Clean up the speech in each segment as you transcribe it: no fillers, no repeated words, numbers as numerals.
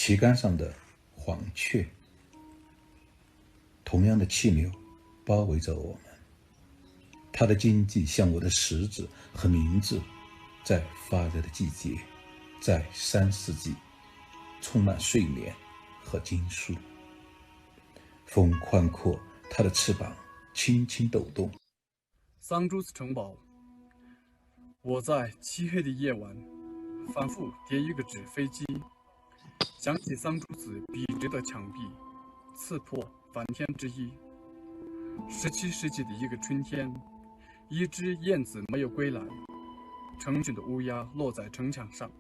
旗杆上的黄雀。同样的气流包围着我们，它的经济像我的食指和名字，在发热的季节，在3世纪，充满睡眠和金属。风宽阔，它的翅膀轻轻抖动。桑珠子城堡，我在漆黑的夜晚反复叠一个纸飞机，想起桑珠子笔直的墙壁，刺破梵天之衣。17世纪的一个春天，一只燕子没有归来，成群的乌鸦落在城墙上，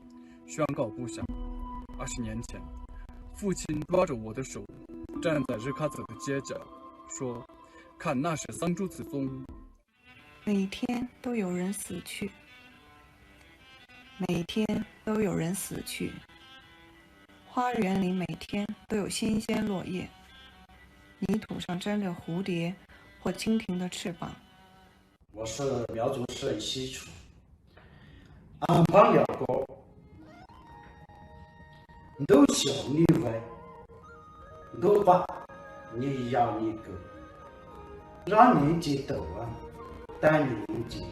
宣告不祥。20年前，父亲抓着我的手，站在日喀则的街角，说：“看，那是桑珠子宗。”每天都有人死去，每天都有人死去。花园里每天都有新鲜落叶，泥土上沾着蝴蝶或蜻蜓的翅膀。我是苗族社西楚，安邦了过，都小你外，都把你要你个，让你记得啊，但你记住，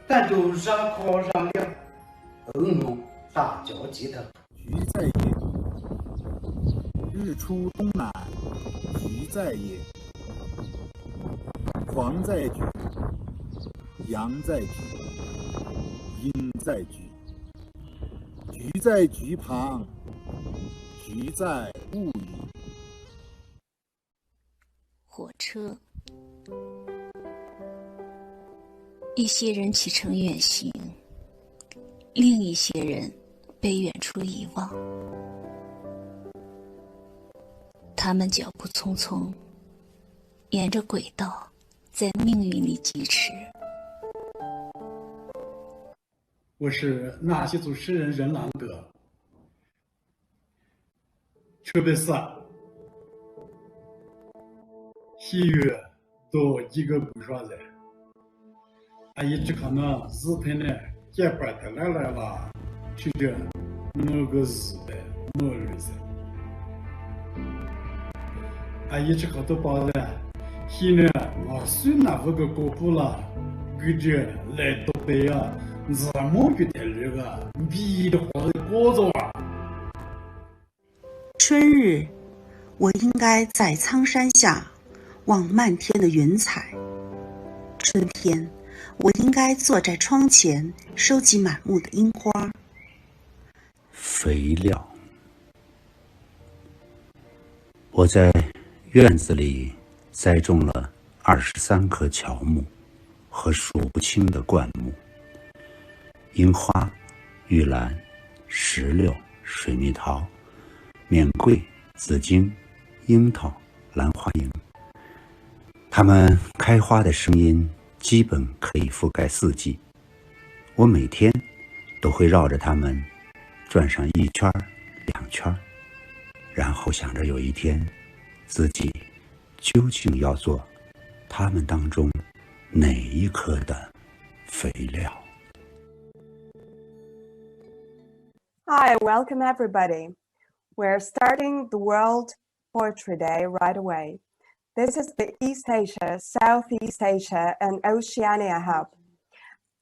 但都让靠上了，弄大脚记得。菊在也，日出东南，菊在也。黄在菊，阳在菊，阴在菊。菊在菊旁，菊在物语。火车，一些人启程远行，另一些人被远处遗忘。他们脚步匆匆，沿着轨道在命运里疾驰。我是纳西族诗人任朗德，特别是喜悦到一个不说人，一直可能日本呢结果的来了，去着某个日本某日子，一直可都把人，现在我虽那5个国布了，跟着来到北啊。怎么觉得这个米的话的果子啊？春日，我应该在苍山下望漫天的云彩；春天，我应该坐在窗前收集满目的樱花。肥料，我在院子里栽种了23棵乔木和数不清的灌木。樱花、玉兰、石榴、水蜜桃、缅桂、紫荆、樱桃、兰花楹，它们开花的声音基本可以覆盖4季。我每天都会绕着它们转上1圈、2圈，然后想着有一天自己究竟要做它们当中哪一颗的肥料。Hi, welcome everybody. We're starting the World Poetry Day right away. This is the East Asia, Southeast Asia, and Oceania Hub.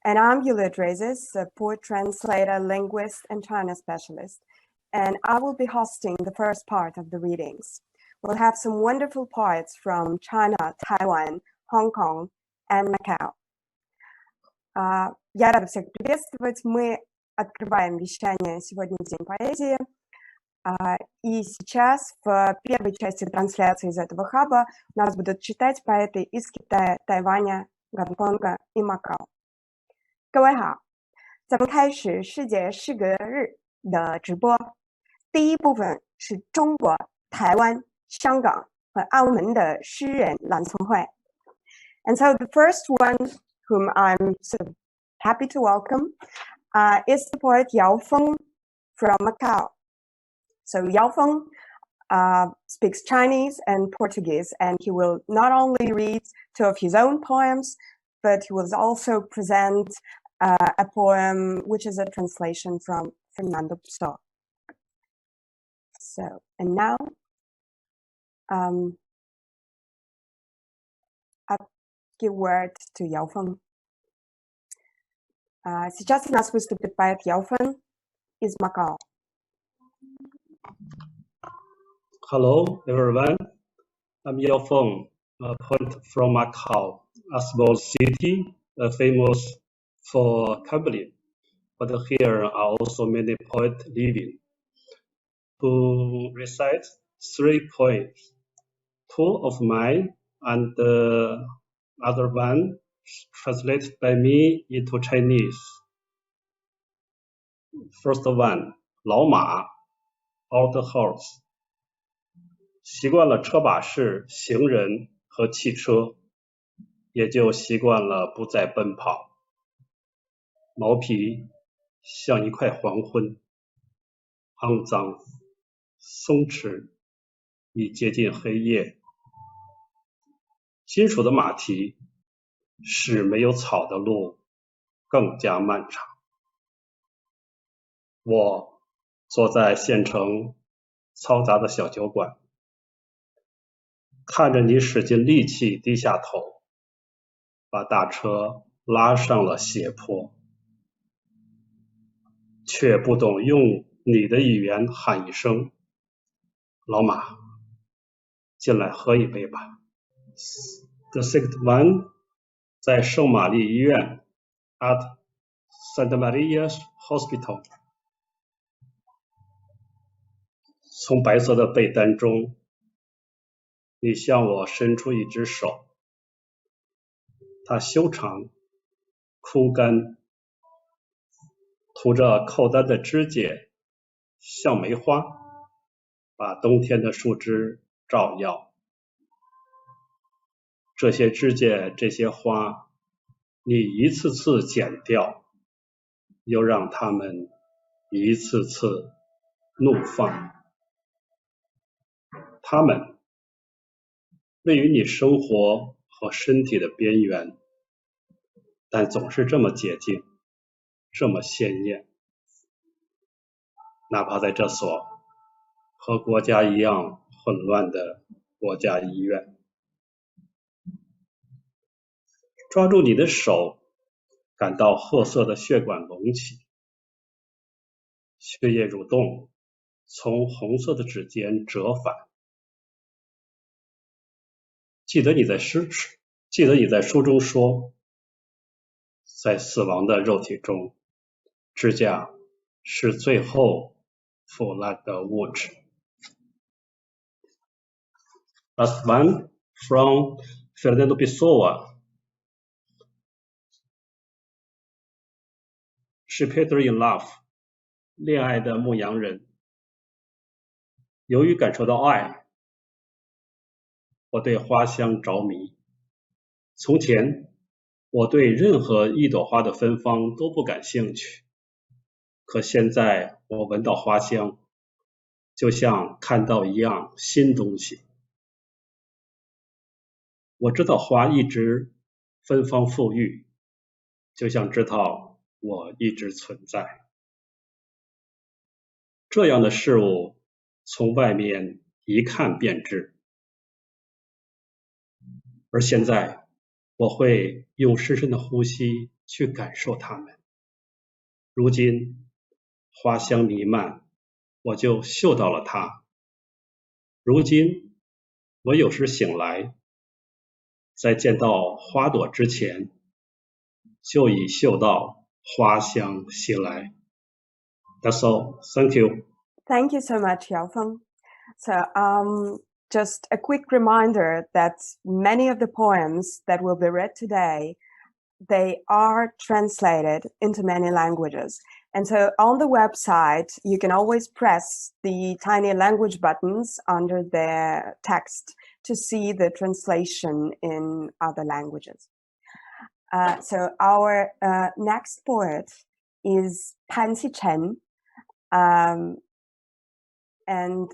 And I'm Yulia Drazis, a poet translator, linguist, and China specialist. And I will be hosting the first part of the readings. We'll have some wonderful poets from China, Taiwan, Hong Kong, and Macau. Я рада всех приветствовать. Мы открываем вещание сегодня в День поэзии. И сейчас в первой части трансляции из этого хаба нас будут читать поэты из Китая, Тайваня, Гонконга и Макао. 各位好，咱们开始世界诗歌日的直播。第一部分是中国、台湾、香港和澳门的诗人朗诵会。And so the first one whom I'm sort of happy to welcome is the poet Aofu from Macau. So Aofu speaks Chinese and Portuguese, and he will not only read 2 of his own poems, but he will also present a poem which is a translation from Fernando Pessoa. So, and now I'll give word to Yaofeng. Сейчас у нас выступит поэт Яофeng из Макао. Hello, everyone. I'm Yaoфeng, a poet from Macau, a small city famous for gambling. But here are also many poets living who recite 3 poems. 2 of mine and the other one translated by me into Chinese. First one, 老马 old horse. 习惯了车把式、行人和汽车，也就习惯了不再奔跑。毛皮像一块黄昏，肮脏、松弛，已接近黑夜。金属的马蹄使没有草的路更加漫长。我坐在县城嘈杂的小酒馆，看着你使尽力气低下头，把大车拉上了斜坡，却不懂用你的语言喊一声，老马，进来喝一杯吧。The second one 在圣玛丽医院 at Santa Maria's Hospital。从白色的被单中，你向我伸出一只手，它修长、枯干，涂着扣单的枝节，像梅花，把冬天的树枝照耀。这些枝节，这些花，你一次次剪掉，又让它们一次次怒放。它们位于你生活和身体的边缘，但总是这么洁净，这么鲜艳。哪怕在这所和国家一样混乱的国家医院。抓住你的手，感到褐色的血管隆起，血液蠕动，从红色的指尖折返。记得你在书中说，在死亡的肉体中，指甲是最后腐烂的物质。Last one from Fernando Pessoa. Shepherd in Love. 恋爱的牧羊人。由于感受到爱，我对花香着迷。从前，我对任何一朵花的芬芳都不感兴趣，可现在我闻到花香，就像看到一样新东西。我知道花一直芬芳馥郁，就像知道我一直存在。这样的事物从外面一看便知。而现在，我会用深深的呼吸去感受它们。如今，花香弥漫，我就嗅到了它。如今，我有时醒来，在见到花朵之前，就已嗅到花香袭来。That's all. Thank you. Thank you so much, Yaofeng. So, just a quick reminder that many of the poems that will be read today, they are translated into many languages. And so on the website, you can always press the tiny language buttons under the text to see the translation in other languages. So our next poet is Panzi Chen. And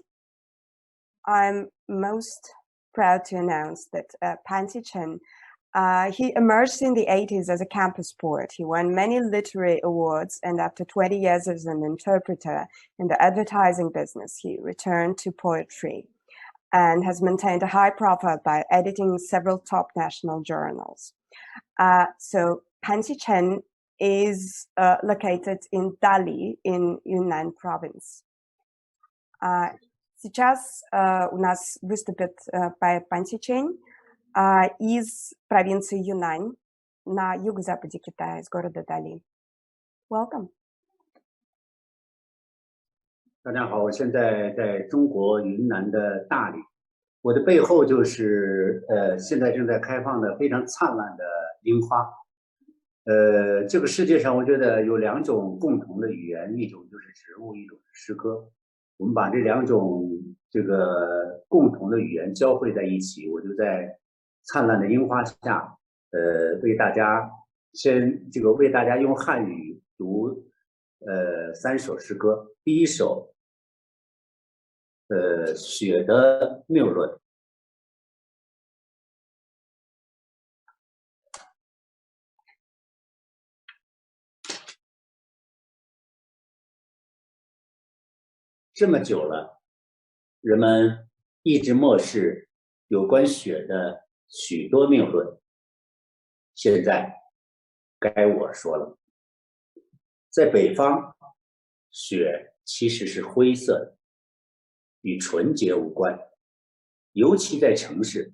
I'm most proud to announce that Panzi Chen He emerged in the 80s as a campus poet. He won many literary awards, and after 20 years as an interpreter in the advertising business, he returned to poetry and has maintained a high profile by editing several top national journals. So Panzi Chen is located in Dali in Yunnan province. Сейчас у нас выступит Panzi Chen из провинции Юнань на юго-западе Китая, из города Дали. Welcome. 大家好，我现在在中国云南的大理，我的背后就是现在正在开放的非常灿烂的樱花。这个世界上我觉得有两种共同的语言，一种就是植物，一种是诗歌。我们把这两种这个共同的语言交汇在一起，我就在灿烂的樱花下，为大家用汉语读3首诗歌。第一首，雪的谬论。这么久了，人们一直漠视有关雪的许多谬论，现在该我说了。在北方，雪其实是灰色的，与纯洁无关。尤其在城市，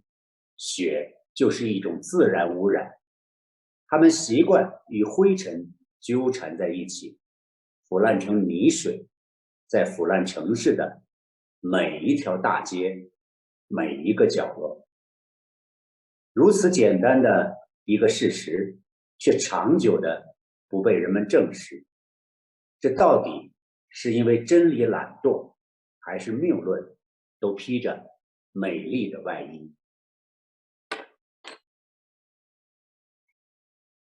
雪就是一种自然污染。他们习惯与灰尘纠缠在一起，腐烂成泥水，在腐烂城市的每一条大街，每一个角落。如此简单的一个事实，却长久的不被人们正视。这到底是因为真理懒惰，还是谬论都披着美丽的外衣？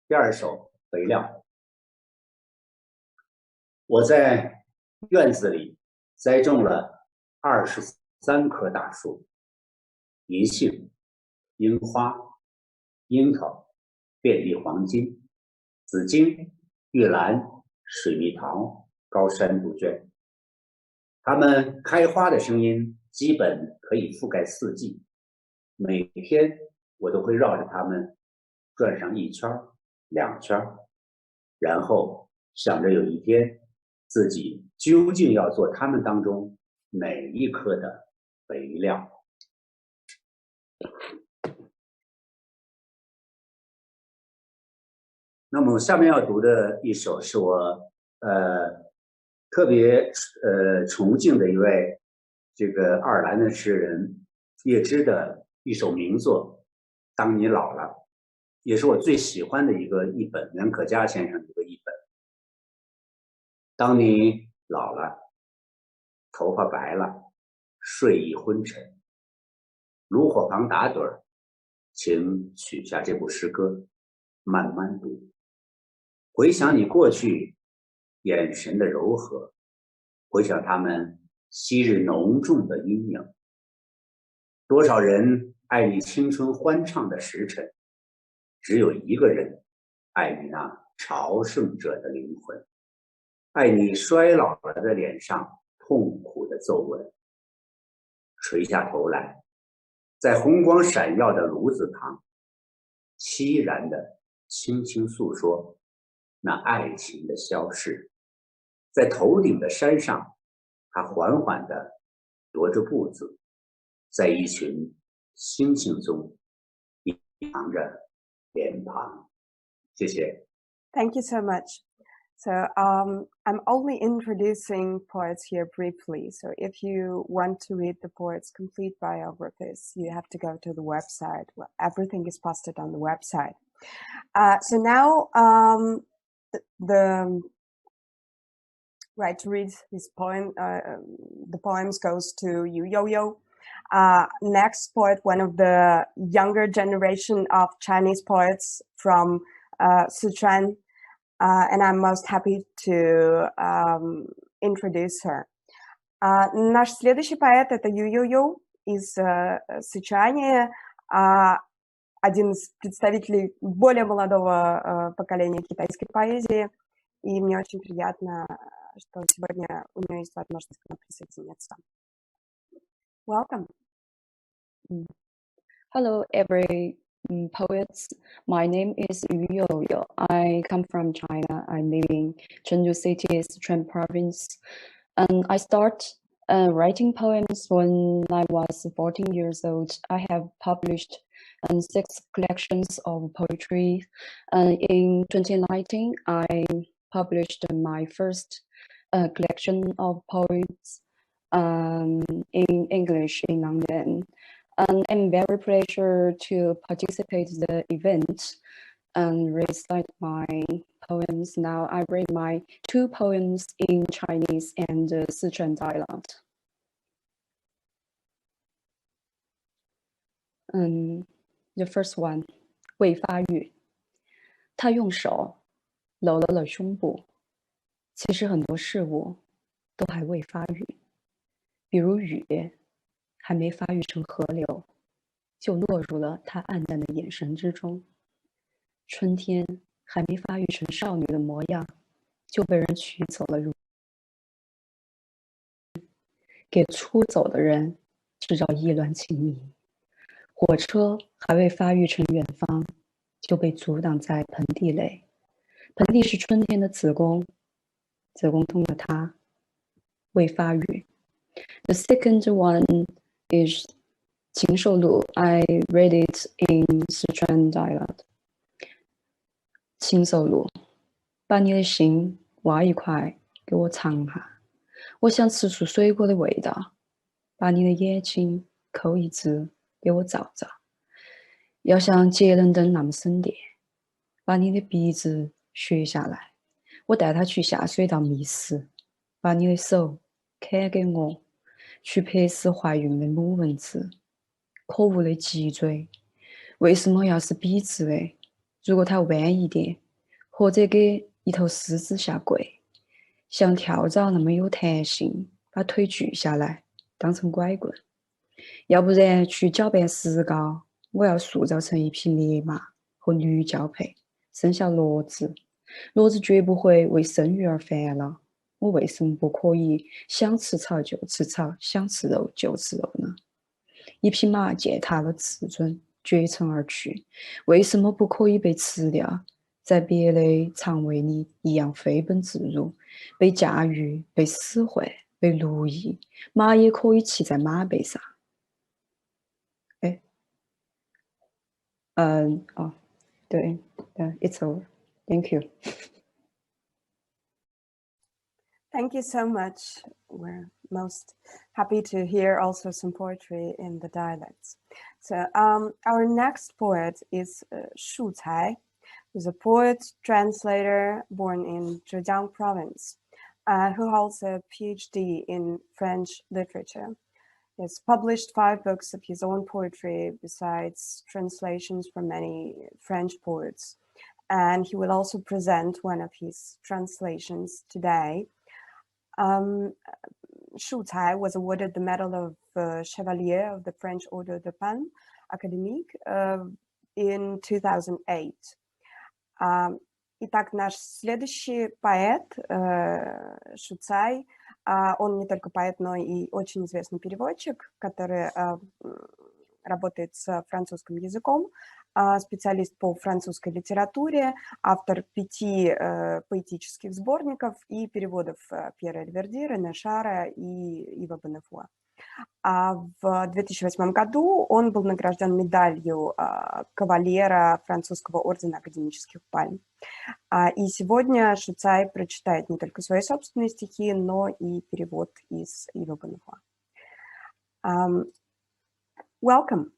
第二首肥料。我在院子里栽种了23棵大树，银杏、樱花、樱桃、遍地黄金、紫荆、玉兰、水蜜桃、高山杜鹃。它们开花的声音基本可以覆盖4季，每天我都会绕着它们转上1圈、2圈，然后想着有一天自己究竟要做它们当中哪一颗的肥料。那么下面要读的一首是我特别崇敬的一位这个爱尔兰的诗人叶芝的一首名作《当你老了》，也是我最喜欢的一本袁可嘉先生的一本。当你老了，头发白了，睡意昏沉，炉火旁打盹儿，请取下这部诗歌，慢慢读。回想你过去眼神的柔和，回想他们昔日浓重的阴影。多少人爱你青春欢畅的时辰，只有一个人爱你那朝圣者的灵魂，爱你衰老了的脸上痛苦的皱纹。垂下头来，在红光闪耀的炉子旁，凄然的轻轻诉说那爱情的消逝。在头顶的山上，他缓缓地踱着步子，在一群星星中隐藏着脸庞。谢谢。 Thank you so much. So I'm only introducing poets here briefly. So if you want to read the poets' complete biographies, you have to go to the website. Well, everything is posted on the website. So now the right to read his poem, the poems goes to Yu Yo-Yo. Next poet, one of the younger generation of Chinese poets from Sichuan. And I'm most happy to introduce her. Наш следующий поэт — это Ю Ю Ю из Сычуани. один из представителей более молодого поколения китайской поэзии, и мне очень приятно, что сегодня у нее есть возможность к нам присоединиться. Welcome. Hello, every poets. My name is Yu Yoyo. I come from China. I live in Chengdu City, Sichuan Province. And I start writing poems when I was 14 years old. I have published 6 collections of poetry. In 2019, I published my first collection of poems in English in London. And I'm very pleased to participate in the event and recite my poems. Now I read my 2 poems in Chinese and Sichuan dialect. The first one, 未发育。他用手搂了搂胸部，其实很多事物都还未发育，比如雨还没发育成河流，就落入了他暗淡的眼神之中。春天还没发育成少女的模样，就被人取走了给出走的人制造意乱情迷。火车还未发育成远方，就被阻挡在盆地内。盆地是春天的子宫，子宫中的它未发育。The second one is 禽兽录. I read it in Sichuan dialect. 禽兽录，把你的心挖一块给我尝下，我想吃出水果的味道。把你的眼睛抠一只给我照照，要像节能灯那么省电。把你的鼻子削下来，我带他去下水道觅食。把你的手砍给我，去拍死怀孕的母蚊子。可恶的脊椎，为什么要是笔直的？如果它弯一点，或者给一头狮子下跪，像跳蚤那么有弹性，把腿锯下来当成拐棍。要不然去搅拌石膏，我要塑造成一匹烈马和驴交配，生下骡子。骡子绝不会为生育而烦恼。我为什么不可以想吃草就吃草，想吃肉就吃肉呢？一匹马践踏了自尊，绝尘而去，为什么不可以被吃掉，在别的肠胃里一样飞奔自如，被驾驭，被使唤，被奴役？马也可以骑在马背上。对 ，It's over. Thank you. Thank you so much. We're most happy to hear also some poetry in the dialects. So our next poet is Shu Cai, who's a poet, translator born in Zhejiang province, who holds a PhD in French literature. He has published 5 books of his own poetry besides translations from many French poets. And he will also present one of his translations today. Shu Cai was awarded the Medal of Chevalier of the French Order de Palme Académique in 2008. Итак, наш следующий поэт Shu Cai, он не только поэт, но и очень известный переводчик, который работает с французским языком, специалист по французской литературе, автор 5 поэтических сборников и переводов Пьера Эльверди, Рене Шара и Ива Боннефуа. А в 2008 году он был награжден медалью кавалера французского ордена академических пальм. И сегодня Shu Cai прочитает не только свои собственные стихи, но и перевод из Ива Боннефуа. Welcome.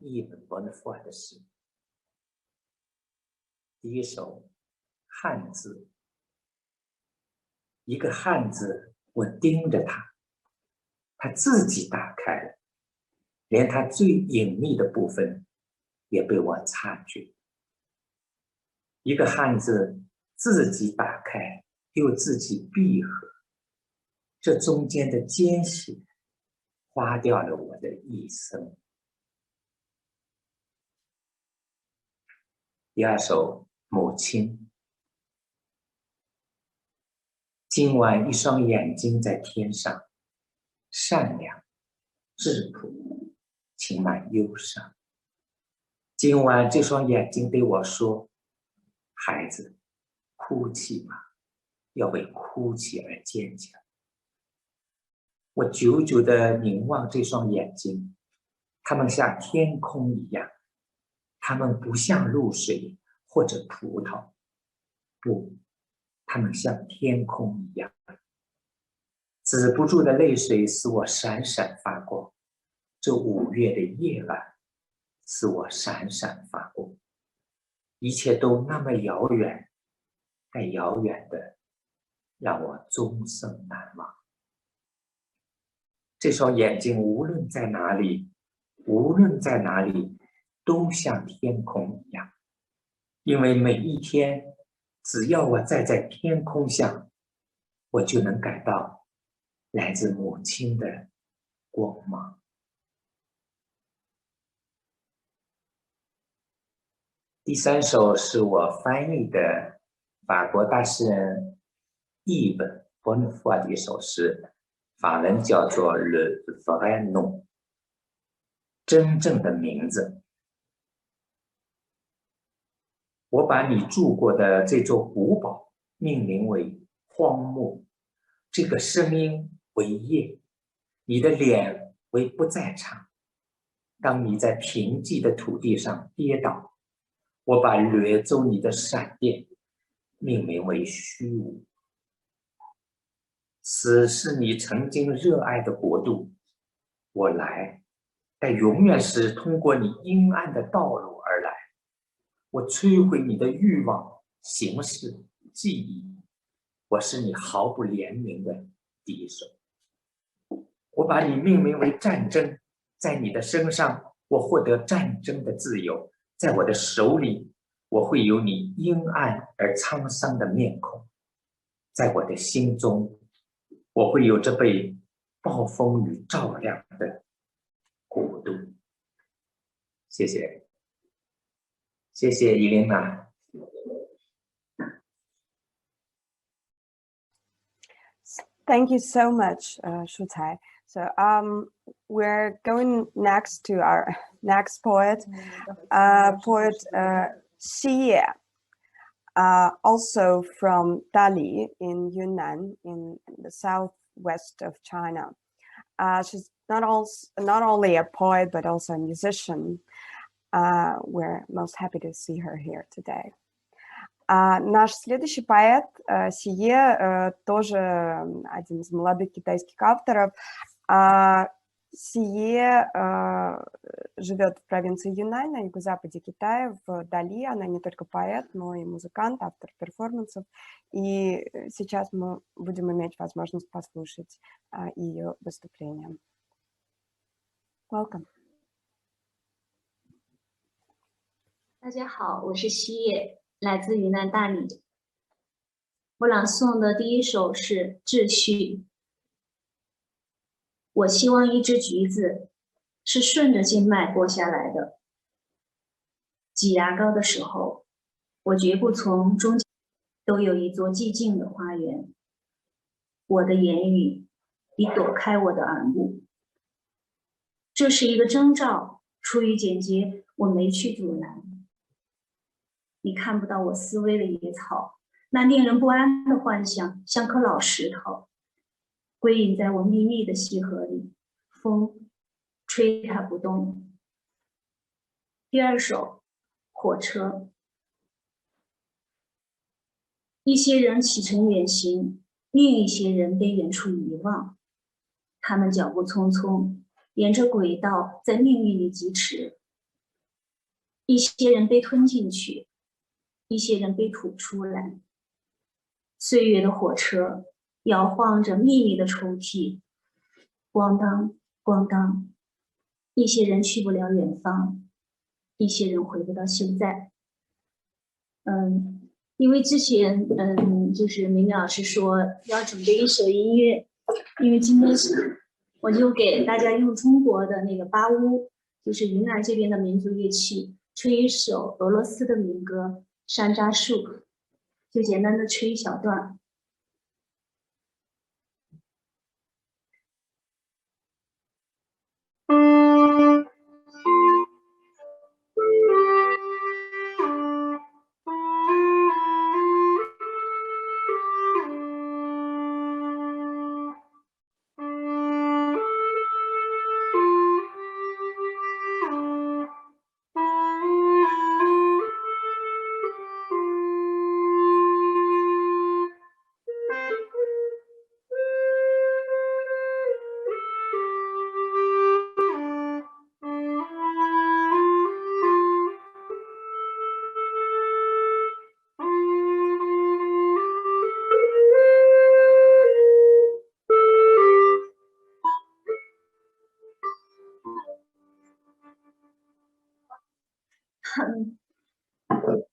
译本伯恩福尔的诗。第一首汉字，一个汉字，我盯着它，它自己打开了，连它最隐秘的部分也被我察觉。一个汉字自己打开，又自己闭合，这中间的间隙花掉了我的一生。第二首母亲，今晚一双眼睛在天上，善良、质朴、情满忧伤。今晚这双眼睛对我说，孩子，哭泣吧，要为哭泣而坚强。我久久地凝望这双眼睛，它们像天空一样，它们不像露水或者葡萄，不，它们像天空一样。止不住的泪水使我闪闪发光，这5月的夜晚使我闪闪发光。一切都那么遥远，太遥远的，让我终生难忘。这双眼睛无论在哪里，无论在哪里，都像天空一样。因为每一天，只要我站在天空下，我就能感到来自母亲的光芒。第3首是我翻译的法国大诗人译本伯恩福尔的一首诗，法文叫做 Le vrai nom， 真正的名字。我把你住过的这座古堡命名为荒漠，这个声音为夜，你的脸为不在场。当你在贫瘠的土地上跌倒，我把掠走你的闪电命名为虚无。死是你曾经热爱的国度，我来，但永远是通过你阴暗的道路而来。我摧毁你的欲望、形式、记忆，我是你毫不怜悯的敌手。我把你命名为战争，在你的身上，我获得战争的自由。在我的手里，我会有你阴暗而沧桑的面孔。在我的心中，我会有这被暴风雨照亮的国度。谢谢，谢谢伊琳娜。Thank you so much, Shu Cai. So we're going next to our next poet, Chia, also from Dali in Yunnan, in the southwest of China. She's not only a poet, but also a musician. We're most happy to see her here today. Наш следующий поэт Сие, тоже один из молодых китайских авторов. Сие живет в провинции Юнань, на юго-западе Китая, в Дали. Она не только поэт, но и музыкант, автор перформансов. И сейчас мы будем иметь возможность послушать ее выступление. Welcome. 大家好，我是西叶，来自云南大理。我朗诵的第一首是《秩序》。我希望一只橘子是顺着经脉剥下来的。挤牙膏的时候，我绝不从中间都有一座寂静的花园。我的言语已躲开我的耳目。这是一个征兆，出于简洁，我没去阻拦。你看不到我思维的野草，那令人不安的幻想像颗老石头，归隐在我密密的溪河里，风吹它不动。第二首，火车。一些人启程远行，另一些人被远处遗忘。他们脚步匆匆，沿着轨道在命运里疾驰。一些人被吞进去，一些人被吐出来。岁月的火车摇晃着秘密的抽屉，咣当咣当。一些人去不了远方，一些人回不到现在。因为之前就是明明老师说要准备一首音乐，因为今天我就给大家用中国的那个巴乌，就是云南这边的民族乐器，吹一首俄罗斯的民歌《山楂树》，就简单的吹一小段。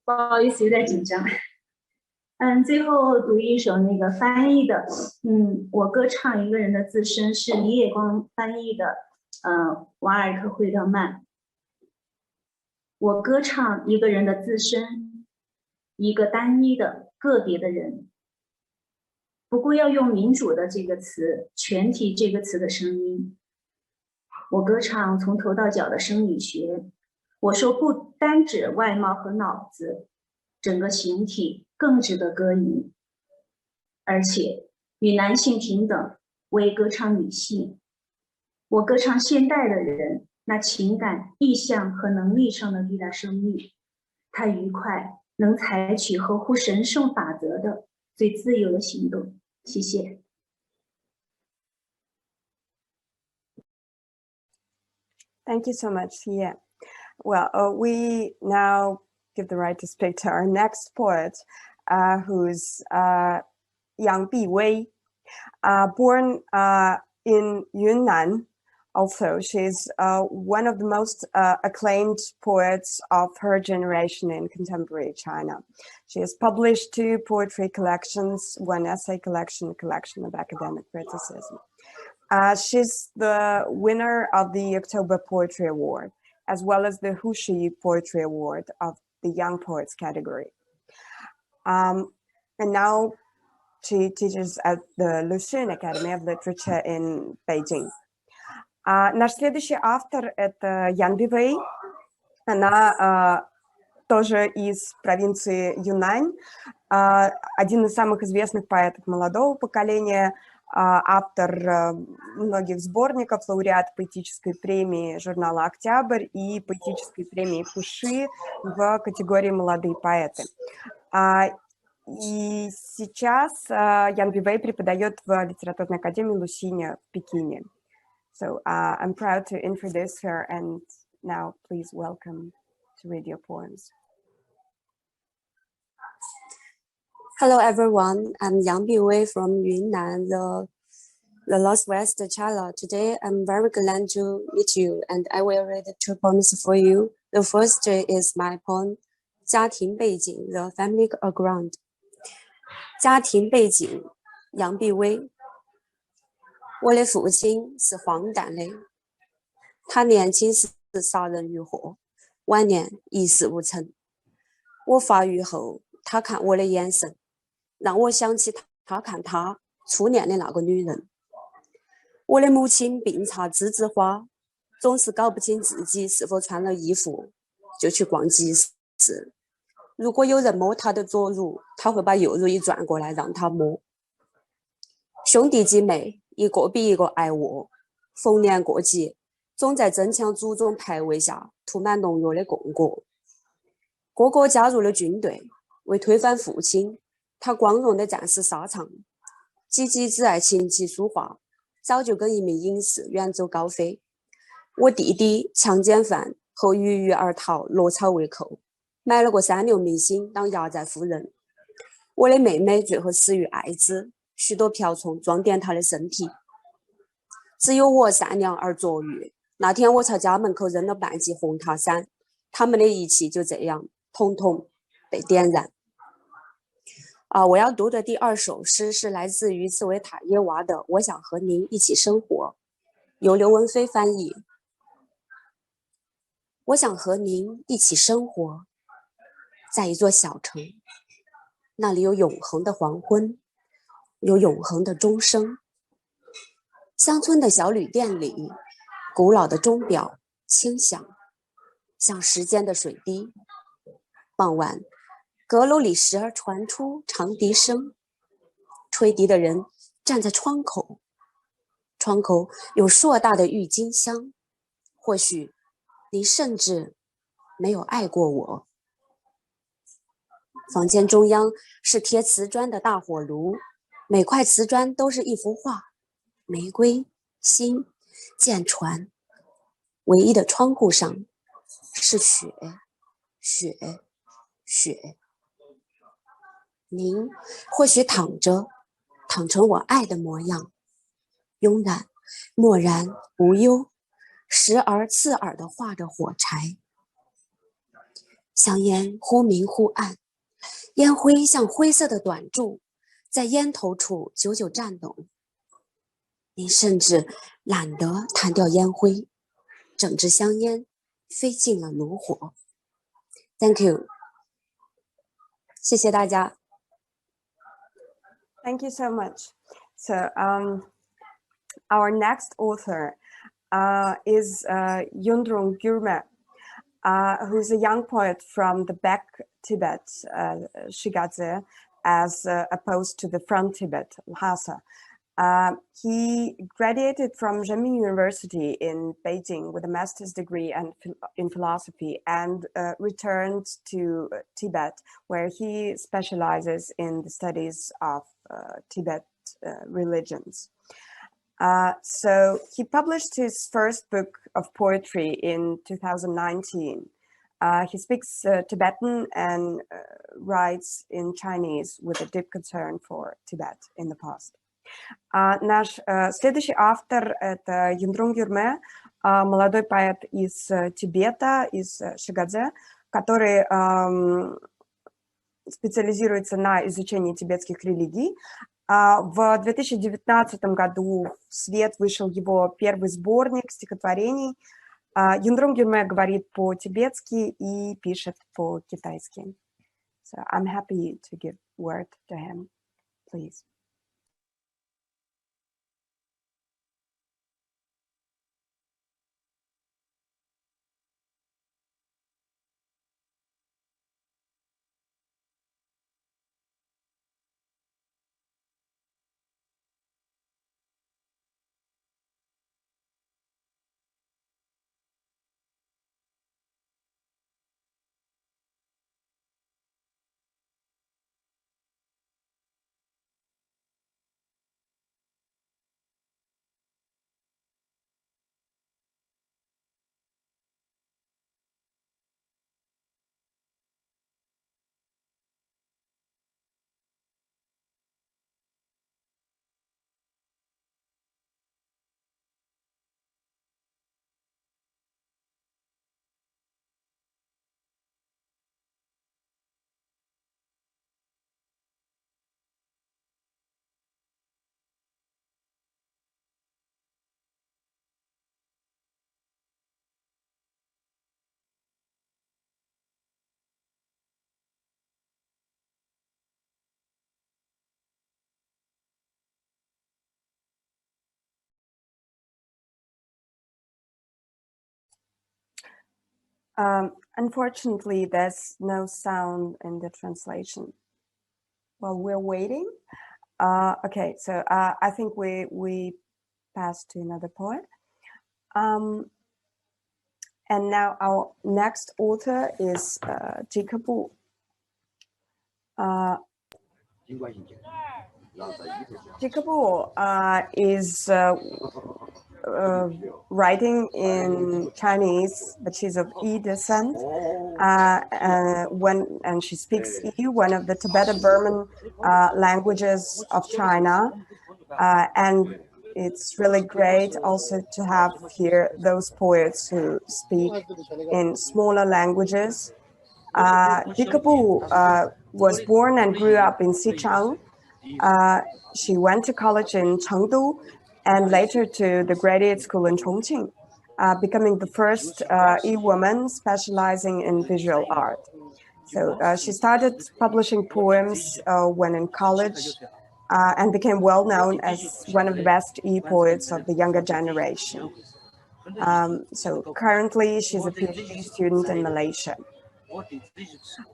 不好意思，有点紧张。最后读一首那个翻译的，我歌唱一个人的自身是李野光翻译的，瓦尔特惠特曼。我歌唱一个人的自身，一个单一的个别的人。不过要用民主的这个词，全体这个词的声音。我歌唱从头到脚的生理学。我说不单指外貌和脑子，整个形体更值得歌吟，而且与男性平等，我也歌唱女性。我歌唱现代的人，那情感、意向和能力上的巨大生命，他愉快，能采取合乎神圣法则的最自由的行动。谢谢。Thank you so much, Chia. Well, we now give the right to speak to our next poet, who's Yang Biwei, born in Yunnan. Also, she's one of the most acclaimed poets of her generation in contemporary China. She has published 2 poetry collections, 1 essay collection, a collection of academic criticism. She's the winner of the October Poetry Award, as well as the Hushi Poetry Award of the Young Poets category. And now she teaches at the Lucien Academy of Literature in Beijing. Наш следующий автор — это Ян Бивей. Она тоже из провинции Юнань, один из самых известных поэтов молодого поколения, автор многих сборников, лауреат поэтической премии журнала «Октябрь» и поэтической премии Фуши в категории «Молодые поэты». И сейчас Ян Бивей преподает в литературной академии Лусиня в Пекине. So I'm proud to introduce her, and now please welcome to read your poems. Hello everyone, I'm Yang Biwei from Yunnan, the northwest China. Today I'm very glad to meet you, and I will read 2 poems for you. The first is my poem, 家庭背景, the family background. 家庭背景，杨碧薇。我的父亲是荒诞的，他年轻时杀人如火，晚年一事无成。我发育后，他看我的眼神，让我想起他看他初恋的那个女人。我的母亲病榻栀子花，总是搞不清自己是否穿了衣服，就去逛集市。如果有人摸她的左乳，她会把右乳一转过来让她摸。兄弟姐妹一个比一个爱我，逢年过节总在争抢祖宗牌位下涂满农药的供果。哥哥加入了军队，为推翻父亲，他光荣地战死沙场。姐姐只爱琴棋书画，早就跟一名隐士远走高飞。我弟弟强奸犯后郁郁而逃，落草为寇，买了个三流明星当压寨夫人。我的妹妹最后死于艾滋，许多瓢虫装点她的身体，只有我善良而卓越。那天我朝家门口扔了半截红塔山，他们的义气就这样统统被点燃。我要读的第二首诗是来自于茨维塔耶娃的《我想和您一起生活》，由刘文飞翻译。我想和您一起生活，在一座小城，那里有永恒的黄昏，有永恒的钟声。乡村的小旅店里，古老的钟表轻响，像时间的水滴。傍晚，阁楼里时而传出长笛声，吹笛的人站在窗口，窗口有硕大的郁金香。或许你甚至没有爱过我。房间中央是贴瓷砖的大火炉，每块瓷砖都是一幅画，玫瑰、心、舰船。唯一的窗户上是雪，雪，雪。您或许躺成我爱的模样，慵懒、漠然、无忧，时而刺耳地画着火柴。香烟忽明忽暗，烟灰像灰色的短柱，在烟头处久久颤抖。您甚至懒得弹掉烟灰，整支香烟飞进了炉火。Thank you， 谢谢大家。Thank you so much. So our next author is Yundrung Gyurme, who's a young poet from the back Tibet, Shigadze, as opposed to the front Tibet, Lhasa. He graduated from Renmin University in Beijing with a master's degree in philosophy and returned to Tibet, where he specializes in the studies of Tibet religions. So he published his first book of poetry in 2019. He speaks Tibetan and writes in Chinese with a deep concern for Tibet in the past. Наш следующий автор – это Юндрун Гюрме, молодой поэт из Тибета, из Шигадзе, который специализируется на изучении тибетских религий. В 2019 году в свет вышел его первый сборник стихотворений. Юндрун Гюрме говорит по-тибетски и пишет по-китайски. So I'm happy to give word to him, please. Unfortunately, there's no sound in the translation. Well, we're waiting. Okay, so I think we pass to another poet. And now our next author is Takako Arai. Takako is writing in Chinese, but she's of Yi descent. And she speaks Yi, one of the Tibeto-Burman languages of China. And it's really great also to have here those poets who speak in smaller languages. Takako was born and grew up in Xichang. She went to college in Chengdu and later to the graduate school in Chongqing, becoming the first e-woman specializing in visual art. So she started publishing poems when in college and became well known as one of the best e-poets of the younger generation. So currently she's a PhD student in Malaysia.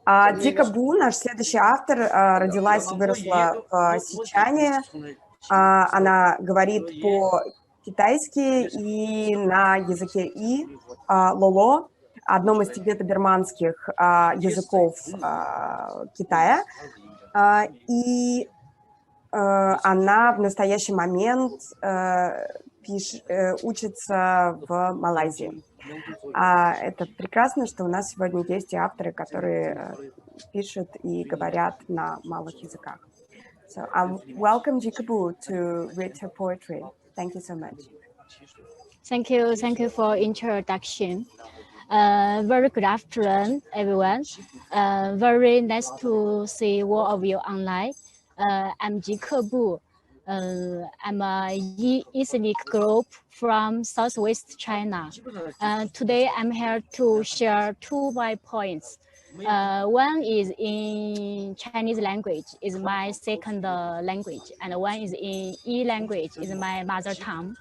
Takako, наш следующий автор, родилась и выросла в Сичане. Она говорит по-китайски и на языке И, лоло, одном из тибето-бирманских языков Китая. И она в настоящий момент учится в Малайзии. Это прекрасно, что у нас сегодня есть и авторы, которые пишут и говорят на малых языках. So welcome Takako to read her poetry. Thank you so much. Thank you for introduction. Very good afternoon, everyone. Very nice to see all of you online. I'm Takako. I'm a ethnic group from Southwest China. Today I'm here to share two my points. One is in Chinese language, is my second language, and one is in E language, is my mother tongue.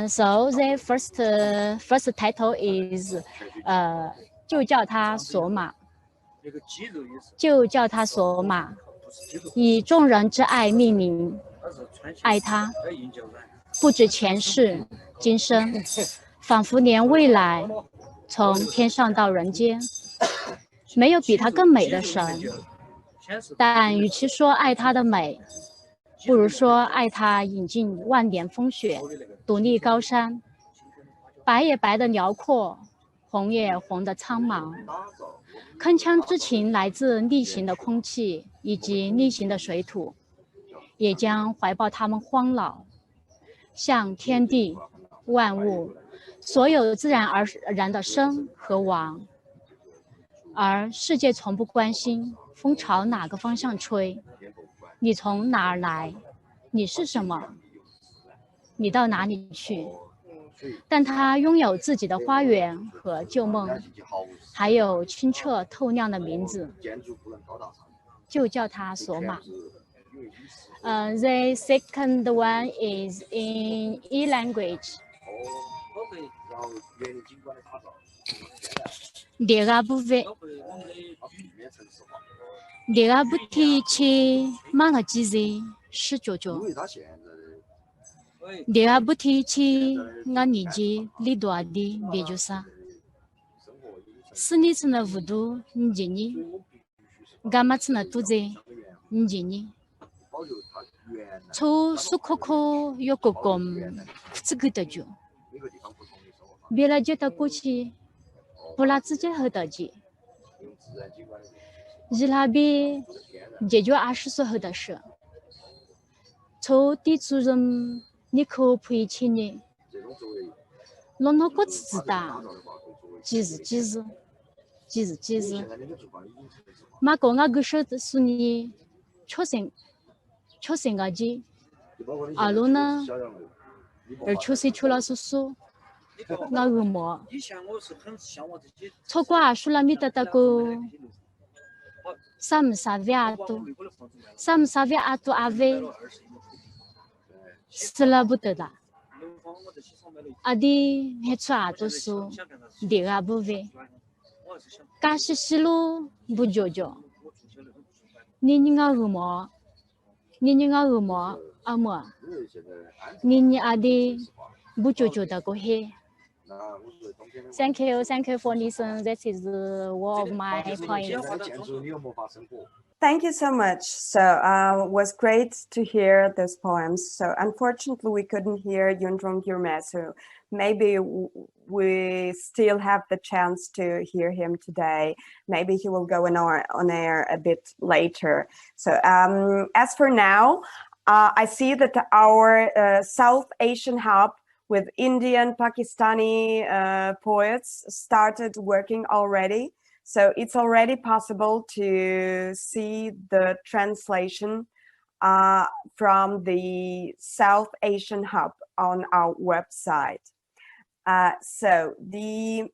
So the first title is 就叫他索马，就叫他索马，以众人之爱命名。爱他，不止前世今生，仿佛连未来，从天上到人间，没有比他更美的神。但与其说爱他的美，不如说爱他饮尽万年风雪，独立高山，白也白的辽阔，红也红的苍茫。铿锵之情来自逆行的空气以及逆行的水土。也将怀抱他们荒老，向天地万物，所有自然而然的生和亡。而世界从不关心风朝哪个方向吹，你从哪儿来，你是什么，你到哪里去。但他拥有自己的花园和旧梦，还有清澈透亮的名字，就叫他索马。The second one is in E language. Dia buve. Dia buti chi mana jizi 19. Dia buti chi ngani ji lidwa di bejusa. Sinitsna vudu njini. Gamatsna tuze njini. 从苏可可有个公这个的就，别了就到过去，不拉直接后到去，伊那边解决20岁后的事，从地主人你可赔钱呢，弄那个知道，几日，马公那个时候是你초생 가지 알로나 초세 출라소소 나그모 초과 술라미다다고 삼사비아토 아베 슬라부터다 아디 해츠아토소 디가부베 가시실로 부조조 니닝아그모 니닝아 의모 아무 니니 아디 부조조다 고해. Thank you for listening. That is one of my points. Thank you so much. So it was great to hear those poems. So unfortunately, we couldn't hear Yundrong Gyurme. So maybe we still have the chance to hear him today. Maybe he will go on air a bit later. So as for now, I see that our South Asian hub with Indian, Pakistani poets started working already. So it's already possible to see the translation from the South Asian hub on our website. So the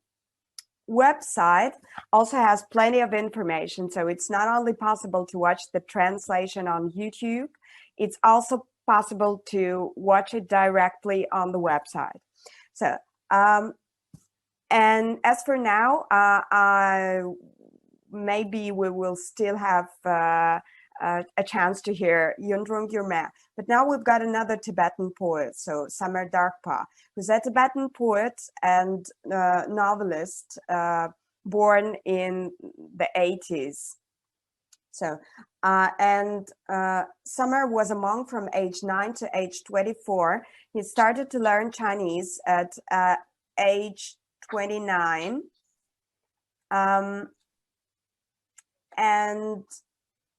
website also has plenty of information. So it's not only possible to watch the translation on YouTube, it's also possible to watch it directly on the website. So, and as for now, maybe we will still have a chance to hear Yundrong Gyurme. But now we've got another Tibetan poet, so Samer Darkpaw, who's a Tibetan poet and novelist born in the 80s. So, Samer was a monk from age 9 to age 24. He started to learn Chinese at age 29. And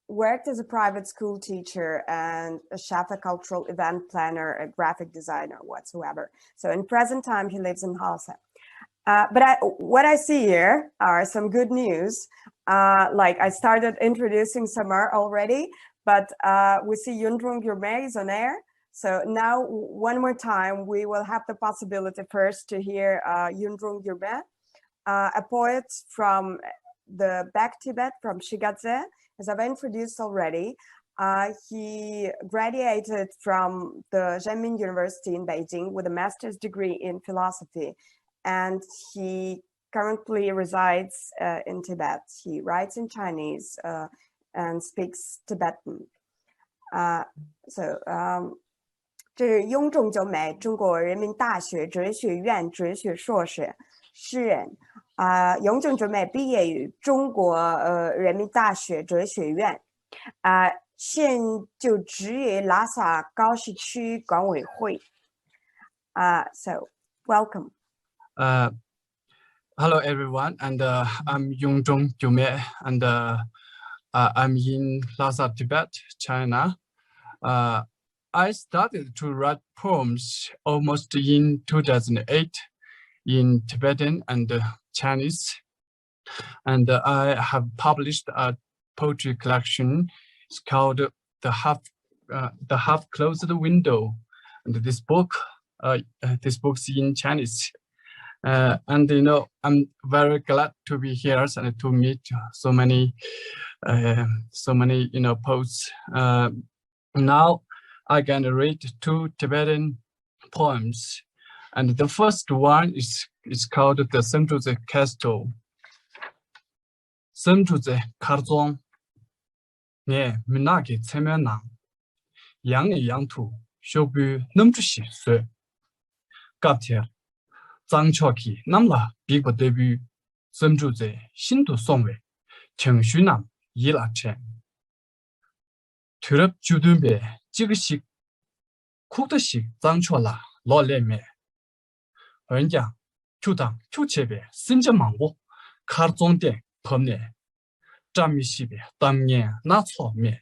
worked as a private school teacher and a chef, a cultural event planner, a graphic designer, whatsoever. So in present time, he lives in Halsa. But what I see here are some good news. Like I started introducing Samer already, but we see Yundrong Gyurme is on air. So now one more time, we will have the possibility first to hear Yundrong Gyurme, a poet from the Back Tibet, from Shigadze, as I've introduced already. He graduated from the Zhenmin University in Beijing with a master's degree in philosophy, and he currently resides in Tibet. He writes in Chinese and speaks Tibetan. 这是雍仲久美，中国人民大学哲学院哲学硕士，诗人。雍仲久美毕业于中国人民大学哲学院，现就职于拉萨高市区管委会。So welcome. Hello everyone, and I'm Yongzhong Jiumei, and I'm in Lhasa, Tibet, China. I started to write poems almost in 2008 in Tibetan and Chinese, and I have published a poetry collection. It's called The Half Closed Window, and this book's in Chinese. And you know, I'm very glad to be here and to meet so many you know poets. Now I can read two Tibetan poems, and the first one is called the Semchuze Castle. Semchuze Karzong, ne minagi tsemena, yang tu, shobu numchushi sue, gaptier, zangchoki namla bigba debut, Semchuze Shindu Songwe, Chengshunam Yila Chen. Turab Judumbe, Jigashik, Kutashik, Zangchola, Lo Leme. Earnja, Chudang, Chuchebe, Sinjamango, Karzongde, Pomne, Jamishibe, Damien, Natso me,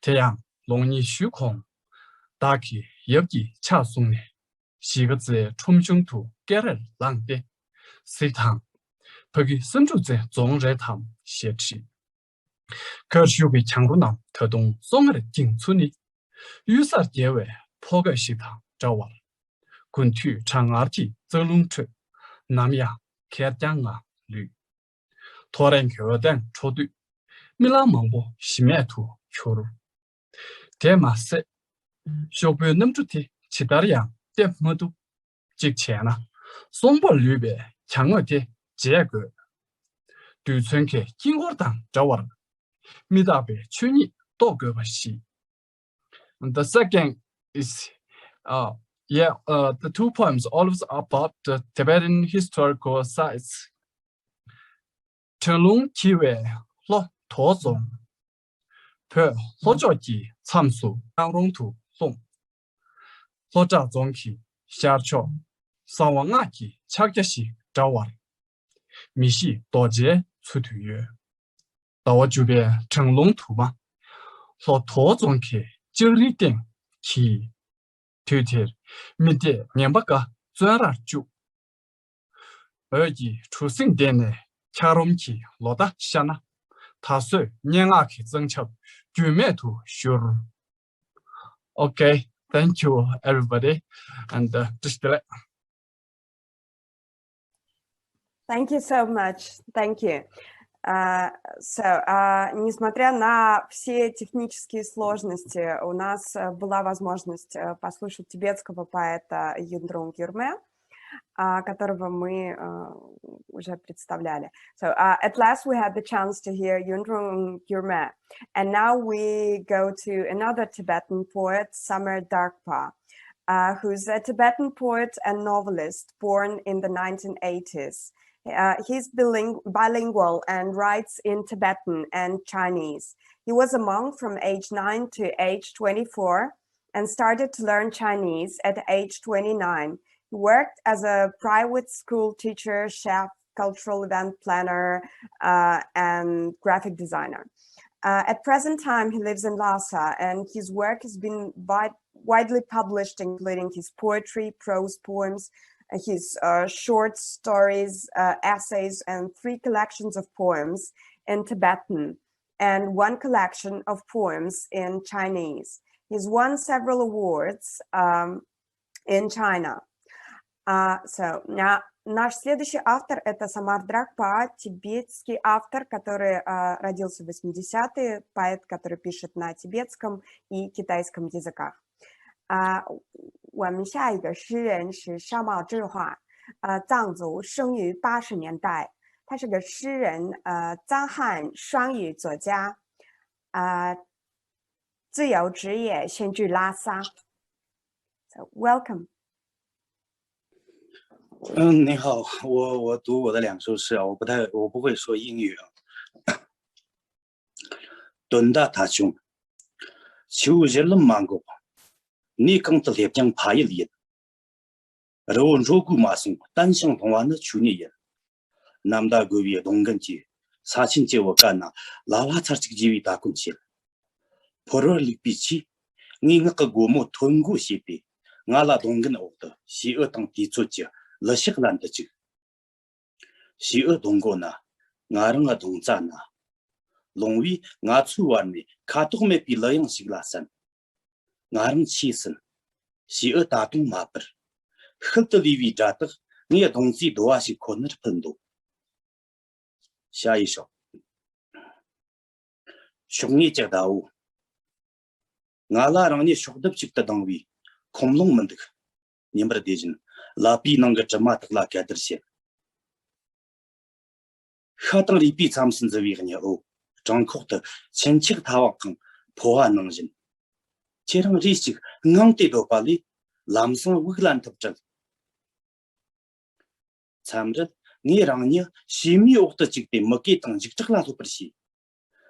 Teyang, Longni Shukong, Daki, Yogi, Chasungne, Shigaze, Chumshungtu, Gerel, Langde, Sitang, Puggy, Sunjuze, Zong Retam, Xiechi. Kershubi Changunam, Tedong, Songre, Jingtsuni, Yusar Jewe, Poga Shitang, Jawal. Gwen Tuian Chang Arti, Zerlung Tre, Namia, Kerjanga, Lu. Toren Kyodan, Chodu, Milamambo, Shimetu, Churu. Tema se, Shobu Numtuti, Chidarian, Dep Modu, Jikchena, Sombo Lube, Changote, Jago. Du Chunke, Kingordan, Jawar, Midabe, Chuni, Dogobashi. And the second is, the two poems all about the Tibetan historical sites. Chenlong Kiwe Lo Tozong 표 소저기 참수 강롱투 송 소자 종키 샤초 상왕아기 차게시 자와 미시 도제 수투유 다워 주베 청롱투마 소 토종키 지리딩 키 트위터 미데 냠바가 쩌라주 어기出生点呢 차롬키 로다 샤나 타수 냥아키增첩 규메투 슈르. Okay, thank you everybody, and just Thank you so much. Thank you. Несмотря на все технические сложности, у нас была возможность послушать тибетского поэта Юндрун Гюрме, которого мы уже представляли. So at last we had the chance to hear Yundrung Gyurme, and now we go to another Tibetan poet, Summer Darkpaw, who's a Tibetan poet and novelist born in the 1980s. He's bilingual and writes in Tibetan and Chinese. He was a monk from age 9 to age 24 and started to learn Chinese at age 29. He worked as a private school teacher, chef, cultural event planner, and graphic designer. At present time, he lives in Lhasa, and his work has been widely published, including his poetry, prose poems, his short stories, essays, and 3 collections of poems in Tibetan, and 1 collection of poems in Chinese. He's won several awards in China. Наш следующий автор — это Самар Даркпаw, тибетский автор, который родился в 80-е, поэт, который пишет на тибетском и китайском языках. 我们下一个诗人是沙茂智化，藏族，生于80年代。他是个诗人，藏汉双语作家，自由职业，现居拉萨。So welcome. 你好，我读我的2首诗啊，我不会说英语啊。敦大他兄，秋日了满个，你刚得猎将爬一里，肉肉骨马松，单向同完的去年人，南大个月东根节，4친节我干呐，拉瓦查这个节位大贡献，破了里比起，你那个国母吞过些别，俺拉东根奥的，西俄当地作家。了西兰的这个，西俄东国呢，俺人个东站呢，龙威俺出完呢，卡多没比那样西拉山，俺人起身，西俄大东马本，很多里维扎的，你也东西多是可能是喷多。下一首，兄弟讲到我，俺拉让你学的这个单位，恐龙们的，你们的地震。拉比能个这么的拉开的些，哈当里比咱们甚至为个年哦，张口的前期个他往看破案能人，这样这些俺得到把里蓝色乌克兰特征，咱们这你让你西米奥的这个没给当这个拉都不是，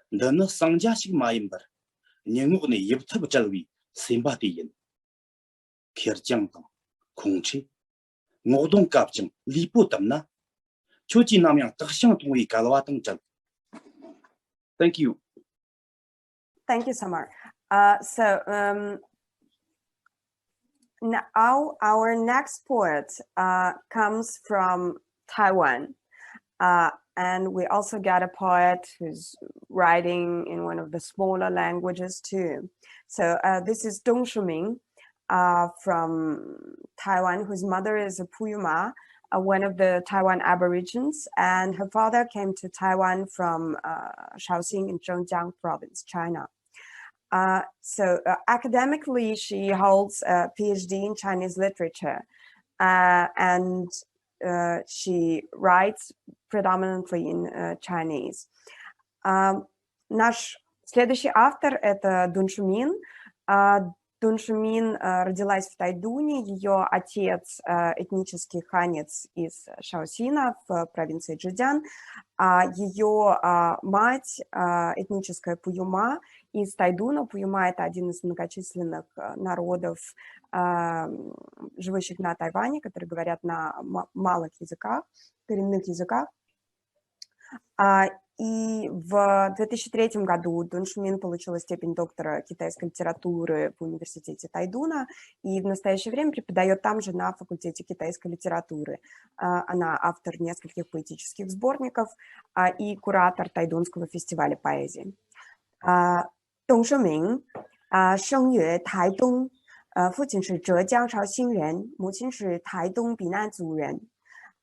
那那商家是买一本，你我呢也不特别正为新巴的人，开始讲到空气。我动感情离不得呢，究竟那样特相同于干了等等。Thank you. Thank you, Samar. Now our next poet comes from Taiwan, and we also got a poet who's writing in one of the smaller languages too. So this is Dong Shuming. From Taiwan, whose mother is a Puyuma, one of the Taiwan Aborigines, and her father came to Taiwan from Shaoxing in Zhejiang province, China. Academically, she holds a PhD in Chinese literature, and she writes predominantly in Chinese. Наш следующий автор — это Дун Шумин. Дун Шимин родилась в Тайдуне, ее отец этнический ханец из Шаосина в провинции Чжэцзян, а ее мать этническая Пуюма из Тайдуна. Пуюма – это один из многочисленных народов, живущих на Тайване, которые говорят на малых языках, коренных языках. И в 2003 году Дун Шимин получила степень доктора китайской литературы в университете Тайдуна и в настоящее время преподает там же на факультете китайской литературы. Она автор нескольких поэтических сборников и куратор Тайдунского фестиваля поэзии. Дун Шимин 生于台东，父亲是浙江绍兴人，母亲是台东避难族人。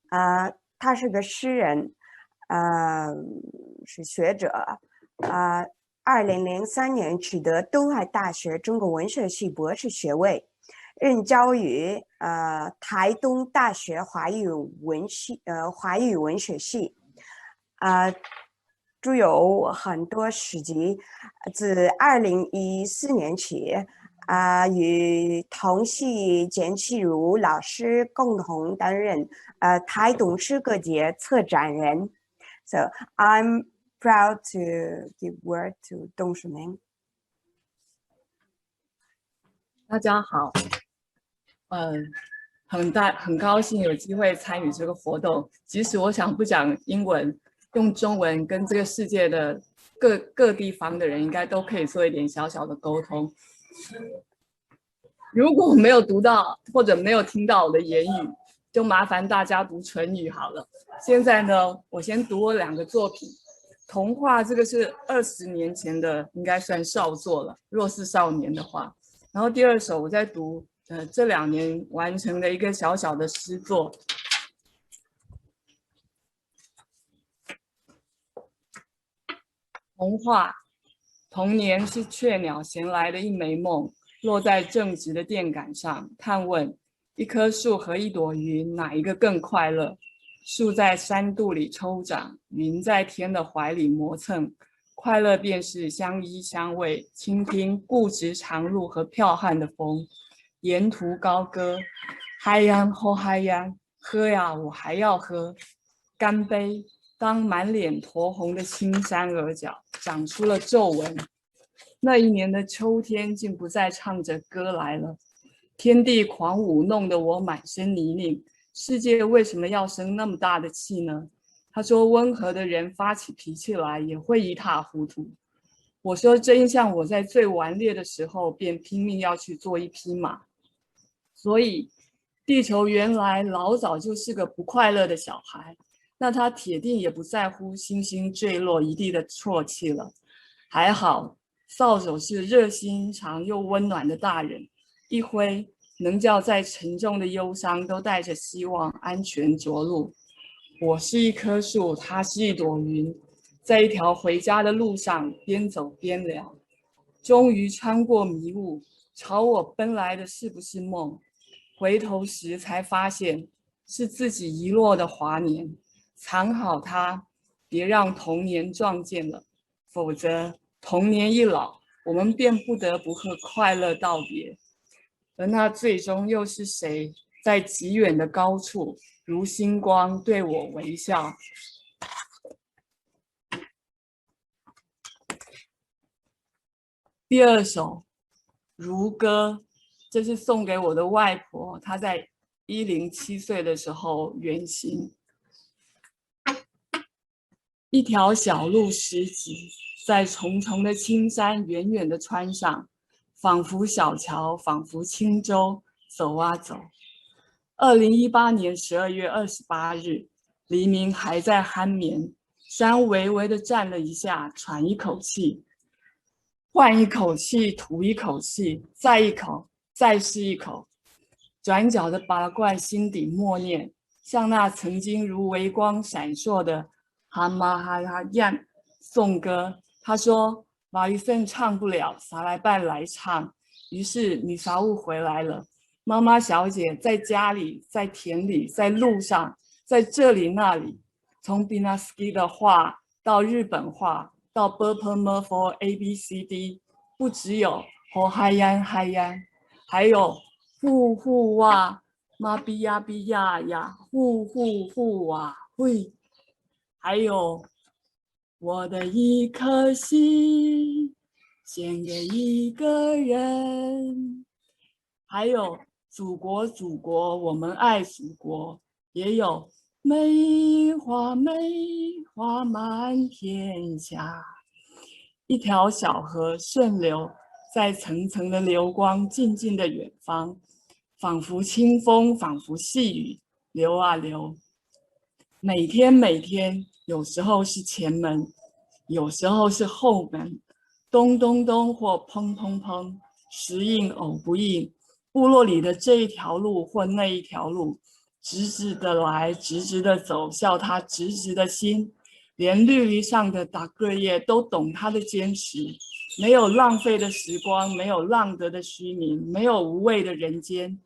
他是个诗人。是学者，2003年取得东海大学中国文学系博士学位，任教于台东大学华语文学系，著有很多诗集。自2014年起，与同系简启儒老师共同担任台东诗歌节策展人。So I'm proud to give word to Dong Shiming. 大家好，很高兴有机会参与这个活动。即使我想不讲英文，用中文跟这个世界的各地方的人，应该都可以做一点小小的沟通。如果没有读到或者没有听到我的言语，就麻烦大家读唇语好了。现在呢，我先读我2个作品。童话这个是20年前的，应该算少作了，若是少年的话。然后第2首我在读这2年完成的一个小小的诗作。童话，童年是雀鸟衔来的一枚梦，落在正直的电杆上，探问一棵树和一朵云哪一个更快乐？树在山肚里抽长，云在天的怀里磨蹭，快乐便是相依相偎，倾听固执长路和剽悍的风，沿途高歌，海洋后海洋，喝呀我还要喝，干杯！当满脸酡红的青山额角长出了皱纹，那一年的秋天竟不再唱着歌来了。天地狂舞，弄得我满身泥泞。世界为什么要生那么大的气呢？他说，温和的人发起脾气来也会一塌糊涂。我说，真像我在最顽劣的时候，便拼命要去做一匹马。所以，地球原来老早就是个不快乐的小孩，那他铁定也不在乎星星坠落一地的啜泣了。还好，扫帚是热心肠又温暖的大人，一挥能叫再沉重的忧伤都带着希望安全着陆。我是一棵树，它是一朵云，在一条回家的路上边走边聊，终于穿过迷雾，朝我奔来的是不是梦？回头时才发现是自己遗落的华年，藏好它，别让童年撞见了，否则童年一老，我们便不得不和快乐道别。而那最终又是谁，在极远的高处，如星光对我微笑？第2首《如歌》，这是送给我的外婆，她在107岁的时候远行。一条小路拾级，在重重的青山远远的穿上，仿佛小桥，仿佛轻舟，走啊走。2018年12月28日，黎明还在酣眠，山微微的颤了一下，喘一口气，换一口气，吐一口气，再一口，再是一口。转角的拔罐心底默念，像那曾经如微光闪烁的哈玛哈哈样颂歌。他说马里森唱不了，撒来伴来唱。于是米沙乌回来了，妈妈小姐在家里，在田里，在路上，在这里那里，从 Binaski 的画到日本画，到 Burper Merfo ABCD， 不只有吼嗨呀嗨呀，还有呼呼哇，妈比呀比呀呀，呼呼呼哇会，还有我的一颗心献给一个人，还有祖国祖国，我们爱祖国，也有梅花梅花满天下。一条小河顺流，在层层的流光静静的远方，仿佛清风，仿佛细雨，流啊流。每天每天，有时候是前门，有时候是后门，咚咚咚或砰砰砰，时应偶不应。部落里的这一条路或那一条路，直直的来，直直的走，笑他直直的心。连绿篱上的打个叶都懂他的坚持，没有浪费的时光，没有浪得的虚名，没有无谓的人间。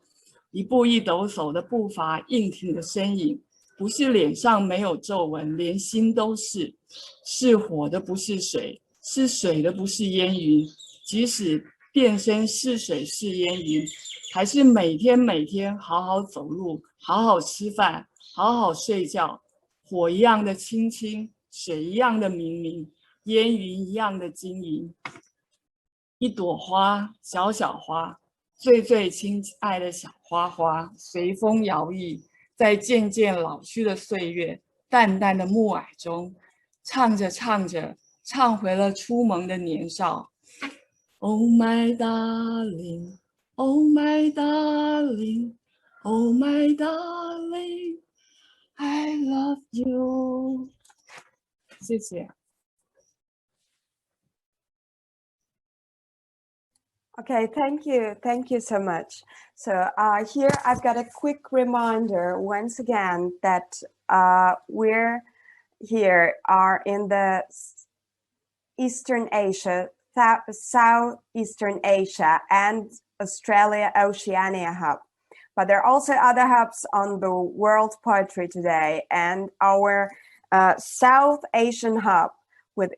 一步一抖擞的步伐，硬挺的身影，不是脸上没有皱纹，连心都是。是火的不是水，是水的不是烟云。即使变身是水是烟云，还是每天每天好好走路，好好吃饭，好好睡觉。火一样的清清，水一样的明明，烟云一样的晶莹。一朵花，小小花，最最亲爱的小花花，随风摇曳，在渐渐老去的岁月，淡淡的暮霭中，唱着唱着，唱回了初萌的年少。Oh my darling, oh my darling, oh my darling, I love you。谢谢。Okay, thank you so much. So here I've got a quick reminder once again that we're here are in the Eastern Asia, Southeastern Asia and Australia Oceania hub. But there are also other hubs on the World Poetry Today, and our South Asian hub with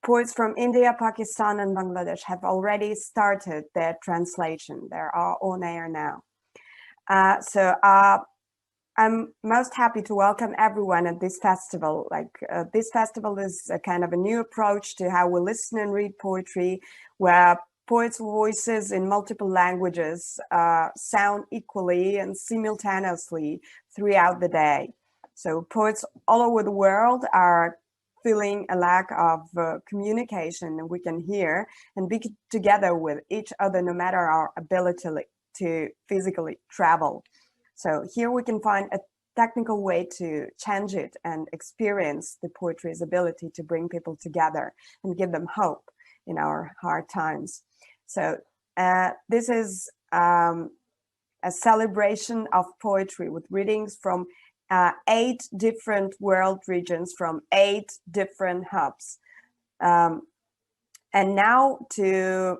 poets from India, Pakistan, and Bangladesh have already started their translation. They are on air now. So I'm most happy to welcome everyone at this festival. This festival is a kind of a new approach to how we listen and read poetry, where poets' voices in multiple languages sound equally and simultaneously throughout the day. So poets all over the world are feeling a lack of communication, and we can hear and be together with each other no matter our ability to physically travel. So here we can find a technical way to change it and experience the poetry's ability to bring people together and give them hope in our hard times. So this is a celebration of poetry with readings from 8 different world regions from 8 different hubs. And now to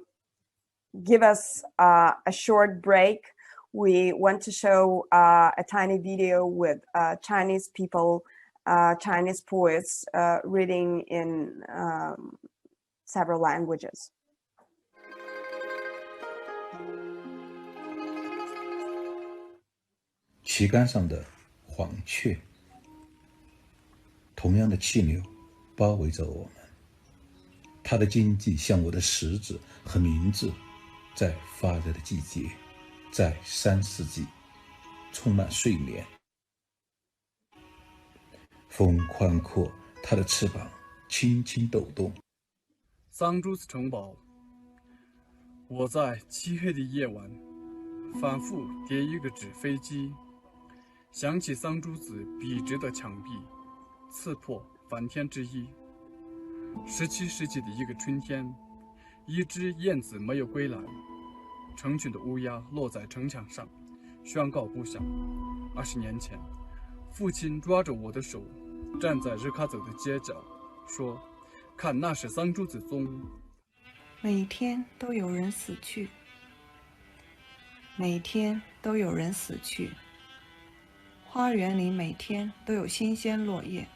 give us a short break, we want to show a tiny video with Chinese people, Chinese poets reading in several languages. 旗杆上的黄雀，同样的气流包围着我们。它的经济像我的食指和名字，在发热的季节，在3、4季，充满睡眠。风宽阔，它的翅膀轻轻抖动。桑珠子城堡，我在漆黑的夜晚，反复叠一个纸飞机。想起桑珠子笔直的墙壁，刺破梵天之衣。17世纪的一个春天，一只燕子没有归来，成群的乌鸦落在城墙上，宣告不响。20年前，父亲抓着我的手，站在日喀则的街角，说：“看，那是桑珠子宗。”每天都有人死去，每天都有人死去。花园里每天都有新鲜落叶，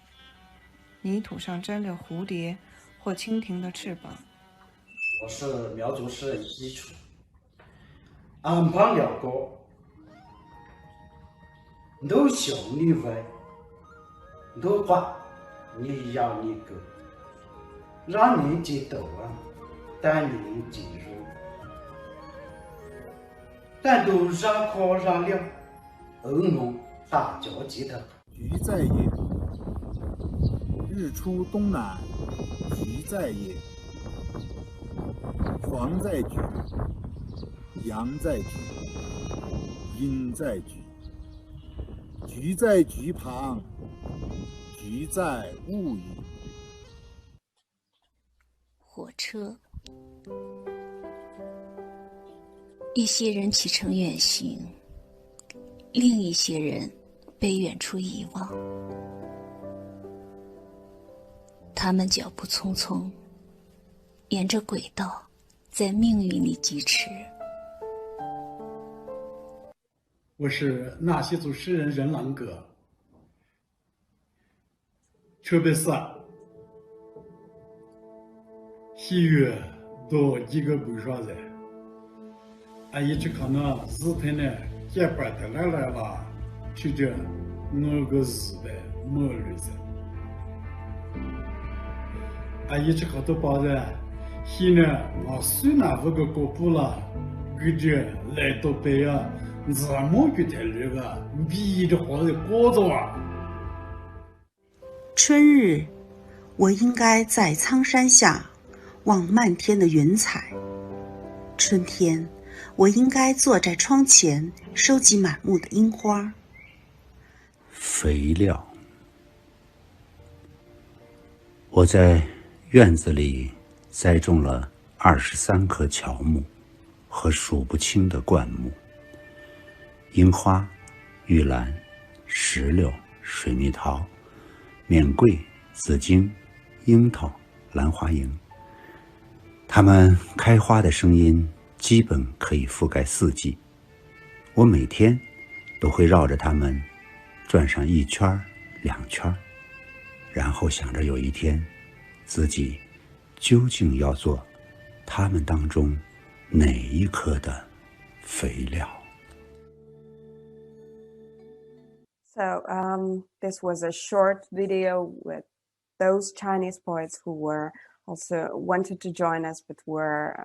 泥土上沾着蝴蝶或蜻蜓的翅膀。我是苗族诗人基础，安排了个都小女孩，都话你要那个，让你记得啊，但你记住，但都让靠让了，弄大脚记得。菊在也，日出东南，菊在也。黄在菊，阳在菊，阴在菊。菊在菊旁，菊在物语。火车，一些人启程远行，另一些人被远处遗忘。他们脚步匆匆，沿着轨道，在命运里疾驰。我是纳西族诗人任朗哥，特别是喜悦到一个不说的，一直看到日天呢，结巴的来了，去着我个日的末日的，一直看到把人，现在我虽然这个国布了，跟着来到北啊。怎么给他这个逼着活的过着啊？春日，我应该在苍山下望漫天的云彩；春天，我应该坐在窗前收集满目的樱花。肥料，我在院子里栽种了23棵乔木和数不清的灌木。樱花、玉兰、石榴、水蜜桃、缅桂、紫荆、樱桃、兰花楹，它们开花的声音基本可以覆盖4季。我每天都会绕着它们转上1圈2圈，然后想着有一天自己究竟要做它们当中哪一棵的肥料。So this was a short video with those Chinese poets who were also wanted to join us but were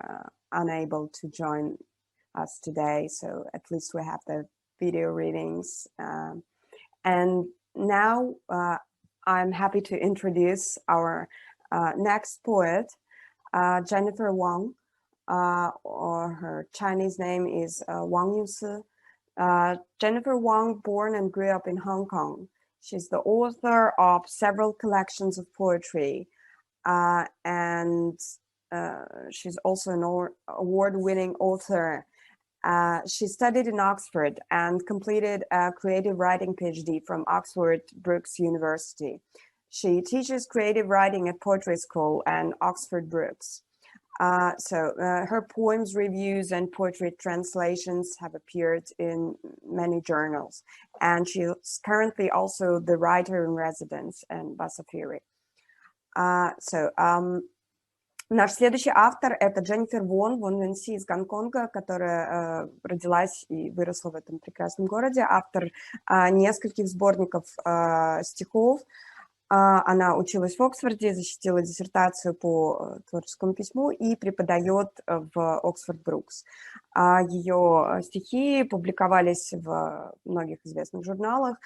unable to join us today. So at least we have the video readings. And now I'm happy to introduce our next poet, Jennifer Wong, or her Chinese name is Wang Yusi. Jennifer Wong, born and grew up in Hong Kong. She's the author of several collections of poetry, and she's also an award-winning author. She studied in Oxford and completed a creative writing PhD from Oxford Brookes University. She teaches creative writing at Poetry School and Oxford Brookes. Her poems, reviews, and poetry translations have appeared in many journals, and she's currently also the writer in residence in Basafiri. Наш следующий автор — это Дженнифер Вон Венси из Гонконга, которая родилась и выросла в этом прекрасном городе, автор нескольких сборников стихов. Она училась в Оксфорде, защитила диссертацию по творческому письму и преподает в Оксфорд Брукс. Ее стихи публиковались в многих известных журналах,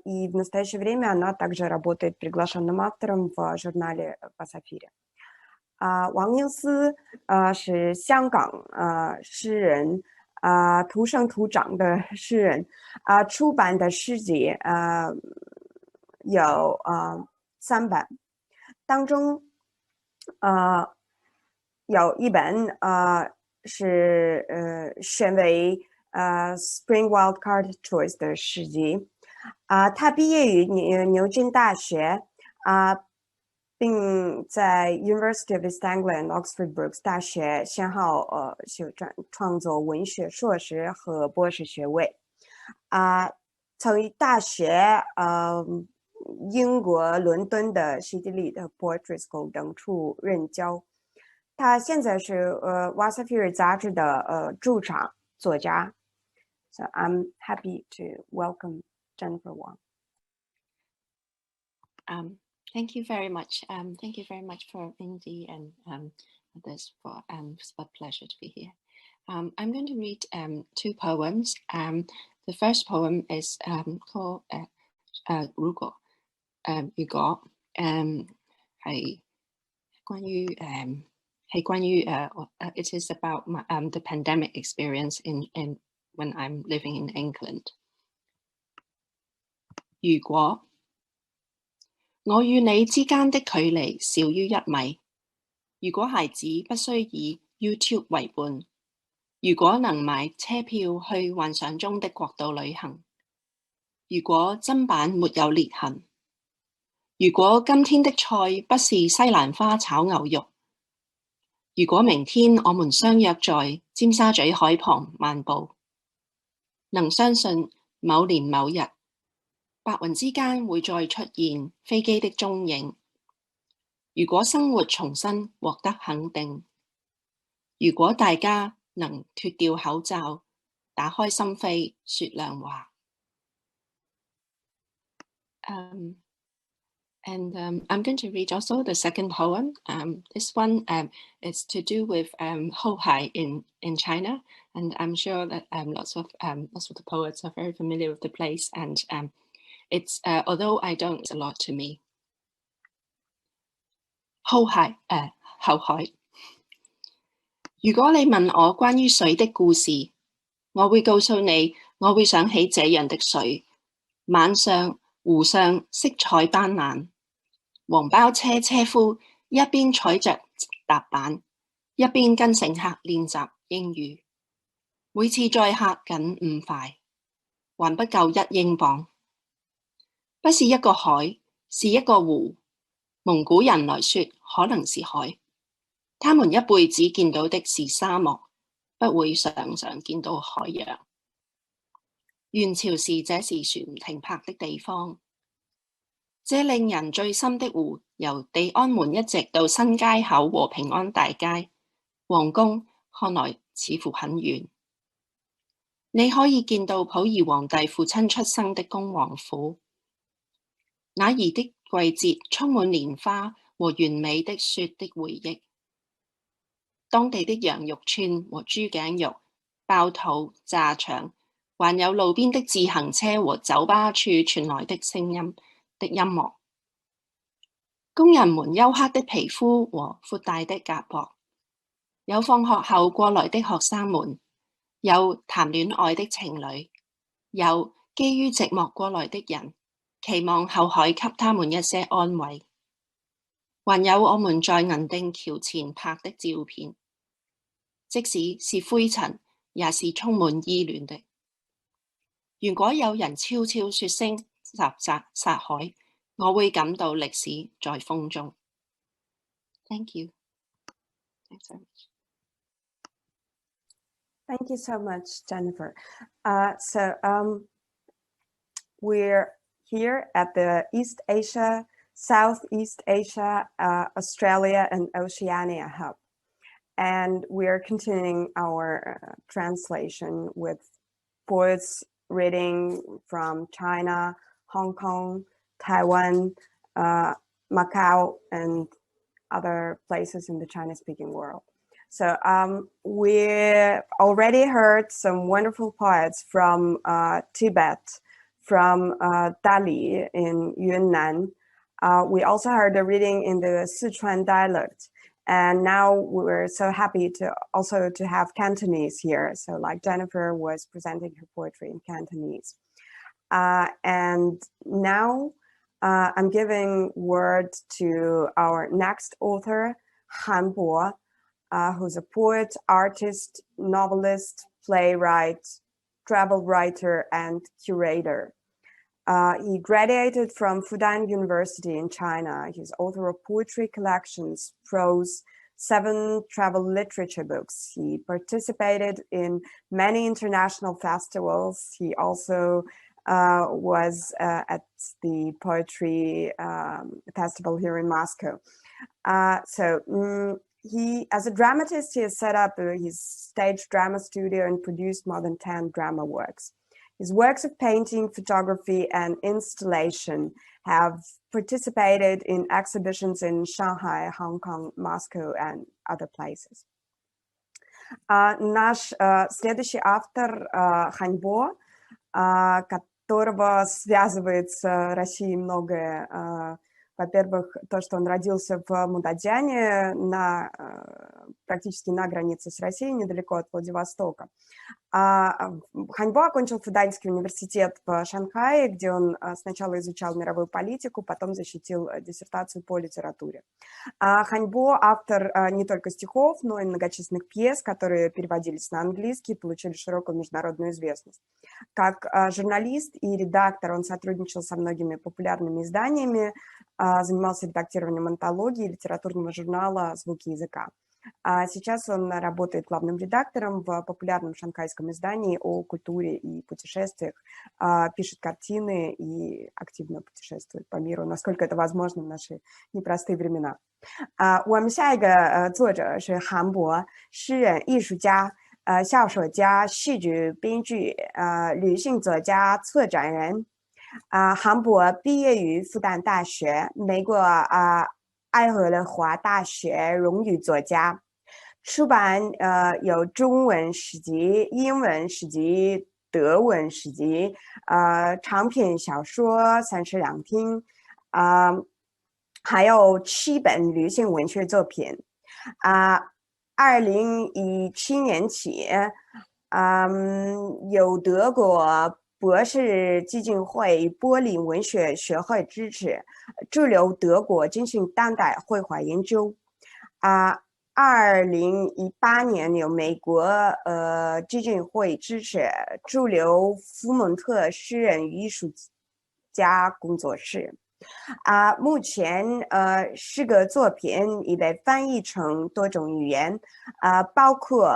и в настоящее время она также работает приглашенным автором в журнале «Пасафире». 王英思是香港诗人，土生土长的诗人，出版的诗集有3本，当中有一本是选为Spring Wildcard Choice 的诗集。他毕业于牛津大学，并在 University of East Anglia and Oxford Brookes 大学先后创作文学硕士和博士学位。曾于大学英国伦敦的西地利的 Poetry School 等处任教。他现在是Wasafiri 杂志的驻场作家。So I'm happy to welcome Jennifer Wong. Thank you very much. Thank you very much for Mindy and others for it's a pleasure to be here. I'm going to read 2 poems. The first poem is called 如果如果係關於it is about my, the pandemic experience in when I'm living in England. 如果我與你之間的距離少於1米，如果孩子不需以 YouTube 為伴，如果能買車票去幻想中的國度旅行，如果砧板沒有裂痕，如果今天的菜不是西蘭花炒牛肉，如果明天我們相約在尖沙咀海旁漫步，能相信某年某日白雲之間會再出現飛機的蹤影。如果生活重新獲得肯定，如果大家能脫掉口罩，打開心扉，說亮話。I'm going to read also the second poem. This one is to do with Hohai in China, and I'm sure that lots of the poets are very familiar with the place, and it's although I don't, it's a lot to me. Hohai, 後海。如果你問我關於水的故事，我會告訴你，我會想起這樣的水。晚上湖上色彩斑斕，黃包車夫一邊踩着踏板，一邊跟乘客練習英語。每次載客僅5塊，還不夠1英鎊。不是一個海，是一個湖。蒙古人來說可能是海，他們一輩子見到的是沙漠，不會常常見到海洋。元朝時這是船停泊的地方。這令人最深的湖，由地安門一直到新街口和平安大街，皇宮看來似乎很遠。你可以見到溥儀皇帝父親出生的恭王府。那兒的季節充滿蓮花和完美的雪的回憶。當地的羊肉串和豬頸肉、爆肚、炸腸，還有路邊的自行車和酒吧處傳來的聲音的音樂。工人們黝黑的皮膚和闊大的胳膊，有放學後過來的學生們，有談戀愛的情侶，有基於寂寞過來的人，期望後海給他們一些安慰。還有我們在銀锭橋前拍的照片，即使是灰塵，也是充滿依戀的。如果有人悄悄說聲殺海，我會感到歷史在風中。Thank you. Thanks very much. Thank you so much, Jennifer. We're here at the East Asia, Southeast Asia, Australia, and Oceania Hub. And we're continuing our translation with poets reading from China, Hong Kong, Taiwan, Macau, and other places in the Chinese-speaking world. So we already heard some wonderful poets from Tibet, from Dali in Yunnan. We also heard a reading in the Sichuan dialect. And now we're so happy to also to have Cantonese here. So like Jennifer was presenting her poetry in Cantonese. And now I'm giving word to our next author, Han Bo, who's a poet, artist, novelist, playwright, travel writer, and curator. He graduated from Fudan University in China. He's author of poetry collections, prose, 7 travel literature books. He participated in many international festivals. He also was at the poetry festival here in Moscow. as a dramatist, he has set up his stage drama studio and produced more than 10 drama works. His works of painting, photography, and installation have participated in exhibitions in Shanghai, Hong Kong, Moscow, and other places. Наш следующий автор Ханьбо, которого связывает с Россией многое. Во-первых, то, что он родился в Мудадяне, практически на границе с Россией, недалеко от Владивостока. Ханьбо окончил Фуданьский университет в Шанхае, где он сначала изучал мировую политику, потом защитил диссертацию по литературе. Ханьбо автор не только стихов, но и многочисленных пьес, которые переводились на английский и получили широкую международную известность. Как журналист и редактор он сотрудничал со многими популярными изданиями, занимался редактированием антологии и литературного журнала «Звуки языка». Сейчас он работает главным редактором в популярном шанхайском издании о культуре и путешествиях, пишет картины и активно путешествует по миру, насколько это возможно в наши непростые времена. 我们下一个作者是韩博，诗人、艺术家、小说家、戏剧编剧、女性作家、策展人。韩博毕业于复旦大学，美国爱荷华大学荣誉作家，出版有中文诗集、英文诗集、德文诗集，长篇小说32篇，还有7本女性文学作品。2017年起，有德国博士基金会柏林文学学会支持，驻留德国进行当代绘画研究。2018年有美国基金会支持，驻留福蒙特诗人与艺术家工作室。目前10个作品已被翻译成多种语言，包括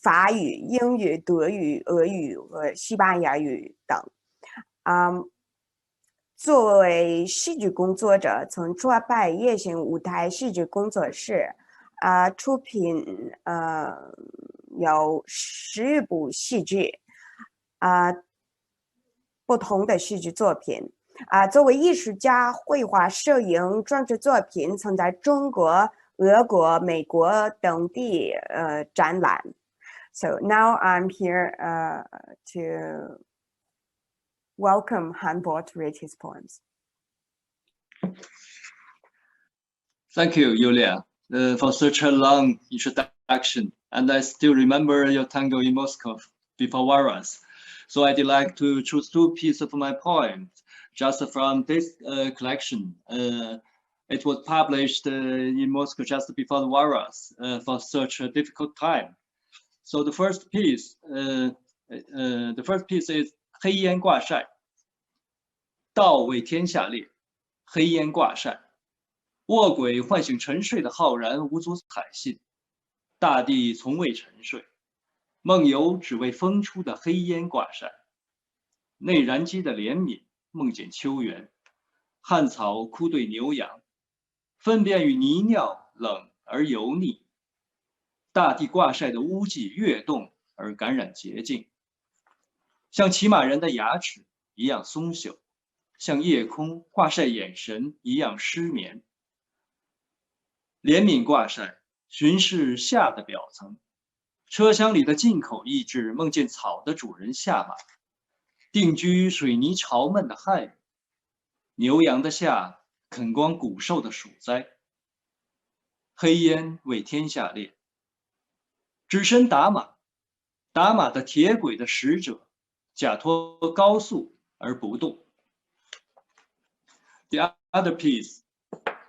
法语、英语、德语、俄语和西班牙语等。作为戏剧工作者，曾创办夜行舞台戏剧工作室，出品有10部戏剧，不同的戏剧作品。作为艺术家，绘画、摄影、装置作品曾在中国、俄国、美国等地展览。So now I'm here to welcome Han Bo to read his poems. Thank you, Yulia, for such a long introduction. And I still remember your tango in Moscow before Varas. So I'd like to choose 2 pieces of my poems just from this collection. It was published in Moscow just before the Varas for such a difficult time. So the first piece is 黑烟挂晒。道为天下裂，黑烟挂晒。卧轨唤醒沉睡的浩然无足采信，大地从未沉睡，梦游只为风出的黑烟挂晒。内燃机的怜悯，梦见秋园，旱草枯对牛羊，粪便与泥尿冷而油腻。大地挂晒的污迹跃动而感染洁净，像骑马人的牙齿一样松朽，像夜空挂晒眼神一样失眠。怜悯挂晒，巡视夏的表层，车厢里的进口意志梦见草的主人下马，定居水泥巢闷的汉语，牛羊的夏啃光骨瘦的鼠灾。黑烟为天下裂，只身打马，打马的铁轨的使者，假托高速而不动。The other piece,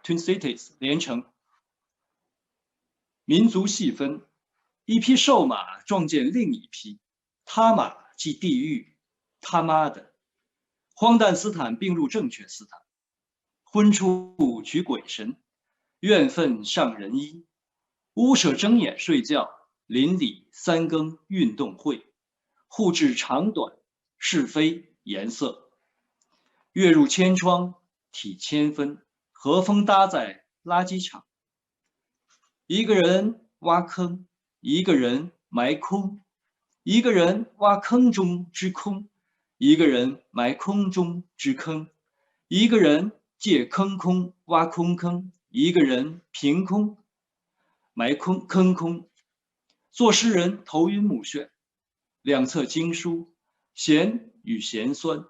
Twin Cities, 连城。民族细分，一匹瘦马撞见另一匹，他马即地狱，他妈的！荒诞斯坦并入正确斯坦，婚出娶鬼神，怨愤上人衣，巫舍睁眼睡觉，邻里3更运动会，互治长短，是非颜色，月入千窗，体千分，和风搭在垃圾场。一个人挖坑，一个人埋空，一个人挖坑中之空，一个人埋空中之坑，一个人借坑空挖空坑，一个人凭空埋坑空。做诗人头晕目眩，两侧经书，咸与咸酸，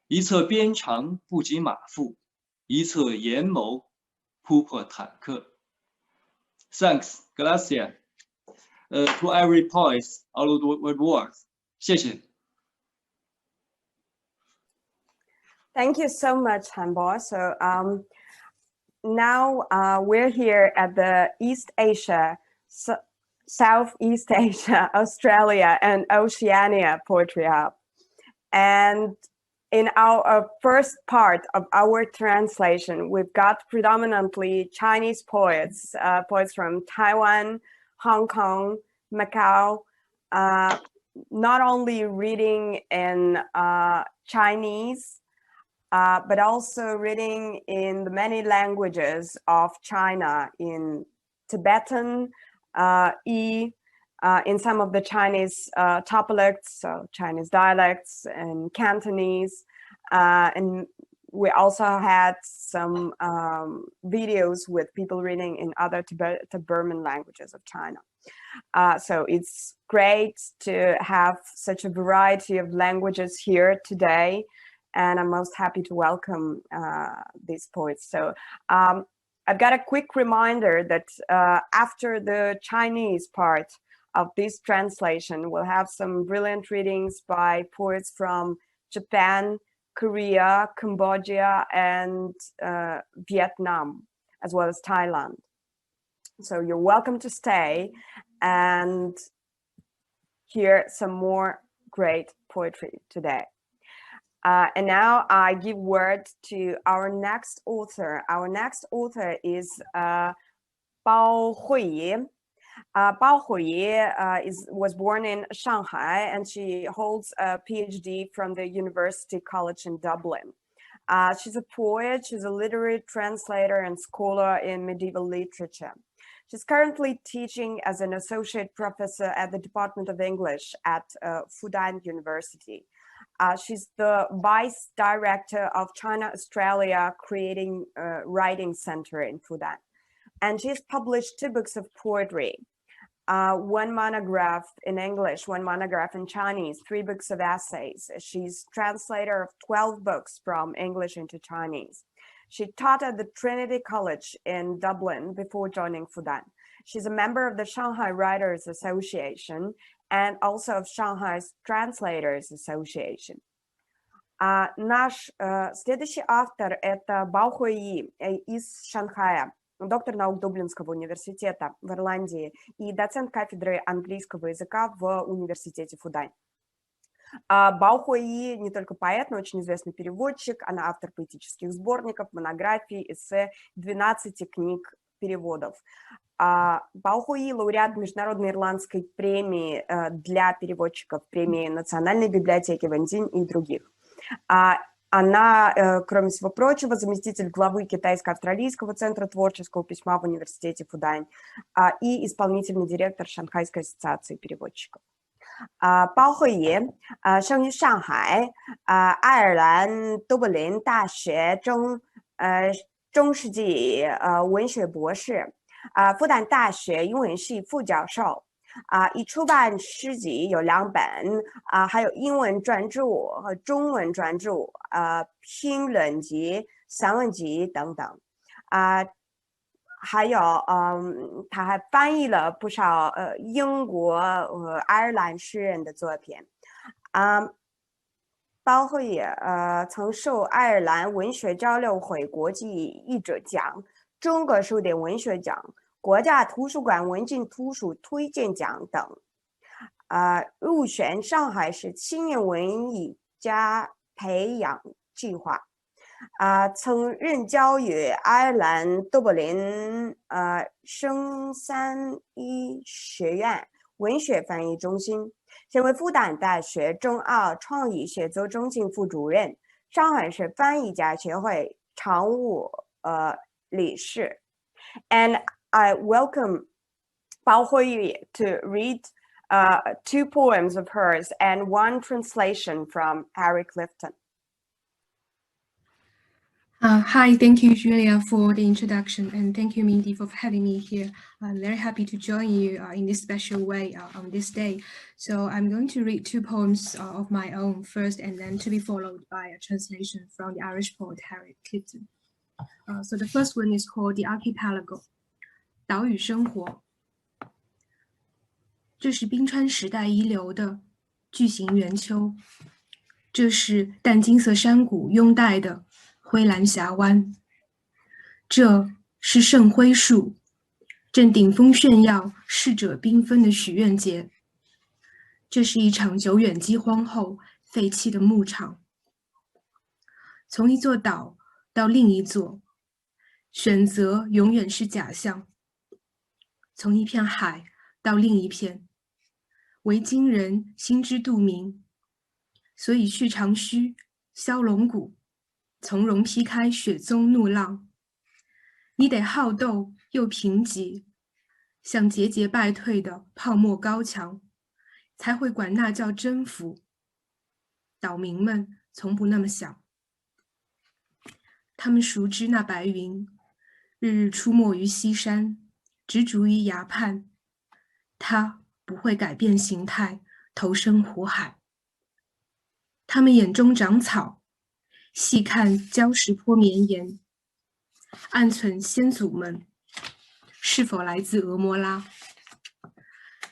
一侧鞭长不及马腹，一侧眼眸扑破坦克。Thanks, gracias. To every poet all over the world. 谢谢。Thank you so much, Hanbo. So now we're here at the East Asia, Southeast Asia, Australia, and Oceania Poetry Hub. And in our first part of our translation, we've got predominantly Chinese poets, poets from Taiwan, Hong Kong, Macau, not only reading in Chinese, but also reading in the many languages of China, in Tibetan, in some of the Chinese topolects, so Chinese dialects, and Cantonese, and we also had some videos with people reading in other Burman languages of China. So it's great to have such a variety of languages here today, and I'm most happy to welcome these poets. So I've got a quick reminder that after the Chinese part of this translation, we'll have some brilliant readings by poets from Japan, Korea, Cambodia, and Vietnam, as well as Thailand. So you're welcome to stay and hear some more great poetry today. And now I give word to our next author. Our next author is Bao Huiyi. Bao Huiyi was born in Shanghai, and she holds a PhD from the University College in Dublin. She's a poet, she's a literary translator and scholar in medieval literature. She's currently teaching as an associate professor at the Department of English at Fudan University. She's the vice director of China-Australia Creating Writing Center in Fudan. And she's published 2 books of poetry, 1 monograph in English, 1 monograph in Chinese, 3 books of essays. She's translator of 12 books from English into Chinese. She taught at the Trinity College in Dublin before joining Fudan. She's a member of the Shanghai Writers Association and also of Shanghai's Translators Association. Наш следующий автор — это Бао Хуиyi из Шанхая, доктор наук Дублинского университета в Ирландии и доцент кафедры английского языка в университете Фудань. Бао Хуиyi не только поэт, но очень известный переводчик. Она автор поэтических сборников, монографий, эссе, 12 книг переводов. Бао Хуиyi — лауреат Международной ирландской премии для переводчиков, премии Национальной библиотеки Вэньцзинь и других. Она, кроме всего прочего, заместитель главы Китайско-австралийского центра творческого письма в университете Фудань и исполнительный директор Шанхайской ассоциации переводчиков. 包慧妍生于上海，爱尔兰都柏林大学中世纪文学博士，复旦大学英文系副教授，已出版诗集有2本，还有英文专著和中文专著，评论集、散文集等等，还有他还翻译了不少英国和爱尔兰诗人的作品。包慧也曾受爱尔兰文学交流会国际译者奖、中国书店文学奖、国家图书馆文静图书推荐奖等，入选上海市青年文艺家培养计划，曾任教于爱尔兰都柏林圣三一学院文学翻译中心，现为复旦大学中澳创意写作中心副主任，上海市翻译家协会常务理事。And I welcome Bao Huiyue to read 2 poems of hers and 1 translation from Harry Clifton. Hi, thank you, Julia, for the introduction, and thank you, Mindy, for having me here. I'm very happy to join you in this special way on this day. So I'm going to read 2 poems of my own first, and then to be followed by a translation from the Irish poet Harry Clifton. So the first one is called The Archipelago, 岛屿生活。这是冰川时代遗留的巨型圆丘，这是淡金色山谷拥带的灰蓝峡湾，这是圣灰树，正顶峰炫耀逝者缤纷的许愿节。这是一场久远饥荒后废弃的牧场。从一座岛到另一座，选择永远是假象。从一片海到另一片，维京人心知肚明，所以续长须，削龙骨，从容劈开雪宗怒浪。你得好斗又贫瘠，像节节败退的泡沫高墙，才会管那叫征服。岛民们从不那么想，他们熟知那白云，日日出没于西山，执着于崖畔，它不会改变形态，投身湖海。他们眼中长草，细看礁石坡绵延，暗忖先祖们是否来自俄摩拉。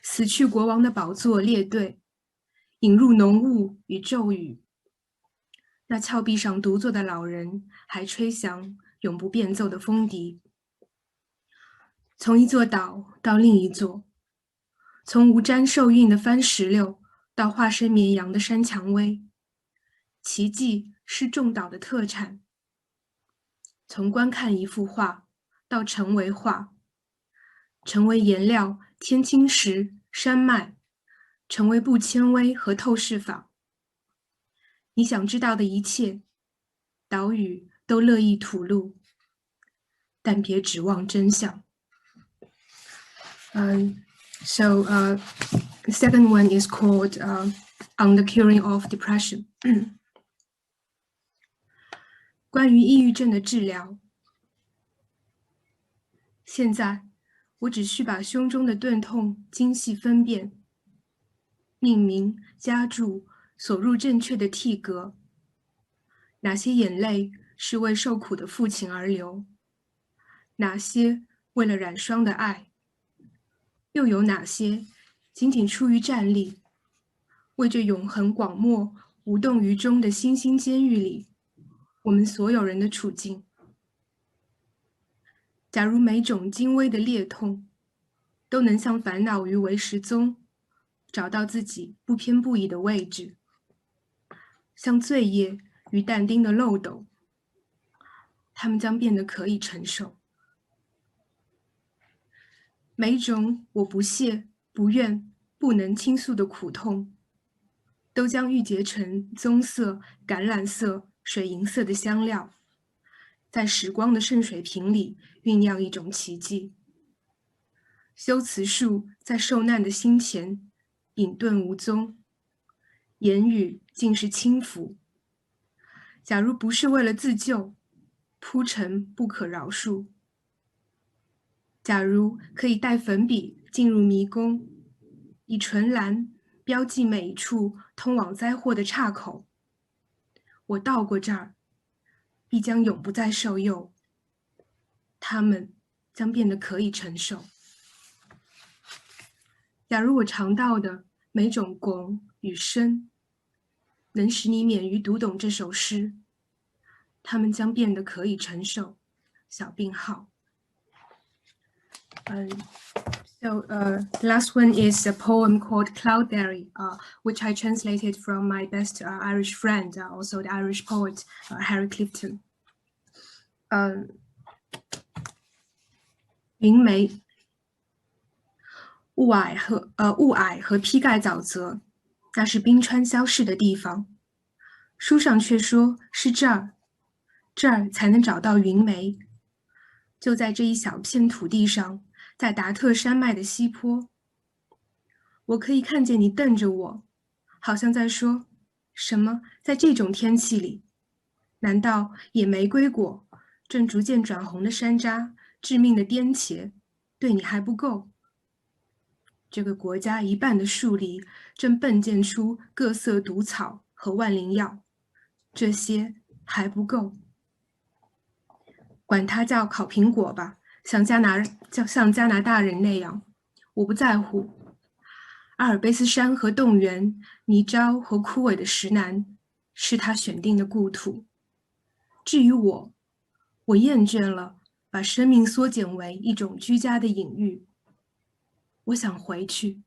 死去国王的宝座列队，引入浓雾与骤雨。那峭壁上独坐的老人还吹响永不变奏的风笛。从一座岛到另一座，从无沾受孕的番石榴到化身绵羊的山蔷薇，奇迹是众岛的特产。从观看一幅画到成为画，成为颜料、天青石、山脉，成为布纤维和透视法。你想知道的一切，岛屿都乐意吐露，但别指望真相。So the second one is called On the Curing of Depression. 关于抑郁症的治疗。现在我只需把胸中的钝痛精细分辨，命名、加注、锁入正确的替格。哪些眼泪是为受苦的父亲而流？哪些为了染霜的爱？又有哪些仅仅出于战力，为这永恒广漠无动于衷的星星监狱里，我们所有人的处境？假如每种精微的裂痛都能像烦恼于为时宗找到自己不偏不倚的位置，像醉液与但丁的漏斗，它们将变得可以承受。每种我不屑、不愿、不能倾诉的苦痛，都将郁结成棕色、橄榄色、水银色的香料，在时光的圣水瓶里酝酿一种奇迹。修辞树在受难的心前隐遁无踪，言语竟是轻浮。假如不是为了自救，铺陈不可饶恕。假如可以带粉笔进入迷宫，以纯蓝标记每一处通往灾祸的岔口，我到过这儿，必将永不再受诱，它们将变得可以承受。假如我尝到的每种汞与砷能使你免于读懂这首诗，它们将变得可以承受。小病号。The last one is a poem called Cloudberry, which I translated from my best Irish friend, also the Irish poet Harry Clifton. 云梅，雾霭和披盖沼泽，那是冰川消逝的地方。书上却说是这儿才能找到云梅。就在这一小片土地上，在达特山脉的西坡。我可以看见你瞪着我，好像在说什么，在这种天气里，难道野玫瑰果正逐渐转红的山楂，致命的颠茄，对你还不够？这个国家一半的树里正迸溅出各色毒草和万灵药，这些还不够。管它叫烤苹果吧，像加拿大人那样，我不在乎。阿尔卑斯山和动原，泥沼和枯萎的石楠，是他选定的故土。至于我厌倦了把生命缩减为一种居家的隐喻。我想回去，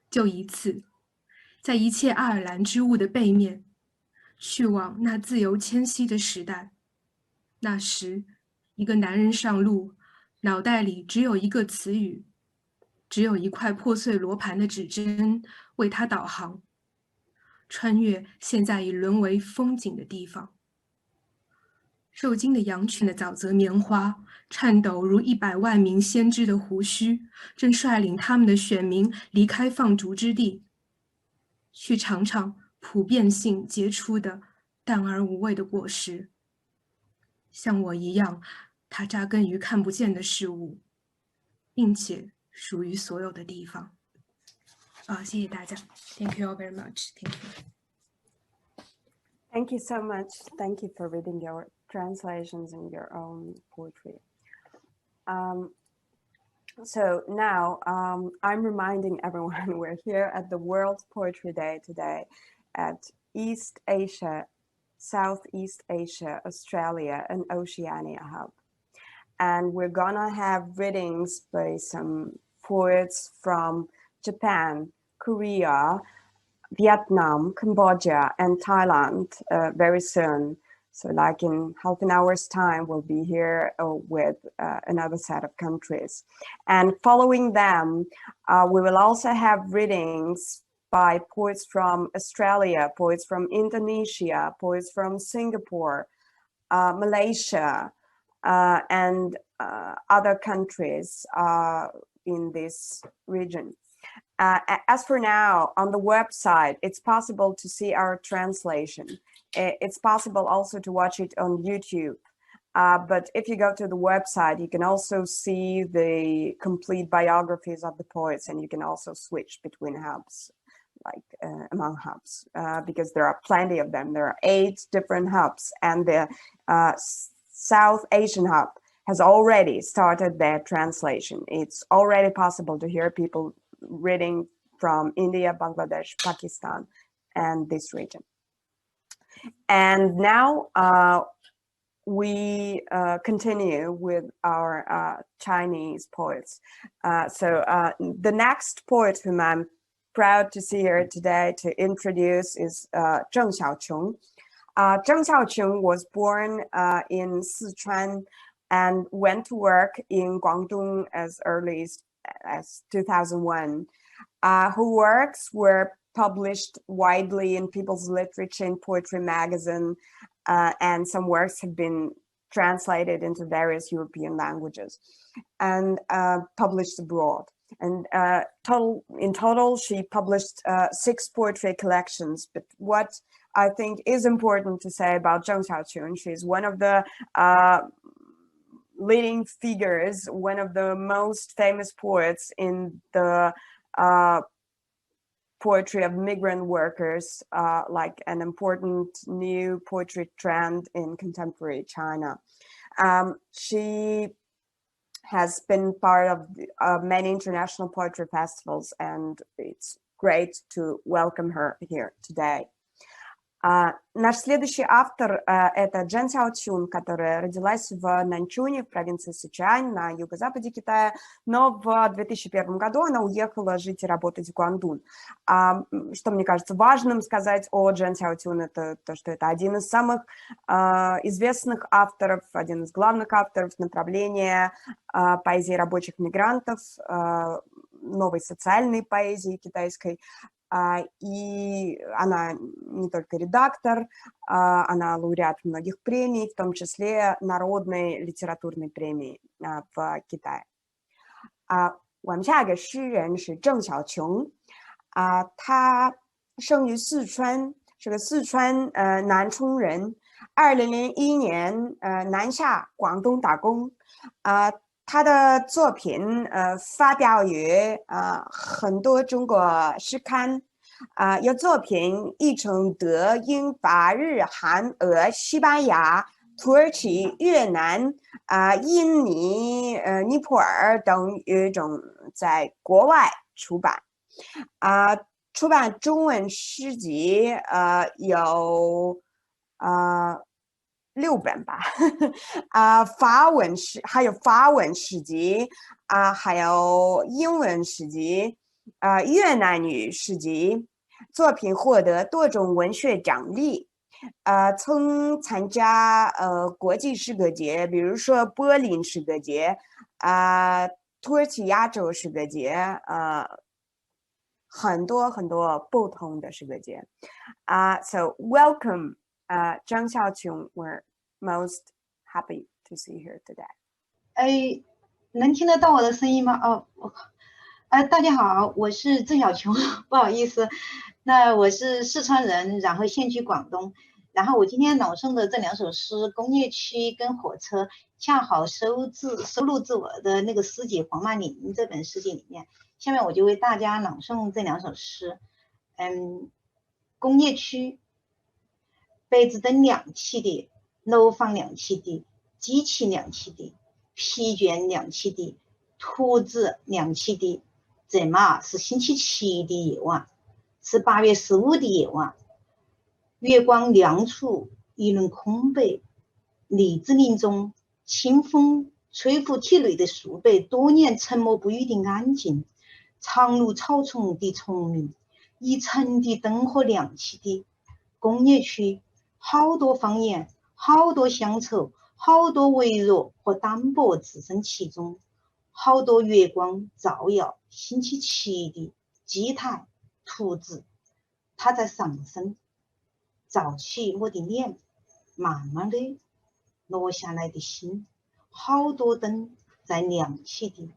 就一次，在一切爱尔兰之物的背面，去往那自由迁徙的时代。那时，一个男人上路，脑袋里只有一个词语，只有一块破碎罗盘的指针为他导航，穿越现在已沦为风景的地方。受惊的羊群的沼泽棉花，颤抖如100万名先知的胡须，正率领他们的选民离开放逐之地，去尝尝普遍性结出的淡而无味的果实。像我一样，它扎根于看不见的事物，并且属于所有的地方。谢谢大家。Thank you all very much. Thank you. Thank you so much. Thank you for reading your translations in your own poetry. So now I'm reminding everyone we're here at the World Poetry Day today at East Asia, Southeast Asia, Australia, and Oceania Hub. And we're gonna have readings by some poets from Japan, Korea, Vietnam, Cambodia, and Thailand very soon. So like in half an hour's time, we'll be here with another set of countries. And following them, we will also have readings by poets from Australia, poets from Indonesia, poets from Singapore, Malaysia, and other countries in this region. As for now, on the website, it's possible to see our translation. It's possible also to watch it on YouTube. But if you go to the website, you can also see the complete biographies of the poets, and you can also switch between hubs, like among hubs, because there are plenty of them. There are 8 different hubs, and the South Asian hub has already started their translation. It's already possible to hear people reading from India, Bangladesh, Pakistan, and this region. And now we continue with our Chinese poets. So the next poet whom I'm proud to see here today to introduce is Zheng Xiaoqiong. Zheng Xiaoqiong was born in Sichuan and went to work in Guangdong as early as 2001. Her works were published widely in People's Literature and Poetry magazine, and some works have been translated into various European languages and published abroad. And in total, she published 6 poetry collections. But what I think is important to say about Zheng Xiaoqiong, she's one of the leading figures, one of the most famous poets in the poetry of migrant workers, like an important new poetry trend in contemporary China. She has been part of many international poetry festivals, and it's great to welcome her here today. Наш следующий автор — это Zheng Xiaoqiong, которая родилась в Наньчуне, в провинции Сычуань, на юго-западе Китая, но в 2001 году она уехала жить и работать в Гуандун. Что мне кажется важным сказать о Zheng Xiaoqiong, это то, что это один из самых известных авторов, один из главных авторов направления поэзии рабочих мигрантов, новой социальной поэзии китайской. И она не только редактор, она лауреат многих премий, в том числе Народной литературной премии в Китае. 我们下一个诗人是郑晓琼，他生于四川，是个四川南充人。2001年南下广东打工，他的作品发表于很多中国诗刊，有作品译成德、英、法、日、韩、俄、西班牙、土耳其、越南、印尼、尼泊尔等语种在国外出版，出版中文诗集有6本吧，还有法文诗集，还有英文诗集，越南语诗集，作品获得多种文学奖励，曾参加国际诗歌节，比如说柏林诗歌节，土耳其亚洲诗歌节，很多不同的诗歌节。So welcome, Zhang Xiaoqiong. We're most happy to see you here today. 能听得到我的声音吗？大家好，我是郑晓琼，不好意思，那我是四川人，然后现居广东。然后我今天朗诵的这2首诗《工业区》跟《火车》，恰好收录自我的那个诗集《黄曼岭》这本诗集里面。下面我就为大家朗诵这2首诗。工业区，杯子灯亮起的，楼房亮起的，机器亮起的，疲倦亮起的，兔子亮起的。这嘛是星期7的夜晚，是8月15的夜晚。月光亮出一轮空白，荔枝林中清风吹拂体内的树北，多年沉默不语的安静。长路草丛的虫鸣，一层的灯火亮起的。工业区，好多方言，好多乡愁，好多微弱和单薄置身其中。好多月光照耀星期7的机台兔子，它在上升，照起我的脸，慢慢的落下来的心。好多灯在亮起的，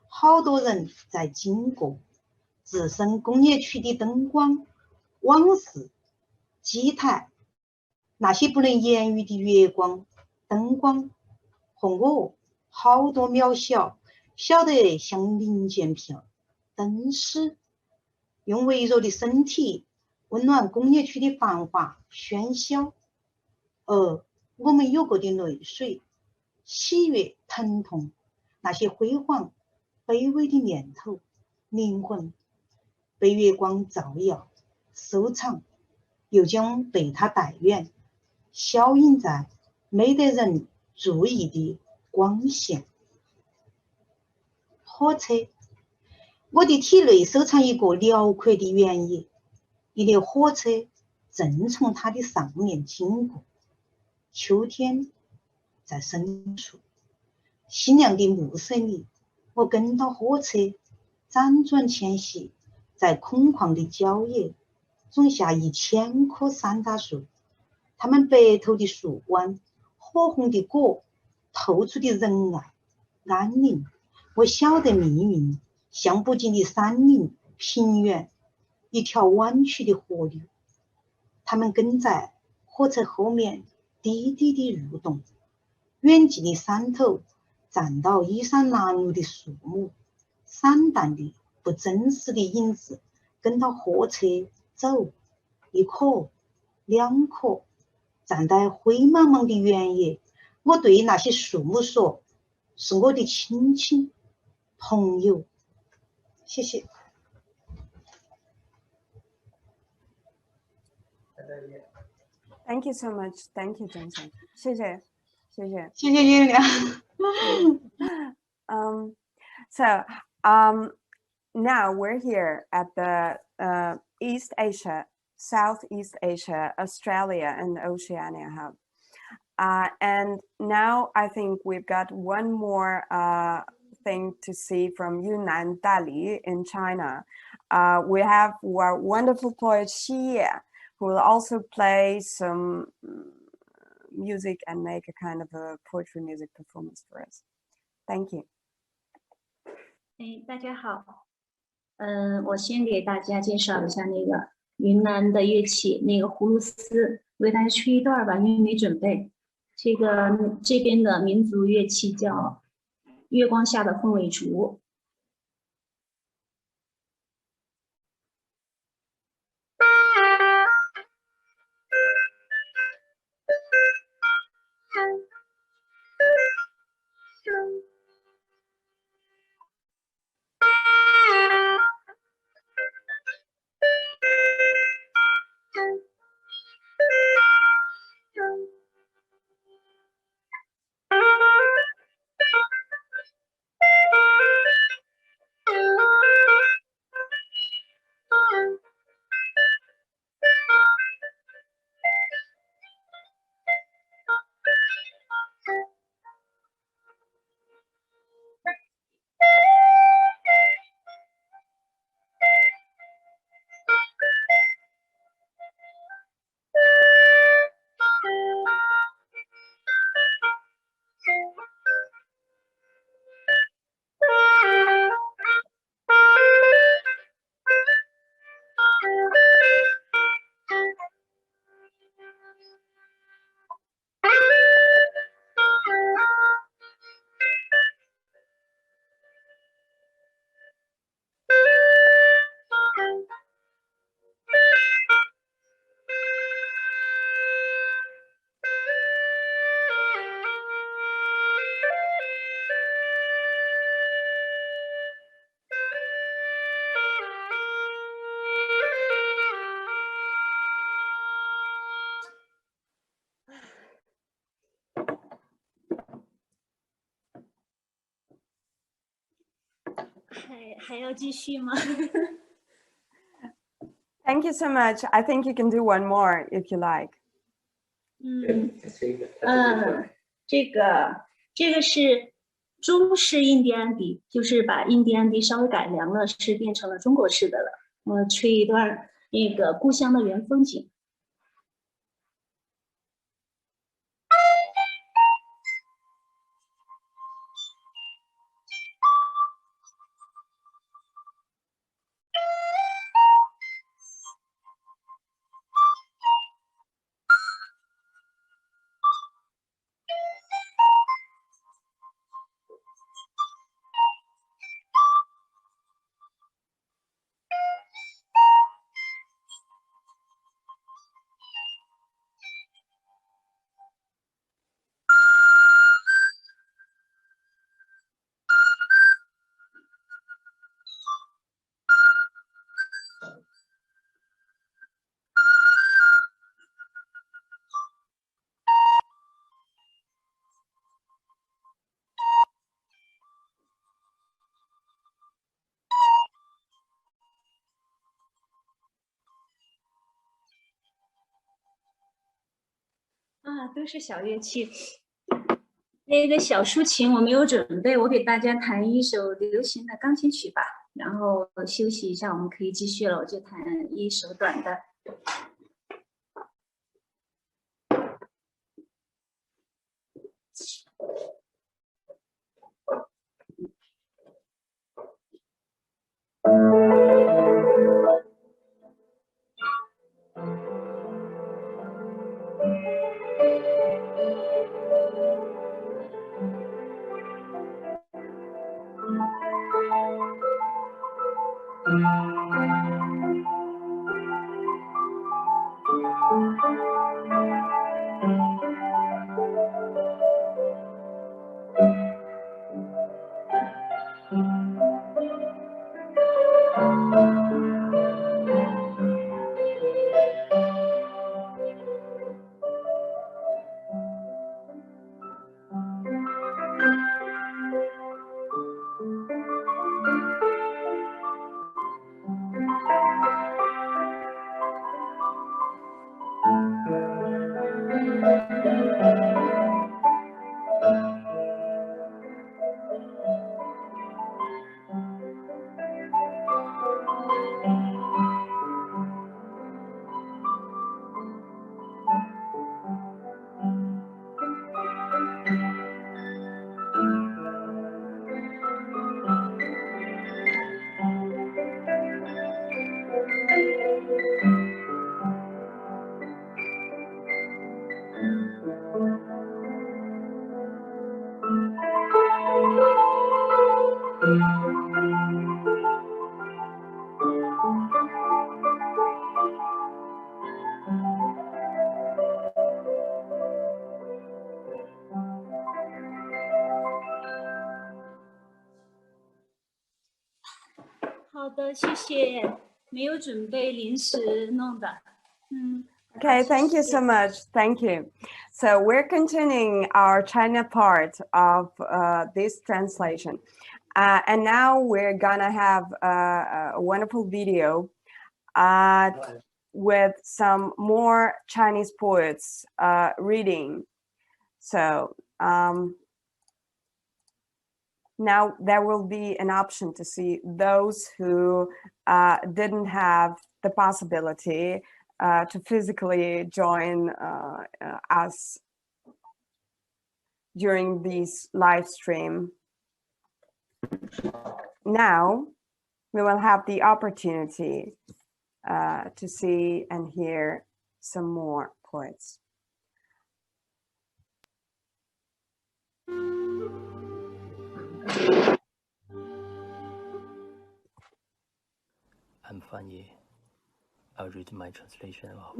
好多人在经过，只剩工业区的灯光，往事，机台，那些不能言喻的月光、灯光和我，好多渺小，小得像零件片。灯丝用微弱的身体温暖工业区的繁华喧嚣，而我们有过的泪水、喜悦、疼痛，那些辉煌、卑微的念头、灵魂，被月光照耀、收藏，又将被它带远，消隐在没得人注意的光线。火车，我的体内收藏一个辽阔的原野，一列火车正从它的上面经过。秋天在深处，新亮的暮色里，我跟到火车辗转迁徙，在空旷的郊野种下1000棵山楂树，它们白透的树冠，火红的果，透出的仁爱、安宁。我晓得命运像不尽的山岭、平原，一条弯曲的河流。它们跟在火车后面低低地蠕动。远近的山头站到衣衫褴褛的树木，散淡的不真实的影子跟到火车走，一棵2棵，站在灰茫茫的原野。我对那些树木说，是我的亲戚朋友。谢谢。Thank you so much. Thank you, Johnson. 谢谢，谢谢，谢谢月亮。Now we're here at the East Asia, Southeast Asia, Australia, and Oceania hub. And now I think we've got one more thing to see from Yunnan, Dali in China. We have our wonderful poet Chia, who will also play some music and make a kind of a poetry music performance for us. Thank you. 大家好，我先给大家介绍一下那个云南的乐器，那个葫芦丝，为大家吹一段吧，因为没准备。这边的民族乐器叫月光下的凤尾竹。还要继续吗？ Thank you so much. I think you can do one more if you like. 这个是中式印第安笛，就是把印第安笛稍微改良了，是变成了中国式的了。我吹一段那个故乡的原风景。都是小乐器。那个小抒情我没有准备，我给大家弹一首流行的钢琴曲吧，然后休息一下，我们可以继续了。我就弹一首短的。好的，谢谢。没有准备，临时弄的。Okay, thank you so much. Thank you. So we're continuing our China part of this translation. And now we're gonna have a wonderful video with some more Chinese poets reading. So now there will be an option to see those who didn't have the possibility to physically join us during this live stream. Now we will have the opportunity to see and hear some more poets. I'm Fanny. I'll read my translation of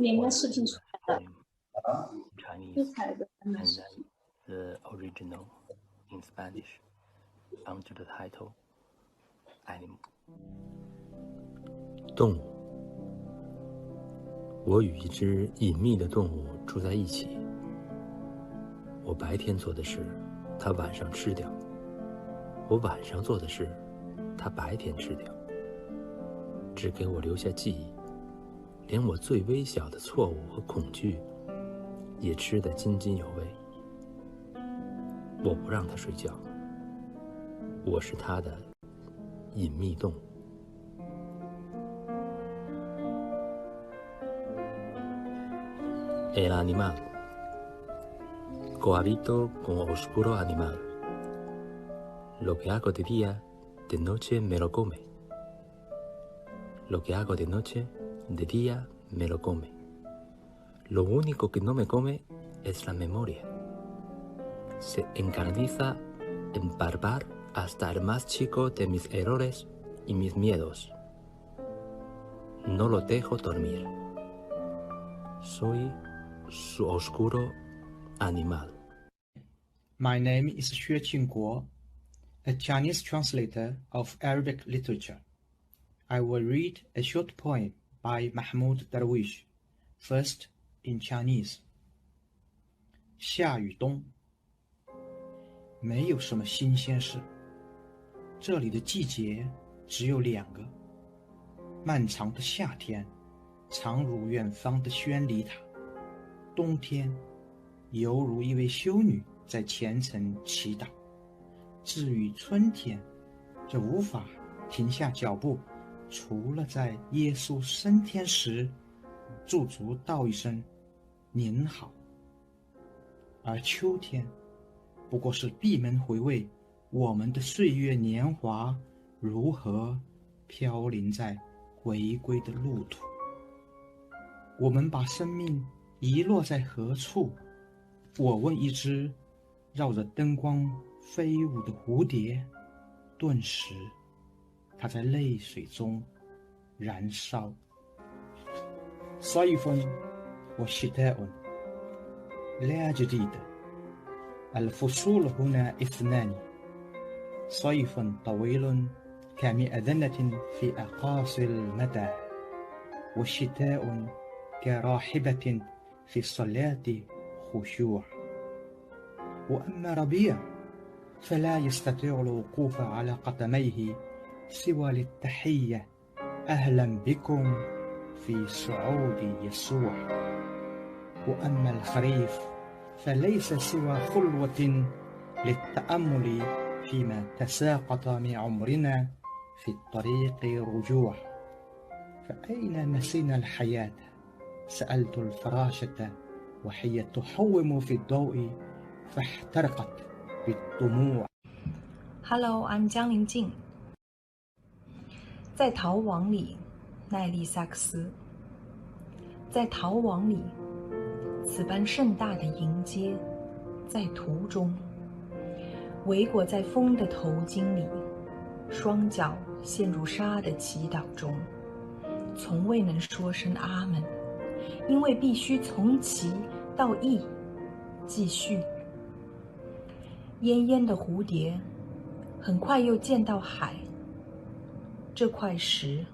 Chinese and then the original in Spanish under the title Animal. 动物，我与一只隐秘的动物住在一起。我白天做的事，它晚上吃掉；我晚上做的事，它白天吃掉，只给我留下记忆。连我最微小的错误和恐惧，也吃得津津有味。我不让它睡觉，我是它的隐秘动物。El animal. Cohabito con oscuro animal. Lo que hago de día, de noche me lo come. Lo que hago de noche, de día me lo come. Lo único que no me come es la memoria. Se encarniza en barbar hasta el más chico de mis errores y mis miedos. No lo dejo dormir. Soy su oscuro animal. My name is Xue Qingguo, a Chinese translator of Arabic literature. I will read a short poem by Mahmoud Darwish, first in Chinese. 夏与冬，没有什么新鲜事。这里的季节只有2个：漫长的夏天，长如远方的宣礼塔；冬天，犹如一位修女在虔诚祈祷。至于春天，则无法停下脚步，除了在耶稣升天时驻足道一声您好。而秋天不过是闭门回味我们的岁月年华如何飘零在回归的路途。我们把生命遗落在何处？我问一只绕着灯光飞舞的蝴蝶，顿时它在泪水中燃烧。صيف وشتاء لا جديد. الفصول هنا 2. صيف طويل كمئذنة في أقاصي المدى، وشتاء كراحبة في الصلاة خشوع. وأما ربيع فلا يستطيع الوقوف على قدميه سوى للتحية أهلا بكم في صعود يسوع. وأما الخريف فليس سوى خلوة للتأمل فيما تساقط من عمرنا في الطريق رجوع. فأين نسينا الحياة؟ سألت الفراشة وهي تحوم في الضوء فاحترقت بالدموع. Hello, I'm 江林静。在逃亡里，奈利萨克斯。在逃亡里，此般盛大的迎接，在途中，围裹在风的头巾里，双脚陷入沙的祈祷中，从未能说声阿门，因为必须从其到意继续。奄奄的蝴蝶很快又见到海，这块石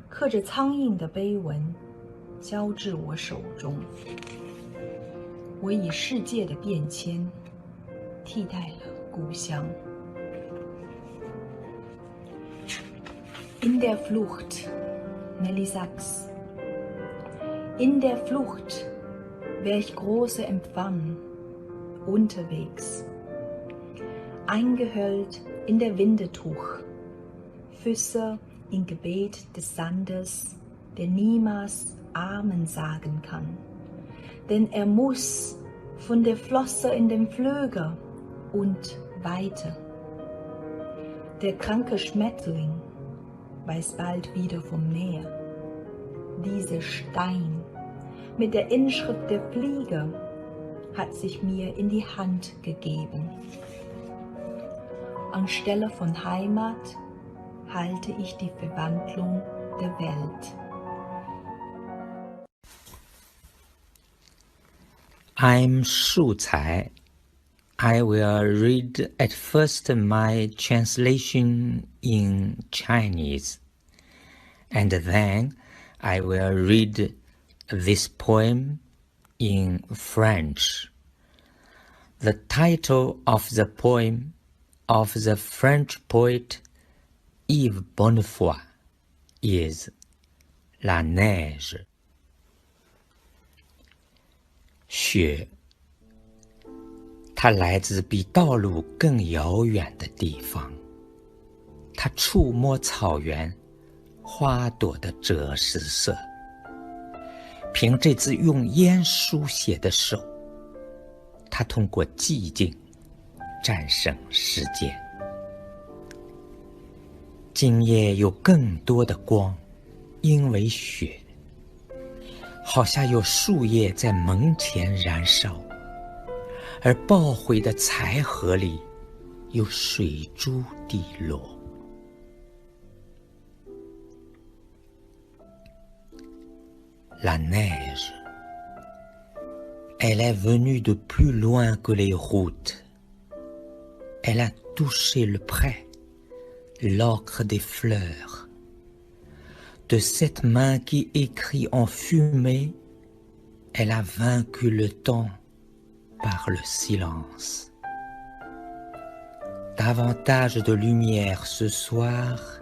刻着苍蝇的碑文交至我手中。我以世界的变迁替代了故乡。In der Flucht, Nelly Sachs. In der Flucht wär ich große Empfang, unterwegs. Eingehüllt in der Windetuch, Füße im Gebet des Sandes, der niemals Amen sagen kann. Denn er muss von der Flosse in den Flöger und weiter. Der kranke Schmetterling weiß bald wieder vom Meer. Dieser Stein mit der Inschrift der Flieger hat sich mir in die Hand gegeben. Anstelle von Heimat halte ich die Verwandlung der Welt. I'm Shu Cai. I will read at first my translation in Chinese, and then I will read this poem in French. The title of the poem of the French poet Yves Bonnefoy is La Neige. 雪，它来自比道路更遥远的地方，它触摸草原花朵的赭石色，凭这只用烟书写的手，它通过寂静战胜时间。今夜有更多的光，因为雪，好像有树叶在门前燃烧，而爆毁的柴禾里有水珠滴落。La neige, elle est venue de plus loin que les routes. Elle a touché le pré, l'ocre des fleurs. De cette main qui écrit en fumée, elle a vaincu le temps par le silence. Davantage de lumière ce soir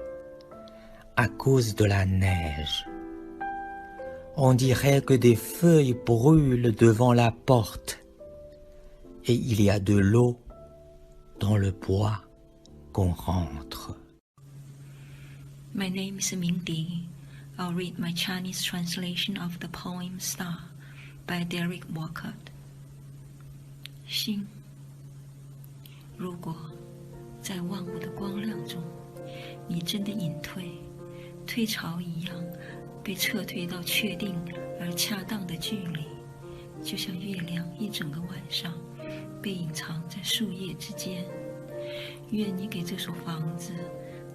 à cause de la neige. On dirait que des feuilles brûlent devant la porte et il y a de l'eau dans le bois qu'on rentre. My name is Mingdi. I'll read my Chinese translation of the poem Star by Derek Walcott. 心，如果在万物的光亮中，你真的隐退，退潮一样，被撤退到确定而恰当的距离，就像月亮一整个晚上被隐藏在树叶之间。愿你给这所房子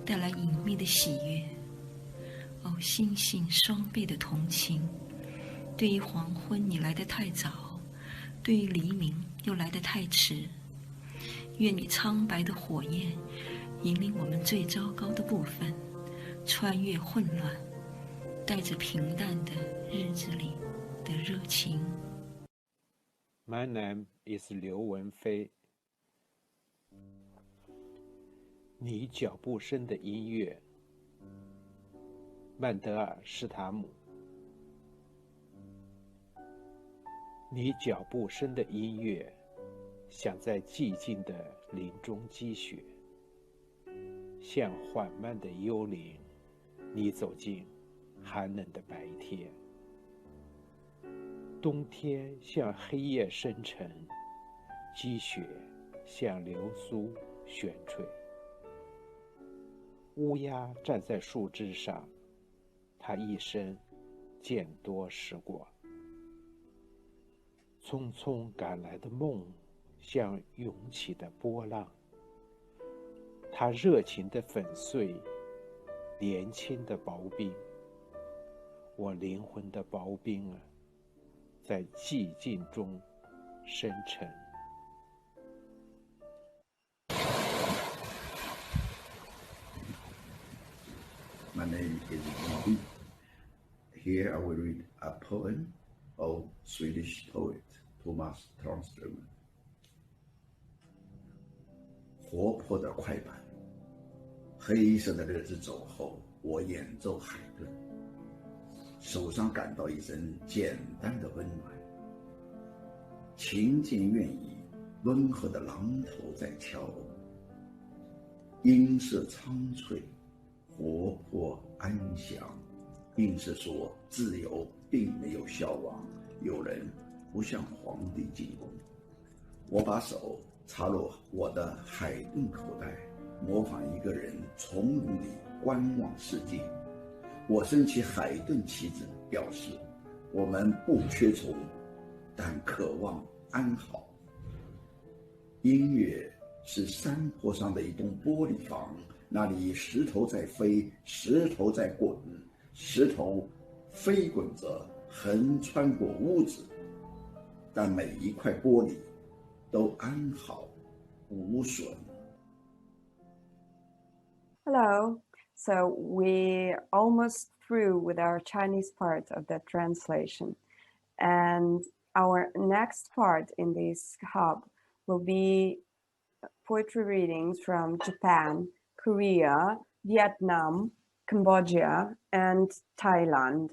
带来隐秘的喜悦。哦，星星双倍的同情。对于黄昏你来得太早，对于黎明又来得太迟。愿你苍白的火焰引领我们最糟糕的部分，穿越混乱，带着平淡的日子里的热情。 My name is 刘文飞。你脚步声的音乐，曼德尔施塔姆。你脚步声的音乐，响在寂静的林中积雪，像缓慢的幽灵，你走进寒冷的白天。冬天像黑夜深沉，积雪像流苏悬垂。乌鸦站在树枝上，它一生见多识广。匆匆赶来的梦像涌起的波浪，它热情地粉碎年轻的薄冰。我灵魂的薄冰啊，在寂静中生成。My name is Wong. Here I will read a poem of Swedish poet Thomas Tranströmer. 活泼的快板，黑色的日子走后，我演奏海顿，手上感到一阵简单的温暖。情境愿意，温和的榔头在敲，音色苍翠，活泼安详，并是说自由并没有消亡。有人不向皇帝进贡。我把手插入我的海顿口袋，模仿一个人从容地观望世界。我升起海顿旗帜，表示我们不缺从，但渴望安好。音乐是山坡上的一栋玻璃房，那里石头在飞，石头在滚，石头飞滚着横穿过屋子，但每一块玻璃都安好无损。 Hello. So we're almost through with our Chinese part of the translation. And our next part in this hub will be poetry readings from Japan, Korea, Vietnam, Cambodia, and Thailand.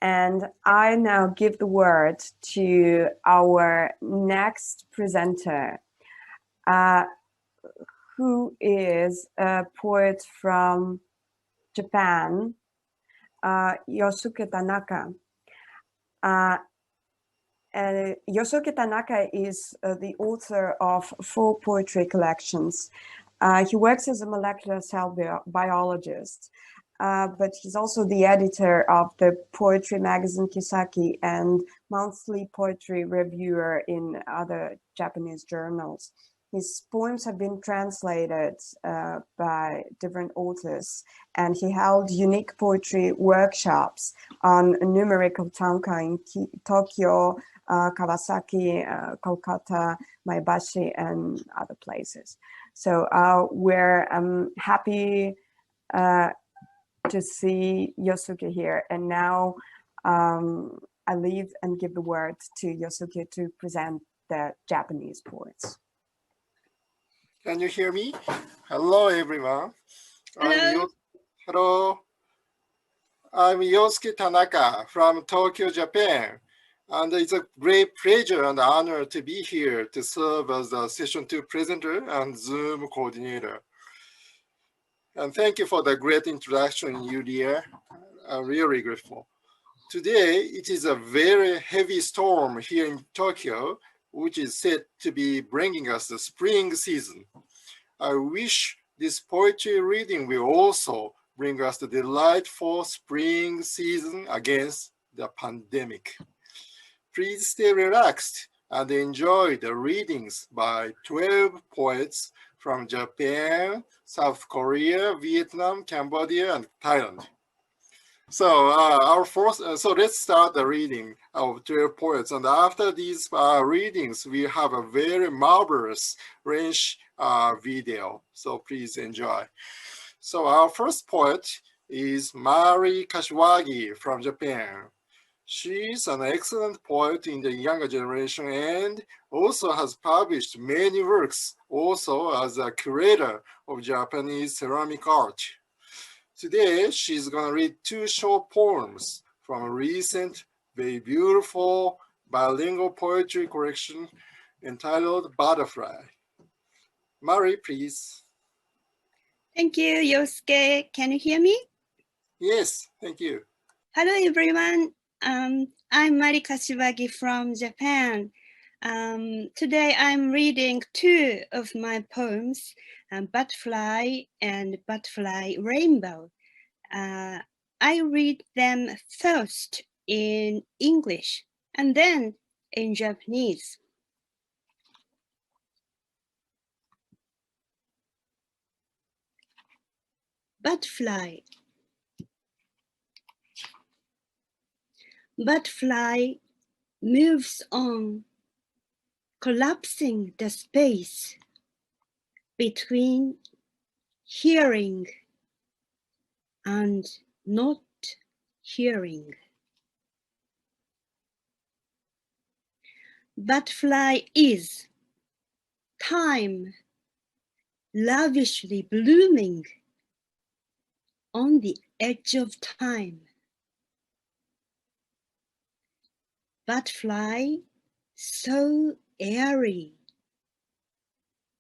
And I now give the word to our next presenter, who is a poet from Japan, Yosuke Tanaka. Yosuke Tanaka is the author of 4 poetry collections. He works as a molecular cell biologist, but he's also the editor of the poetry magazine Kisaki and monthly poetry reviewer in other Japanese journals. His poems have been translated by different authors, and he held unique poetry workshops on numerical tanka in Tokyo, Kawasaki, Kolkata, Maebashi, and other places. So we're happy to see Yosuke here. And now I leave and give the word to Yosuke to present the Japanese poets. Can you hear me? Hello, everyone. Hello. I'm Yosuke Tanaka from Tokyo, Japan. And it's a great pleasure and honor to be here to serve as the Session 2 presenter and Zoom coordinator. And thank you for the great introduction, Yulia. I'm really grateful. Today, it is a very heavy storm here in Tokyo, which is said to be bringing us the spring season. I wish this poetry reading will also bring us the delightful spring season against the pandemic. Please stay relaxed and enjoy the readings by 12 poets from Japan, South Korea, Vietnam, Cambodia, and Thailand. So let's start the reading of 12 poets. And after these readings, we have a very marvelous range video. So please enjoy. So our first poet is Mari Kashwagi from Japan. She's an excellent poet in the younger generation and also has published many works, also as a curator of Japanese ceramic art. Today, she's going to read 2 short poems from a recent, very beautiful bilingual poetry collection entitled Butterfly. Mari, please. Thank you, Yosuke. Can you hear me? Yes, thank you. Hello, everyone. I'm Mari Kashwagi from Japan. Today, I'm reading 2 of my poems, Butterfly and Butterfly Rainbow. I read them first in English, and then in Japanese. Butterfly. Butterfly moves on, collapsing the space between hearing and not hearing. Butterfly is time lavishly blooming on the edge of time. Butterfly so airy,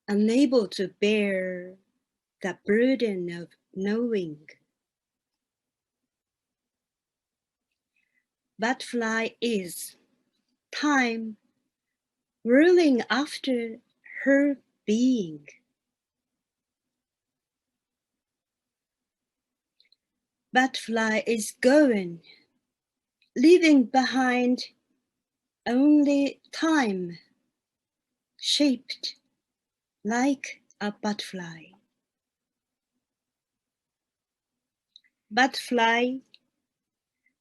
unable to bear the burden of knowing. Butterfly is time whirling after her being. Butterfly is going, leaving behind only time, shaped like a butterfly. Butterfly,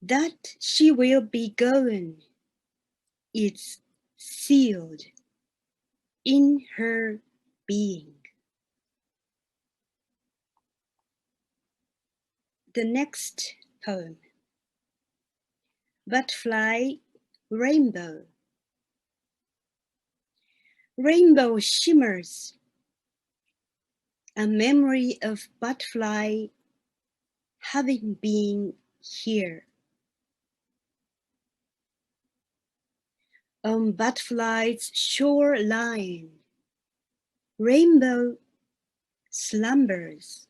that she will be going, is sealed in her being. The next poem, Butterfly Rainbow. Rainbow shimmers, a memory of butterfly having been here. On butterfly's shoreline, rainbow slumbers.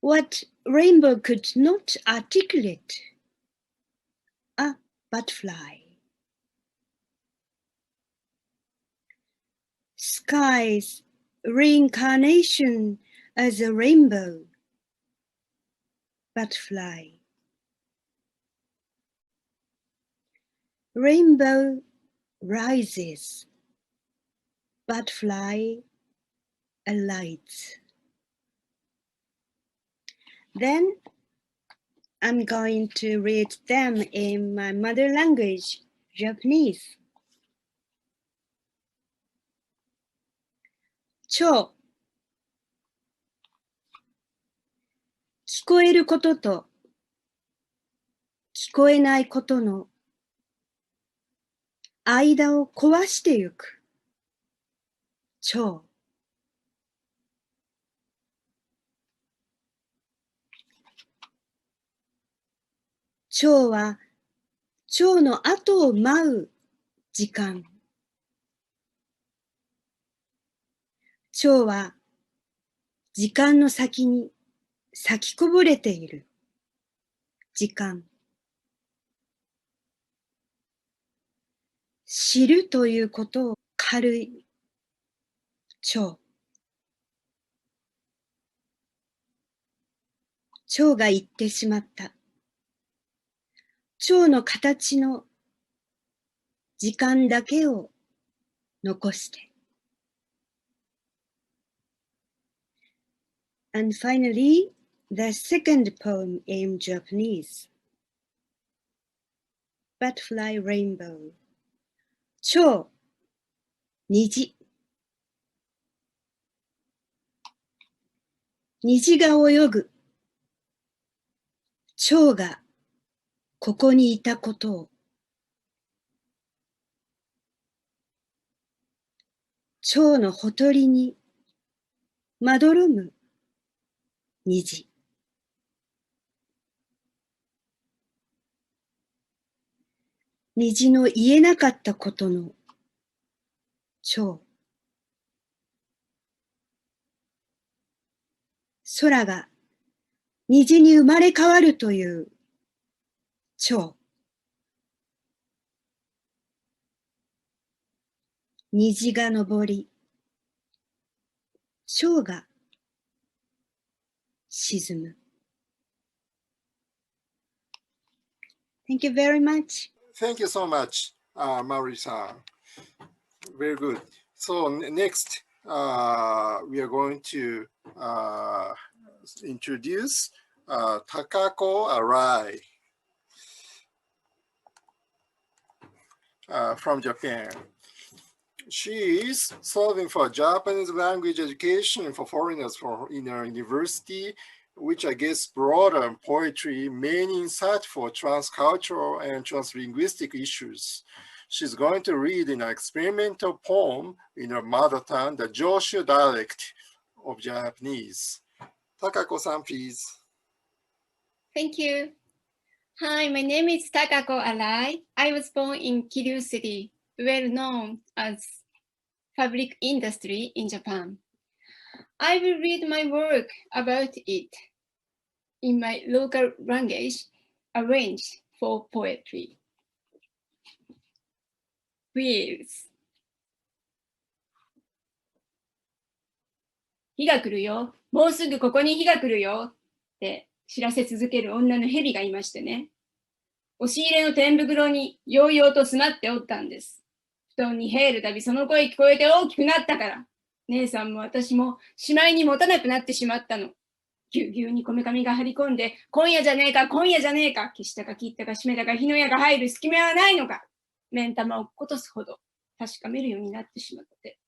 What rainbow could not articulate? A butterfly. Sky's reincarnation as a rainbow. Butterfly. Rainbow rises. Butterfly alights. Then I'm going to read them in my mother language, Japanese. 蝶、聞こえることと聞こえないことの間を壊してゆく蝶。蝶は蝶の後を舞う時間。蝶は時間の先に咲きこぼれている時間。知るということを軽い蝶。蝶が言ってしまった。蝶の形の時間だけを残して。And finally, the second poem in Japanese. Butterfly Rainbow. 蝶、虹。虹が泳ぐ。蝶がここにいたことを。蝶のほとりにまどろむ虹。虹の言えなかったことの蝶。空が虹に生まれ変わるという蝶。虹が昇り、蝶が沈む。Thank you very much. Thank you so much, Maori-san. Very good. So next, we are going to introduce Takako Arai from Japan. She is serving for Japanese language education for foreigners in her university, which I guess broader poetry, many insightful transcultural and translinguistic issues. She's going to read an experimental poem in her mother tongue, the Joshu dialect of Japanese. Takako-san, please. Thank you. Hi, my name is Takako Arai. I was born in Kiryu City, well known as fabric industry in Japan. I will read my work about it in my local language, arranged for poetry. Please. 火が来るよ。もうすぐここに火が来るよ。って知らせ続ける女の蛇がいましてね。押し入れの天袋にようようと詰まっておったんです。布団に入るたびその声聞こえて大きくなったから。姉さんも私もしまいに持たなくなってしまったの。ぎゅうぎゅうにこめかみが張り込んで、今夜じゃねえか、今夜じゃねえか、消したか切ったか閉めたか火の矢が入る隙間はないのか。目ん玉を落っことすほど確かめるようになってしまって。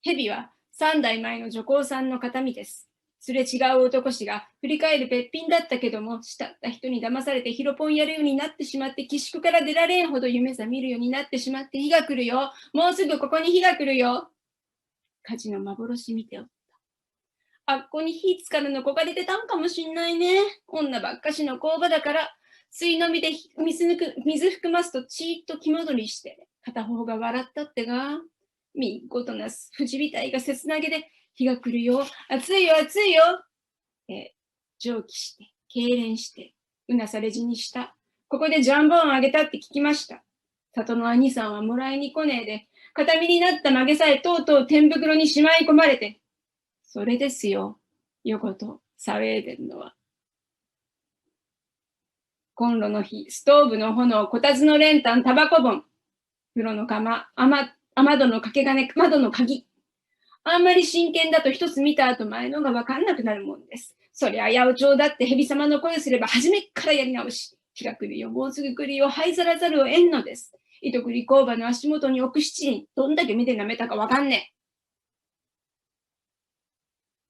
蛇は3代前の女工さんの形見です。すれ違う男氏が振り返るべっぴんだったけども、慕った人に騙されてヒロポンやるようになってしまって、寄宿から出られんほど夢さ見るようになってしまって、火が来るよ。もうすぐここに火が来るよ。火事の幻見ておった。あっこに火つかるのこが出てたんかもしんないね。女ばっかしの工場だから、水のみで水含ますとちーっと気戻りして、片方が笑ったってが、見事な藤みたいが切なげで、火が来るよ、暑いよ、暑いよ。蒸気して、痙攣して、うなされ死にした。ここでジャンボンあげたって聞きました。里の兄さんはもらいに来ねえで、片身になった曲げさえとうとう天袋にしまい込まれて。それですよ、横と騒いでるのは。コンロの火、ストーブの炎、こたつの練炭、タバコ盆、風呂の釜、雨戸の掛け金、窓の鍵。あんまり真剣だと一つ見た後前のがわかんなくなるもんです。そりゃ八百長だって蛇様の声すれば初めっからやり直し。日が来るよ、もうすぐ来るよ、灰皿ざるを得んのです。糸繰り工場の足元に置く七輪、どんだけ目で舐めたかわかんねえ。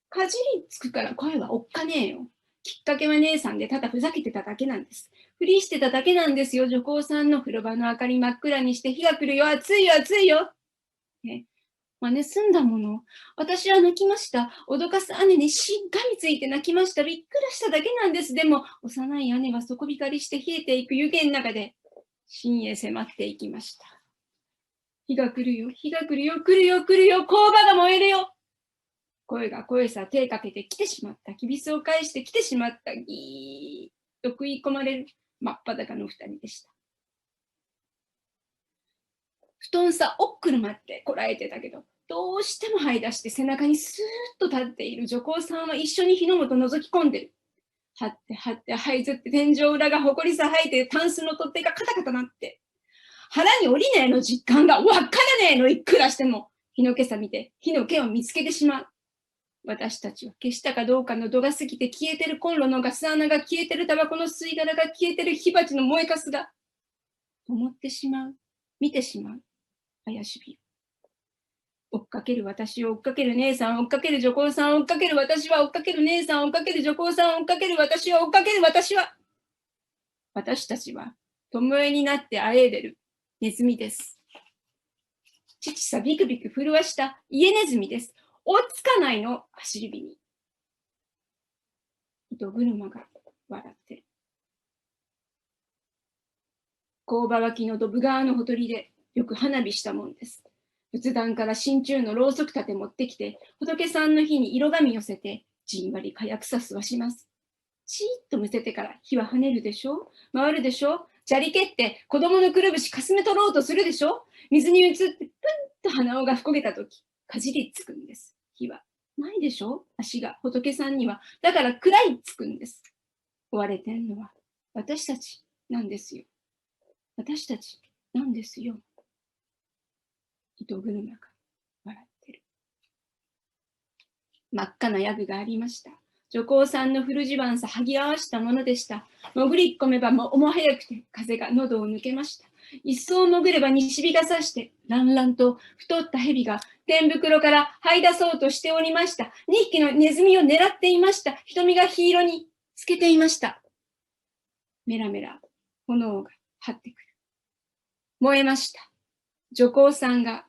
かじりつくから声はおっかねえよ。きっかけは姉さんでただふざけてただけなんです。ふりしてただけなんですよ。女工さんの風呂場の明かり真っ暗にして火が来るよ、暑いよ、暑いよ。真似すんだもの。私は泣きました。脅かす姉にしっがみついて泣きました。びっくらしただけなんです。でも、幼い姉は底光りして冷えていく湯気の中で、深へ迫っていきました。火が来るよ、火が来るよ、来るよ、来るよ、工場が燃えるよ。声が声さ、手かけて来てしまった。きびすを返して来てしまった。ギーッと食い込まれる真っ裸の二人でした。布団さ、おっくるまってこらえてたけど、どうしても這い出して背中にスーッと立っている女工さんは一緒に火の元覗き込んでる。張って張って這いずって天井裏がほこりさ吐いてタンスの取っ手がカタカタなって。腹に降りねえの実感がわからねえのいくらしても。火の気さ見て火の気を見つけてしまう。私たちは消したかどうかの度が過ぎて消えてるコンロのガス穴が消えてるタバコの吸い殻が消えてる火鉢の燃えかすが思ってしまう。見てしまう。怪しびる。追っかける私を追っかける姉さん、追っかける女工さん、追っかける私は追っかける姉さん、追っかける女工さん、追っかける私は追っかける私は。私たちは巴になってあえいでるネズミです。父さビクビク震わした家ネズミです。追いつかないの、走り火に。糸車が笑ってる。工場脇のドブ川のほとりでよく花火したもんです。仏壇から真鍮のろうそく立て持ってきて、仏さんの火に色紙寄せて、じんわり火薬さすわします。チーッとむせてから火は跳ねるでしょ、回るでしょ、砂利蹴って子供のくるぶしかすめ取ろうとするでしょ、水に映ってプンと鼻緒がふこげたとき、かじりつくんです。火はないでしょ、足が仏さんには。だから食らいつくんです。追われてんのは私たちなんですよ。私たちなんですよ。糸車が笑ってる。真っ赤なヤグがありました。女工さんの古地盤さ剥ぎ合わしたものでした。潜り込めばも早くて風が喉を抜けました。一層潜れば西日が差して、らんらんと太った蛇が天袋から這い出そうとしておりました。2匹のネズミを狙っていました。瞳が黄色に透けていました。メラメラ炎が張ってくる。燃えました。女工さんが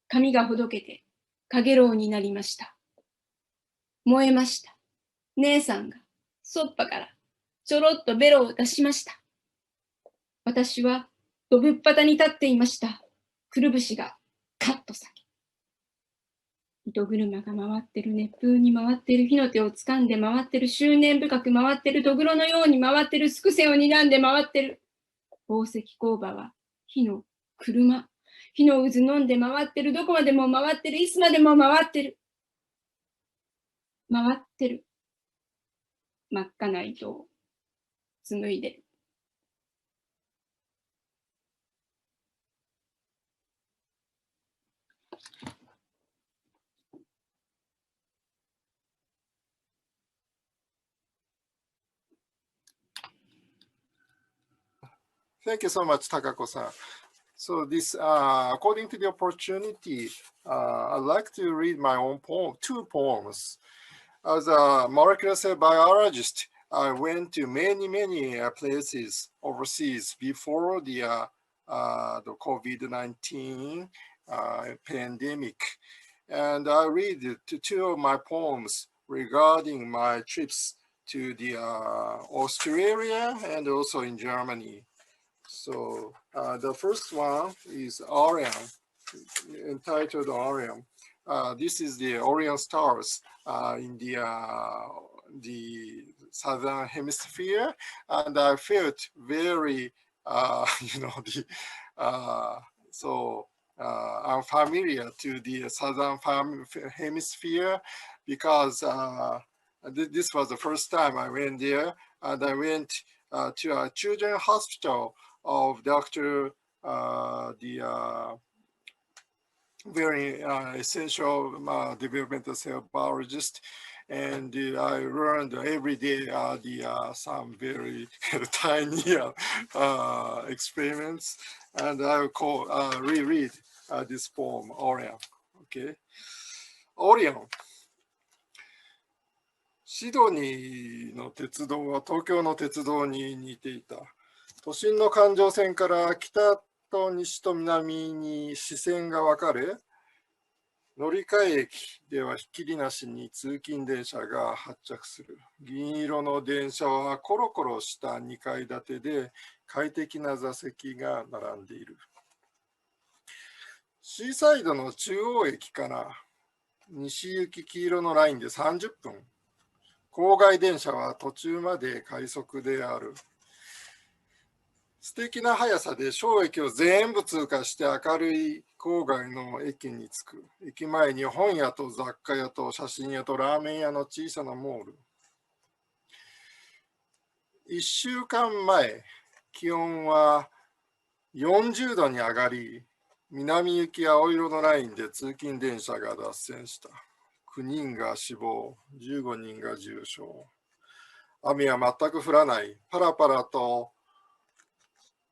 髪がほどけてかげろうになりました。燃えました。姉さんがそっぱからちょろっとベロを出しました。私はどぶっぱたに立っていました。くるぶしがカッと裂け。糸車が回ってる、熱風に回ってる、火の手をつかんで回ってる、執念深く回ってる、どぐろのように回ってる、すくせを睨んで回ってる。宝石工場は火の車、火の渦飲んで回ってる、どこまでも回ってる、いつまでも回ってる。回ってる。真っ赤な糸を紡いでる。Thank you so much, Takako-san. So this, according to the opportunity, I'd like to read my own poem, 2 poems. As a molecular cell biologist, I went to many places overseas before the COVID-19 pandemic. And I read 2 of my poems regarding my trips to the Australia and also in Germany. So the first one is Orion, entitled Orion. This is the Orion stars in the southern hemisphere, and I felt very, I'm familiar to the southern hemisphere because this was the first time I went there, and I went to a children's hospital of Dr. Very essential developmental cell biologist, and I learned every day some very tiny experiments, and I will reread this poem, Orion. Okay, Orion. シドニーの鉄道は東京の鉄道に似ていた。都心の環状線から北と西と南に視線が分かれ、乗り換え駅ではひっきりなしに通勤電車が発着する。銀色の電車はコロコロした2階建てで快適な座席が並んでいる。シーサイドの中央駅から西行き黄色のラインで30分。郊外電車は途中まで快速である。素敵な速さで小駅を全部通過して明るい郊外の駅に着く。駅前に本屋と雑貨屋と写真屋とラーメン屋の小さなモール。1週間前、気温は40度に上がり、南行き青色のラインで通勤電車が脱線した。9人が死亡、15人が重傷。雨は全く降らない。パラパラと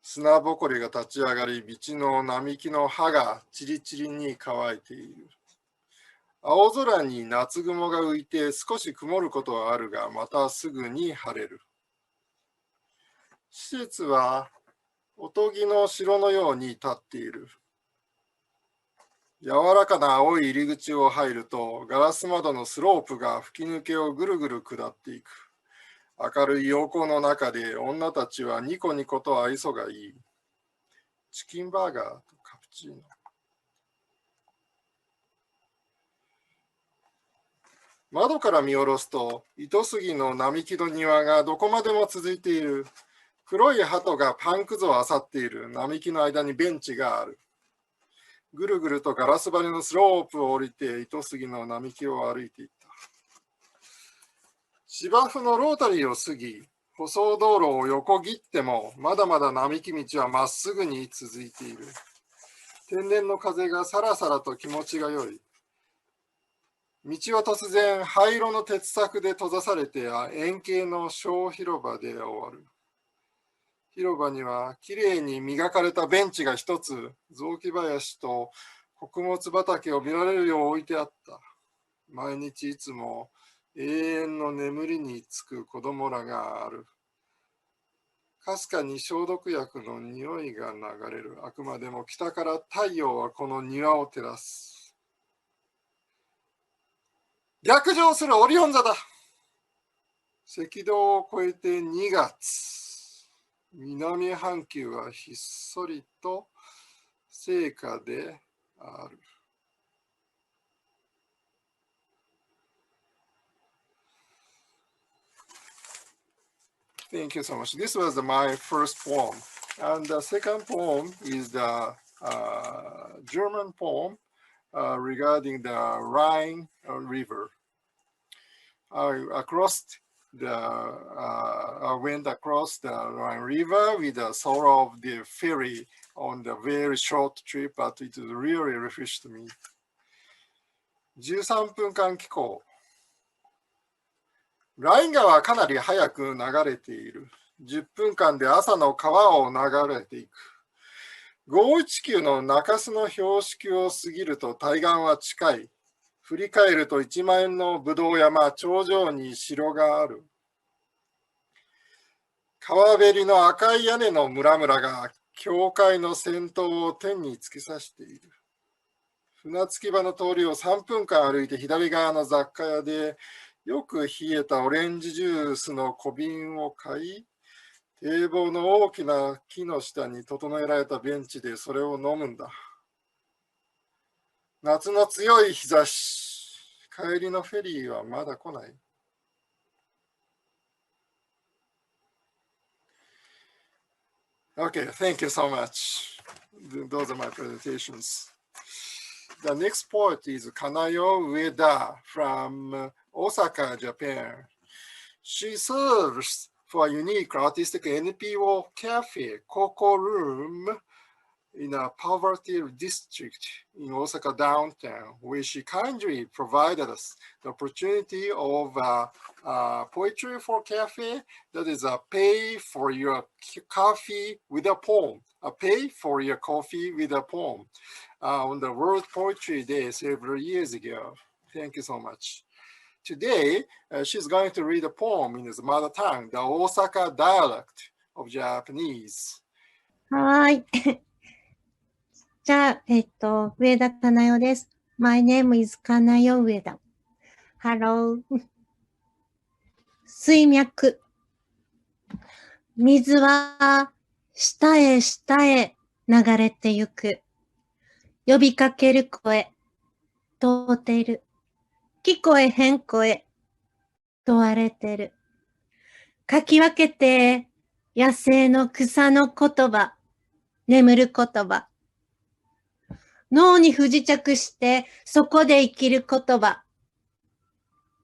砂ぼこりが立ち上がり、道の並木の葉がチリチリに乾いている。青空に夏雲が浮いて少し曇ることはあるが、またすぐに晴れる。施設はおとぎの城のように立っている。柔らかな青い入り口を入ると、ガラス窓のスロープが吹き抜けをぐるぐる下っていく。明るい陽光の中で女たちはニコニコと愛想がいい。チキンバーガーとカプチーノ。窓から見下ろすと、糸杉の並木の庭がどこまでも続いている。黒い鳩がパンくずを漁っている。並木の間にベンチがある。ぐるぐるとガラス張りのスロープを降りて糸杉の並木を歩いていった。芝生のロータリーを過ぎ、舗装道路を横切っても、まだまだ並木道はまっすぐに続いている。天然の風がさらさらと気持ちが良い。道は突然、灰色の鉄柵で閉ざされて、円形の小広場で終わる。広場にはきれいに磨かれたベンチが一つ、雑木林と穀物畑を見られるよう置いてあった。毎日いつも永遠の眠りにつく子供らがある。かすかに消毒薬の匂いが流れる。あくまでも北から太陽はこの庭を照らす。逆上するオリオン座だ。赤道を越えて2月。南半球はひっそりと静かである。Thank you so much. This was my first poem. And the second poem is the German poem regarding the Rhine River. I went across the Rhine River with the sorrow of the ferry on the very short trip, but it really refreshed me. 13分間寄港。ライン川はかなり早く流れている。10分間で朝の川を流れていく。519の中州の標識を過ぎると対岸は近い。振り返ると1万円のぶどう山、頂上に城がある。川べりの赤い屋根の村々が教会の先頭を天に突き刺している。船着き場の通りを3分間歩いて左側の雑貨屋でよく冷えたオレンジジュースの小瓶を買い、堤防の大きな木の下に整えられたベンチでそれを飲むんだ。夏の強い日差し、帰りのフェリーはまだ来ない。Okay, thank you so much. Those are my presentations. The next poet is Kanayo Veda from Osaka, Japan. She serves for a unique artistic NPO cafe, Coco Room, in a poverty district in Osaka downtown, where she kindly provided us the opportunity of poetry for cafe. That is a pay for your coffee with a poem. A pay for your coffee with a poem on the World Poetry Day several years ago. Thank you so much. Today, she's going to read a poem in his mother tongue, the Osaka dialect of Japanese. はい。じゃあ、上田かなよです。My name is かなよ上田。Hello. 水脈。水は下へ下へ流れてゆく。呼びかける声。通っている。聞こえへん声。問われてる。かき分けて野生の草の言葉。眠る言葉。脳に不時着して、そこで生きる言葉。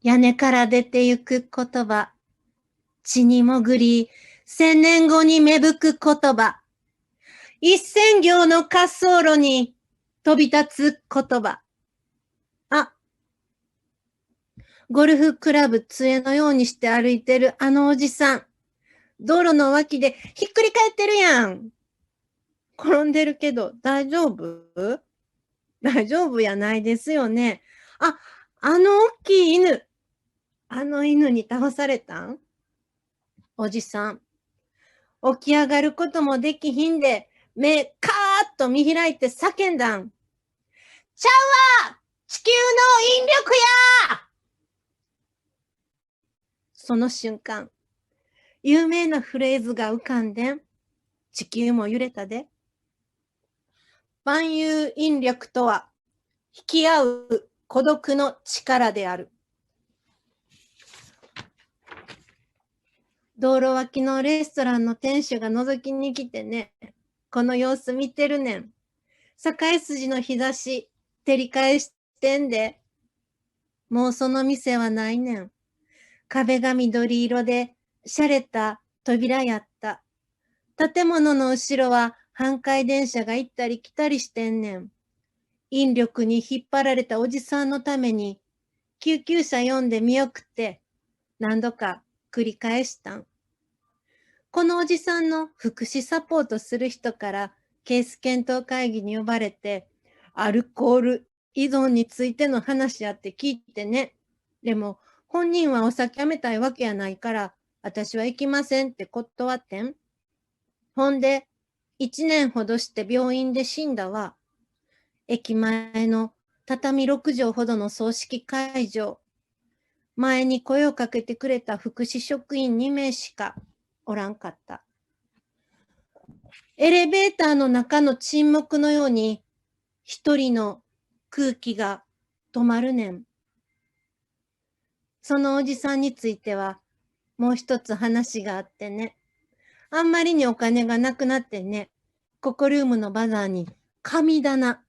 屋根から出てゆく言葉。地に潜り、千年後に芽吹く言葉。一千行の滑走路に飛び立つ言葉。あ、ゴルフクラブ杖のようにして歩いてるあのおじさん。道路の脇でひっくり返ってるやん。転んでるけど大丈夫？大丈夫やないですよね。あ、あの大きい犬。あの犬に倒されたん？おじさん。起き上がることもできひんで、目カーッと見開いて叫んだん。ちゃうわ！地球の引力や！その瞬間、有名なフレーズが浮かんでん。地球も揺れたで。万有引力とは、引き合う孤独の力である。道路脇のレストランの店主が覗きに来てね、この様子見てるねん。栄筋の日差し、照り返してんで。もうその店はないねん。壁が緑色で、洒落た扉やった。建物の後ろは阪堺電車が行ったり来たりしてんねん。引力に引っ張られたおじさんのために、救急車呼んで見送って、何度か繰り返したん。このおじさんの福祉サポートする人からケース検討会議に呼ばれて、アルコール依存についての話やって聞いてね。でも本人はお酒やめたいわけやないから、私は行きませんって断ってん。ほんで、1年ほどして病院で死んだわ。駅前の畳6畳ほどの葬式会場。前に声をかけてくれた福祉職員2名しかおらんかった。エレベーターの中の沈黙のように一人の空気が止まるねん。そのおじさんについてはもう一つ話があってね。あんまりにお金がなくなってね、ココルームのバザーに神棚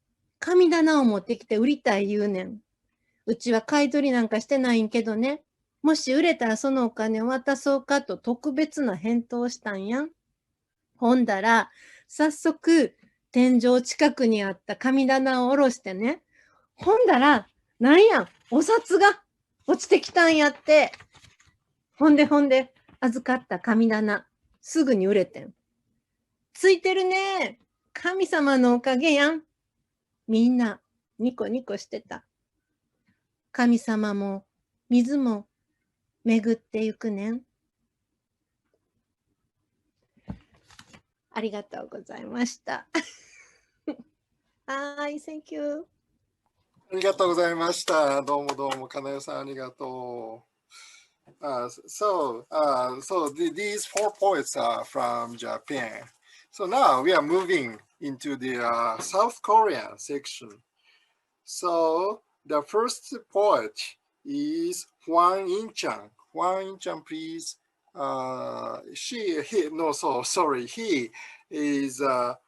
を持ってきて売りたい言うねん。うちは買い取りなんかしてないんけどね、もし売れたらそのお金を渡そうかと特別な返答をしたんやん。ほんだら、早速、天井近くにあった神棚を下ろしてね、ほんだら、なんや、お札が落ちてきたんやって。ほんで、預かった神棚、すぐに売れてん。ついてるね。神様のおかげやん。みんな、ニコニコしてた。神様も水も巡ってゆくねん。ありがとうございました。はい、Thank you。ありがとうございました。どうもどうも、かなよさんありがとう。So these four poets are from Japan. So now we are moving into the South Korean section. So the first poet is Hwang In-chan. Hwang In-chan, please. He is a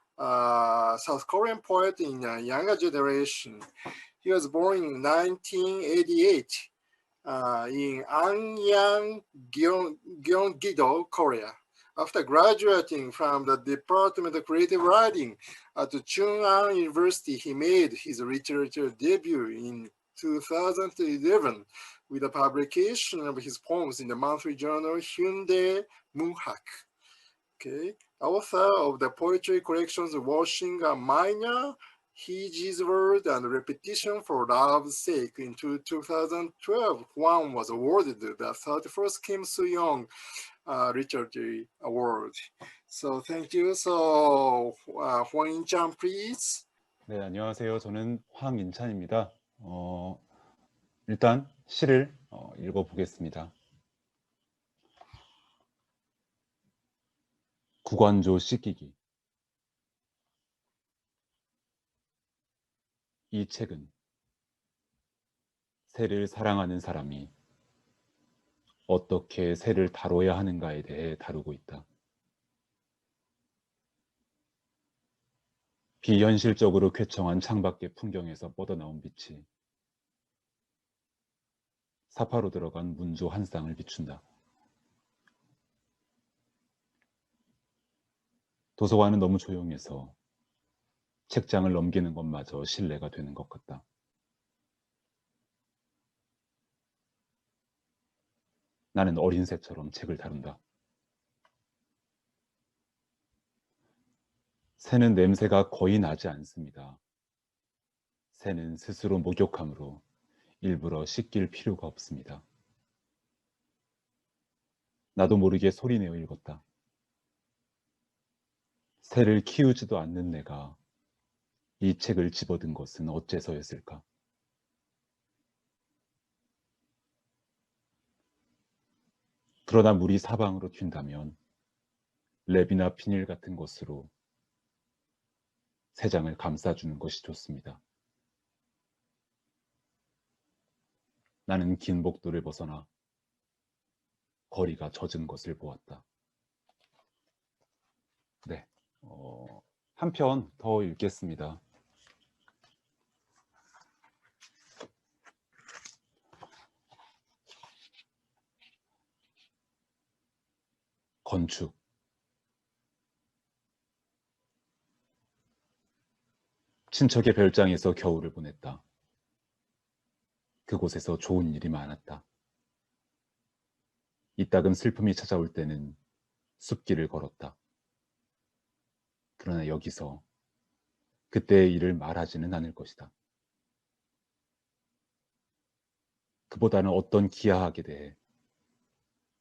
South Korean poet in a younger generation. He was born in 1988 in Anyang, Gyeonggi-do, Korea. After graduating from the Department of Creative Writing at Chun'an University, he made his literature debut in 2011 with the publication of his poems in the monthly journal Hyundai Munhak. Okay, author of the poetry collections Washing a Minor, His Word, and Repetition for Love's Sake. In 2012, Hwang was awarded the 31st Kim Soo Young Literature Award. So thank you. So Hwang In-chan, please. 네, 안녕하세요. 저는 황인찬입니다. 일단 시를 읽어보겠습니다. 구관조 씻기기. 이 책은 새를 사랑하는 사람이 어떻게 새를 다뤄야 하는가에 대해 다루고 있다. 비현실적으로 쾌청한 창밖의 풍경에서 뻗어나온 빛이 사파로 들어간 문조 한 쌍을 비춘다. 도서관은 너무 조용해서 책장을 넘기는 것마저 실례가 되는 것 같다. 나는 어린 새처럼 책을 다룬다. 새는 냄새가 거의 나지 않습니다. 새는 스스로 목욕함으로 일부러 씻길 필요가 없습니다. 나도 모르게 소리내어 읽었다. 새를 키우지도 않는 내가 이 책을 집어든 것은 어째서였을까? 그러나 물이 사방으로 튄다면 랩이나 비닐 같은 것으로 새장을 감싸주는 것이 좋습니다. 나는 긴 복도를 벗어나 거리가 젖은 것을 보았다. 네, 한 편 더 읽겠습니다. 건축. 친척의 별장에서 겨울을 보냈다. 그곳에서 좋은 일이 많았다. 이따금 슬픔이 찾아올 때는 숲길을 걸었다. 그러나 여기서 그때의 일을 말하지는 않을 것이다. 그보다는 어떤 기이하게 대해,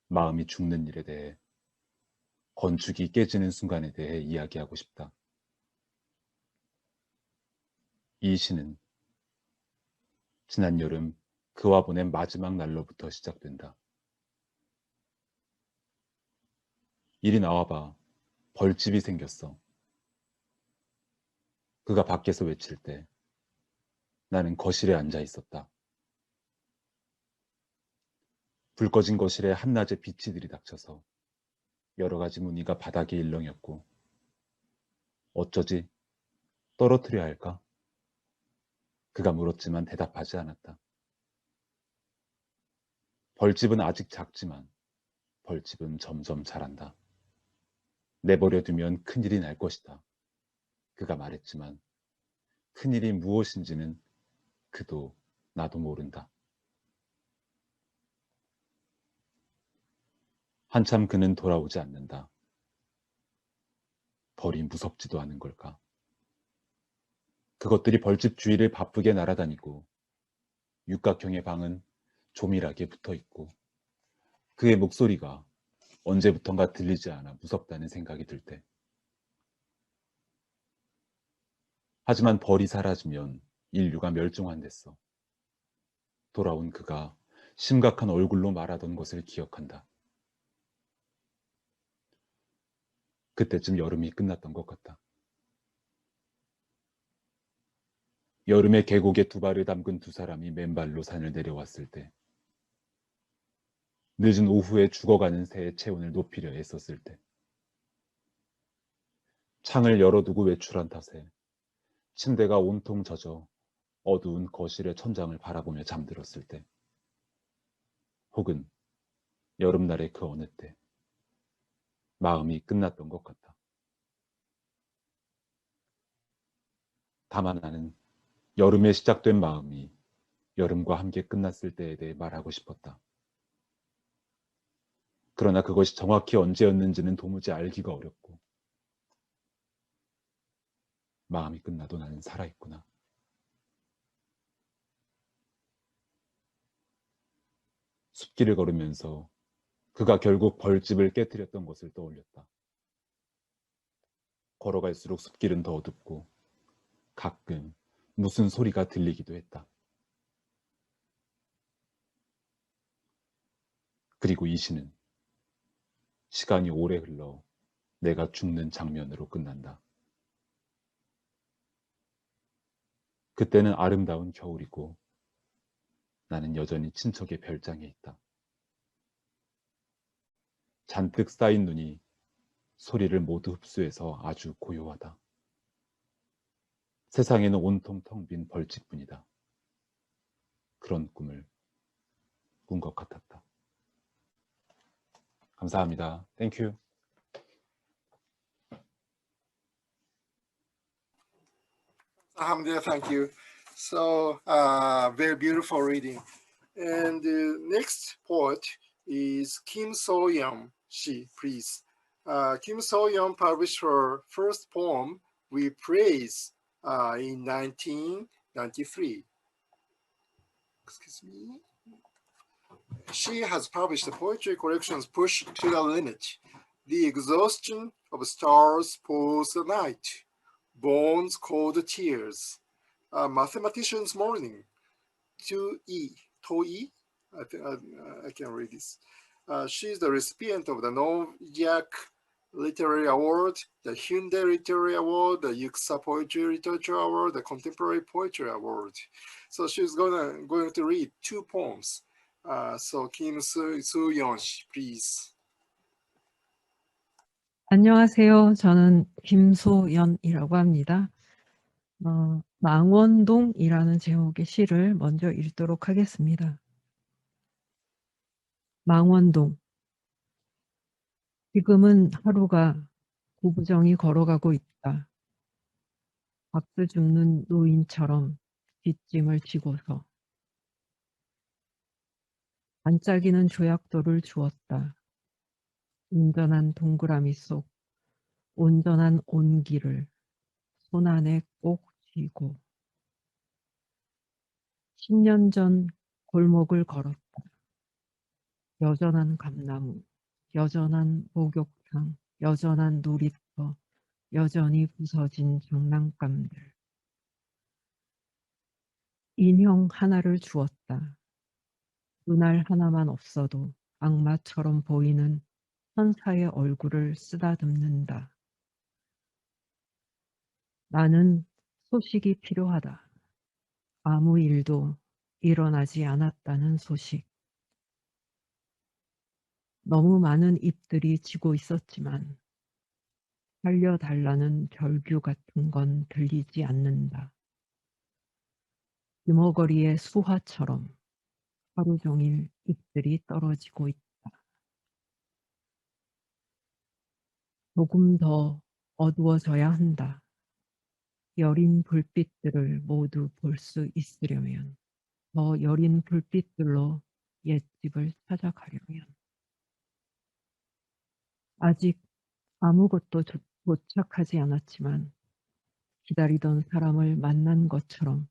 마음이 죽는 일에 대해, 건축이 깨지는 순간에 대해 이야기하고 싶다. 이 시는 지난 여름 그와 보낸 마지막 날로부터 시작된다. 이리 나와봐. 벌집이 생겼어. 그가 밖에서 외칠 때 나는 거실에 앉아 있었다. 불 꺼진 거실에 한낮에 빛이 들이닥쳐서 여러 가지 무늬가 바닥에 일렁였고, 어쩌지? 떨어뜨려야 할까? 그가 물었지만 대답하지 않았다. 벌집은 아직 작지만 벌집은 점점 자란다. 내버려두면 큰일이 날 것이다. 그가 말했지만 큰일이 무엇인지는 그도 나도 모른다. 한참 그는 돌아오지 않는다. 벌이 무섭지도 않은 걸까? 그것들이 벌집 주위를 바쁘게 날아다니고 육각형의 방은 조밀하게 붙어있고 그의 목소리가 언제부턴가 들리지 않아 무섭다는 생각이 들 때. 하지만 벌이 사라지면 인류가 멸종한댔어. 돌아온 그가 심각한 얼굴로 말하던 것을 기억한다. 그때쯤 여름이 끝났던 것 같다. 여름의 계곡에 두 발을 담근 두 사람이 맨발로 산을 내려왔을 때, 늦은 오후에 죽어가는 새의 체온을 높이려 애썼을 때, 창을 열어두고 외출한 탓에 침대가 온통 젖어 어두운 거실의 천장을 바라보며 잠들었을 때, 혹은 여름날의 그 어느 때 마음이 끝났던 것 같다. 다만 나는 여름에 시작된 마음이 여름과 함께 끝났을 때에 대해 말하고 싶었다. 그러나 그것이 정확히 언제였는지는 도무지 알기가 어렵고, 마음이 끝나도 나는 살아있구나. 숲길을 걸으면서 그가 결국 벌집을 깨뜨렸던 것을 떠올렸다. 걸어갈수록 숲길은 더 어둡고 가끔 무슨 소리가 들리기도 했다. 그리고 이 시는 시간이 오래 흘러 내가 죽는 장면으로 끝난다. 그때는 아름다운 겨울이고 나는 여전히 친척의 별장에 있다. 잔뜩 쌓인 눈이 소리를 모두 흡수해서 아주 고요하다. 세상에는 온통 텅 빈 벌집뿐이다. 그런 꿈을 꾼 것 같았다. 감사합니다. 땡큐. Thank you. So, very beautiful reading. And the next poet is Kim Soo Young. She, please. Kim Soo Young published her first poem, We Praise, in 1993. Excuse me. She has published the poetry collections Push to the Limit, The Exhaustion of Stars Post the Night, Bones Cold Tears, Mathematician's Morning, Toi, I can read this. She's the recipient of the Novak Literary Award, the Hyundai Literary Award, the Yuxa Poetry Literature Award, the Contemporary Poetry Award. So she's going to read two poems. So Kim Soo Young, please. 안녕하세요. 저는 김소연이라고 합니다. 망원동이라는 제목의 시를 먼저 읽도록 하겠습니다. 망원동. 지금은 하루가 구부정히 걸어가고 있다. 박수 줍는 노인처럼 뒷짐을 지고서. 반짝이는 조약돌을 주었다. 온전한 동그라미 속 온전한 온기를 손안에 꼭 쥐고 10년 전 골목을 걸었다. 여전한 감나무, 여전한 목욕탕, 여전한 놀이터, 여전히 부서진 장난감들. 인형 하나를 주었다. 눈알 하나만 없어도 악마처럼 보이는 천사의 얼굴을 쓰다듬는다. 나는 소식이 필요하다. 아무 일도 일어나지 않았다는 소식. 너무 많은 잎들이 지고 있었지만 살려달라는 절규 같은 건 들리지 않는다. 유머거리의 수화처럼 하루 종일 잎들이 떨어지고 있다. 조금 더 어두워져야 한다. 여린 불빛들을 모두 볼 수 있으려면, 더 여린 불빛들로 옛집을 찾아가려면. 아직 아무것도 도착하지 않았지만 기다리던 사람을 만난 것처럼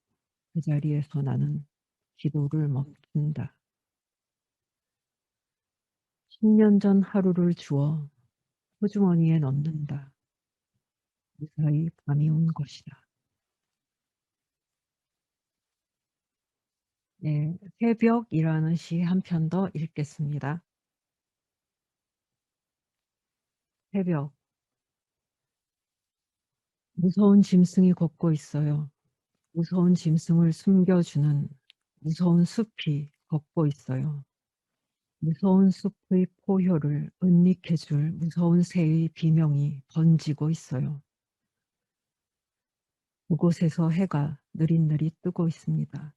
그 자리에서 나는 기도를 멈춘다. 10년 전 하루를 주워 호주머니에 넣는다. 무사히 밤이 온 것이다. 네, 새벽이라는 시 한 편 더 읽겠습니다. 새벽. 무서운 짐승이 걷고 있어요. 무서운 짐승을 숨겨주는 무서운 숲이 걷고 있어요. 무서운 숲의 포효를 은닉해줄 무서운 새의 비명이 번지고 있어요. 그곳에서 해가 느릿느릿 뜨고 있습니다.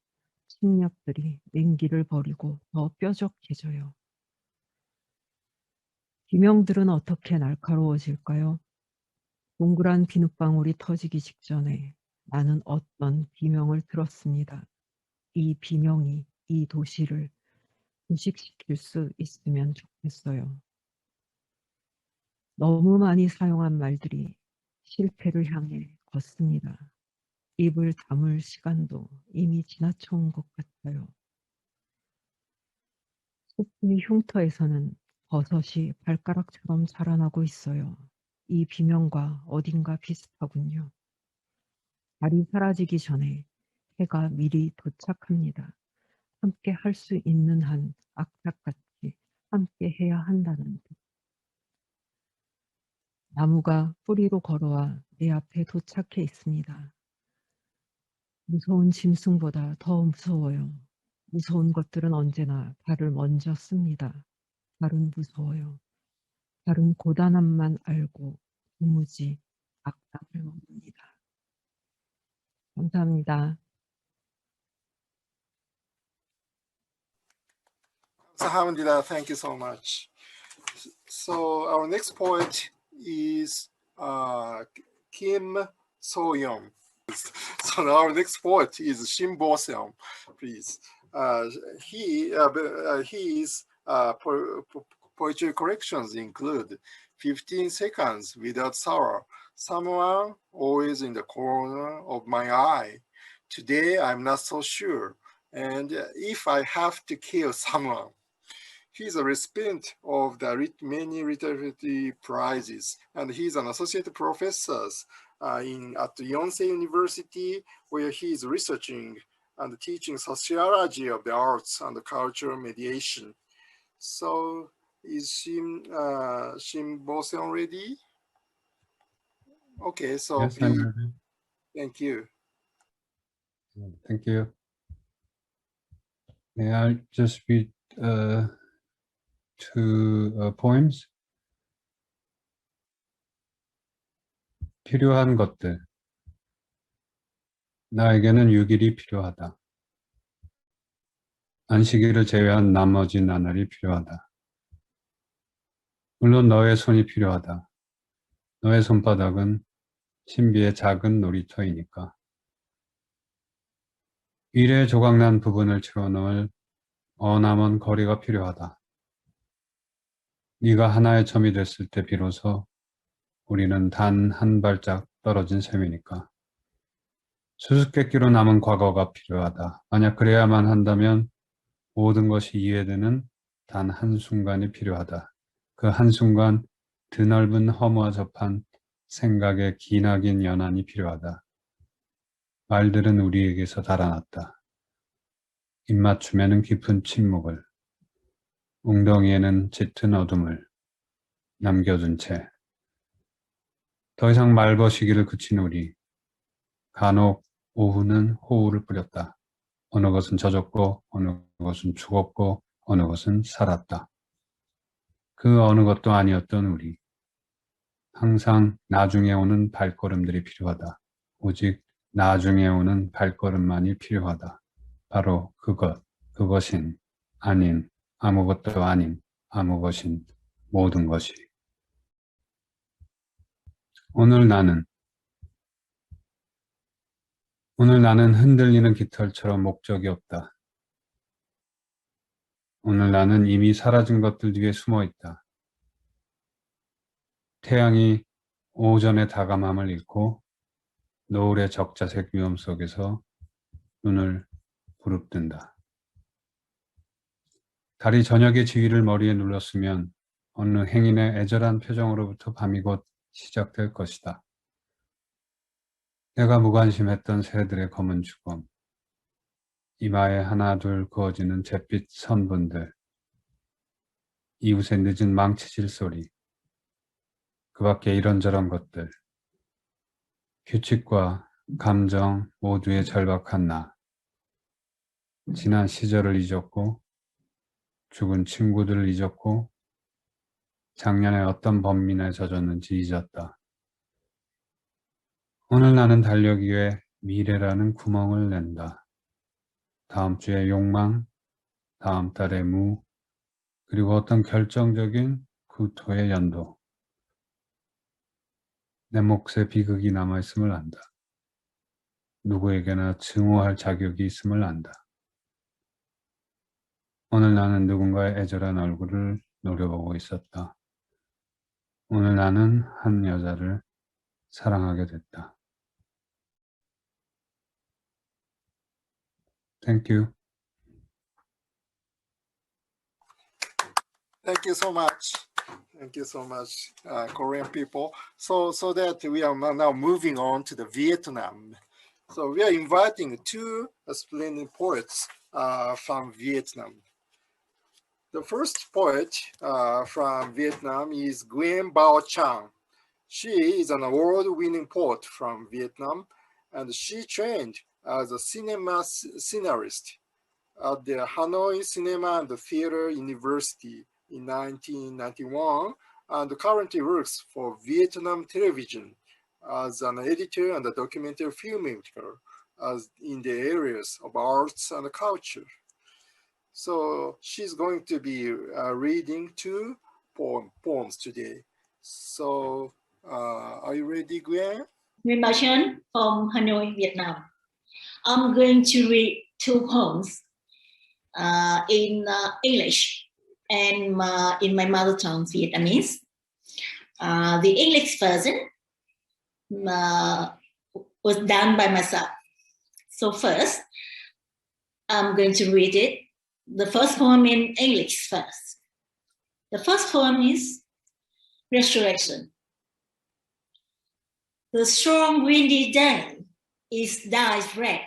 침략들이 냉기를 버리고 더 뾰족해져요. 비명들은 어떻게 날카로워질까요? 동그란 비눗방울이 터지기 직전에 나는 어떤 비명을 들었습니다. 이 비명이 이 도시를 부식시킬 수 있으면 좋겠어요. 너무 많이 사용한 말들이 실패를 향해 걷습니다. 입을 다물 시간도 이미 지나쳐온 것 같아요. 숲의 흉터에서는 버섯이 발가락처럼 자라나고 있어요. 이 비명과 어딘가 비슷하군요. 달이 사라지기 전에 해가 미리 도착합니다. 함께 할 수 있는 한 악착같이 함께 해야 한다는 뜻. 나무가 뿌리로 걸어와 내 앞에 도착해 있습니다. 무서운 짐승보다 더 무서워요. 무서운 것들은 언제나 발을 먼저 씁니다. 발은 무서워요. 발은 고단함만 알고 도무지 악담을 먹습니다. 감사합니다. Alhamdulillah, thank you so much. So our next poet is Kim Soo Young. So our next poet is Shin Bo Seong, please. His poetry collections include 15 Seconds Without Sorrow, Someone Always in the Corner of My Eye, Today I'm Not So Sure, and If I Have to Kill Someone. He's a recipient of the many literary prizes, and he's an associate professor at Yonsei University, where he is researching and teaching sociology of the arts and cultural mediation. So is Shin Bo-seong ready? Okay, so yes, please. I'm ready. Thank you. Thank you. May I just read two poems? 필요한 것들. 나에게는 6일이 필요하다. 안식일을 제외한 나머지 나날이 필요하다. 물론 너의 손이 필요하다. 너의 손바닥은 신비의 작은 놀이터이니까. 위례 조각난 부분을 채워넣을 어남은 거리가 필요하다. 네가 하나의 점이 됐을 때 비로소 우리는 단 한 발짝 떨어진 셈이니까. 수수께끼로 남은 과거가 필요하다. 만약 그래야만 한다면 모든 것이 이해되는 단 한순간이 필요하다. 그 한순간 드넓은 허무와 접한 생각의 기나긴 연한이 필요하다. 말들은 우리에게서 달아났다. 입맞춤에는 깊은 침묵을, 웅덩이에는 짙은 어둠을 남겨둔 채 더 이상 말버시기를 그친 우리. 간혹 오후는 호우를 뿌렸다. 어느 것은 젖었고 어느 것은 죽었고 어느 것은 살았다. 그 어느 것도 아니었던 우리. 항상 나중에 오는 발걸음들이 필요하다. 오직 나중에 오는 발걸음만이 필요하다. 바로 그것인, 아닌, 아무것도 아닌, 아무것인 모든 것이. 오늘 나는 흔들리는 깃털처럼 목적이 없다. 오늘 나는 이미 사라진 것들 뒤에 숨어 있다. 태양이 오전의 다감함을 잃고 노을의 적자색 위험 속에서 눈을 부릅뜬다. 달이 저녁의 지위를 머리에 눌렀으면 어느 행인의 애절한 표정으로부터 밤이 곧 시작될 것이다. 내가 무관심했던 새들의 검은 주검, 이마에 하나 둘 그어지는 잿빛 선분들, 이웃의 늦은 망치질 소리, 그 밖에 이런저런 것들, 규칙과 감정 모두의 절박한 나, 지난 시절을 잊었고 죽은 친구들을 잊었고 작년에 어떤 범민에 젖었는지 잊었다. 오늘 나는 달려기 위해 미래라는 구멍을 낸다. 다음 주에 욕망, 다음 달에 무, 그리고 어떤 결정적인 구토의 연도. 내 몫에 비극이 남아있음을 안다. 누구에게나 증오할 자격이 있음을 안다. 오늘 나는 누군가의 애절한 얼굴을 노려보고 있었다. 오늘 나는 한 여자를 사랑하게 됐다. Thank you. Thank you so much. Thank you so much, Korean people. So that we are now moving on to the Vietnam. So we are inviting two splendid poets from Vietnam. The first poet from Vietnam is Guin Bao Chang. She is an award-winning poet from Vietnam, and she trained as a cinema scenarist at the Hanoi Cinema and Theater University in 1991, and currently works for Vietnam television as an editor and a documentary filmmaker as in the areas of arts and culture. So she's going to be reading two poems today. So are you ready, Gwen? Guin Bao Chang from Hanoi, Vietnam. I'm going to read two poems in English and in my mother tongue, Vietnamese. The English version was done by myself. So first, I'm going to read it. The first poem in English first. The first poem is Resurrection. The strong windy day is dyed red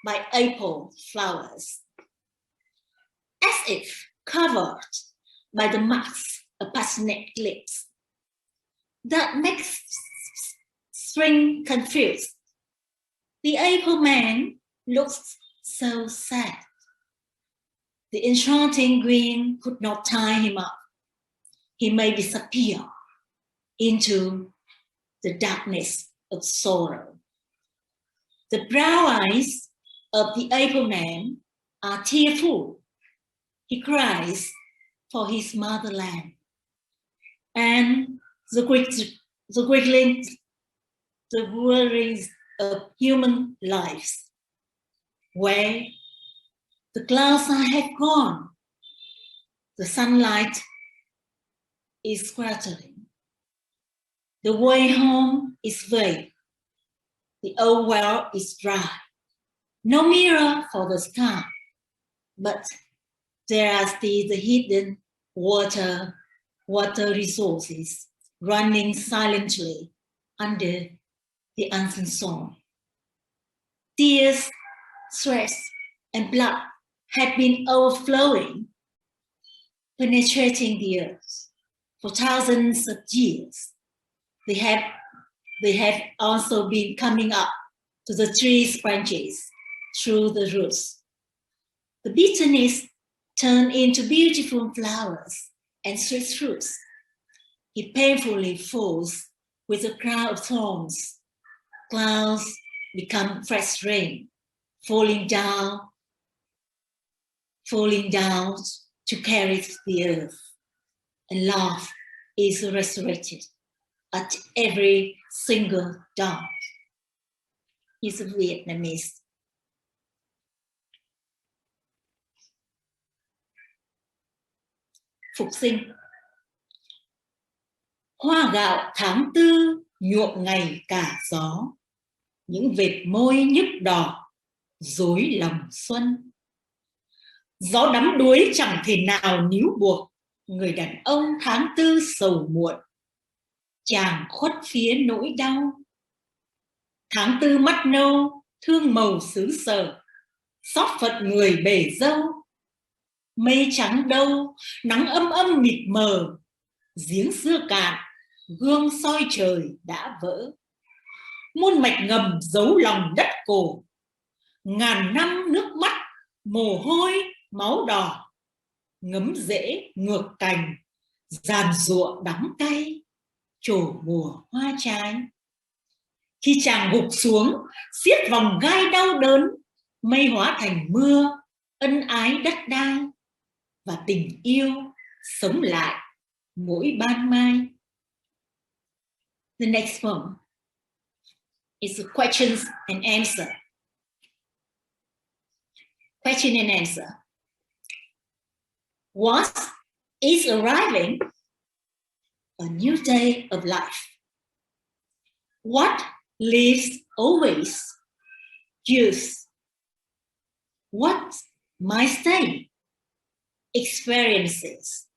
by April flowers, as if covered by the marks of passionate lips that makes spring confused. The April man looks so sad. The enchanting green could not tie him up. He may disappear into the darkness of sorrow. The brown eyes of the April man are tearful. He cries for his motherland. and the worries of human lives, where the clouds have gone, the sunlight is scattering, the way home is vague, the old well is dry, no mirror for the sky, but there are still the hidden water resources running silently under the unseen soil. Tears, sweat, and blood have been overflowing, penetrating the earth for thousands of years. They have also been coming up to the tree's branches through the roots. The bitterness turned into beautiful flowers and sweet fruits. It painfully falls with a crown of thorns. Clouds become fresh rain, falling down to carry the earth. And love is resurrected at every single dawn. He's a Vietnamese. Phục sinh. Hoa gạo tháng tư nhuộm ngày cả gió, những vệt môi nhức đỏ rối lòng xuân. Gió đắm đuối chẳng thể nào níu buộc người đàn ông tháng tư sầu muộn, chàng khuất phía nỗi đau. Tháng tư mắt nâu thương màu xứ sở, xót phận người bể dâu. Mây trắng đâu, nắng âm mịt mờ, giếng xưa cạn, gương soi trời đã vỡ. Muôn mạch ngầm giấu lòng đất cổ, ngàn năm nước mắt, mồ hôi, máu đỏ. Ngấm rễ ngược cành, giàn giụa đắng cay, trổ mùa hoa trái. Khi chàng gục xuống, xiết vòng gai đau đớn, mây hóa thành mưa, ân ái đất đai. Và tình yêu sống lại mỗi ban mai. The next poem is questions and answer. Question and answer. What is arriving? A new day of life. What lives always? Youth. What might stay? Experiences.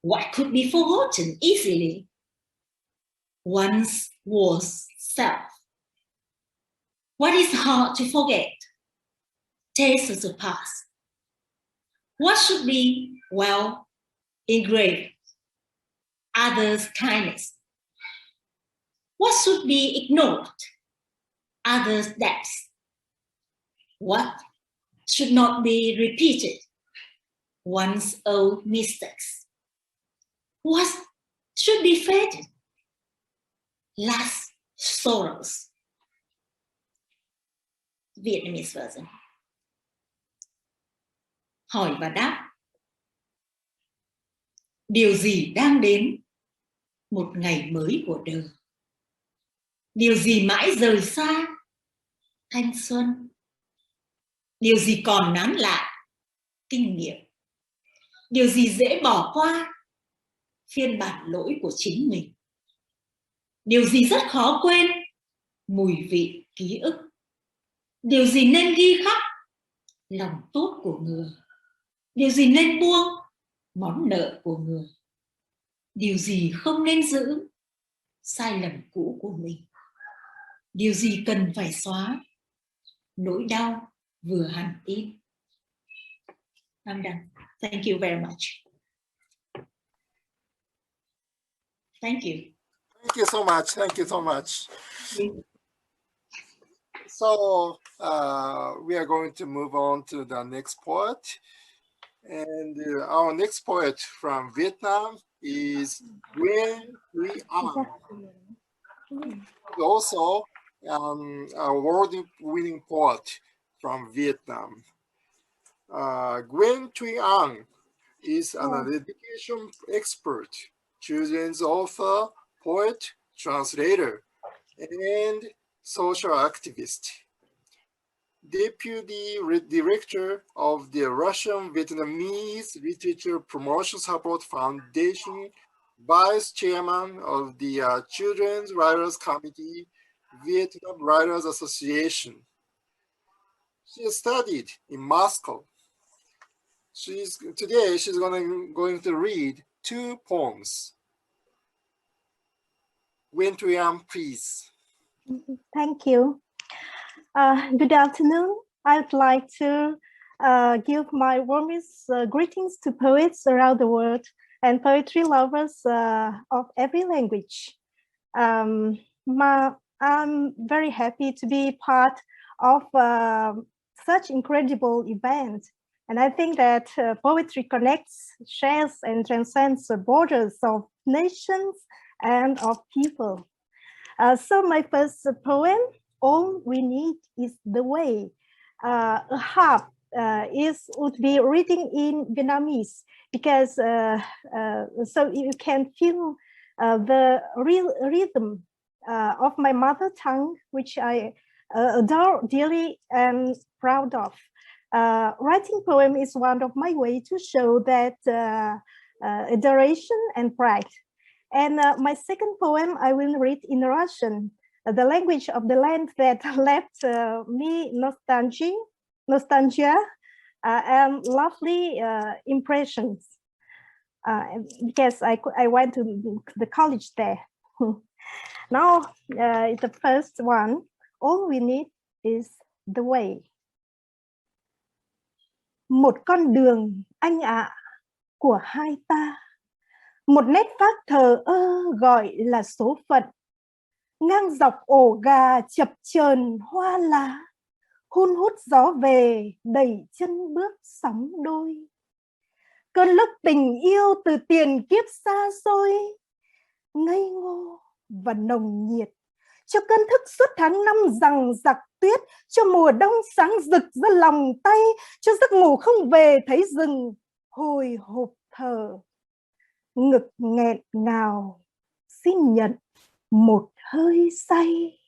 What could be forgotten easily? Once was self. What is hard to forget? Tastes of the past. What should be well engraved? Others' kindness. What should be ignored? Others' depths. What should not be repeated? One's old mistakes. What should be faded? Last sorrows. Vietnamese version. Hỏi và đáp. Điều gì đang đến một ngày mới của đời? Điều gì mãi rời xa? Thanh xuân. Điều gì còn nán lại? Kinh nghiệm. Điều gì dễ bỏ qua? Phiên bản lỗi của chính mình. Điều gì rất khó quên? Mùi vị ký ức. Điều gì nên ghi khắc? Lòng tốt của người. Điều gì nên buông? Món nợ của người. Điều gì không nên giữ? Sai lầm cũ của mình. Điều gì cần phải xóa? Nỗi đau vừa hằn in. I'm done. Thank you very much. Thank you. Thank you so much. Thank you so much. So we are going to move on to the next poet. And our next poet from Vietnam is Gwen Tuian. Also an award-winning poet from Vietnam. Gwen Tuian is an education expert children's author, poet, translator, and social activist. Deputy Director of the Russian Vietnamese Literature Promotion Support Foundation, Vice Chairman of the Children's Writers Committee, Vietnam Writers Association. She studied in Moscow. Today she's going to read 2 poems. Gwen Tuian, please. Thank you. Good afternoon. I would like to give my warmest greetings to poets around the world and poetry lovers of every language. I'm very happy to be part of such incredible event. And I think that poetry connects, shares, and transcends the borders of nations and of people. So my first poem, All We Need Is the Way. A harp would be reading in Vietnamese because so you can feel the real rhythm of my mother tongue, which I adore dearly and proud of. Writing poem is one of my ways to show that adoration and pride. And my second poem I will read in Russian, the language of the land that left me nostalgia and lovely impressions, because I went to the college there. Now, the first one, All We Need Is the Way. Một con đường anh ạ của hai ta, một nét phác thờ ơ gọi là số phận, ngang dọc ổ gà chập chờn hoa lá, hun hút gió về đẩy chân bước sóng đôi. Cơn lốc tình yêu từ tiền kiếp xa xôi, ngây ngô và nồng nhiệt, cho cơn thức suốt tháng năm rằng giặc tuyết, cho mùa đông sáng rực ra lòng tay, cho giấc ngủ không về thấy rừng hồi hộp thở. Ngực nghẹn ngào xin nhận một hơi say.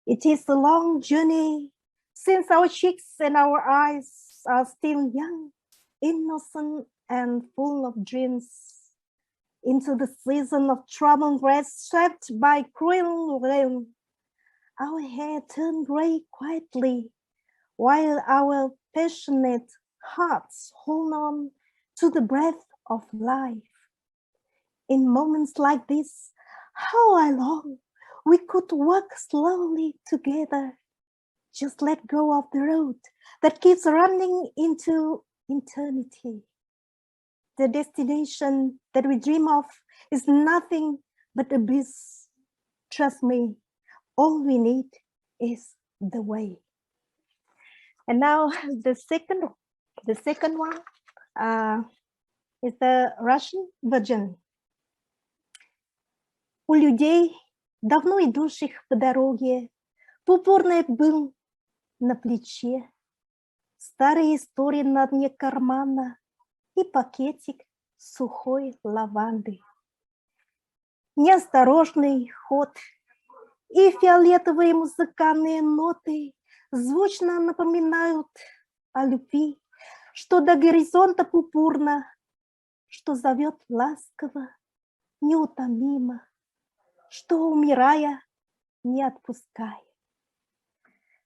It is a long journey since our cheeks and our eyes are still young, innocent and full of dreams, into the season of trouble grass swept by cruel rain. Our hair turned gray quietly, while our passionate hearts hold on to the breath of life. In moments like this, how I long we could walk slowly together, just let go of the road that keeps running into eternity. The destination that we dream of is nothing but abyss. Trust me, all we need is the way. And now the second one is the Russian version. У людей, давно идущих по дороге, пурпурный был на плече, старые истории на дне кармана и пакетик сухой лаванды. Неосторожный ход и фиолетовые музыкальные ноты звучно напоминают о любви, что до горизонта пурпурно, что зовет ласково, неутомимо, что, умирая, не отпускает.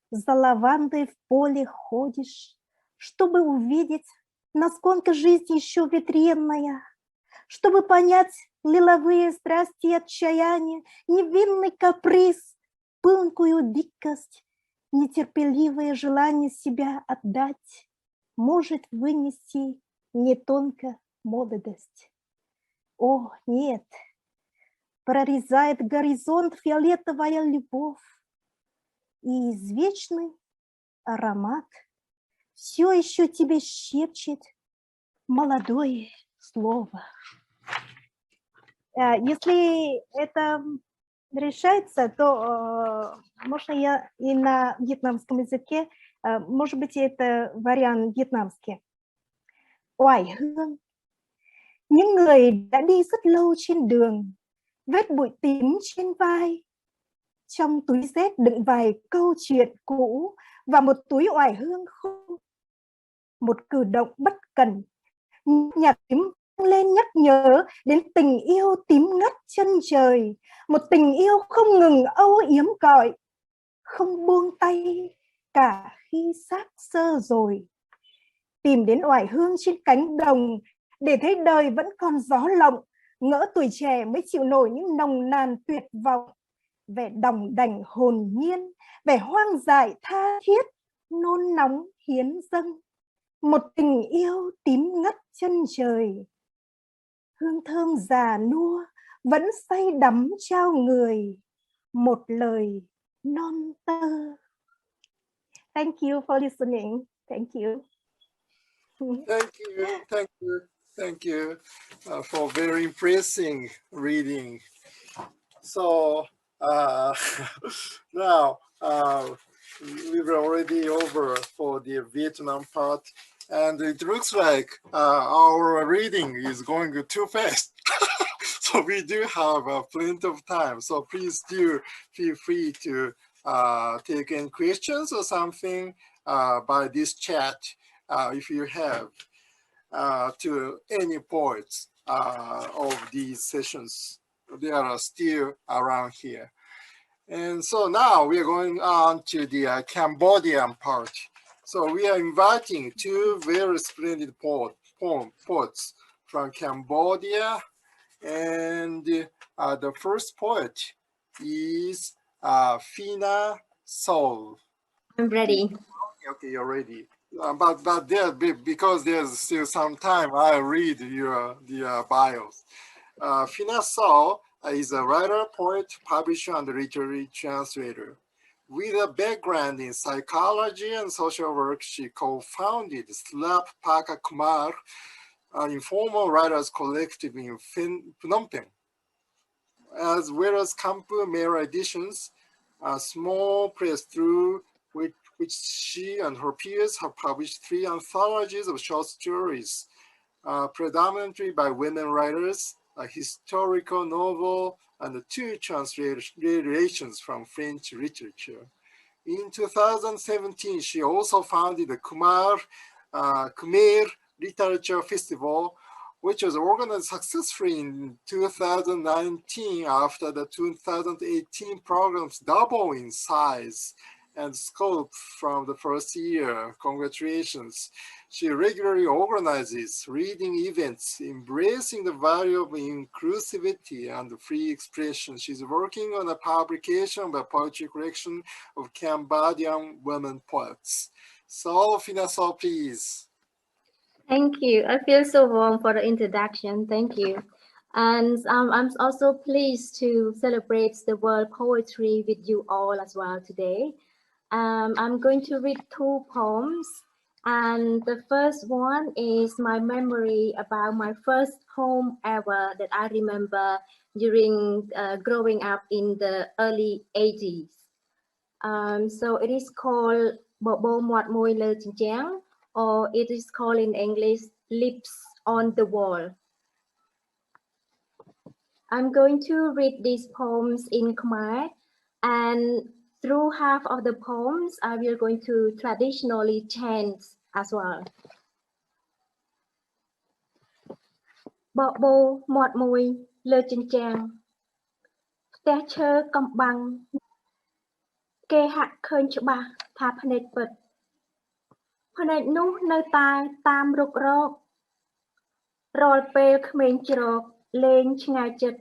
За лавандой в поле ходишь, чтобы увидеть, насколько жизнь еще ветренная, чтобы понять лиловые страсти и отчаяние, невинный каприз, пылкую дикость, нетерпеливое желание себя отдать, может вынести не только молодость. О, нет! Прорезает горизонт фиолетовая любовь, и извечный аромат все еще тебе шепчет молодое слово. Если это решается, то можно я и на вьетнамском языке, может быть, это вариант вьетнамский. Oai hương, Những người đã đi rất lâu trên đường, vết bụi tím trên vai. Trong túi dép đựng vài câu chuyện cũ và một túi oải hương khô. Một cử động bất cẩn, nhạc tím lên nhắc nhớ đến tình yêu tím ngắt chân trời, một tình yêu không ngừng âu yếm gọi, không buông tay cả khi xác xơ rồi. Tìm đến oải hương trên cánh đồng để thấy đời vẫn còn gió lộng, ngỡ tuổi trẻ mới chịu nổi những nồng nàn tuyệt vọng. Vẻ đòng đảnh hồn nhiên, vẻ hoang dại tha thiết, nôn nóng hiến dâng. Một tình yêu tím ngắt chân trời. Hương thơm già nua vẫn say đắm trao người, một lời non tơ. Thank you for listening. Thank you. Thank you for very impressive reading. So now we were already over for the Vietnam part, and it looks like our reading is going too fast. So we do have plenty of time. So please do feel free to take any questions or something by this chat if you have to any points of these sessions. They are still around here. And so now we are going on to the Cambodian part. So we are inviting two very splendid poets from Cambodia. And the first poet is Fina Sol. I'm ready. Okay, you're ready. But there, because there's still some time, I'll read the bios. Fina Sol is a writer, poet, publisher, and literary translator. With a background in psychology and social work, she co-founded Slap Paka Kumar, an informal writers collective in Phnom Penh, as well as Kankuha Mera Editions, a small press through which she and her peers have published 3 anthologies of short stories, predominantly by women writers, a historical novel, and 2 translations from French literature. In 2017, she also founded the Khmer Literature Festival, which was organized successfully in 2019 after the 2018 programs double in size and scope from the first year. Congratulations. She regularly organizes reading events, embracing the value of inclusivity and free expression. She's working on a publication of a poetry collection of Cambodian women poets. So, Fina Sol, please. Thank you. I feel so warm for the introduction. Thank you. And I'm also pleased to celebrate the World Poetry with you all as well today. I'm going to read 2 poems. And the first one is my memory about my first poem ever that I remember during growing up in the early 80s. So it is called Bo Bo Moat Moi Le Ching Chang, or it is called in English, Lips on the Wall. I'm going to read these poems in Khmer, and through half of the poems, I will going to traditionally chant as well. Bo Bo Moat Moi Le Ching Chang, Te Chơ Kom Bang, Ke Hak Khơi Chba Tha Phnet Put, Phnet Nu Nơ Tai Tam Ruk Rok, Rol Pel Khmeng Chrok Lên Chngai Chit,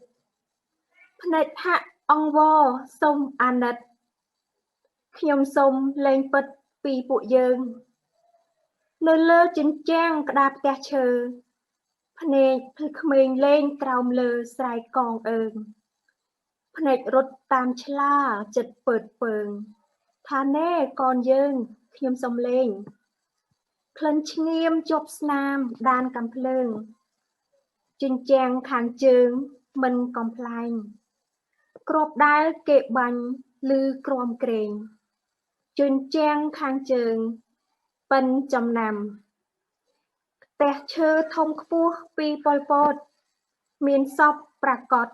Phnet Hak Ong Wo Som Anat, Khnyom Som Lên Put Pi Pu Yeung, Nơ Lơ Ching Chang Kdap Te Chơ, Phnet Khmeng Lên Kraum Lơ Srai Kong Eung, Phnet Rut Tam Chla Chit Put Peung, Tha Nê Kon Yeung Khnyom Som Lên, Klen Chngiem Chop Snam Dan Kam Pleung, Ching Chang Khang Cheung Min Complain, Krop Dal Ke Banh Lư Krom Kreng, Ching Chang Khang Cheung Pen Chom Nam, ផ្ទះឈើធំខ្ពស់ពីប៉ុលពតមានសពប្រកប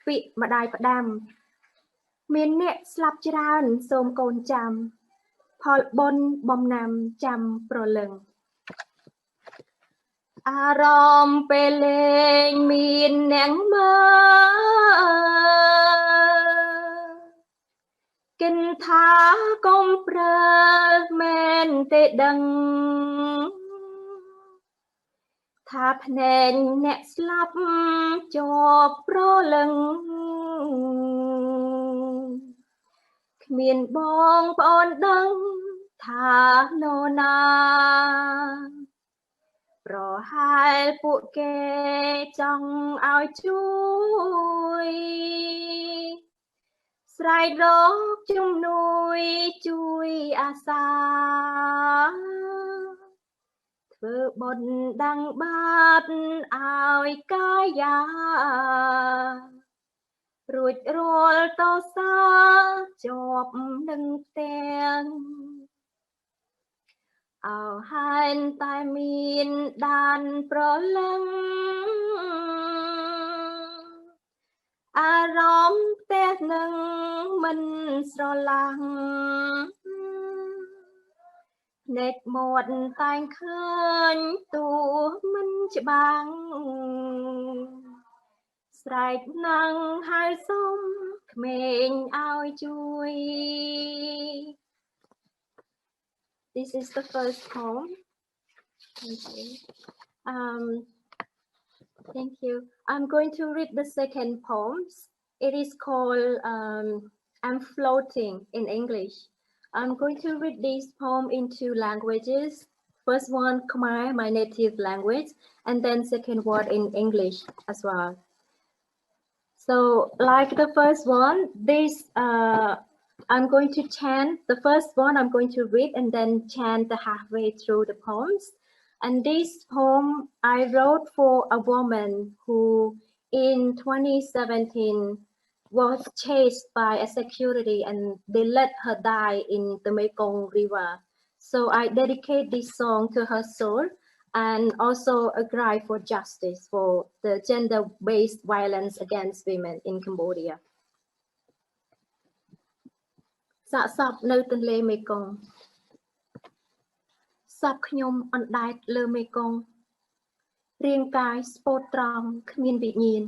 ពីម្ដាយផ្ដាំមានអ្នកស្លាប់ច្រើនសូមកូនចាំផលបុណ្យបំណាំចាំប្រលឹងអារម្មណ៍ពេលលេងមានអ្នកមើកិនថាកុំប្រើមែនទេដឹងថាភ្នែកអ្នកស្លាប់ជាប់ប្រលឹងគ្មានបងប្អូនដឹងថានរណាប្រហែលពួកគេចង់ឲ្យជួយស្រែករកជំនួយជួយអាសាធ្វើបុណ្យដាំងបាតឲ្យកាយារួចរាល់តសាជាប់នឹងផ្ទាំងអោហែនតែមានដានប្រលឹងអារម្មណ៍ផ្ទះនឹងមិនស្រឡាំងភ្នែកមាត់តែងឃើញទូមិនច្បាំងស្រែកណាំងហើយសុំក្មេងឲ្យជួយ This is the first poem. Thank you. I'm going to read the second poem. It is called I'm Floating in English. I'm going to read this poem in two languages. First one, Khmer, my native language, and then second word in English as well. So like the first one, this I'm going to chant the first one. I'm going to read and then chant the halfway through the poems. And this poem I wrote for a woman who in 2017 was chased by a security and they let her die in the Mekong River. So I dedicate this song to her soul and also a cry for justice for the gender-based violence against women in Cambodia. សាកសពនៅទន្លេមេគង្គសពខ្ញុំអណ្ដែតលើមេគង្គរាងកាយស្ពោតត្រង់គ្មានវិញ្ញាណ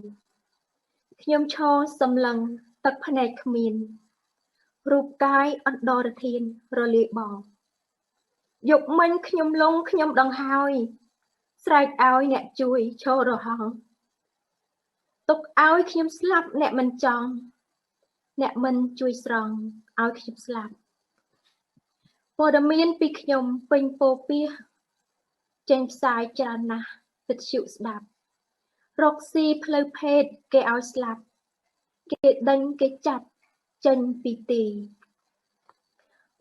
ខ្ញុំឈរសម្លឹងទឹកភ្នែកគ្មានរូបកាយអន្តរធានរលាយបងយកមិញខ្ញុំលងខ្ញុំដង្ហើយស្រែកឲ្យអ្នកជួយឈររហ័ងទុកឲ្យខ្ញុំស្លាប់អ្នកមិនចង់អ្នកមិនជួយស្រង់ឲ្យខ្ញុំស្លាប់ព័ត៌មានពីខ្ញុំពេញពោពាសចេញផ្សាយច្រើនណាស់វិទ្យុស្ដាប់រកស៊ីផ្លូវភេទគេឲ្យស្លាប់គេដេញគេចាប់ចេញពីទី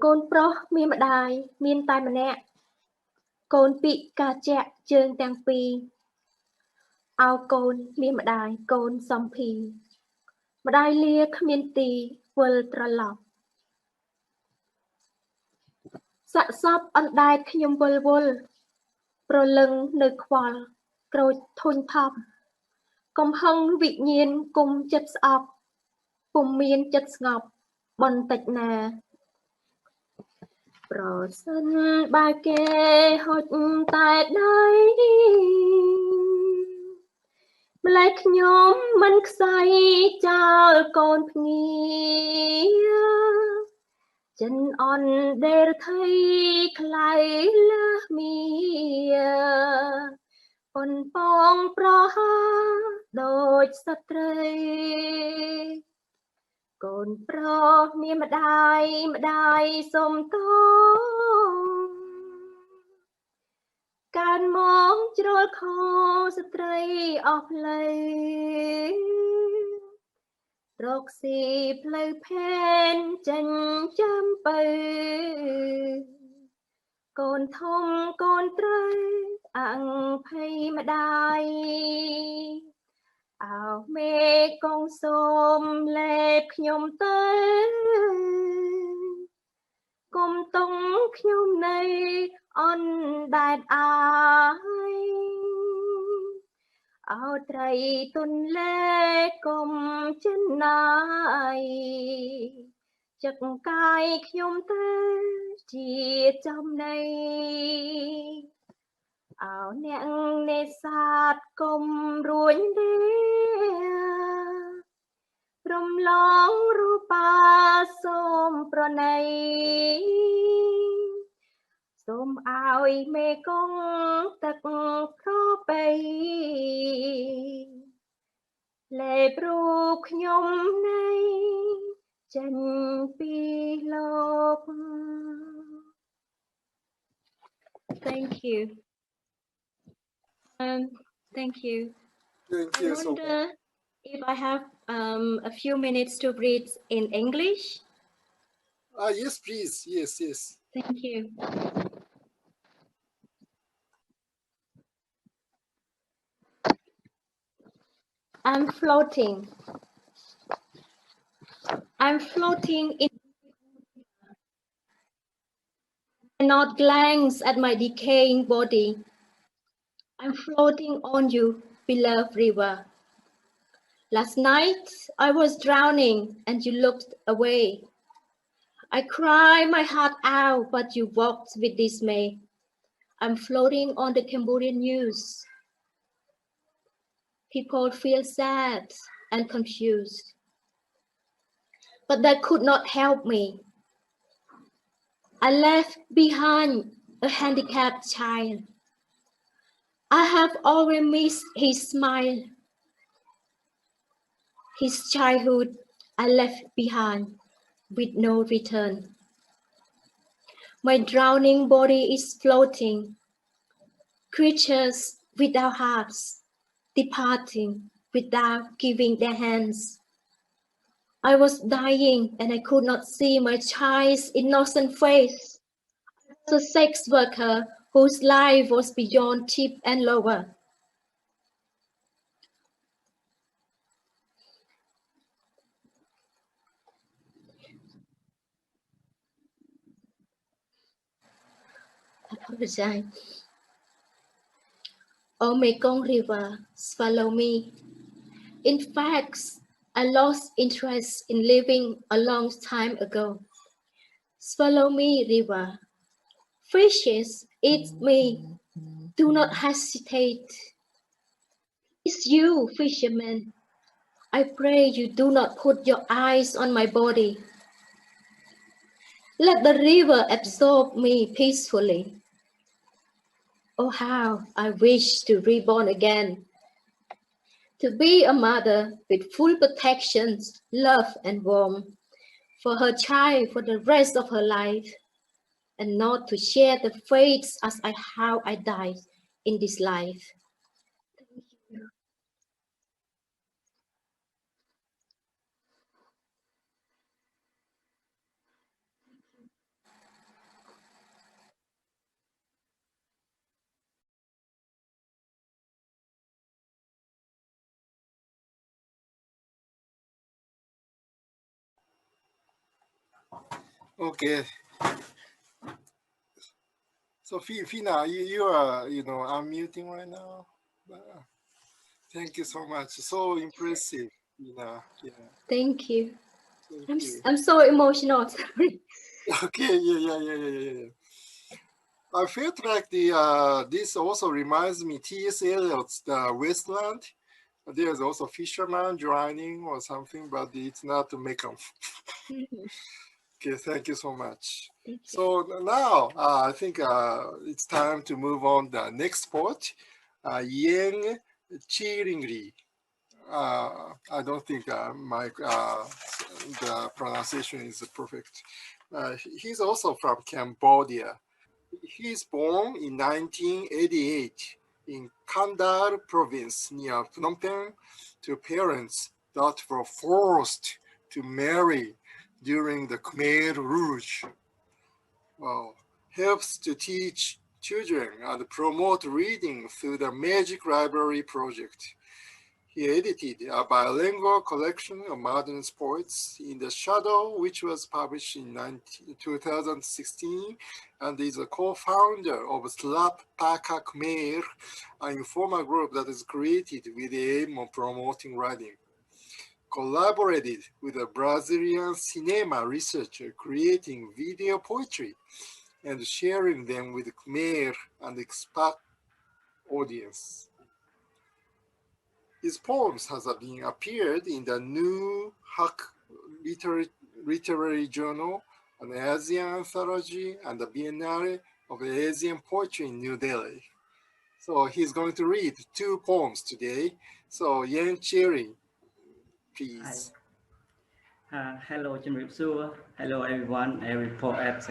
កូនប្រុសមានម្ដាយមានតែម្នាក់កូនពិការជាក់ជើងទាំងពីរអោកូនមានម្ដាយកូនសំភីម្ដាយលាគ្មានទីវិលត្រឡប់សាក់សពអណ្ដែតខ្ញុំវិលវល់ប្រលឹងនៅខ្វល់ក្រូចធុញថប់កំហឹងវិញ្ញាណគុំចិត្តស្អប់ពុំមានចិត្តស្ងប់បន្តិចណាប្រសិនបើគេហុចតែដៃម្លែកខ្ញុំមិនខ្សែចោលកូនភ្ងាចិនអនដេរថៃខ្លៃលើមៀប៉ុនប៉ងប្រហាដូចស្ត្រីកូនប្រុសមានម្ដាយសុំតកើនមកជ្រុលខោស្ត្រីអស់ផ្លូវរកស៊ីផ្លូវផែនចិញ្ចឹមបើកូនធំកូនត្រូវអង្គភ័យម្ដាយអោមេកងសូមលេបខ្ញុំទៅគុំតុងខ្ញុំនៅអនដែតអាយ អោត្រីទុនលេកុំចិនណាយចឹកកាយខ្ញុំទៅជាចំណៃអោអ្នកនេសាទកុំរួញទេព្រមឡងរូបាសូមប្រណីសូមឲ្យមេកងទឹកក្របីលេបរូបខ្ញុំនៃចេញពីលោក Thank you. Thank you. Thank I you so wonder much. if I have a few minutes to read in English. Yes, please. Yes, yes. Thank you. I'm floating. I'm floating in. I not glance at my decaying body. I'm floating on you, beloved river. Last night I was drowning and you looked away. I cried my heart out, but you walked with dismay. I'm floating on the Cambodian news. People feel sad and confused, but that could not help me. I left behind a handicapped child. I have already missed his smile. His childhood I left behind with no return. My drowning body is floating, creatures without hearts, departing without giving their hands. I was dying and I could not see my child's innocent face. I was a sex worker whose life was beyond tip and lower. I apologize. Oh Mekong River, swallow me. In fact, I lost interest in living a long time ago. Swallow me, river. Fishes eat me. Do not hesitate. It's you, fisherman. I pray you do not put your eyes on my body. Let the river absorb me peacefully. Oh, how I wish to reborn again. To be a mother with full protection, love and warmth for her child for the rest of her life, and not to share the fates as how I died in this life. Okay. So Fina, you are unmuting right now. Thank you so much. So impressive, Fina. Yeah. Thank you. Thank you. I'm so emotional. Sorry. Okay. Yeah. I felt like this also reminds me T.S. Eliot's The Wasteland. There's also fisherman drowning or something, but it's not to make them. Okay, thank you so much. So now I think it's time to move on the next sport, Yang Chiringri. I don't think the pronunciation is perfect. He's also from Cambodia. He's born in 1988 in Kandar province near Phnom Penh to parents that were forced to marry during the Khmer Rouge. Helps to teach children and promote reading through the Magic Library project. He edited a bilingual collection of modern poets, In the Shadow, which was published in 2016, and is a co-founder of Slap Paka Khmer, an informal group that is created with the aim of promoting writing. Collaborated with a Brazilian cinema researcher creating video poetry and sharing them with Khmer and expat audience. His poems have been appeared in the New Hak Literary Journal, an Asian anthology, and the Biennale of Asian Poetry in New Delhi. So he's going to read 2 poems today. So Yen Cherry, please. Hello, Jim. Hello, everyone. Every poet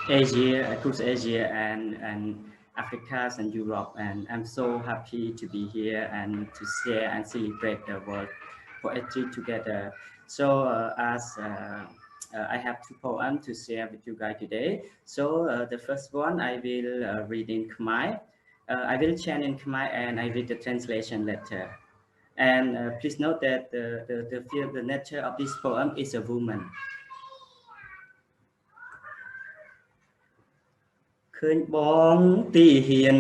Asia, across Asia and Africa and Europe, and I'm so happy to be here and to share and celebrate the world poetry together. So I have 2 poems to share with you guys today. So the first one I will read in Khmer. I will chant in Khmer and I read the translation later. And please note that the nature of this poem is a woman. ឃើញបងទីហ៊ាន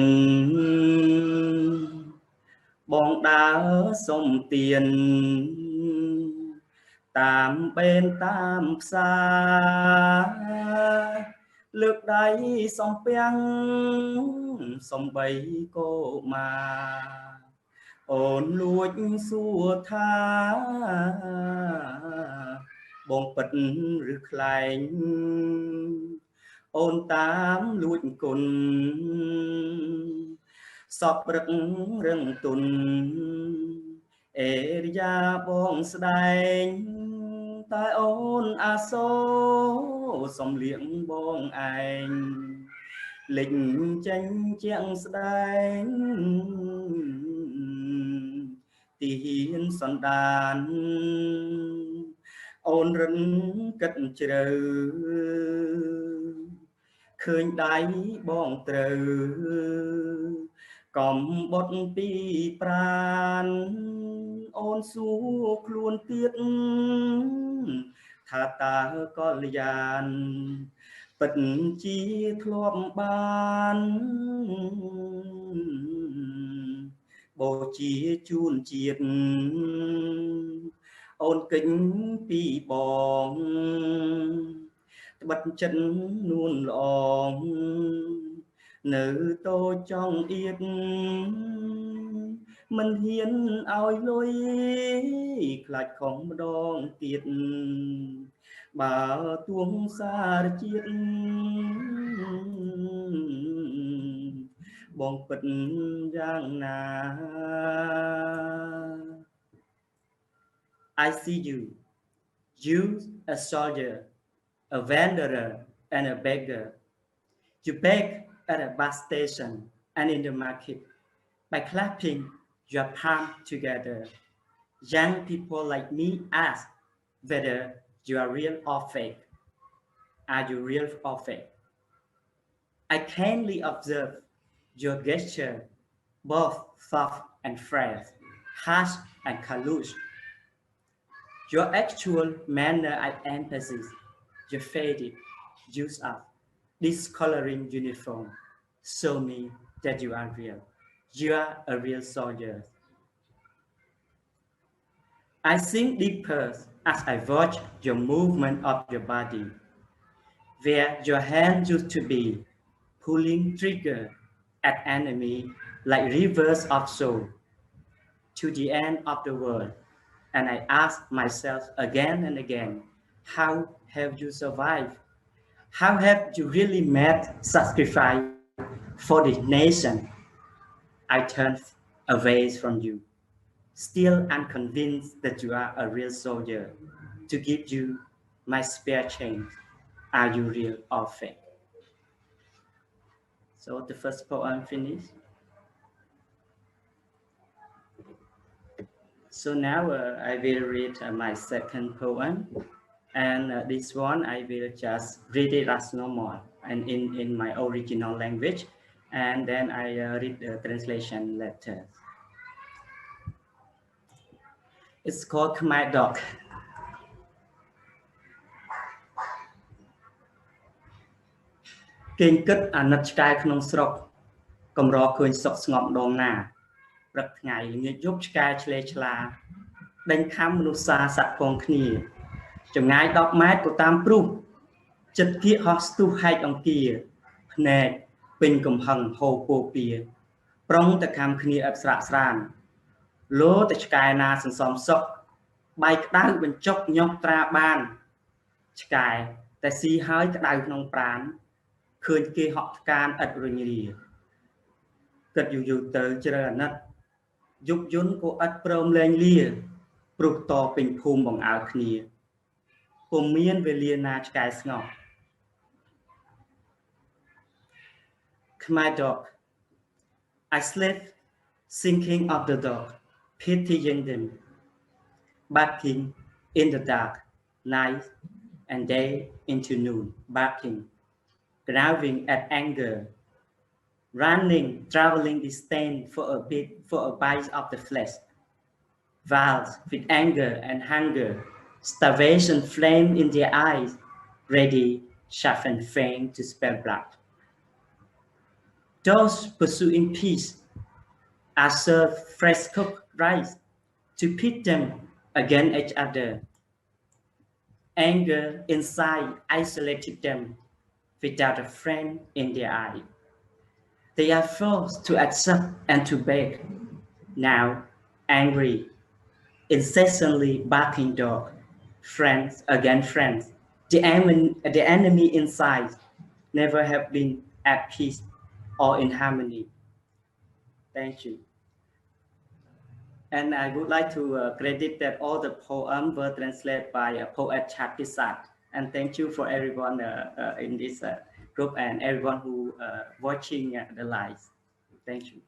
បងដើរសុំទានតាមបេនតាមផ្សារលើកដៃសំពាំងសំបីកោមាអូនលួចសួរថាបងពិតឬខ្លែង អូនតាមលួចគុណសពព្រឹករឹងទុនអេរិយាបងស្ដែងតែអូនអាសូរសំលៀងបងឯងលេចចេញជាងស្ដែងទីហ៊ានសន្តានអូនរិនគិតជ្រៅ ឃើញដៃបងត្រូវកំបុតពីប្រានអូនសួរខ្លួនទៀតថាតើកល្យានពិតជាធ្លាប់បានបូជាជូនជាតិអូនកិញពីបង បិទចិត្តនួនល្អងនៅតូចចង់អៀតមិនហ៊ានឲ្យលុយខ្លាចខំម្ដងទៀតបើទួងសារជាតិបងពិតយ៉ាងណា I see you a soldier, a wanderer and a beggar. You beg at a bus station and in the market by clapping your palms together. Young people like me ask whether you are real or fake. Are you real or fake? I kindly observe your gesture, both soft and fresh, harsh and callous. Your actual manner I emphasize. You faded, used up, discoloring uniform. Show me that you are real. You are a real soldier. I sink deeper as I watch your movement of your body, where your hand used to be, pulling trigger at enemy like rivers of soul to the end of the world. And I ask myself again and again, how have you survived? How have you really made sacrifice for the nation? I turn away from you, still unconvinced that you are a real soldier, to give you my spare change. Are you real or fake? So the first poem finished. So now I will read my second poem. And this one I will just read it as normal and in my original language, and then I read the translation later. It's called Khmer dog. គេងគិតអាណិតឆ្កែក្នុងស្រុកកម្រឃើញសុខស្ងប់ដងណាព្រឹកថ្ងៃល្ងាចយប់ឆ្កែឆ្លេឆ្លាដេញខំមនុស្សសាសាក់ផងគ្នាចម្ងាយ10 ម៉ែត្រក៏តាមព្រុសចិត្តគៀកហោះស្ទុះហែកអង្គាភ្នែកពេញកំហឹងហូរពោពៀប្រុងតែខំគ្នាឥតស្រាកស្រានលោតែឆ្កែណាសន្សំសុខបាយក្តៅបញ្ចុកញុះត្រាបានឆ្កែតែស៊ីហើយក្តៅក្នុងប្រាណឃើញគេហក់ផ្កានឥតរញរាគិតយូរទៅជ្រៅអាណិតយុបយន្តក៏ឥតព្រមលែងលាព្រោះតពេញភូមិបង្អើគ្នាពុំមានវេលាណាឆ្កែស្ងប់ Khmer dog I slept thinking of the dog pitying them barking in the dark night and day into noon barking growling at anger running traveling distance for a bite of the flesh wild with anger and hunger starvation flame in their eyes ready sharp and faint to spill blood those pursuing peace are served fresh cooked rice to pit them against each other anger inside isolated them without a friend in their eye. They are forced to accept and to beg. Now, angry, incessantly barking dog, friends against friends. The enemy inside never have been at peace or in harmony. Thank you. And I would like to credit that all the poems were translated by a poet Chapisat. And thank you for everyone in this group and everyone who watching the live. Thank you.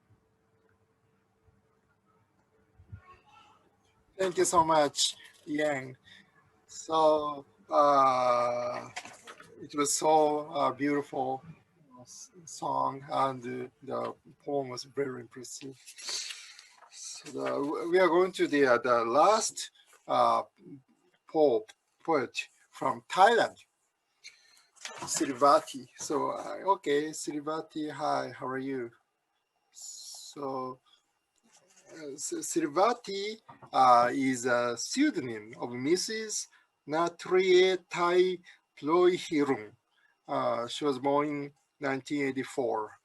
Thank you so much, Yang. So it was so beautiful song, and the poem was very impressive. So we are going to the last poet from Thailand, Sirivati. So, okay, Sirivati, hi, how are you? So, Sirivati is a pseudonym of Mrs. Natrie Thai Ploihirung. She was born in 1984.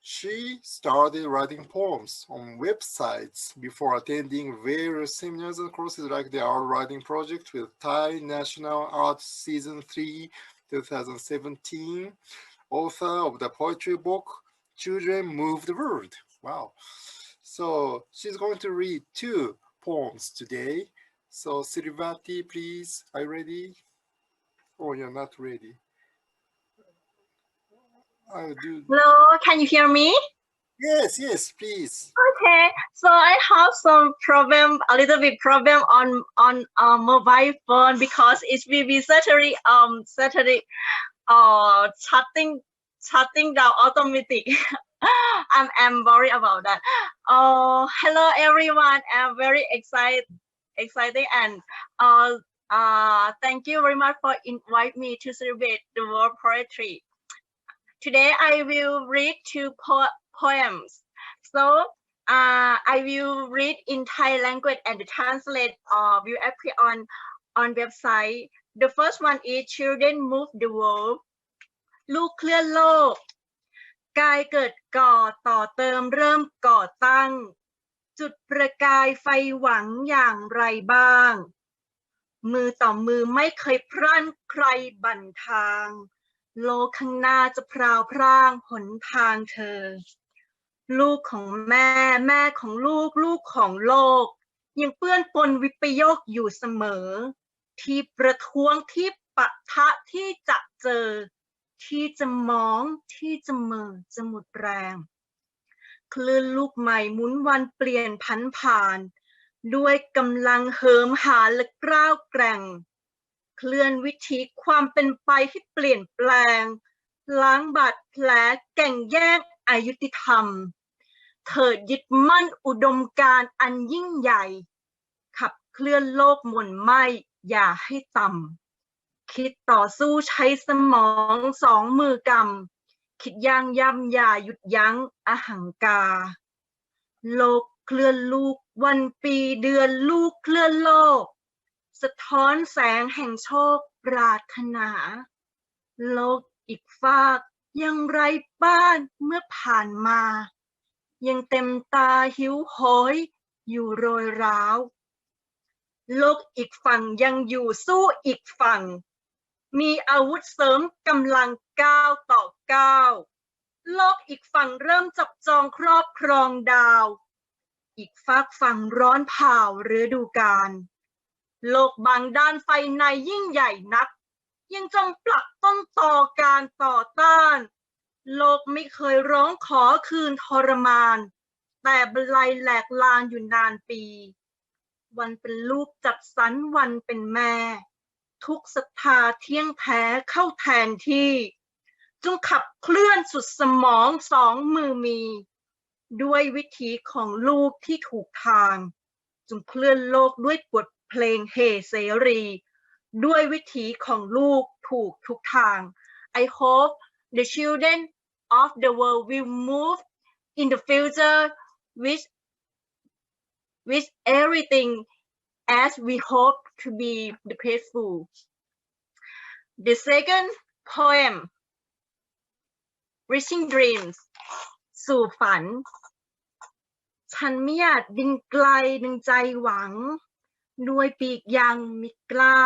She started writing poems on websites before attending various seminars and courses like the Art Writing Project with Thai National Art Season 3, 2017, author of the poetry book, Children Move the World. Wow. So she's going to read 2 poems today. So Sirivati, please, are you ready? Oh, you're not ready. Hello, can you hear me? Yes, please. Okay, so I have some problem, a little bit problem on mobile phone because it will be certainly shutting down automatic. I'm worried about that. Hello everyone, I'm very excited and thank you very much for inviting me to celebrate the World Poetry. Today I will read 2 poems. So I will read in Thai language and the translate will appear on website. The first one is Children Move the World. ลูกเคลื่อนโลกกายเกิดก่อต่อเติมเริ่มก่อตั้งจุดประกายไฟหวังอย่างไรบ้างมือต่อมือไม่เคยพรั่นใครบั่นทางโลกข้างหน้าจะพราวพร่างหนทางเธอลูกของแม่แม่ของลูกลูกของโลกยังเปื้อนปนวิปโยคอยู่เสมอที่ประท้วงที่ปะทะที่จะเจอที่จะมองที่จะเมื่อจะหมดแรงคลื่นลูกใหม่หมุนวันเปลี่ยนพันผ่านด้วยกำลังเหิมหาและกล้าวแกร่งเคลื่อนวิถีความเป็นไปที่เปลี่ยนแปลงล้างบาดแผลแก่งแยกอยุติธรรมเถิดยึดมั่นอุดมการณ์อันยิ่งใหญ่ขับ เคลื่อนโลกหมุนไหมอย่าให้ต่ำคิดต่อสู้ใช้สมองสองมือกำคิดย่างย่ำอย่าหยุดยั้งอหังการโลกเคลื่อนลูกวันปีเดือนลูกเคลื่อนโลกสะท้อนแสงแห่งโชคปรารถนาโลกอีกฟากยังไร้บ้านเมื่อผ่านมายังเต็มตาหิวโหยอยู่โรยร้าวโลกอีกฝั่งยังอยู่สู้อีกฝั่งมีอาวุธเสริมกำลังก้าวต่อก้าวโลกอีกฝั่งเริ่มจับจองครอบครองดาวอีกฝากฝั่งร้อนเผาฤดูกาลโลกบางด้านไฟในยิ่งใหญ่นักยังจงปลักต้นต่อการต่อต้านโลกไม่เคยร้องขอคืนทรมานแต่บรรลัยแหลกลานอยู่นานปีวันเป็นลูกจัดสรรวันเป็นแม่ทุกศรัทธาเที่ยงแท้เข้าแทนที่จงขับเคลื่อนสุดสมองสองมือมีด้วยวิถีของลูกที่ถูกทางจงเคลื่อนโลกด้วยบทเพลงเฮเสรีด้วยวิถีของลูกถูกทุกทาง I hope the children of the world will move in the future with everything as we hope to be the peaceful. The second poem, Reaching Dreams สู่ฝันฉันไม่อยากบินไกลดังใจหวังด้วยปีกยังมีกล้า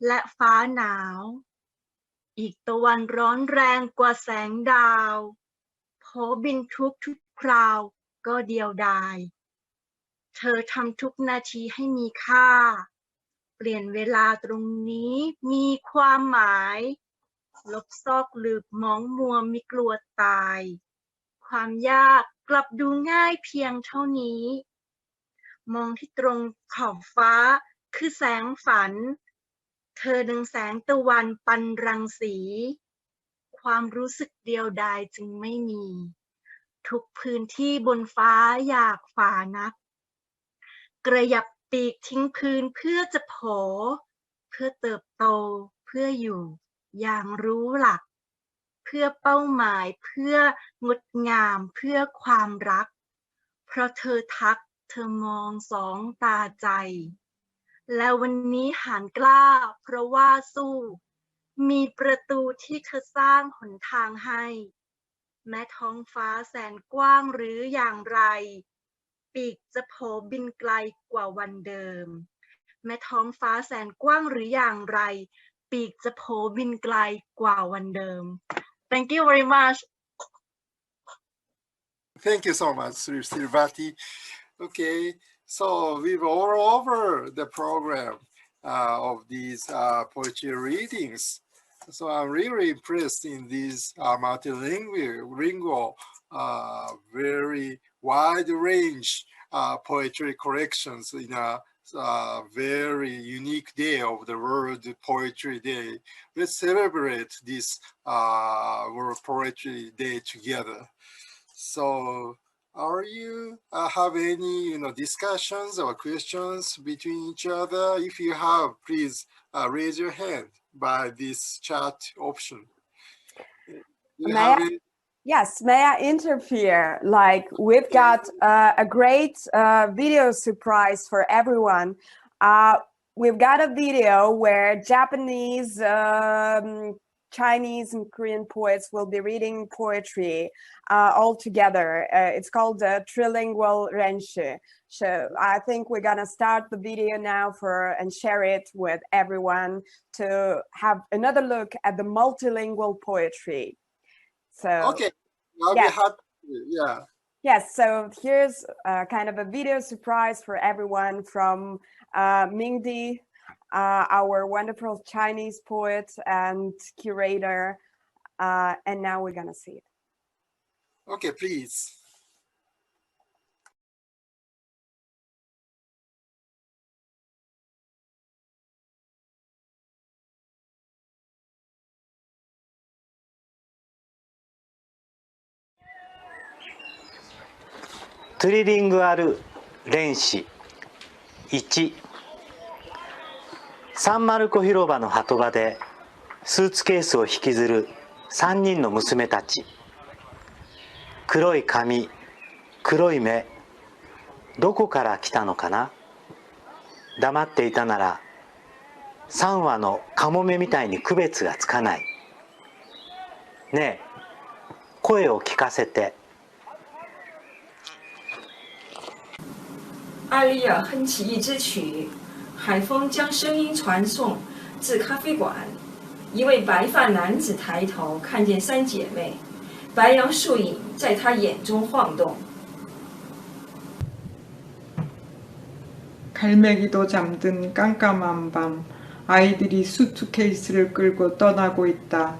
และฟ้าหนาวอีกตะวันร้อนแรงกว่าแสงดาวพอบินทุกคราวก็เดียวดายเธอทำทุกนาทีให้มีค่าเปลี่ยนเวลาตรงนี้มีความหมายลบซอกหลืบมองมัวมิกลัวตายความยากกลับดูง่ายเพียงเท่านี้มองที่ตรงขอบฟ้าคือแสงฝันเธอดังแสงตะวันปันรังสีความรู้สึกเดียวดายจึงไม่มีทุกพื้นที่บนฟ้าอยากฝ่านักกระยับปีกทิ้งพื้นเพื่อจะโผเพื่อเติบโตเพื่ออยู่อย่างรู้หลักเพื่อเป้าหมายเพื่องดงามเพื่อความรักเพราะเธอทักเธอมองสองตาใจและวันนี้หานกล้าเพราะว่าสู้มีประตูที่เธอสร้างหนทางให้แม้ท้องฟ้าแสนกว้างหรืออย่างไรปีกจะโผบินไกลกว่าวันเดิมแม้ท้องฟ้าแสนกว้างหรืออย่างไรปีกจะโผบินไกลกว่าวันเดิม Thank you very much. Thank you so much, Srivati. Okay, so we've all over the program of these poetry readings. So I'm really impressed in these multilingual, very wide range poetry collections in a very unique day of the World Poetry Day. Let's celebrate this World Poetry Day together. So, are you have any discussions or questions between each other? If you have, please raise your hand by this chat option. Yes, may I interfere? Like, we've got a great video surprise for everyone. We've got a video where Japanese, Chinese, and Korean poets will be reading poetry all together. It's called Trilingual Renshu. So I think we're gonna start the video now and share it with everyone to have another look at the multilingual poetry. So okay, I'll be happy. Yeah. Yes, so here's kind of a video surprise for everyone from Mingdi, our wonderful Chinese poet and curator, and now we're gonna see it. Okay, please. Trilingual 練習1サンマルコ広場の鳩場でスーツケースを引きずる3人の娘たち。黒い髪、黒い目、どこから来たのかな。黙っていたなら3羽のカモメみたいに区別がつかない。ねえ、声を聞かせて。艾丽尔哼起一支曲，海风将声音传送至咖啡馆。一位白发男子抬头看见三姐妹，白杨树影在他眼中晃动。 갈매기도 잠든 깜깜한 밤, 아이들이 수트케이스를 끌고 떠나고 있다.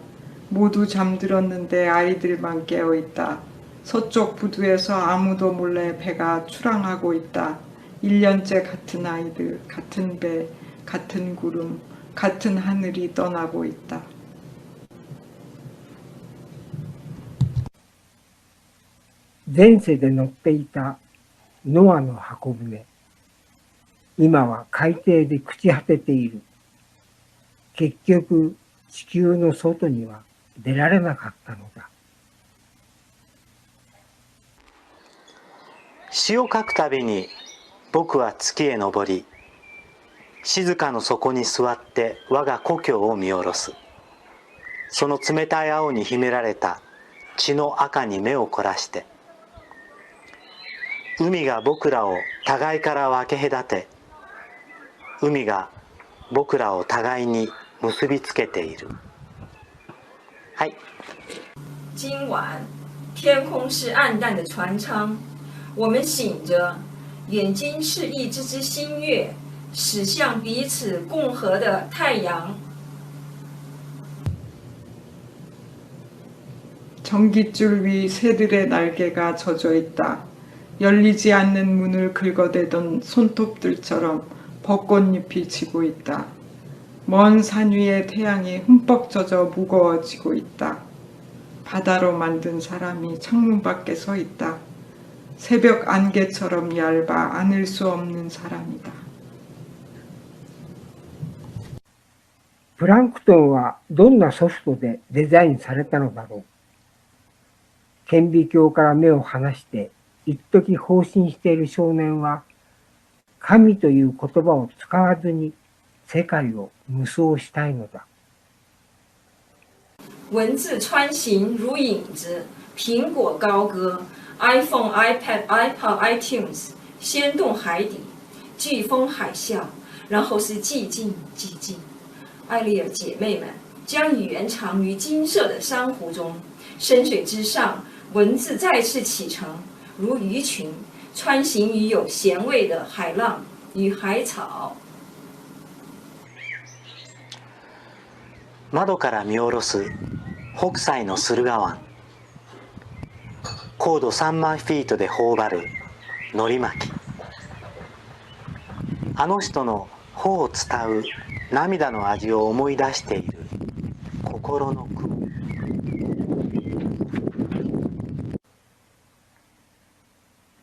모두 잠들었는데 아이들만 깨어있다. 서쪽 부두에서 아무도 몰래 배가 출항하고 있다. 1년째 같은 아이들, 같은 배, 같은 구름, 같은 하늘이 떠나고 있다. 前世で乗っていたノアの箱舟。今は海底で朽ち果てている。結局、地球の外には出られなかったのだ。詩を書くたびに僕は月へ登り、静かの底に座って我が故郷を見下ろす。その冷たい青に秘められた血の赤に目を凝らして、海が僕らを互いから分け隔て、海が僕らを互いに結びつけている。はい。今晚，天空是暗淡的船舱，我们醒着，眼睛是一只只新月，驶向彼此共和的太阳。 전깃줄 위 새들의 날개가 젖어 있다. 열리지 않는 문을 긁어대던 손톱들처럼 벚꽃잎이 지고 있다. 먼 산 위에 태양이 흠뻑 젖어 무거워지고 있다. 바다로 만든 사람이 창문 밖에 서 있다. 새벽 안개처럼 얇아 안을 수 없는 사람이다. プランクトンはどんなソフトでデザインされたのだろう。顕微鏡から目を離して一時放心している少年は神という言葉を使わずに世界を無双したいのだ。文字穿行如影子，苹果高歌 ，iPhone、iPad、iPod、iTunes 掀动海底，飓风海啸，然后是寂静寂静。艾丽尔姐妹们将语言藏于金色的珊瑚中，深水之上，文字再次启程，如鱼群。 穿行于有咸味的海浪与海草。窓から見下ろす北斎の駿河湾。高度3万フィートで頬張るのり巻き。あの人の頬を伝う涙の味を思い出している心の雲。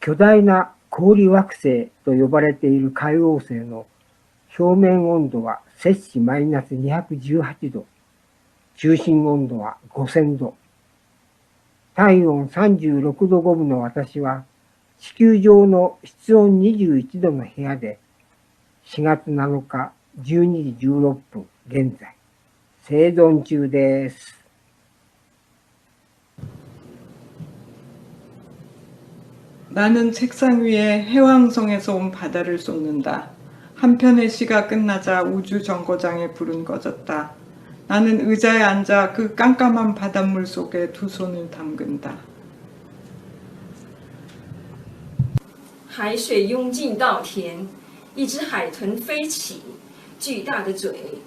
巨大な氷惑星と呼ばれている海王星の表面温度は摂氏マイナス218度、中心温度は5000度。体温36度5分の私は地球上の室温21度の部屋で4月7日12時16分現在生存中です。 나는 책상 위에 해왕성에서 온 바다를 쏟는다. 한편의 시가 끝나자 우주 정거장에 불은 꺼졌다. 나는 의자에 앉아 그 깜깜한 바닷물 속에 두 손을 담근다. 海水涌进稻田，一只海豚飞起，巨大的嘴，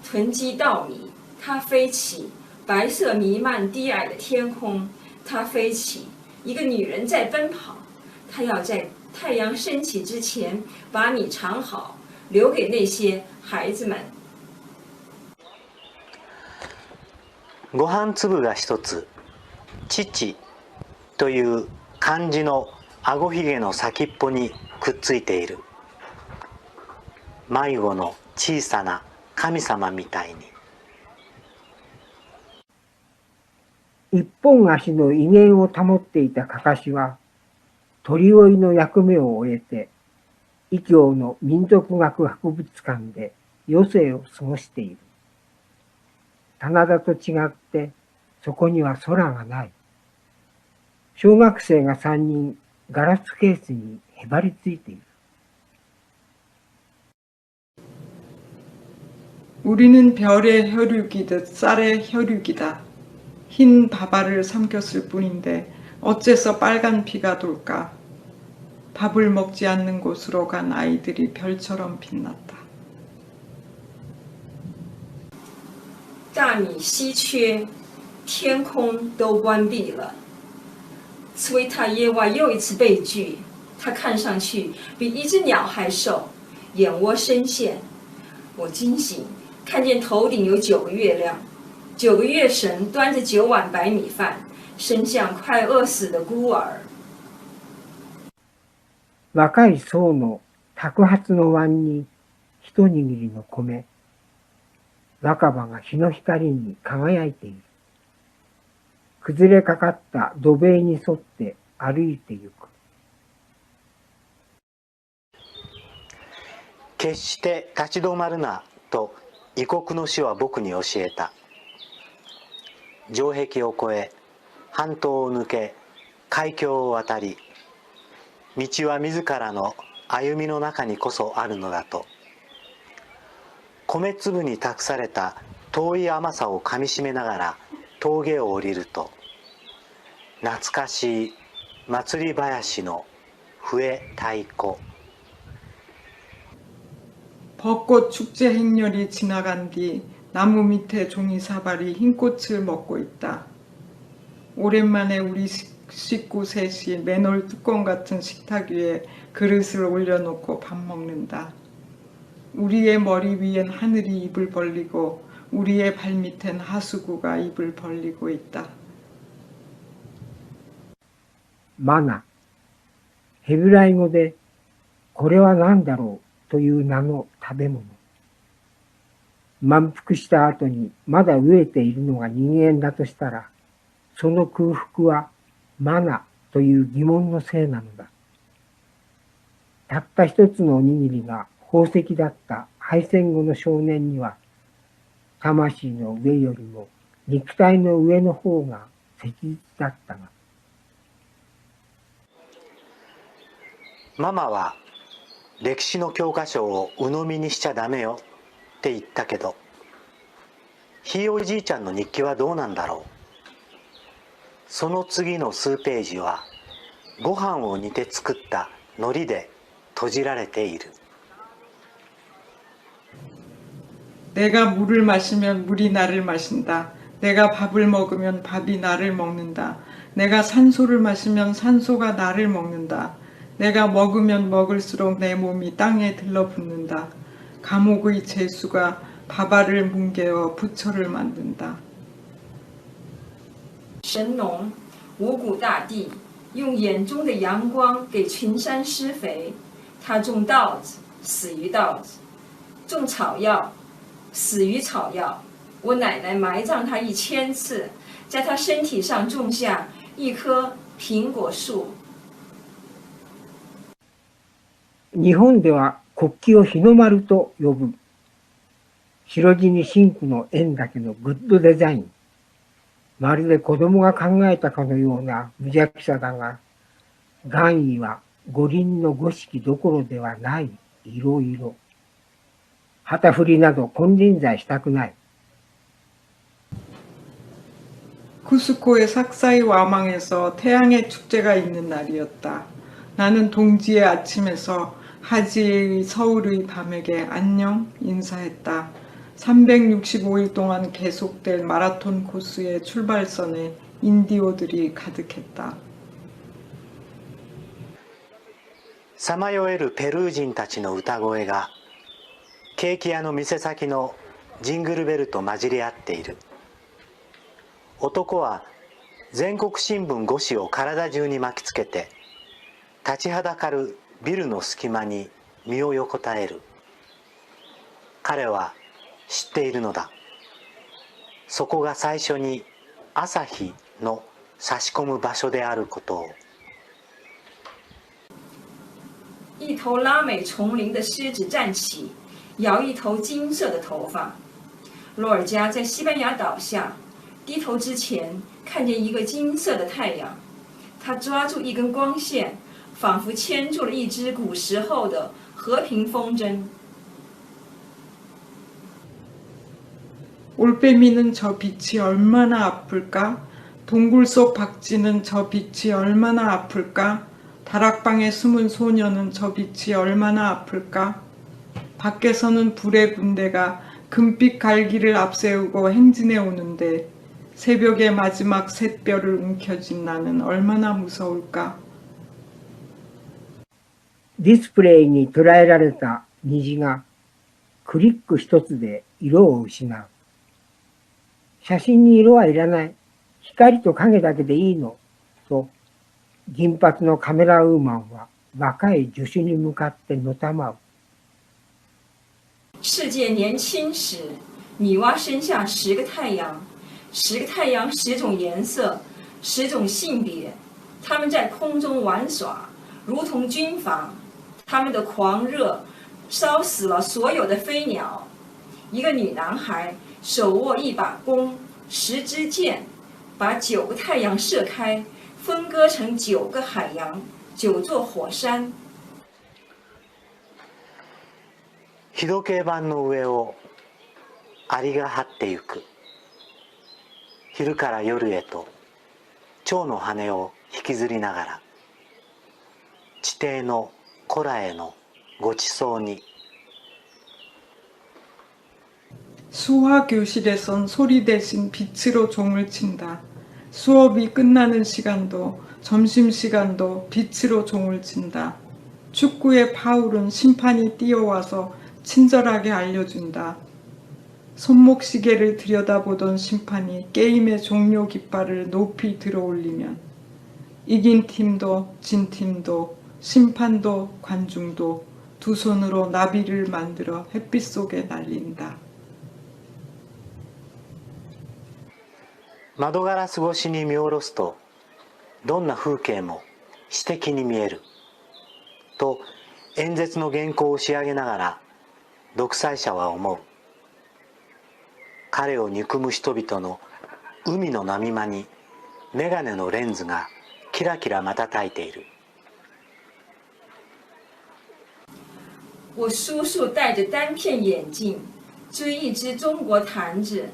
囤积稻米。它飞起，白色弥漫低矮的天空。它飞起，一个女人在奔跑。 他要在太阳升起之前把米藏好，留给那些孩子们。ご飯粒が一つ、父という漢字の顎ひげの先っぽにくっついている。迷子の小さな神様みたいに。一本足の威厳を保っていたかかしは、鳥追いの役目を終えて、異教の民族学博物館で余生を過ごしている。棚田と違って、そこには空がない。小学生が3人、ガラスケースにへばりついている。우리는 별의 혈육이듯 쌀의 혈육이다. 흰 밥알을 삼켰을 뿐인데 어째서 빨간 피가 돌까? 밥을 먹지 않는 곳으로 간 아이들이 별처럼 빛났다. 大米稀缺，天空都关闭了。茨维塔耶娃又一次被拒，她看上去比一只鸟还瘦，眼窝深陷。我惊醒，看见头顶有9个月亮，9个月神端着9碗白米饭，伸向快饿死的孤儿。若い層の托鉢の碗に一握りの米。若葉が日の光に輝いている。崩れかかった土塀に沿って歩いてゆく。決して立ち止まるなと異国の死は僕に教えた。城壁を越え、半島を抜け、海峡を渡り、道は自らの歩みの中にこそあるのだと。米粒に託された遠い甘さをかみしめながら峠を降りると、懐かしい祭り林の笛太鼓。 벚꽃 축제 행렬이 지나간 뒤 나무 밑에 종이 사발이 흰 꽃을 먹고 있다. 오랜만에 우리 식구 셋이 맨홀 뚜껑 같은 식탁 위에 그릇을 올려놓고 밥 먹는다. 우리의 머리 위엔 하늘이 입을 벌리고 우리의 발밑엔 하수구가 입을 벌리고 있다. マナ。ヘブライ語でこれは何だろうという名の食べ物。満腹した後にまだ飢えているのが人間だとしたら、その空腹はマナという疑問のせいなのだ。たった一つのおにぎりが宝石だった敗戦後の少年には、魂の上よりも肉体の上の方が切実だったが。ママは歴史の教科書を鵜呑みにしちゃダメよって言ったけど、ひいおじいちゃんの日記はどうなんだろう。その次の数ページはご飯を煮て作った海苔で閉じられている。 내가 물을 마시면 물이 나를 마신다. 내가 밥을 먹으면 밥이 나를 먹는다. 내가 산소를 마시면 산소가 나를 먹는다. 내가 먹으면 먹을수록 내 몸이 땅에 들러붙는다. 감옥의 죄수가 밥알을 뭉개어 부처를 만든다. 神农五谷大地，用眼中的阳光给群山施肥。他种稻子，死于稻子；种草药，死于草药。我奶奶埋葬他1000次，在他身体上种下一棵苹果树。 日本では国旗を日の丸と呼ぶ。白地に真紅の円だけのグッドデザイン。まるで子供が考えたかのような無邪気さだが、願意は五輪の五色どころではない。いろいろ。旗振りなど金輪際したくない。 쿠스코의 삭사이 와망에서 태양의 축제가 있는 날이었다. 나는 동지의 아침에서 하지의 서울의 밤에게 안녕 인사했다. 365일 동안 계속될 마라톤 코스의 출발선에 인디오들이 가득했다. さまよえるペルー人たちの歌声がケーキ屋の店先のジングルベルと混じり合っている。男は全国新聞5紙を体中に巻きつけて立ちはだかるビルの隙間に身を横たえる。彼は知っているのだ。そこが最初に朝日の差し込む場所であることを。一头拉美丛林的狮子站起，摇一头金色的头发。洛尔加在西班牙倒下，低头之前看见一个金色的太阳，他抓住一根光线，仿佛牵住了一只古时候的和平风筝。 올빼미는 저 빛이 얼마나 아플까? 동굴 속 박쥐는 저 빛이 얼마나 아플까? 다락방에 숨은 소녀는 저 빛이 얼마나 아플까? 밖에서는 불의 군대가 금빛 갈기를 앞세우고 행진해 오는데 새벽의 마지막 샛별을 움켜쥔 나는 얼마나 무서울까? ディスプレイに捉えられた虹がクリック一つで色を失う。写真に色はいらない。光と影だけでいいの。と、銀髪のカメラウーマンは若い助手に向かってのたまう。世界年轻时，女娲生下10个太阳，10个太阳10种颜色，10种性别，他们在空中玩耍，如同军阀。他们的狂热烧死了所有的飞鸟。一个女男孩手握一把弓，10支箭，把9个太阳射开，分割成9个海洋，9座火山。日時計盤の上をアリが這ってゆく。昼から夜へと蝶の羽を引きずりながら、地底の古来のごちそうに。 수화 교실에선 소리 대신 빛으로 종을 친다. 수업이 끝나는 시간도 점심시간도 빛으로 종을 친다. 축구의 파울은 심판이 뛰어와서 친절하게 알려준다. 손목시계를 들여다보던 심판이 게임의 종료 깃발을 높이 들어올리면 이긴 팀도 진 팀도 심판도 관중도 두 손으로 나비를 만들어 햇빛 속에 날린다. 窓ガラス越しに見下ろすとどんな風景も詩的に見えると演説の原稿を仕上げながら独裁者は思う。彼を憎む人々の海の波間に眼鏡のレンズがキラキラ瞬いている。我叔叔戴着单片眼镜，追一只中国坛子。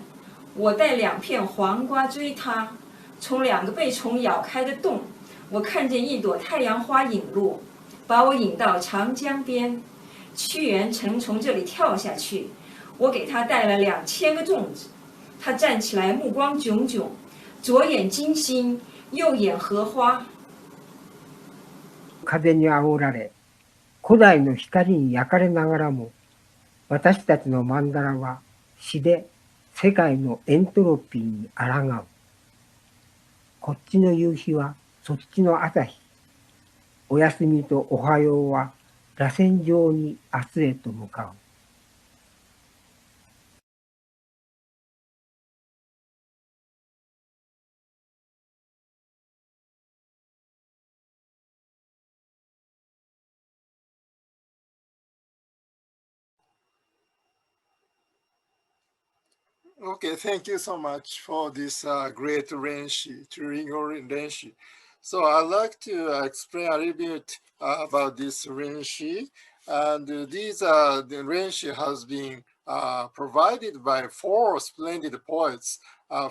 我带2片黄瓜追他，从2个被虫咬开的洞，我看见一朵太阳花引路，把我引到长江边。屈原曾从这里跳下去，我给他带了2000个粽子。他站起来，目光炯炯，左眼金星，右眼荷花。風に煽られ、古代の光に焼かれながらも、私たちの曼荼羅は詩で世界のエントロピーに抗う。こっちの夕日はそっちの朝日。おやすみとおはようは螺旋状に明日へと向かう。Okay, thank you so much for this great renshi, Turingo renshi. So I'd like to explain a little bit about this renshi. And these the renshi has been provided by 4 splendid poets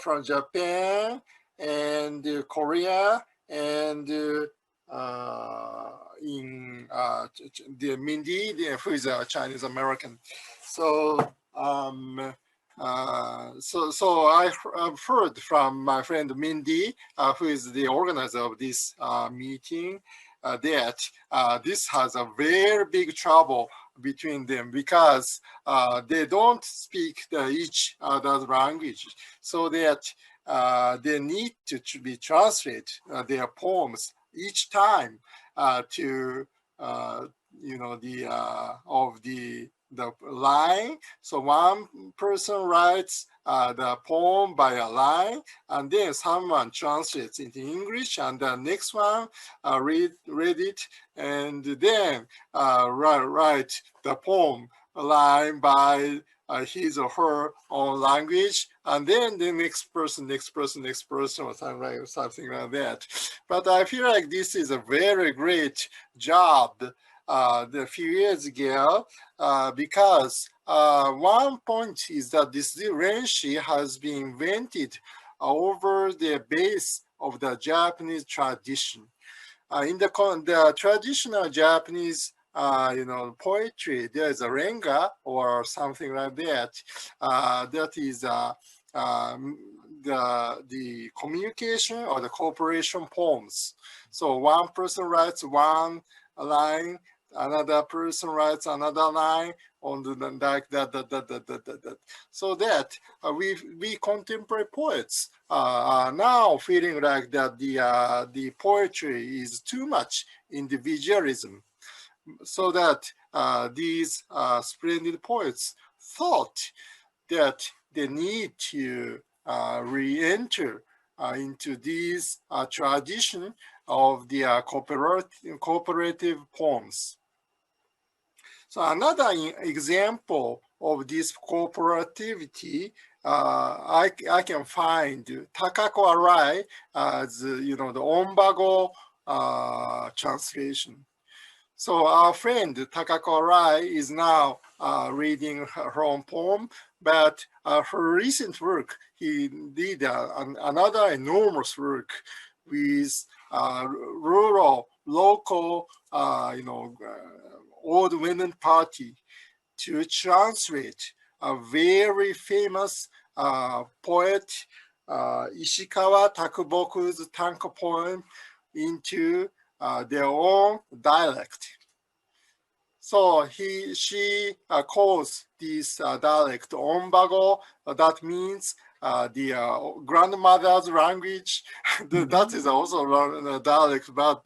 from Japan and Korea and in the Mindy, who is a Chinese American. So so I've heard from my friend Mindy, who is the organizer of this meeting, that this has a very big trouble between them because they don't speak each other's language, so that they need to be translate their poems each time to the of the the line. So one person writes the poem by a line, and then someone translates into English, and the next one read it, and then write the poem line by his or her own language, and then the next person, or something like that. But I feel like this is a very great job a few years ago, because one point is that this renshi has been invented over the base of the Japanese tradition. In the traditional Japanese poetry, there is a renga or something like that. That is the communication or the cooperation poems. So one person writes one line, another person writes another line on the like that. So that we contemporary poets are now feeling like that the poetry is too much individualism. So that these splendid poets thought that they need to re-enter into this tradition of the cooperative poems. So another example of this cooperativity, I can find Takako Arai as the Onbago translation. So our friend Takako Arai is now reading her own poem, but her recent work, he did another enormous work with rural, local, old women party to translate a very famous poet, Ishikawa Takuboku's tanka poem into their own dialect. So she calls this dialect Onbago. That means the grandmother's language. That is also a dialect, but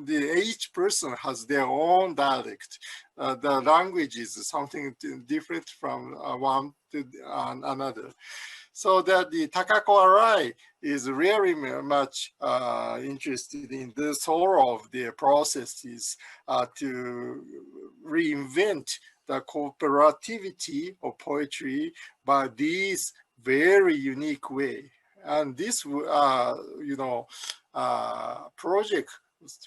each person has their own dialect. The language is something different from one to another. So that the Takako Arai is very much interested in the soul of the processes to reinvent the cooperativity of poetry by this very unique way. And this, project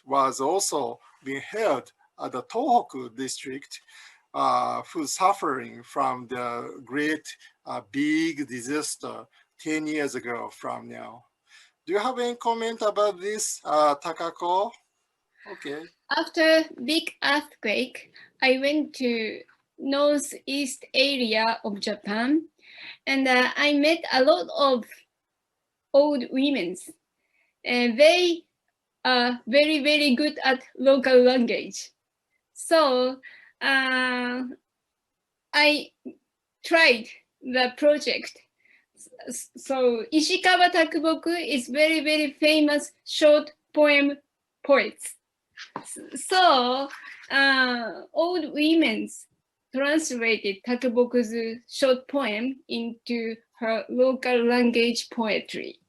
was also being held at the Tohoku district, who's suffering from the great big disaster 10 years ago from now. Do you have any comment about this, Takako? Okay. After big earthquake, I went to northeast area of Japan, and I met a lot of old women. And they are very, very good at local language. So I tried the project. So Ishikawa Takuboku is very, very famous short poem poet. So old women translated Takuboku's short poem into her local language poetry.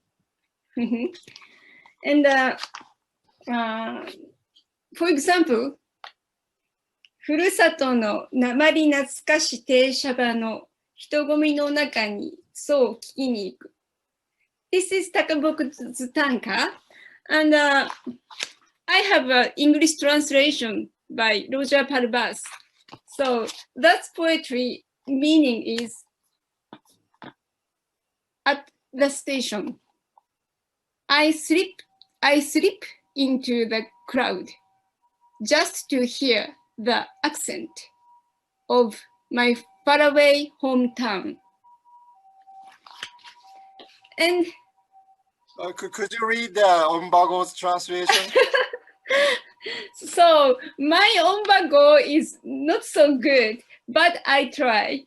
And for example, ふるさとのなまり懐かし停車場の人混みの中にそう聞きに行く。This is Takaboku's tanka, and I have an English translation by Roger Palbas. So that's poetry meaning is at the station. I slip into the crowd just to hear the accent of my faraway hometown. And could you read the Onbago's translation? So my Onbago is not so good, but I try.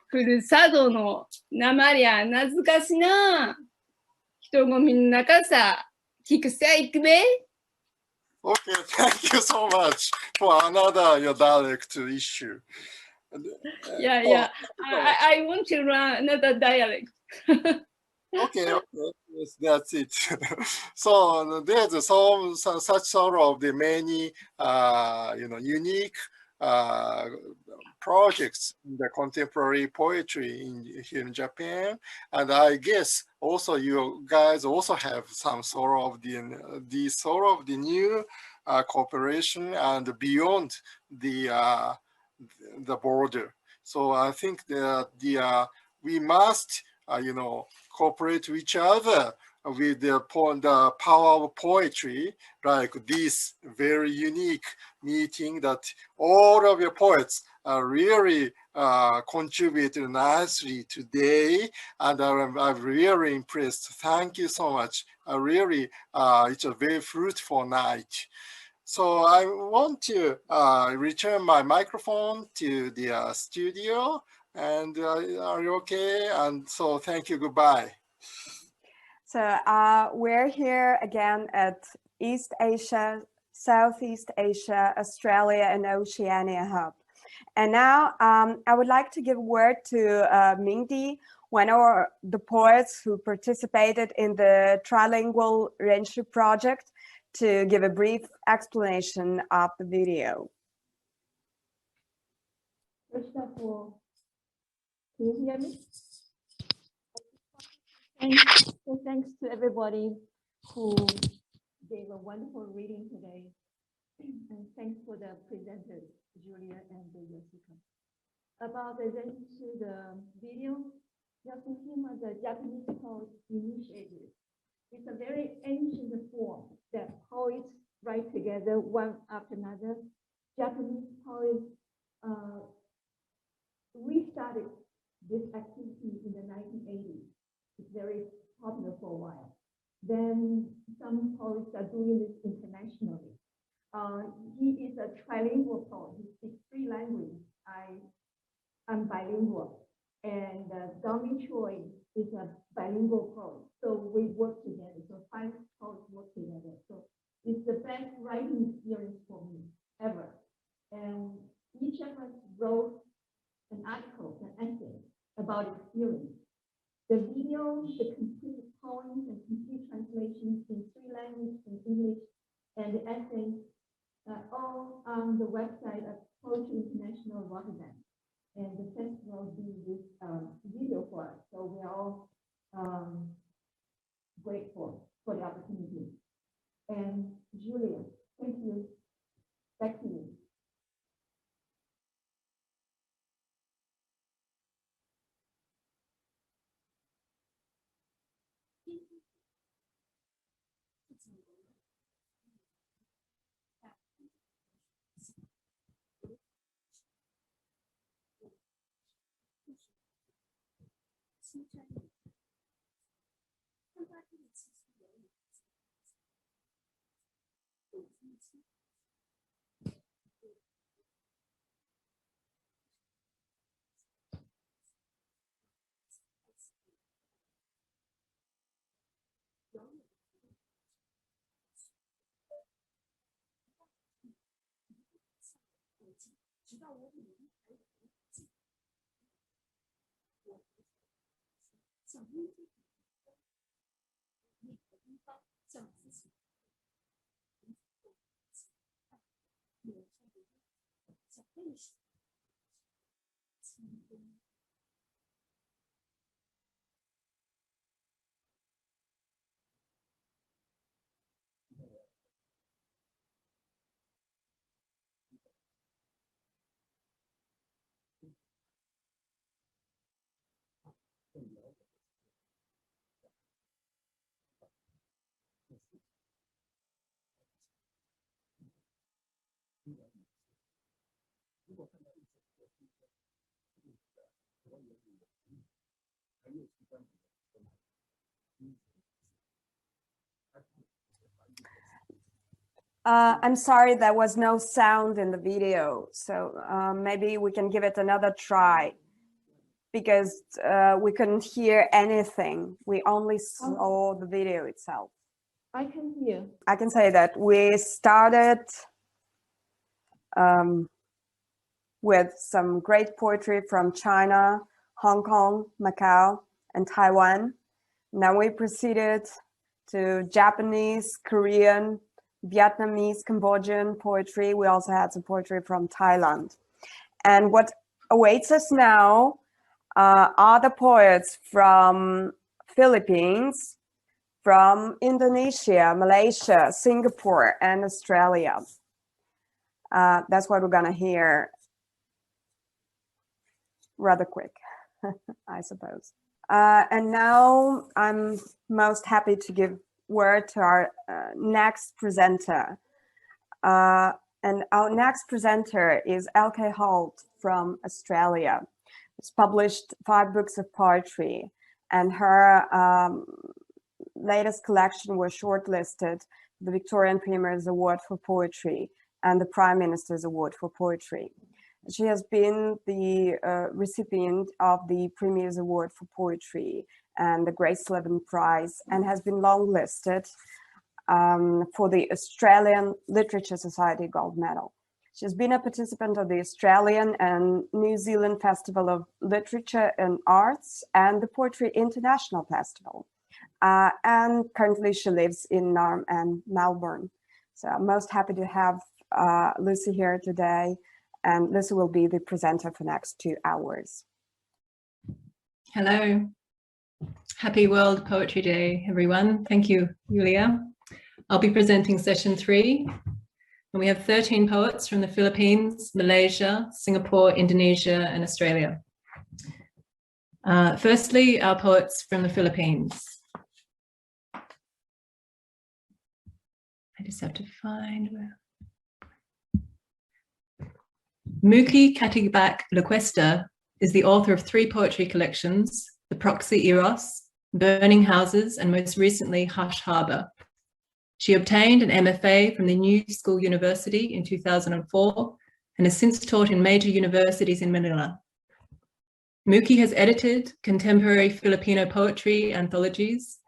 ふるさとのなまりゃ懐かしな。人混みの中さ、聞くさ行くべ。Okay, thank you so much for another your dialect issue. Yeah. I want to learn another dialect. Okay, yes, that's it. So there's some such sort of the many unique projects in the contemporary poetry here in Japan, and I guess also you guys also have some sort of the new cooperation and beyond the border. So I think that we must cooperate with each other with the power of poetry, like this very unique meeting that all of your poets really contributed nicely today, and I'm really impressed. Thank you so much. Really, it's a very fruitful night. So I want to return my microphone to the studio. And are you okay? And so thank you, goodbye. So we're here again at East Asia, Southeast Asia, Australia, and Oceania Hub. And now I would like to give a word to Mingdi, one of the poets who participated in the trilingual Renshu project, to give a brief explanation of the video. First of all, can you hear me? Thanks to everybody who gave a wonderful reading today. And thanks for the presenters, Julia and Yosuke. About the video, Yasukima, the Japanese poet, initiated. It's a very ancient form that poets write together one after another. Japanese poets restarted this activity in the 1980s. It's very popular for a while. Then some poets are doing this internationally. He is a trilingual poet. He speaks 3 languages. I'm bilingual. And Domi Choi is a bilingual poet. So we work together. So 5 poets work together. So it's the best writing experience for me ever. And each of us wrote an article, an essay about experience. The video, the complete poems and complete translations in 3 languages, in English, and the essays all on the website of Poetry International Rotterdam. And the festival did this video for us. So we're all grateful for the opportunity. And Julia, thank you. Back to you. I'm sorry there was no sound in the video, so maybe we can give it another try, because we couldn't hear anything. We only saw the video itself. I can hear. I can say that we started with some great poetry from China, Hong Kong, Macau, and Taiwan. Now we proceeded to Japanese, Korean, Vietnamese, Cambodian poetry. We also had some poetry from Thailand. And what awaits us now are the poets from Philippines, from Indonesia, Malaysia, Singapore, and Australia. That's what we're gonna hear rather quick, I suppose. And now I'm most happy to give word to our next presenter. And our next presenter is Elkay Holt from Australia. She's published 5 books of poetry, and her latest collection was shortlisted for the Victorian Premier's Award for Poetry and the Prime Minister's Award for Poetry. She has been the recipient of the Premier's Award for Poetry and the Grace Slevin Prize, and has been longlisted for the Australian Literature Society Gold Medal. She has been a participant of the Australian and New Zealand Festival of Literature and Arts and the Poetry International Festival. And currently she lives in Naarm and Melbourne. So I'm most happy to have Lucy here today, and Lucy will be the presenter for the next 2 hours. Hello. Happy World Poetry Day, everyone. Thank you, Julia. I'll be presenting session 3, and we have 13 poets from the Philippines, Malaysia, Singapore, Indonesia, and Australia. Firstly, our poets from the Philippines. I just have to find where. Muki Katibak Lecuesta is the author of 3 poetry collections, The Proxy Eros, Burning Houses, and most recently, Hush Harbour. She obtained an MFA from the New School University in 2004 and has since taught in major universities in Manila. Muki has edited contemporary Filipino poetry anthologies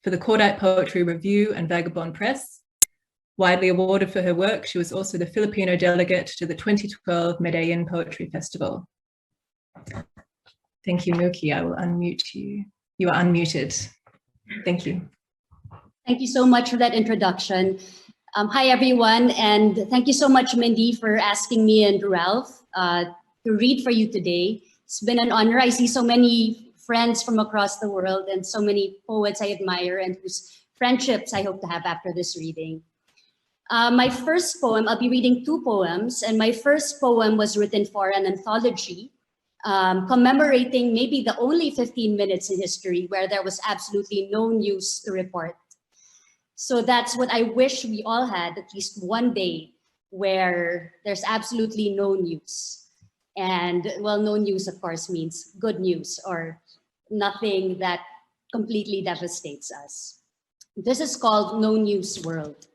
for the Cordite Poetry Review and Vagabond Press. Widely awarded for her work, she was also the Filipino delegate to the 2012 Medellin Poetry Festival. Thank you, Muki. I will unmute you. You are unmuted. Thank you. Thank you so much for that introduction. Hi, everyone, and thank you so much, Mindy, for asking me and Ralph to read for you today. It's been an honor. I see so many friends from across the world and so many poets I admire and whose friendships I hope to have after this reading. My first poem, I'll be reading 2 poems, and my first poem was written for an anthology commemorating maybe the only 15 minutes in history where there was absolutely no news to report. So that's what I wish we all had, at least one day where there's absolutely no news. And well, no news, of course, means good news or nothing that completely devastates us. This is called No News World.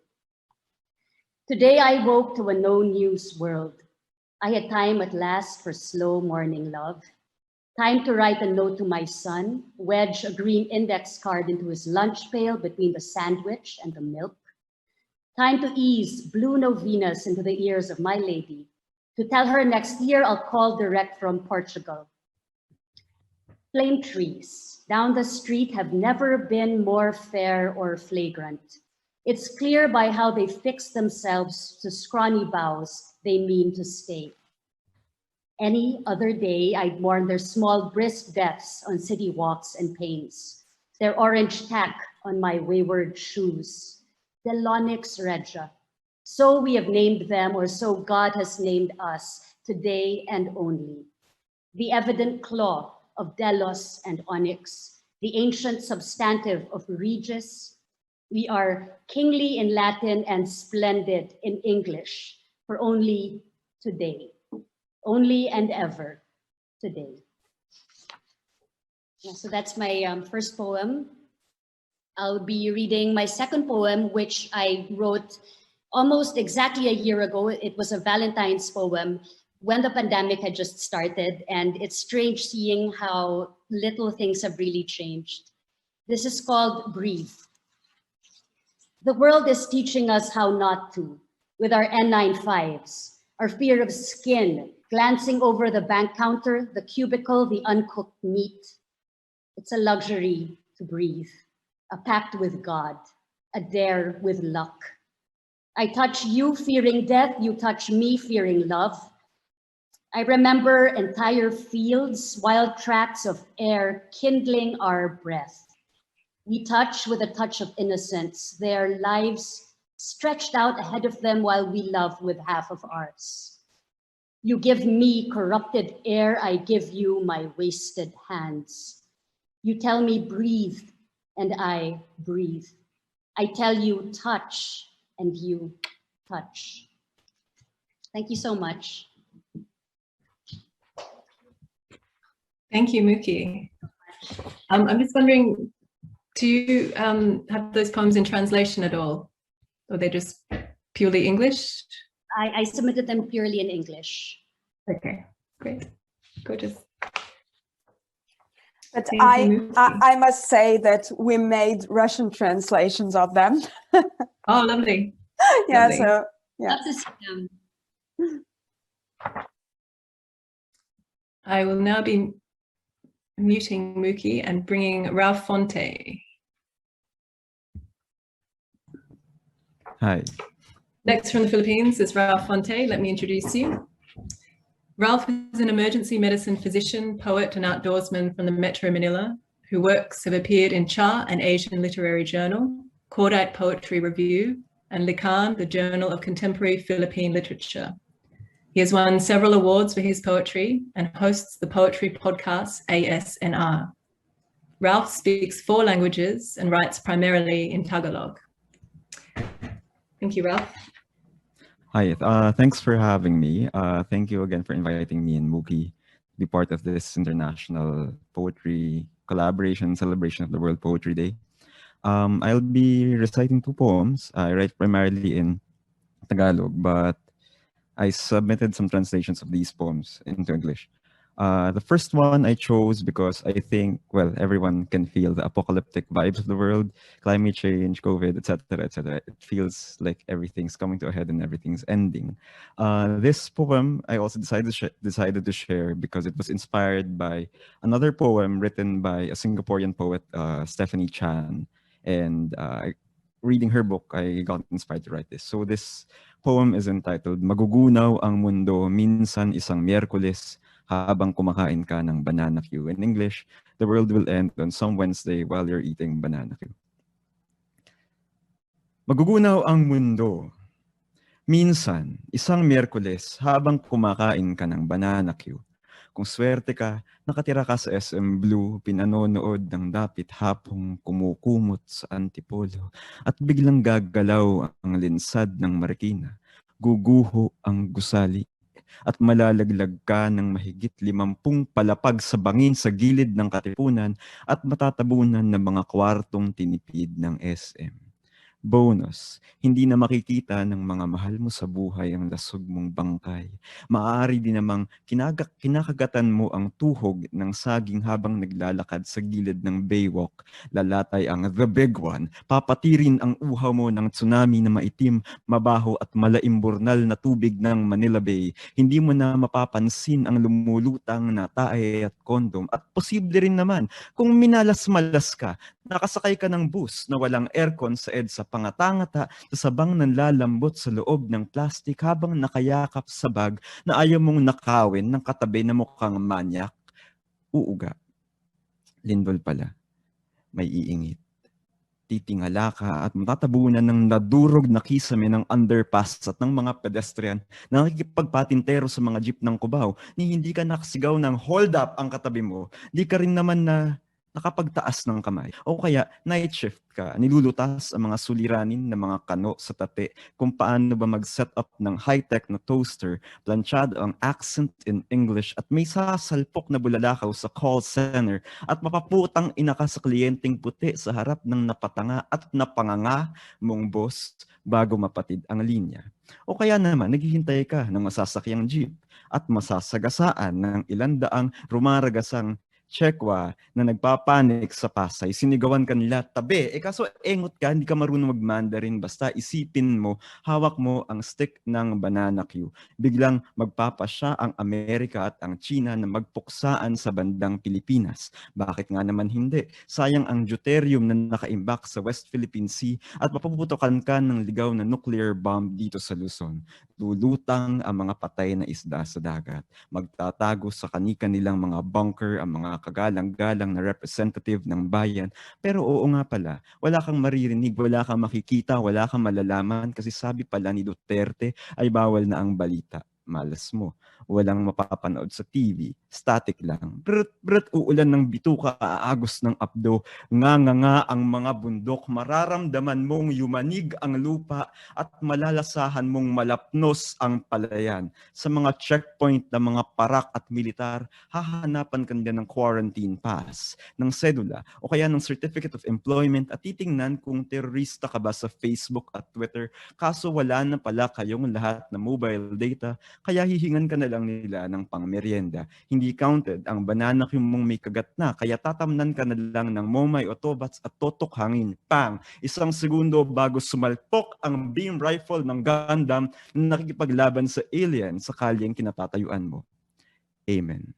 Today I woke to a no news world. I had time at last for slow morning love. Time to write a note to my son, wedge a green index card into his lunch pail between the sandwich and the milk. Time to ease blue novenas into the ears of my lady, to tell her next year I'll call direct from Portugal. Plane trees down the street have never been more fair or flagrant. It's clear by how they fix themselves to scrawny boughs they mean to stay. Any other day, I'd mourn their small brisk deaths on city walks and panes, their orange tack on my wayward shoes. Delonix Regia. So we have named them, or so God has named us, today and only. The evident claw of Delos and Onyx, the ancient substantive of Regis. We are kingly in Latin and splendid in English for only today. Only and ever today. Yeah, so that's my first poem. I'll be reading my second poem, which I wrote almost exactly a year ago. It was a Valentine's poem when the pandemic had just started, and it's strange seeing how little things have really changed. This is called Breathe. The world is teaching us how not to, with our N95s, our fear of skin, glancing over the bank counter, the cubicle, the uncooked meat. It's a luxury to breathe, a pact with God, a dare with luck. I touch you fearing death, you touch me fearing love. I remember entire fields, wild tracts of air kindling our breath. We touch with a touch of innocence, their lives stretched out ahead of them while we love with half of ours. You give me corrupted air, I give you my wasted hands. You tell me breathe, and I breathe. I tell you touch, and you touch. Thank you so much. Thank you, Muki. I'm just wondering, do you have those poems in translation at all? Or they're just purely English? I submitted them purely in English. Okay, great. Gorgeous. But I must say that we made Russian translations of them. Oh, lovely. Yeah, lovely. so yeah. I will now be muting Muki and bringing Ralph Fonte. Hi. Next from the Philippines is Ralph Fonte. Let me introduce you. Ralph is an emergency medicine physician, poet, and outdoorsman from the Metro Manila, whose works have appeared in Chia, an Asian literary journal, Cordite Poetry Review, and Likan, the Journal of Contemporary Philippine Literature. He has won several awards for his poetry and hosts the poetry podcast ASNR. Ralph speaks 4 languages and writes primarily in Tagalog. Thank you, Ralph. Hi, thanks for having me. Thank you again for inviting me and Muki to be part of this international poetry collaboration celebration of the World Poetry Day. I'll be reciting 2 poems. I write primarily in Tagalog, but I submitted some translations of these poems into English. The first one I chose because I think, well, everyone can feel the apocalyptic vibes of the world, climate change, COVID, etc., etc. It feels like everything's coming to a head and everything's ending. This poem I also decided to share because it was inspired by another poem written by a Singaporean poet, Stephanie Chan, and reading her book, I got inspired to write this. So this poem is entitled Magugunaw ang Mundo, Minsan Isang Miyerkules, Habang Kumakain Ka ng Banana Q. In English, the world will end on some Wednesday while you're eating banana Q. Magugunaw ang mundo. Minsan, isang Miyerkules, habang kumakain ka ng banana Q. Kung swerte ka, nakatira ka sa SM Blue, pinanonood ng dapit hapong kumukumot sa Antipolo at biglang gagalaw ang linsad ng Marikina. Guguho ang gusali at malalaglag ka ng mahigit 50 palapag sa bangin sa gilid ng Katipunan at matatabunan ng mga kwartong tinipid ng SM. Bonus, hindi na makikita ng mga mahal mo sa buhay ang lasog mong bangkay. Maaari din namang kinakagatan mo ang tuhog ng saging habang naglalakad sa gilid ng baywalk. Lalatay ang the big one. Papatirin ang uhaw mo ng tsunami na maitim, mabaho at malaimburnal na tubig ng Manila Bay. Hindi mo na mapapansin ang lumulutang na tae at kondom. At posible rin naman kung minalas-malas ka, nakasakay ka ng bus na walang aircon sa EDSA pangatangata sa sabang nanlalambot sa loob ng plastic habang nakayakap sa bag na ayaw mong nakawin ng katabi na mukhang manyak. Uuga. Lindol pala. May iingit. Titingala ka at matatabunan ng nadurog na kisame ng underpass at ng mga pedestrian na nakikipagpatintero sa mga jeep ng Cubao ni hindi ka nakasigaw ng hold up ang katabi mo. Di ka rin naman na nakapagtaas ng kamay. O kaya night shift ka, nilulutas ang mga suliranin ng mga kano sa tate kung paano ba mag-set up ng high-tech na toaster, planchado ang accent in English at may sasalpok na bulalakaw sa call center at mapaputang ina ka sa kliyenteng puti sa harap ng napatanga at napanganga mong boss bago mapatid ang linya. O kaya naman, naghihintay ka ng masasakyang jeep at masasagasaan ng ilang daang rumaragasang Chekwa na nagpapanik sa Pasay, sinigawan kanila, tabi. Kaso engot ka, hindi ka marunong mag-Mandarin. Basta isipin mo, hawak mo ang stick ng banana Q. Biglang magpapasya ang Amerika at ang China na magpuksaan sa bandang Pilipinas. Bakit nga naman hindi? Sayang ang deuterium na nakaimbak sa West Philippine Sea at mapuputukan ka ng ligaw na nuclear bomb dito sa Luzon. Lulutang ang mga patay na isda sa dagat. Magtatago sa kani-kanilang mga bunker ang mga kagalang-galang na representative ng bayan. Pero oo nga pala, wala kang maririnig, wala kang makikita, wala kang malalaman kasi sabi pala ni Duterte ay bawal na ang balita. Malas mo. Walang mapapanood sa TV. Static lang. Brut, uulan ng bituka, aagos ng abdo. Nga ang mga bundok. Mararamdaman mong yumanig ang lupa at malalasahan mong malapnos ang palayan. Sa mga checkpoint na mga parak at militar, hahanapan ka nila ng quarantine pass, ng sedula, o kaya ng certificate of employment at titingnan kung terorista ka ba sa Facebook at Twitter. Kaso wala na pala kayong lahat na mobile data, kaya hihingan ka na lang nila ng pangmeryenda. Hindi counted ang banana Q mong may kagat na, kaya tatamnan ka na lang ng momay o tobats at totok hangin. Pang! 1 segundo bago sumalpok ang beam rifle ng Gundam na nakikipaglaban sa alien sa kalyeng kinatatayuan mo. Amen.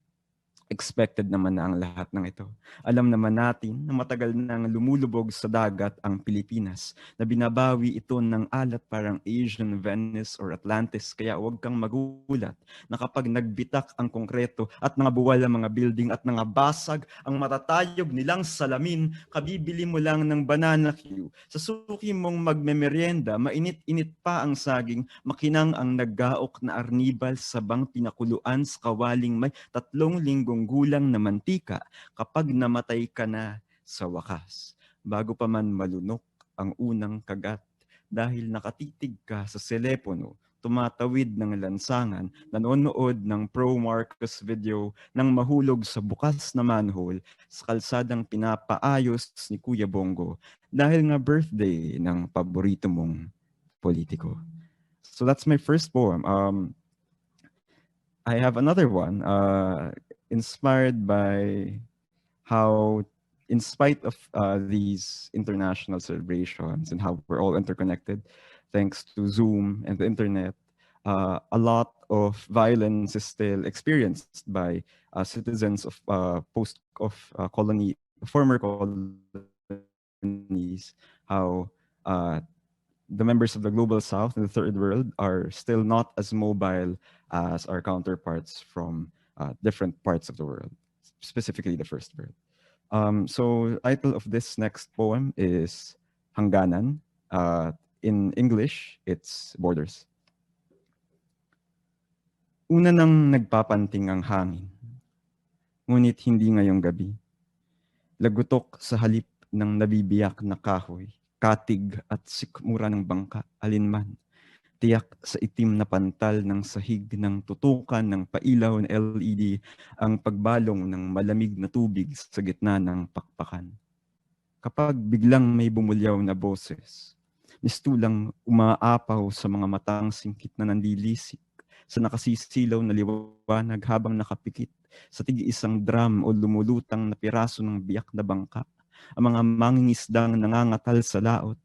Expected naman na ang lahat ng ito. Alam naman natin na matagal nang lumulubog sa dagat ang Pilipinas, na binabawi ito ng alat parang Asian Venice or Atlantis, kaya huwag kang magulat na kapag nagbitak ang konkreto at nangabuwal ang mga building at nangabasag ang matatayog nilang salamin, kabibili mo lang ng banana Q. Sa suki mong magmemeryenda, mainit-init pa ang saging, makinang ang naggaok na arnibal sa bang pinakuluan sa kawaling may 3 linggong gulang na mantika kapag namatay ka na sa wakas. Bago pa man malunok ang unang kagat dahil nakatitig ka sa telepono, tumatawid ng lansangan, nanonood ng pro-Marcos video nang mahulog sa bukas na manhole sa kalsadang pinapaayos ni Kuya Bongo dahil nga birthday ng paborito mong politiko. So that's my first poem. I have another one. Inspired by how, in spite of these international celebrations and how we're all interconnected, thanks to Zoom and the internet, a lot of violence is still experienced by citizens of former colonies. How the members of the global south and the third world are still not as mobile as our counterparts from different parts of the world, specifically the first world. So the title of this next poem is Hangganan. In English, it's Borders. Una nang nagpapanting ang hangin, ngunit hindi ngayong gabi. Lagutok sa halip ng nabibiyak na kahoy, katig at sikmura ng bangka, alinman. Tiyak sa itim na pantal ng sahig ng tutukan ng pailaw na LED ang pagbalong ng malamig na tubig sa gitna ng pakpakan. Kapag biglang may bumulyaw na boses, mistulang umaapaw sa mga matang singkit na nandilisik sa nakasisilaw na liwanag habang nakapikit sa tig-isang drum o lumulutang na piraso ng biyak na bangka, ang mga mangingisdang nangangatal sa laot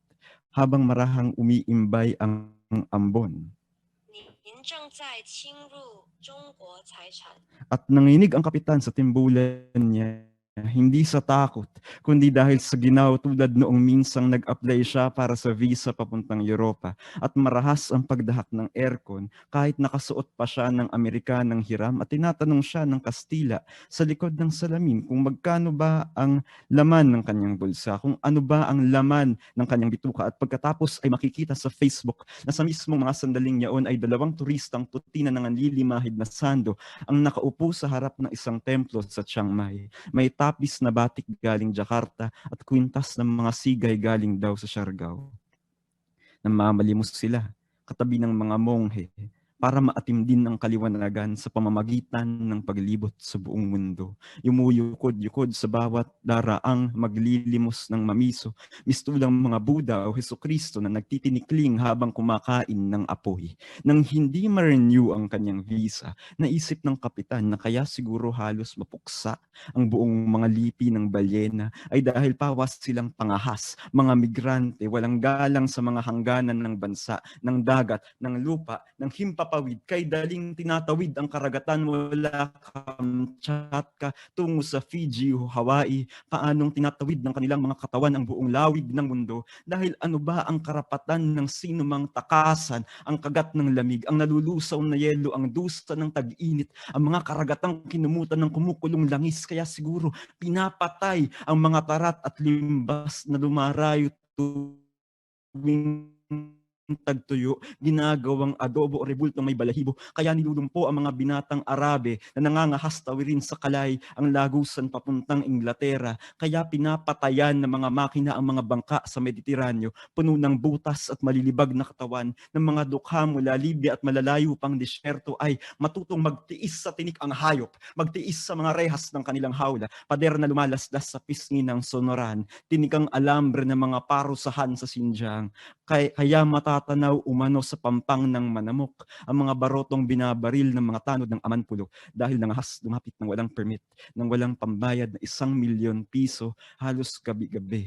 habang marahang umiimbay ang ambon. At nanginig ang kapitan sa timbulan niya, hindi sa takot, kundi dahil sa ginaw tulad noong minsang nag-apply siya para sa visa papuntang Europa at marahas ang pagdahak ng aircon kahit nakasuot pa siya ng Amerikanang hiram at tinatanong siya ng Kastila sa likod ng salamin kung magkano ba ang laman ng kanyang bulsa, kung ano ba ang laman ng kanyang bituka at pagkatapos ay makikita sa Facebook na sa mismong mga sandaling yaon ay 2 turistang puti na nanganlilimahid na sando ang nakaupo sa harap ng isang templo sa Chiang Mai. May tapis na batik galing Jakarta at kwintas ng mga sigay galing daw sa Siargao. Namamalimos sila, katabi ng mga monghe, para maatim din ang kaliwanagan sa pamamagitan ng paglibot sa buong mundo. Yumuyukod-yukod sa bawat daraang maglilimos ng mamiso, mistulang mga Buddha o Hesukristo na nagtitinikling habang kumakain ng apoy. Nang hindi ma-renew ang kanyang visa, naisip ng kapitan na kaya siguro halos mapuksa ang buong mga lipi ng balyena ay dahil pawas silang pangahas, mga migrante, walang galang sa mga hangganan ng bansa, ng dagat, ng lupa, ng himpapawid, kay daling tinatawid ang karagatan mula Kamchatka tungo sa Fiji o Hawaii, paanong tinatawid ng kanilang mga katawan ang buong lawig ng mundo, dahil ano ba ang karapatan ng sinumang takasan ang kagat ng lamig, ang nalulusaw na yelo, ang dusa ng tag-init, ang mga karagatang kinumutan ng kumukulong langis, kaya siguro pinapatay ang mga tarat at limbas na lumarayo tuwing tagtuyo, ginagawang adobo o rebulto may balahibo, kaya nilulumpo ang mga binatang Arabe na nangangahas tawirin sa kalay ang lagusan papuntang Inglaterra, kaya pinapatayan ng mga makina ang mga bangka sa Mediteraneo, puno ng butas at malilibag na katawan ng mga dukha mula Libya at malalayo pang disyerto ay matutong magtiis sa tinik ang hayop, magtiis sa mga rehas ng kanilang hawla, pader na lumalasdas sa pisngi ng sonoran, tinikang alambre ng mga parusahan sa Xinjiang, kaya matatanaw umano sa pampang ng manamok ang mga barotong binabaril ng mga tanod ng Amanpulo dahil nangahas lumapit ng walang permit, ng walang pambayad na 1,000,000 piso halos gabi-gabi.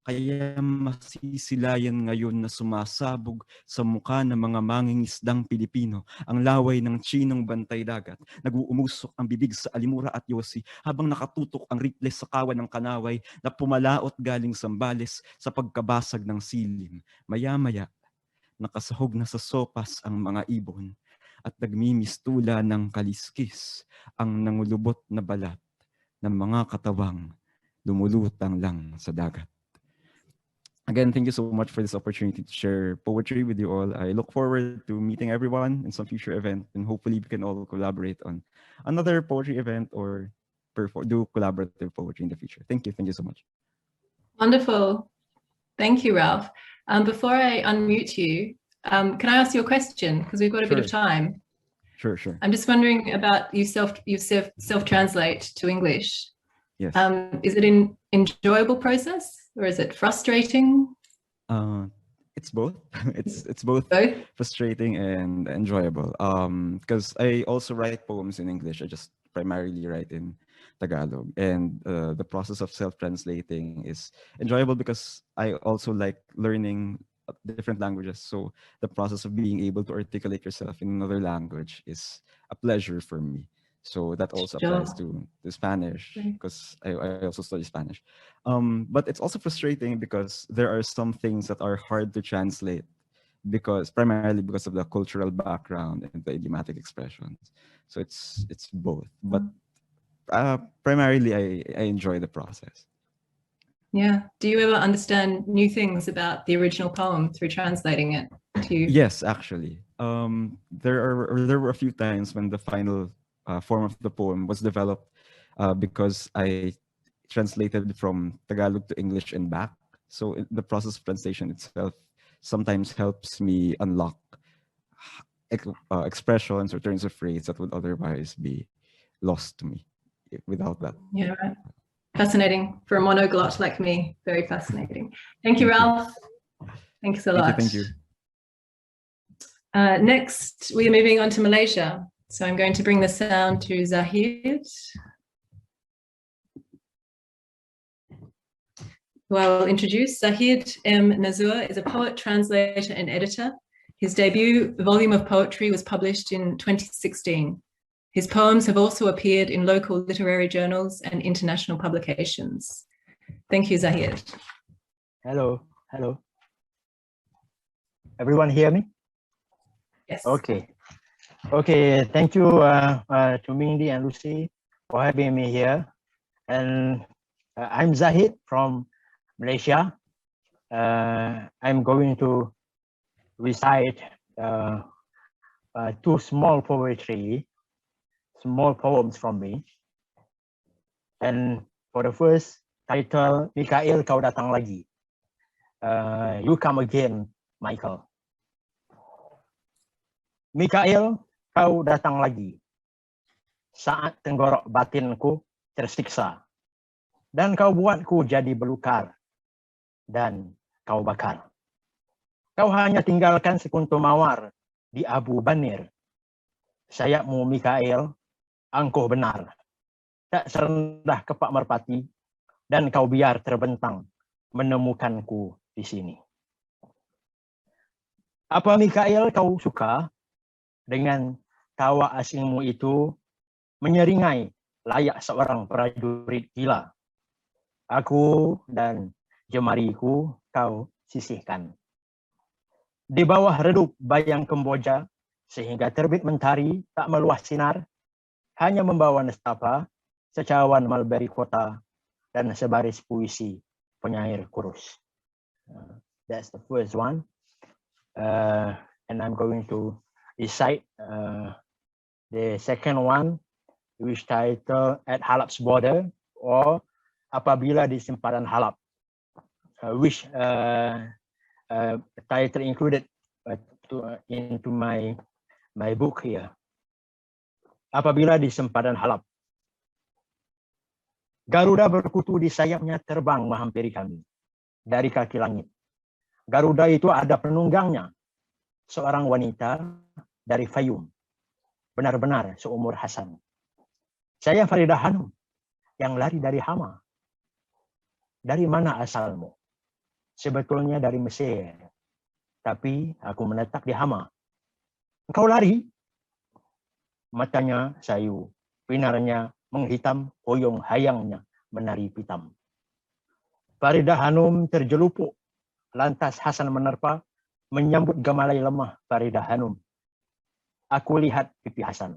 Kaya masisilayan ngayon na sumasabog sa mukha ng mga mangingisdang Pilipino ang laway ng Chinong bantay dagat. Nag-uumusok ang bibig sa Alimura at Yosi habang nakatutok ang rifle sa kawan ng Kanaway na pumalaot galing Sambales sa pagkabasag ng silim. Maya-maya, nakasahog na sa sopas ang mga ibon at nagmimistula ng kaliskis ang nangulubot na balat ng mga katawang lumulutang lang sa dagat. Again, thank you so much for this opportunity to share poetry with you all. I look forward to meeting everyone in some future event, and hopefully we can all collaborate on another poetry event or do collaborative poetry in the future. Thank you. Thank you so much. Wonderful. Thank you, Ralph. Before I unmute you, can I ask you a question? Because we've got a bit of time. Sure. I'm just wondering about you self-translate to English. Yes. Is it an enjoyable process or is it frustrating? It's both. It's both frustrating and enjoyable. Because I also write poems in English. I just primarily write in Tagalog, and the process of self-translating is enjoyable because I also like learning different languages. So the process of being able to articulate yourself in another language is a pleasure for me. So that also applies to Spanish, because I also study Spanish. But it's also frustrating because there are some things that are hard to translate primarily because of the cultural background and the idiomatic expressions. So it's both. But primarily I enjoy the process. Yeah. Do you ever understand new things about the original poem through translating it to you? Yes, actually. There were a few times when the final form of the poem was developed because I translated from Tagalog to English and back. So the process of translation itself sometimes helps me unlock expressions or turns of phrase that would otherwise be lost to me without that. Yeah, right. Fascinating for a monoglot like me. Very fascinating. Thank you, Ralph. Thanks a lot. Thank you. Next, we are moving on to Malaysia. So I'm going to bring the sound to Zahid, who I will introduce. Zahid M. Nazur is a poet, translator, and editor. His debut volume of poetry was published in 2016. His poems have also appeared in local literary journals and international publications. Thank you, Zahid. Hello. Everyone hear me? Yes. Okay, thank you to Mindy and Lucy for having me here. And I'm Zahid from Malaysia. I'm going to recite two small poems from me. And for the first title, Mikael, Kau Datang Lagi. You come again, Michael. Mikael, kau datang lagi. Saat tenggorok batinku tersiksa. Dan kau buatku jadi belukar. Dan kau bakar. Kau hanya tinggalkan sekuntum mawar di Abu Banir. Sayapmu, Mikael, angkuh benar. Tak serendah kepak merpati. Dan kau biar terbentang menemukanku di sini. Apa, Mikael, kau suka dengan tawa asingmu itu menyeringai layak seorang prajurit gila? Aku dan jemariku kau sisihkan. Di bawah redup bayang Kamboja, sehingga terbit mentari tak meluas sinar, hanya membawa nestapa, secawan mulberry kota, dan sebaris puisi penyair kurus. That's the first one. And I'm going to recite the second one, which title At Halap's Border, or Apabila di Simpanan Halap, which title included into my book here. Apabila di Simpanan Halap. Garuda berkutu di sayapnya terbang menghampiri kami dari kaki langit. Garuda itu ada penunggangnya, seorang wanita dari Fayum, benar-benar seumur Hasan. Saya Faridah Hanum, yang lari dari hama. Dari mana asalmu? Sebetulnya dari Mesir, tapi aku menetap di hama. Engkau lari? Matanya sayu, pinarnya menghitam, hoyong hayangnya menari pitam. Faridah Hanum terjelupuk. Lantas Hasan menerpa, menyambut gamalai lemah Faridah Hanum. Aku lihat pipi Hasan.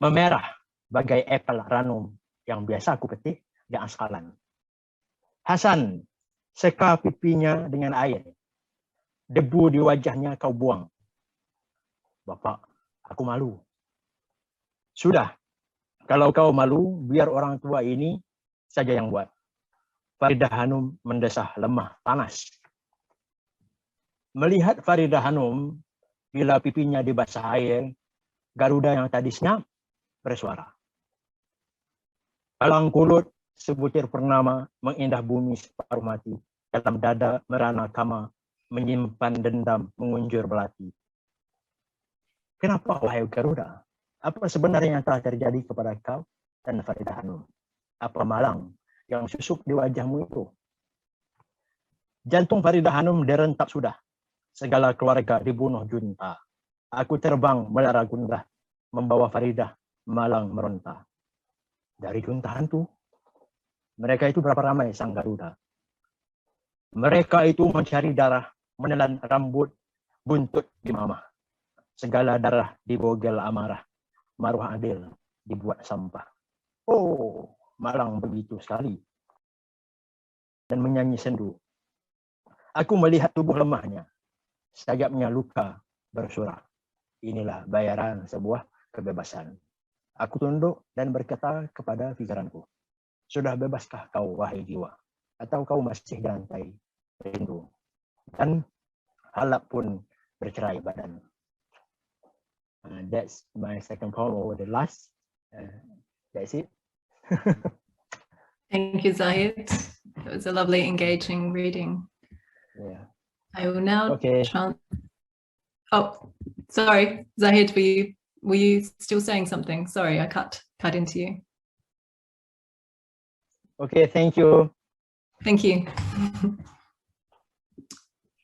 Memerah bagai apel ranum yang biasa aku petik di askalan. Hasan, seka pipinya dengan air. Debu di wajahnya kau buang. Bapak, aku malu. Sudah, kalau kau malu, biar orang tua ini saja yang buat. Faridah Hanum mendesah lemah panas. Melihat Faridah Hanum, bila pipinya dibasah air, Garuda yang tadi senyap bersuara. Alang kulut sebutir purnama mengindah bumi separuh mati. Dalam dada merana kama, menyimpan dendam mengunjur belati. Kenapa, wahai Garuda? Apa sebenarnya yang telah terjadi kepada kau dan Faridah Hanum? Apa malang yang susuk di wajahmu itu? Jantung Faridah Hanum direntak sudah. Segala keluarga dibunuh junta. Aku terbang melara gundah, membawa Faridah malang meronta. Dari junta hantu. Mereka itu berapa ramai sang Garuda. Mereka itu mencari darah, menelan rambut, buntut di mamah. Segala darah dibogel amarah, maruah adil dibuat sampah. Oh, malang begitu sekali. Dan menyanyi sendu. Aku melihat tubuh lemahnya. Sayapnya luka bersuara. Inilah bayaran sebuah kebebasan. Aku tunduk dan berkata kepada pikiranku. Sudah bebaskah kau, wahai jiwa? Atau kau masih dirantai rindu? Dan Halap pun bercerai badan. That's my second poem, or the last. That's it. Thank you, Zahid. It was a lovely, engaging reading. Yeah. I will now Okay. Oh, sorry, Zahid, were you still saying something? Sorry, I cut into you. Okay, thank you. Thank you.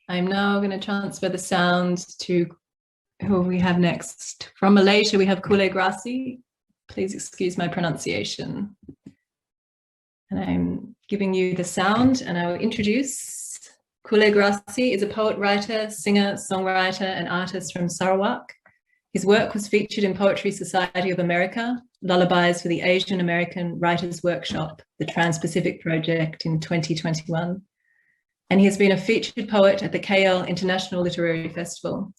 I'm now going to transfer the sound to who we have next. From Malaysia, we have Coulee Grassy. Please excuse my pronunciation. And I'm giving you the sound, and I will introduce Coulee Grassy is a poet, writer, singer, songwriter, and artist from Sarawak. His work was featured in Poetry Society of America, Lullabies for the Asian American Writers Workshop, the Trans-Pacific Project in 2021. And he has been a featured poet at the KL International Literary Festival.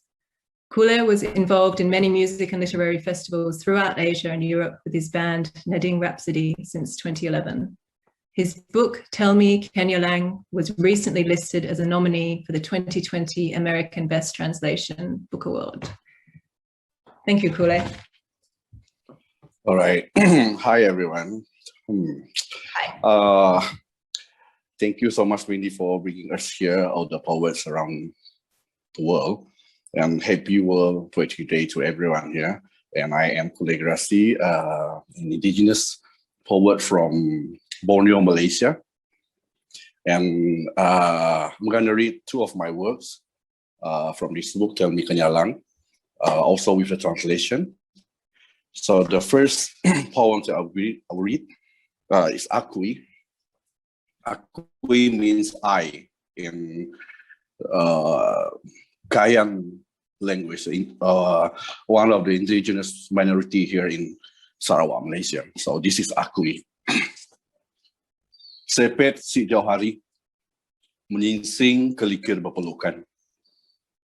Coulee was involved in many music and literary festivals throughout Asia and Europe with his band Nading Rhapsody since 2011. His book, Tell Me, Kenya Lang, was recently listed as a nominee for the 2020 American Best Translation Book Award. Thank you, Coulee. All right. Hi, everyone. Thank you so much, Wendy, for bringing us here, all the poets around the world. And happy World Poetry Day to everyone here. And I am Coulee Grassy, an indigenous poet from Borneo, Malaysia. And I'm going to read two of my works from this book, Tell Me Kanyalang, also with a translation. So the first poem that I'll read is Akui. Akui means I in Kayan language, one of the indigenous minority here in Sarawak, Malaysia. So this is Akui. Sepet si jauh hari, menyingsing kelikir berpelukan.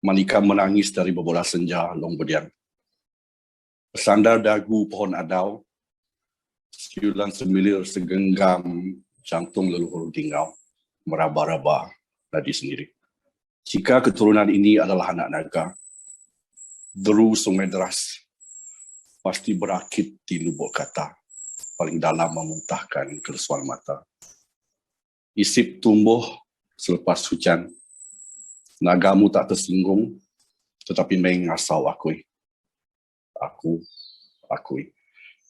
Manika menangis dari bebola senja long bedian. Bersandar dagu pohon adau, siulan semilir segenggam jantung leluhur tinggal, meraba-raba nadi sendiri. Jika keturunan ini adalah anak naga, deru sungai deras, pasti berakit di lubuk kata, paling dalam memuntahkan keresuan mata. Isip tumbuh selepas hujan, nagamu tak tersinggung, tetapi mengasau akui. Akui.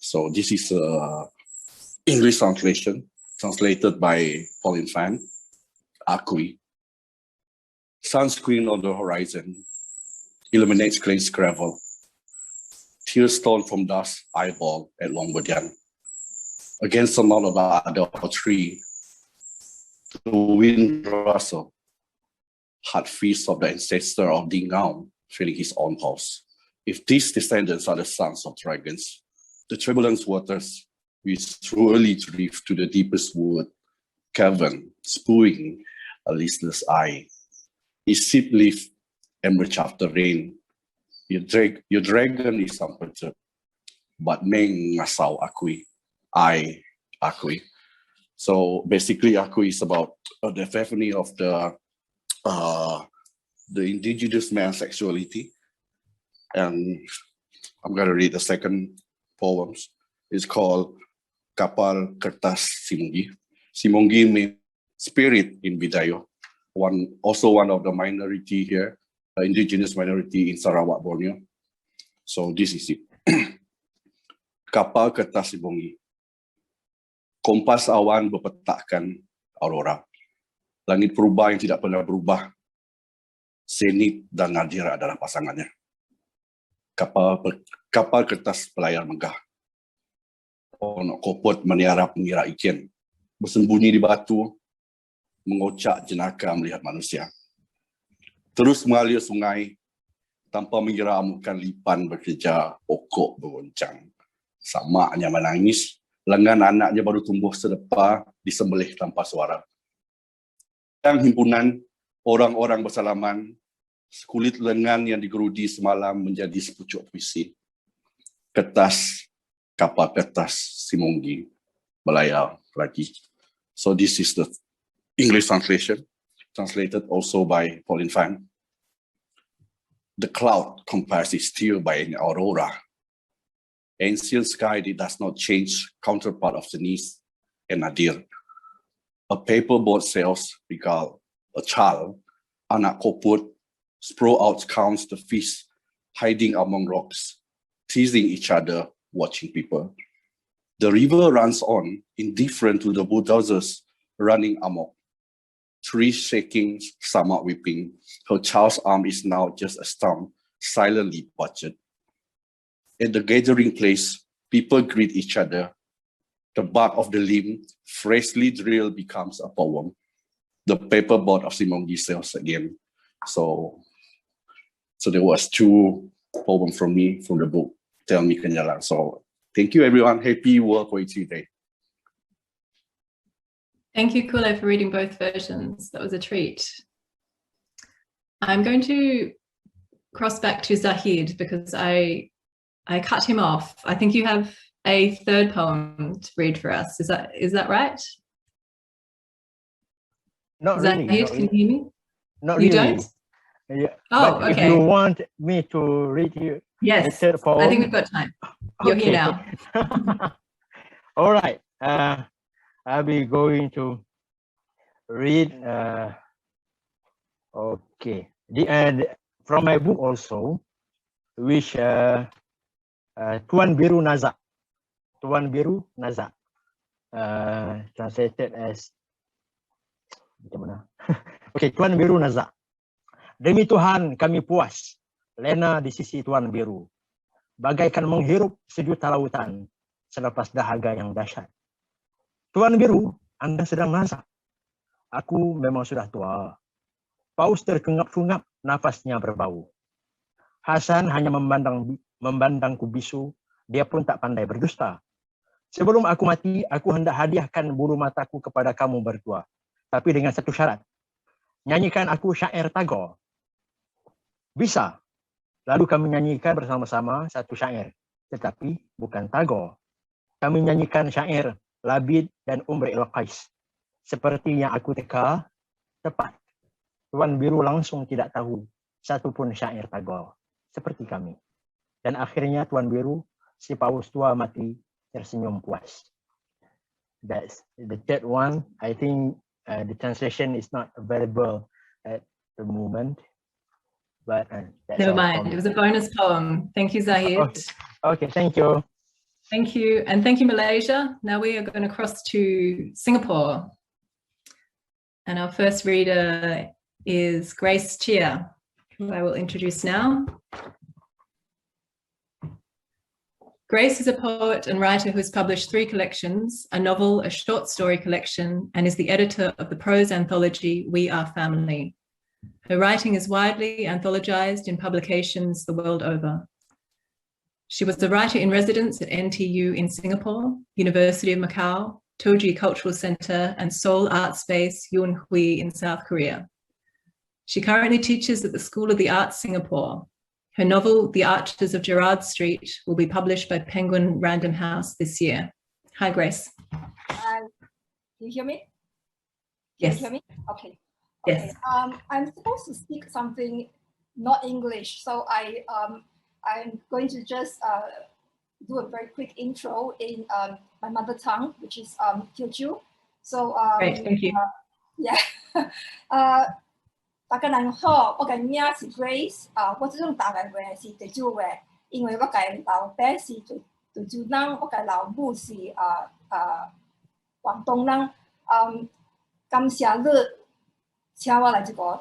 So this is English translation, translated by Pauline Fan. Akui. Sunscreen on the horizon illuminates cleansed gravel. Tears torn from dust eyeball at Long Bedian. Against the knot of the other tree, the wind rustle. Heart feast of the ancestor of Dingao, feeling his own pulse. If these descendants are the sons of dragons, the turbulent waters which truly drift to the deepest wood cavern, spewing a listless eye. Is sip leaf emerge after rain. Your dragon is unperturbed, but Meng ngasau akui. Akui. So basically, akui is about the epiphany of the indigenous man's sexuality. And I'm going to read the second poem. It's called Kapal Kertas Simongi. Simongi means spirit in Bidayo. Also one of the minority here, indigenous minority in Sarawak, Borneo. So this is it. Kapal Kertas Simongi. Kompas awan berpetakkan aurora. Langit purba yang tidak pernah berubah. Zenit dan nadir adalah pasangannya. Kapal kertas pelayar megah. Onok kopot meniarap mengira ikan. Bersembunyi di batu, mengocak jenaka melihat manusia. Terus mengalir sungai, tanpa mengira amukan lipan bekerja, okok bergoncang. Samaknya menangis, lengan anaknya baru tumbuh sedepa, disembelih tanpa suara. Yang himpunan, orang-orang bersalaman, kulit lengan yang digerudi semalam menjadi sepucuk puisi. Kertas, kapal kertas Simongi, belayar lagi. So this is the English translation, translated also by Pauline Fan. The cloud compares is still by an aurora. Ancient sky that does not change, counterpart of Denise and Nadir. A paperboard sails beguile a child, anak koput, sprawl out counts the fish hiding among rocks, teasing each other, watching people. The river runs on, indifferent to the bulldozers running amok. Trees shaking, stomach weeping. Her child's arm is now just a stump, silently butchered. At the gathering place, people greet each other. The bark of the limb, freshly drilled, becomes a poem. The paperboard of Simongi sails again. So there was two poems from me from the book, Tell Me Kanyalang. So thank you, everyone. Happy World Poetry Day. Thank you, Coulee, for reading both versions. That was a treat. I'm going to cross back to Zahid because I cut him off. I think you have a third poem to read for us. Is that right? Not Zahid, really. can you hear me? Not You really. don't? Yeah. Oh, but okay. if you want me to read you Yes, The third poem. I think we've got time. You're here now. All right. I'll be going to read. Okay. From my book also, which Tuan Biru Naza. Tuan Biru Naza. Translated as okay, Tuan Biru Naza. Demi Tuhan kami puas, lena di sisi Tuan Biru. Bagaikan menghirup sejuta lautan selepas dahaga yang dahsyat. Tuan Biru, Anda sedang nazak. Aku memang sudah tua. Paus terkungap-kungap, nafasnya berbau. Hasan hanya memandangku bisu, dia pun tak pandai berdusta. Sebelum aku mati, aku hendak hadiahkan bulu mataku kepada kamu berdua. Tapi dengan satu syarat. Nyanyikan aku syair Tagore. Bisa. Lalu kami nyanyikan bersama-sama satu syair. Tetapi bukan Tagore. Kami nyanyikan syair Labid dan Umri Elkais. Seperti yang aku teka, tepat. Tuan Biru langsung tidak tahu satu pun syair Tagore. Seperti kami. Dan akhirnya Tuan Biru, si paus tua mati, tersenyum puas. That's the third one. I think the translation is not available at the moment. But never mind. It was a bonus poem. Thank you, Zahid. Okay, thank you. Thank you. And thank you, Malaysia. Now we are going to cross to Singapore. And our first reader is Grace Chia, who I will introduce now. Grace is a poet and writer who has published 3 collections, a novel, a short story collection, and is the editor of the prose anthology We Are Family. Her writing is widely anthologized in publications the world over. She was the writer in residence at NTU in Singapore, University of Macau, Toji Cultural Center, and Seoul Art Space Yun Hui in South Korea. She currently teaches at the School of the Arts Singapore. Her novel, The Archers of Gerrard Street, will be published by Penguin Random House this year. Hi, Grace. Can you hear me? Yes. Can you hear me? Okay. Yes. I'm supposed to speak something not English, so I'm going to just do a very quick intro in my mother tongue, which is Teochew. So Great, thank you. Yeah. 大家好，我嘅名是 Grace， 我这种大概话是潮州话，因为我嘅老爸是潮州人，我嘅老母是广东人。感谢你请我来这个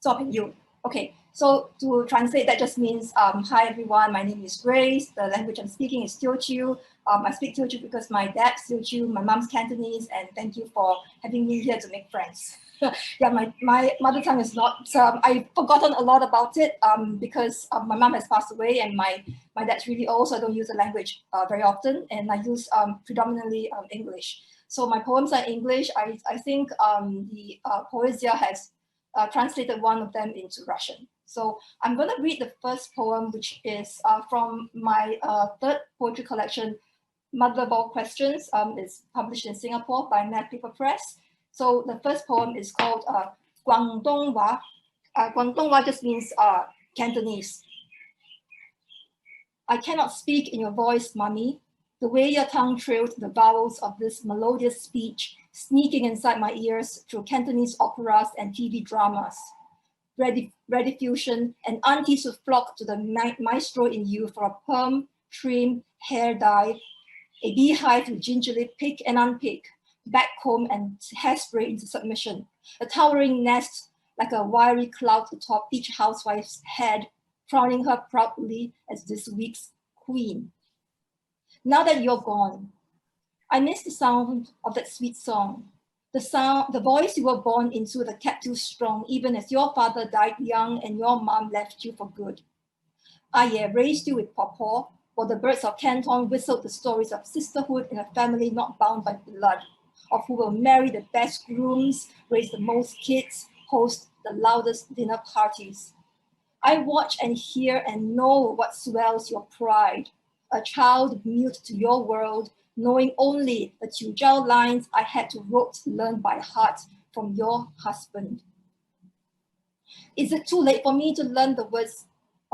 做朋友。Okay, so to translate that just means hi everyone, my name is Grace. The language I'm speaking is Teochew. I speak Teochew because my dad's Teochew, my mom's Cantonese, and thank you for having me here to make friends. Yeah, my mother tongue is not, I've forgotten a lot about it because my mom has passed away and my dad's really old, so I don't use the language very often, and I use predominantly English. So my poems are English. I think the Poesia has translated one of them into Russian. So I'm going to read the first poem, which is from my third poetry collection, Mother Ball Questions. It's published in Singapore by Mad Paper Press. So the first poem is called Guangdonghua. Guangdonghua just means Cantonese. I cannot speak in your voice, Mommy. The way your tongue trailed the vowels of this melodious speech, sneaking inside my ears through Cantonese operas and TV dramas. Rediffusion and aunties would flock to the maestro in you for a perm, trim, hair dye, a beehive to gingerly pick and unpick, backcomb and hairspray into submission, a towering nest like a wiry cloud atop each housewife's head, crowning her proudly as this week's queen. Now that you're gone, I miss the sound of that sweet song, the voice you were born into that kept you strong, even as your father died young and your mom left you for good. I raised you with Pawpaw, while the birds of Canton whistled the stories of sisterhood in a family not bound by blood, of who will marry the best grooms, raise the most kids, host the loudest dinner parties. I watch and hear and know what swells your pride, a child mute to your world, knowing only the Chuzhou lines I had to rote learn by heart from your husband. Is it too late for me to learn the words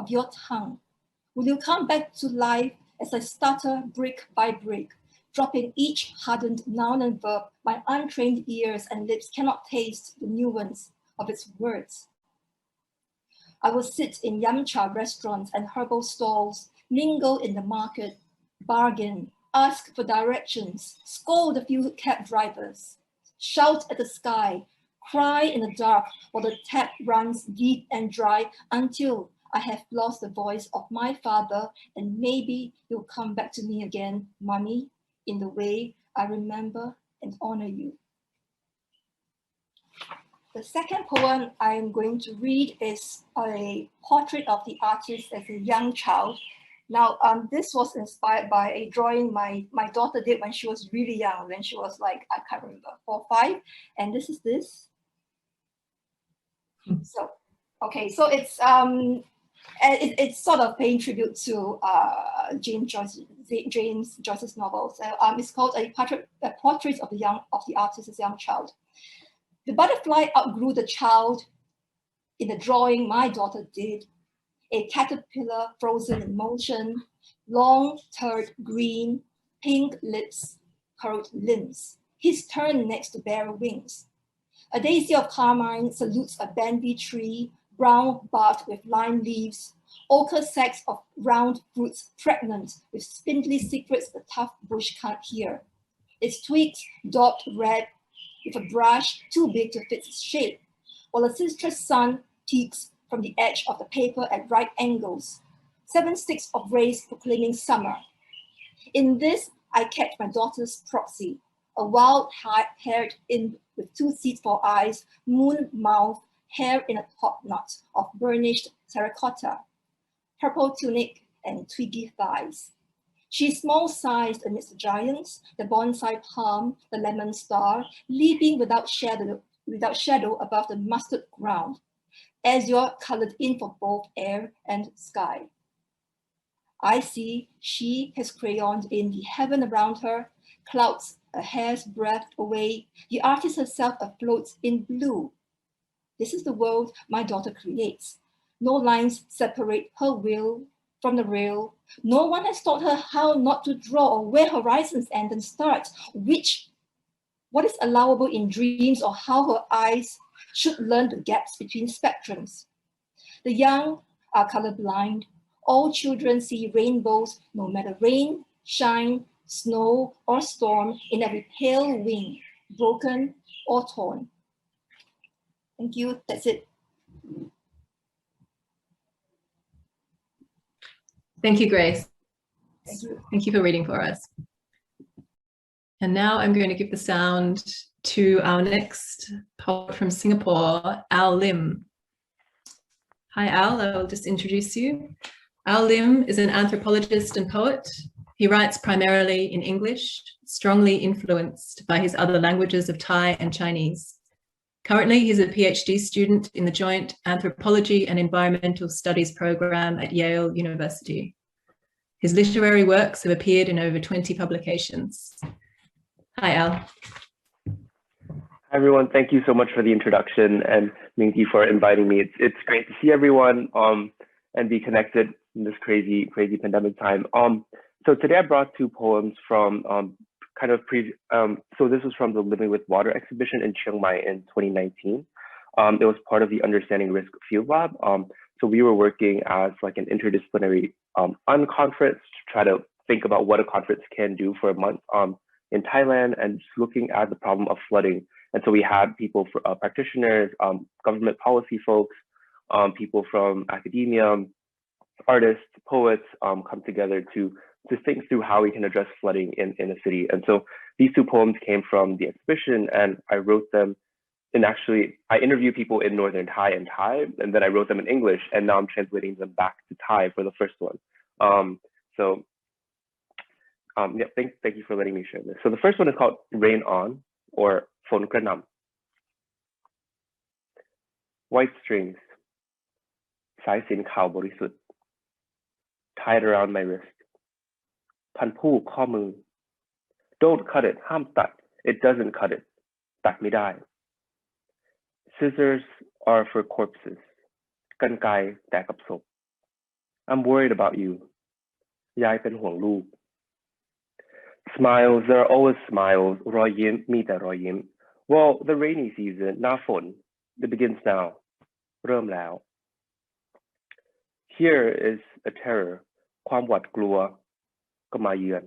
of your tongue? Will you come back to life as I stutter brick by brick, dropping each hardened noun and verb my untrained ears and lips cannot taste the nuance of its words? I will sit in yamcha restaurants and herbal stalls, mingle in the market, bargain, ask for directions, scold a few cab drivers, shout at the sky, cry in the dark while the tap runs deep and dry until I have lost the voice of my father, and maybe you'll come back to me again, Mommy, in the way I remember and honor you. The second poem I am going to read is a portrait of the artist as a young child. Now, this was inspired by a drawing my daughter did when she was really young, when she was like, I can't remember, 4 or 5, and this is this. So, okay, so it's sort of paying tribute to James Joyce's novels. It's called a portrait of the artist as a young child. The butterfly outgrew the child in the drawing my daughter did. A caterpillar frozen in motion, long turd green, pink lips, curled limbs. His turn next to bare wings. A daisy of carmine salutes a bandy tree, brown barked with lime leaves, ochre sacks of round fruits pregnant with spindly secrets the tough bush can't hear. Its twigs daubed red with a brush too big to fit its shape, while a citrus sun peeks from the edge of the paper at right angles, 7 sticks of rays proclaiming summer. In this, I kept my daughter's proxy, a wild-haired imp with 2 seeds for eyes, moon mouth, hair in a top knot of burnished terracotta, purple tunic and twiggy thighs. She's small-sized amidst the giants, the bonsai palm, the lemon star, leaping without shadow above the mustard ground, azure colored in for both air and sky. I see she has crayoned in the heaven around her, clouds a hair's breadth away, the artist herself afloat in blue. This is the world my daughter creates. No lines separate her will from the real. No one has taught her how not to draw or where horizons end and start, what is allowable in dreams or how her eyes should learn the gaps between spectrums. The young are colorblind. All children see rainbows, no matter rain, shine, snow, or storm, in every pale wing, broken or torn. Thank you. That's it. Thank you, Grace. Thank you. Thank you for reading for us. And now I'm going to give the sound to our next poet from Singapore, Al-Lim. Hi, Al. I will just introduce you. Al-Lim is an anthropologist and poet. He writes primarily in English, strongly influenced by his other languages of Thai and Chinese. Currently, he's a PhD student in the Joint Anthropology and Environmental Studies program at Yale University. His literary works have appeared in over 20 publications. Hi, Al. Hi, everyone. Thank you so much for the introduction, and Minky for inviting me. It's great to see everyone and be connected in this crazy pandemic time. So today I brought 2 poems from so this was from the Living with Water exhibition in Chiang Mai in 2019. It was part of the Understanding Risk Field Lab. So we were working as like an interdisciplinary unconference to try to think about what a conference can do for a month in Thailand, and just looking at the problem of flooding. And so we had people, practitioners, government policy folks, people from academia, artists, poets come together to think through how we can address flooding in a city. And so these 2 poems came from the exhibition, and I wrote them I interviewed people in Northern Thai and Thai, and then I wrote them in English, and now I'm translating them back to Thai for the first one. Yeah, thank you for letting me share this. So the first one is called Rain On, or Phon Kranam. White strings, Sai Sin Khao Borisut, tied around my wrist. Pan Pu Kho Mu. Don't cut it, Ham Tak. It doesn't cut it. Tak Me Dai. Scissors are for corpses. Kan Kai Tak Up Sop. I'm worried about you ยายเป็นห่วงลูก Smiles, there are always smiles รอยยิ้มมีแต่รอยยิ้ม Well, the rainy season หน้าฝน it begins now เริ่มแล้ว Here is a terror ความหวาดกลัวก็มาเยือน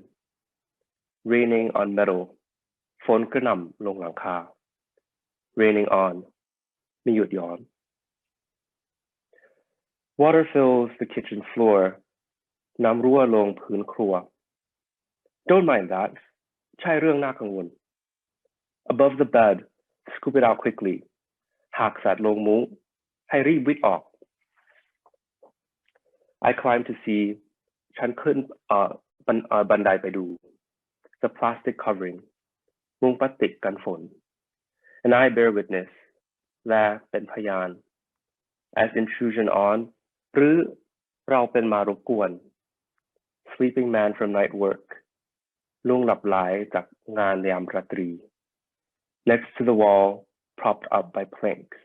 Raining on metal ฝนกระหน่ำลงหลังคา Raining on ไม่หยุดย้อน Water fills the kitchen floor น้ำรั่วลงพื้นครัว Don't mind that ใช่เรื่องน่ากังวล Above the bed scoop it out quickly หากสัตว์ลงมุ้งให้รีบวิดออก I climb to see ฉันขึ้นบันไดไปดู The plastic covering มุ้งพลาสติกกันฝน And I bear witness และเป็นพยาน As intrusion on หรือเราเป็นมารบกวน Sleeping man from night work ลุงหลับไหลจากงานยามราตรี Next to the wall propped up by planks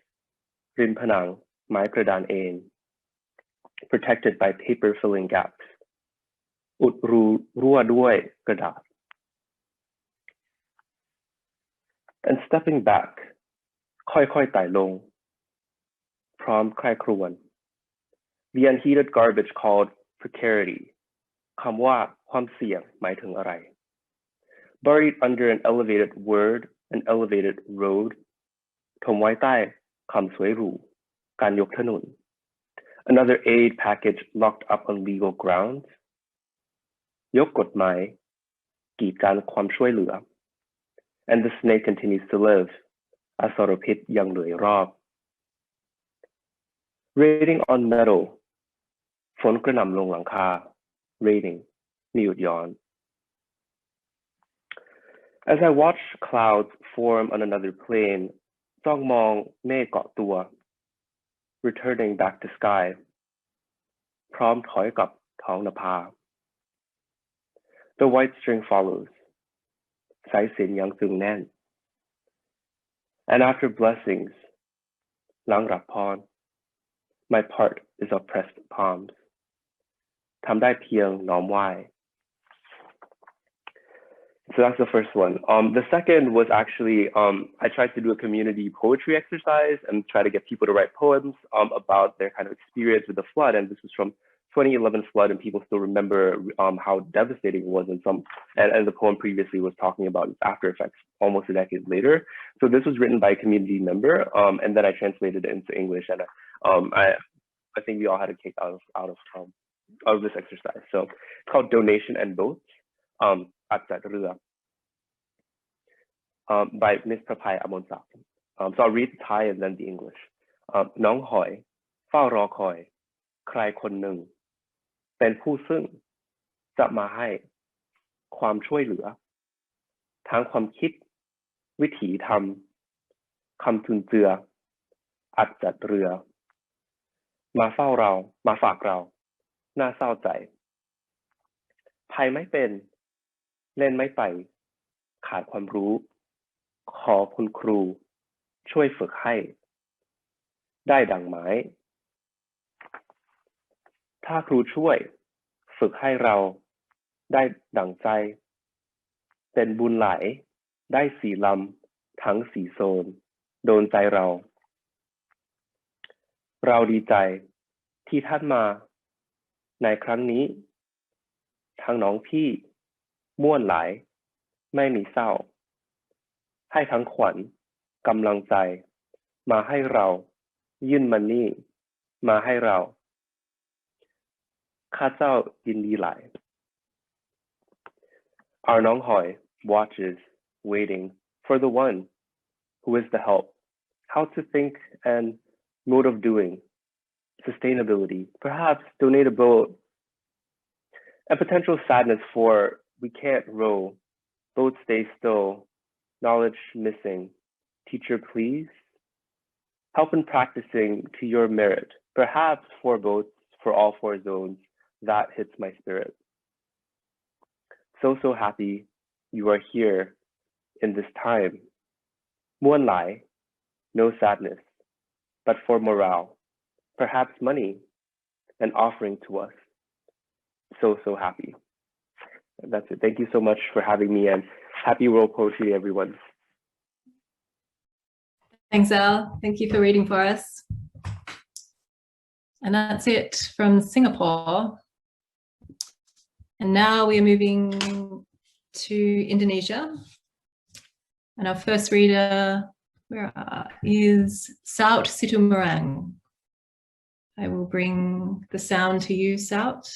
ริมผนังไม้กระดานเอง Protected by paper filling gaps อุดรูรั่วด้วยกระดาษ And stepping back ค่อยๆไต่ลงพร้อมใคร่ครวญ The unheated garbage called precarity คำว่าความเสี่ยงหมายถึงอะไร Buried under an elevated word an elevated road ถมไว้ใต้คำสวยหรูการยกถนน Another aid package locked up on legal grounds ยกกฎหมายกีดกันความช่วยเหลือ And the snake continues to live อสรพิษยังเหลือรอบ Raining on metal ฝนกระหน่ำลงหลังคา Raining ไม่หยุดย้อน As I watch clouds form on another plane จ้องมองเมฆเกาะตัว Returning back to sky พร้อมถอยกลับท้องนภา The white string follows สายสิญจน์ยังตึงแน่น And after blessings หลังรับพร My part is oppressed palms ทำได้เพียงน้อมไหว้ So that's the first one. The second was actually I tried to do a community poetry exercise and try to get people to write poems about their kind of experience with the flood. And this was from 2011 flood, and people still remember how devastating it was. And the poem previously was talking about its after effects almost a decade later. So this was written by a community member, and then I translated it into English. And I think we all had a kick out of this exercise. So it's called Donation and Boats. By Ms. Prapai Amonsak. So I'll read the Thai and then the English. Nong hoi, เฝ้ารอคอย ใครคนหนึ่ง เป็นผู้ซึ่งจะมาให้ความช่วยเหลือ ทั้งความคิด วิถีทำคำจุนเจือ อัดจัดเรือ มาเฝ้าเรา มาฝากเรา น่าเศร้าใจ ภัยไม่เป็น เล่นไม่ไป ขาดความรู้ ขอคุณครู ช่วยฝึกให้ ได้ดังหมาย ถ้าครูช่วย ฝึกให้เรา ได้ดังใจ เป็นบุญหลาย ได้สี่ลำ ทั้งสี่โซน โดนใจเรา เราดีใจ ที่ท่านมา ในครั้งนี้ ทั้งน้องพี่ ม่วนหลาย ไม่มีเศร้า ให้ทั้งขวัญกำลังใจ มาให้เรา ยื่นมันนี่ มาให้เรา ข้าเจ้ายินดีหลาย Our Nong Hoi watches, waiting for the one who is the help, how to think and mode of doing, sustainability, perhaps donate a boat, and potential sadness for we can't row, boat stay still, knowledge missing, teacher please, help in practicing to your merit, perhaps 4 boats for all 4 zones, that hits my spirit. So happy you are here in this time. Muan lai, no sadness, but for morale, perhaps money, an offering to us, so happy. That's it. Thank you so much for having me, and happy World Poetry, everyone. Thanks, Al. Thank you for reading for us. And that's it from Singapore. And now we are moving to Indonesia. And our first reader is Saut Situmarang. I will bring the sound to you, Saut.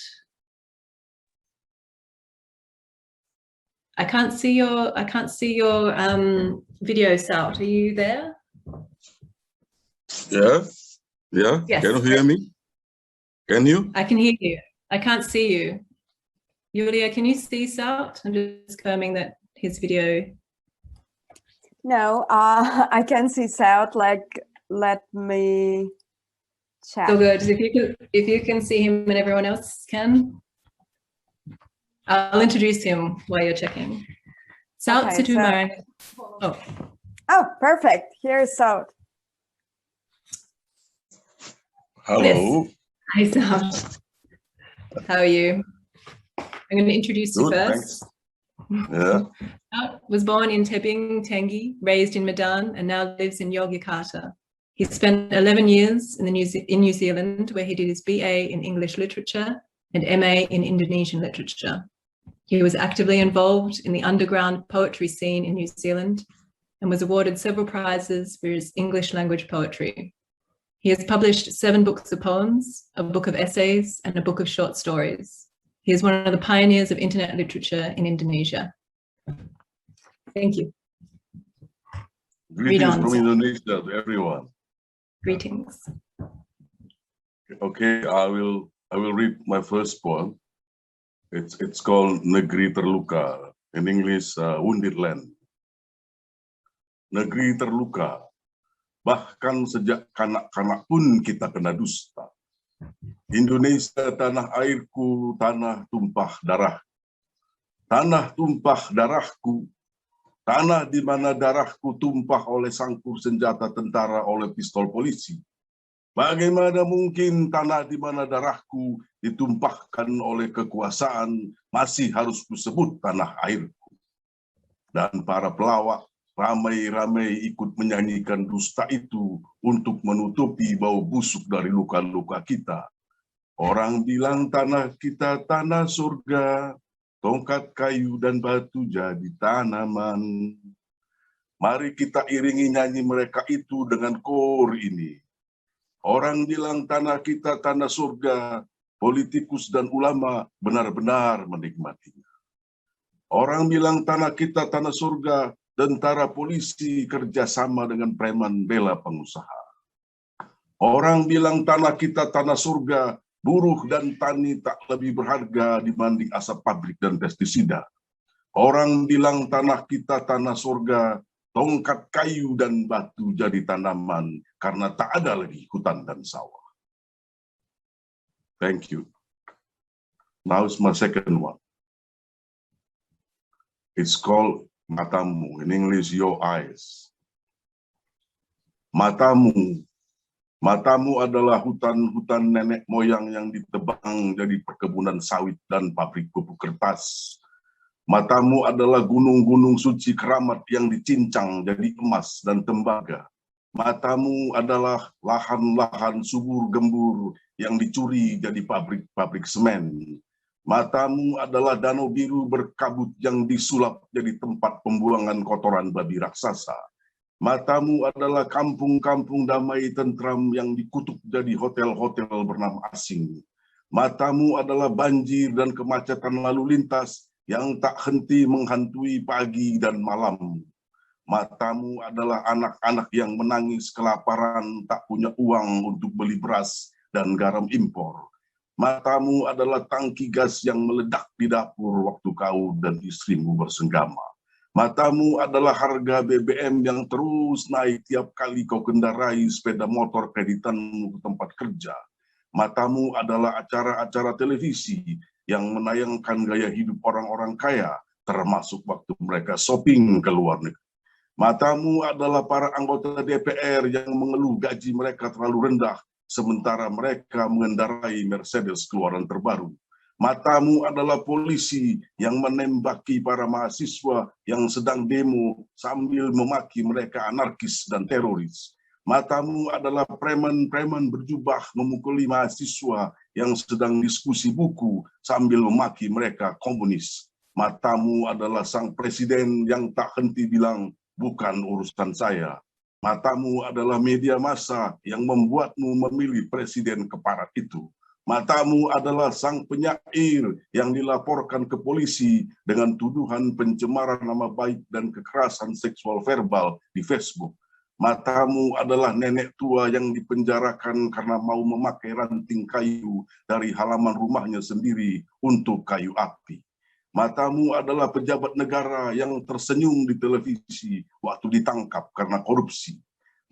I can't see your video, Saut. Are you there? Yeah. Yes. Can you hear me? Can you? I can hear you. I can't see you. Yulia, can you see Saut? I'm just confirming that his video. No, I can see Saut. Like, let me check. So good. If you can see him and everyone else can, I'll introduce him while you're checking. Saut Okay, Situmarang. Oh, perfect. Here's Saut. Hello. Yes. Hi, Saut. How are you? I'm going to introduce you Good, first. Yeah. Saut was born in Tebing, Tengi, raised in Medan, and now lives in Yogyakarta. He spent 11 years in New Zealand, where he did his BA in English literature and MA in Indonesian literature. He was actively involved in the underground poetry scene in New Zealand and was awarded several prizes for his English language poetry. He has published 7 books of poems, a book of essays, and a book of short stories. He is one of the pioneers of internet literature in Indonesia. Thank you. Greetings on, from Saut. Indonesia to everyone. Greetings. Okay, I will read my first poem. It's called Negeri Terluka. In English, Wounded Land. Negeri terluka. Bahkan sejak kanak-kanak pun kita kena dusta. Indonesia tanah airku, tanah tumpah darah. Tanah tumpah darahku. Tanah di mana darahku tumpah oleh sangkur senjata tentara, oleh pistol polisi. Bagaimana mungkin tanah di mana darahku ditumpahkan oleh kekuasaan masih harus kusebut tanah airku. Dan para pelawak ramai-ramai ikut menyanyikan dusta itu untuk menutupi bau busuk dari luka-luka kita. Orang bilang tanah kita tanah surga, tongkat kayu dan batu jadi tanaman. Mari kita iringi nyanyi mereka itu dengan kor ini. Orang bilang tanah kita tanah surga, politikus dan ulama benar-benar menikmatinya. Orang bilang tanah kita tanah surga, tentara polisi kerjasama dengan preman bela pengusaha. Orang bilang tanah kita tanah surga, buruh dan tani tak lebih berharga dibanding asap pabrik dan pestisida. Orang bilang tanah kita tanah surga, tongkat kayu dan batu jadi tanaman karena tak ada lagi hutan dan sawah. Thank you. Now it's my second one. It's called Matamu, in English, your eyes. Matamu. Matamu adalah hutan-hutan nenek moyang yang ditebang jadi perkebunan sawit dan pabrik pupuk kertas. Matamu adalah gunung-gunung suci keramat yang dicincang jadi emas dan tembaga. Matamu adalah lahan-lahan subur gembur yang dicuri jadi pabrik-pabrik semen. Matamu adalah danau biru berkabut yang disulap jadi tempat pembuangan kotoran babi raksasa. Matamu adalah kampung-kampung damai tentram yang dikutuk jadi hotel-hotel bernama asing. Matamu adalah banjir dan kemacetan lalu lintas yang tak henti menghantui pagi dan malam. Matamu adalah anak-anak yang menangis kelaparan, tak punya uang untuk beli beras dan garam impor. Matamu adalah tangki gas yang meledak di dapur waktu kau dan istrimu bersenggama. Matamu adalah harga BBM yang terus naik tiap kali kau kendarai sepeda motor kreditanmu ke tempat kerja. Matamu adalah acara-acara televisi yang menayangkan gaya hidup orang-orang kaya, termasuk waktu mereka shopping ke luar negeri. Matamu adalah para anggota DPR yang mengeluh gaji mereka terlalu rendah, sementara mereka mengendarai Mercedes keluaran terbaru. Matamu adalah polisi yang menembaki para mahasiswa yang sedang demo sambil memaki mereka anarkis dan teroris. Matamu adalah preman-preman berjubah memukuli mahasiswa yang sedang diskusi buku sambil memaki mereka komunis. Matamu adalah sang presiden yang tak henti bilang, bukan urusan saya. Matamu adalah media massa yang membuatmu memilih presiden keparat itu. Matamu adalah sang penyair yang dilaporkan ke polisi dengan tuduhan pencemaran nama baik dan kekerasan seksual verbal di Facebook. Matamu adalah nenek tua yang dipenjarakan karena mau memakai ranting kayu dari halaman rumahnya sendiri untuk kayu api. Matamu adalah pejabat negara yang tersenyum di televisi waktu ditangkap karena korupsi.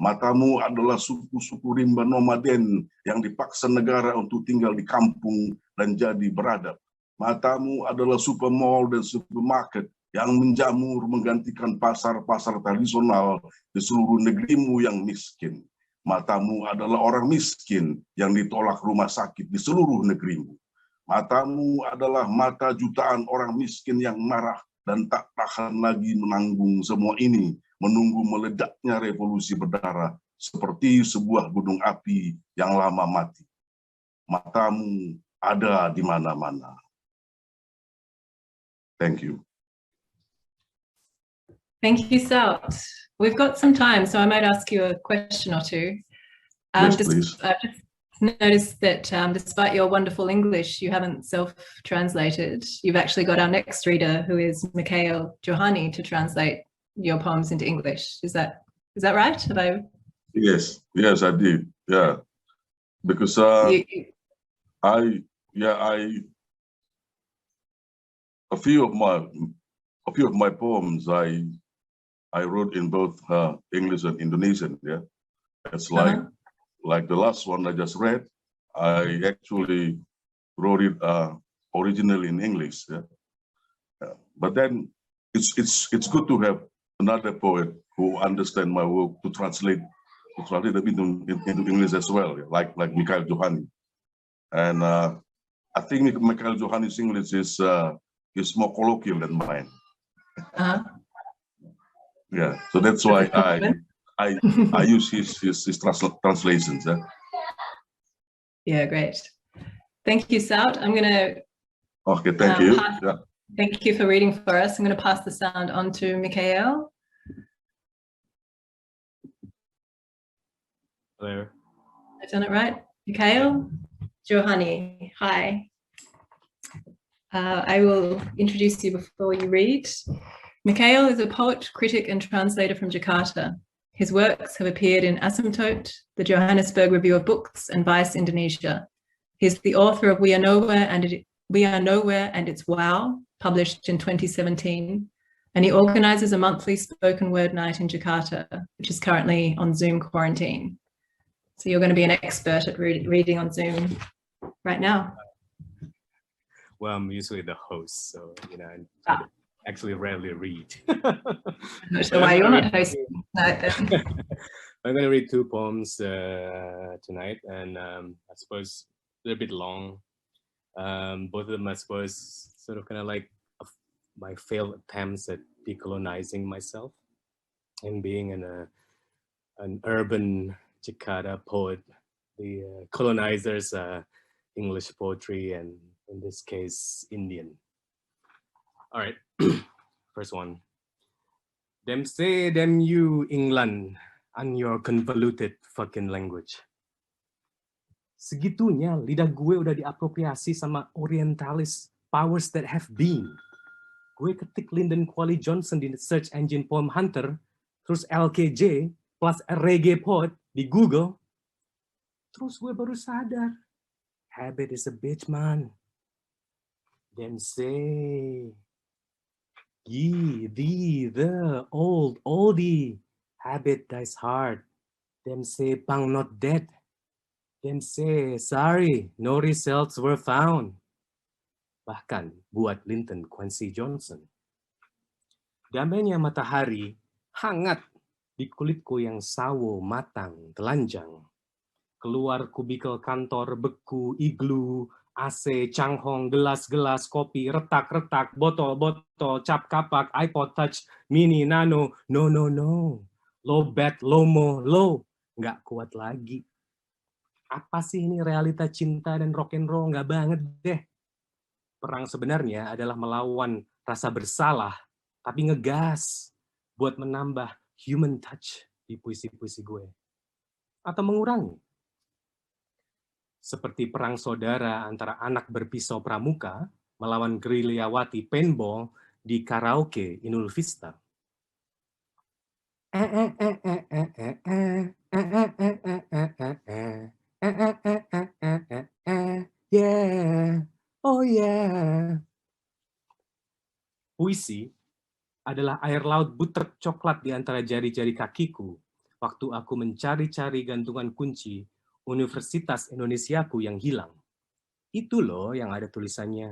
Matamu adalah suku-suku rimba nomaden yang dipaksa negara untuk tinggal di kampung dan jadi beradab. Matamu adalah supermall dan supermarket yang menjamur menggantikan pasar-pasar tradisional di seluruh negerimu yang miskin. Matamu adalah orang miskin yang ditolak rumah sakit di seluruh negerimu. Matamu adalah mata jutaan orang miskin yang marah dan tak tahan lagi menanggung semua ini, menunggu meledaknya revolusi berdarah seperti sebuah gunung api yang lama mati. Matamu ada di mana-mana. Thank you. Thank you, Salt. We've got some time, so I might ask you a question or two. Yes, please. I've just noticed that despite your wonderful English, you haven't self-translated. You've actually got our next reader, who is Mikhail Johani, to translate your poems into English. Is that right? Have I? Yes, I did. Yeah, because a few of my poems I wrote in both English and Indonesian. Yeah, it's like the last one I just read. I actually wrote it originally in English. Yeah, but then it's good to have another poet who understands my work to translate it into English as well, like Mikhail Johani. And I think Mikhail Johani's English is more colloquial than mine. Yeah, so that's why I use his translations. Yeah, great. Thank you, Salt. I'm going to. Okay, thank you. Thank you for reading for us. I'm going to pass the sound on to Mikhail. Hello. I've done it right. Mikhail Johani, hi. I will introduce you before you read. Mikhail is a poet, critic, and translator from Jakarta. His works have appeared in Asymptote, the Johannesburg Review of Books, and Vice Indonesia. He's the author of We Are Nowhere and It's Wow, published in 2017, and he organizes a monthly spoken word night in Jakarta, which is currently on Zoom quarantine. So you're going to be an expert at reading on Zoom right now. Well, I'm usually the host, so I actually rarely read. So why you're not hosting? I'm going to read two poems tonight, and I suppose they're a bit long. Both of them, I suppose, sort of kind of like my failed attempts at decolonizing myself and being an urban Jakarta poet. The colonizers English poetry, and in this case, Indian. All right, first one. Them say, them you England and your convoluted fucking language. Segitunya lidah gue udah diapropriasi sama orientalis powers that have been. Gue ketik Lyndon Kweli Johnson di search engine Poem Hunter, terus LKJ plus reggae poet di Google, terus gue baru sadar, habit is a bitch, man. Them say, ye, thee, the, old, oldie, habit dies hard. Them say, bang not dead. Them say, sorry, no results were found. Bahkan buat Lyndon Quincy Johnson. Damainya matahari hangat di kulitku yang sawo, matang, telanjang. Keluar kubikel kantor, beku, iglu, AC, canghong, gelas-gelas, kopi, retak-retak, botol-botol, cap kapak, iPod Touch, mini, nano, no. Low bat, lomo, low. Nggak kuat lagi. Apa sih ini realita cinta dan rock and roll? Nggak banget deh. Perang sebenarnya adalah melawan rasa bersalah, tapi ngegas buat menambah human touch di puisi-puisi gue. Atau mengurangi. Seperti perang saudara antara anak berpisau pramuka melawan gerilyawati paintball di karaoke Inul Vista. Yeah, oh yeah. Puisi adalah air laut butek coklat di antara jari-jari kakiku waktu aku mencari-cari gantungan kunci Universitas Indonesiaku yang hilang. Itu loh yang ada tulisannya,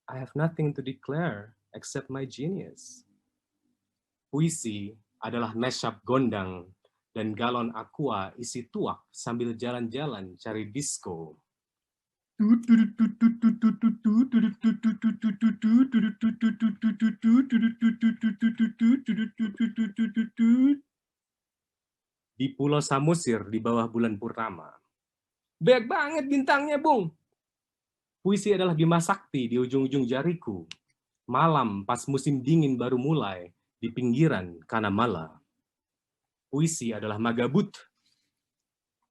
I have nothing to declare except my genius. Puisi adalah mashup gondang dan galon aqua isi tuak sambil jalan-jalan cari disco. Di Pulau Samosir di bawah bulan purnama. Banyak banget bintangnya, Bung. Puisi adalah Bima Sakti di ujung-ujung jariku. Malam pas musim dingin baru mulai di pinggiran Kanamala. Puisi adalah magabut.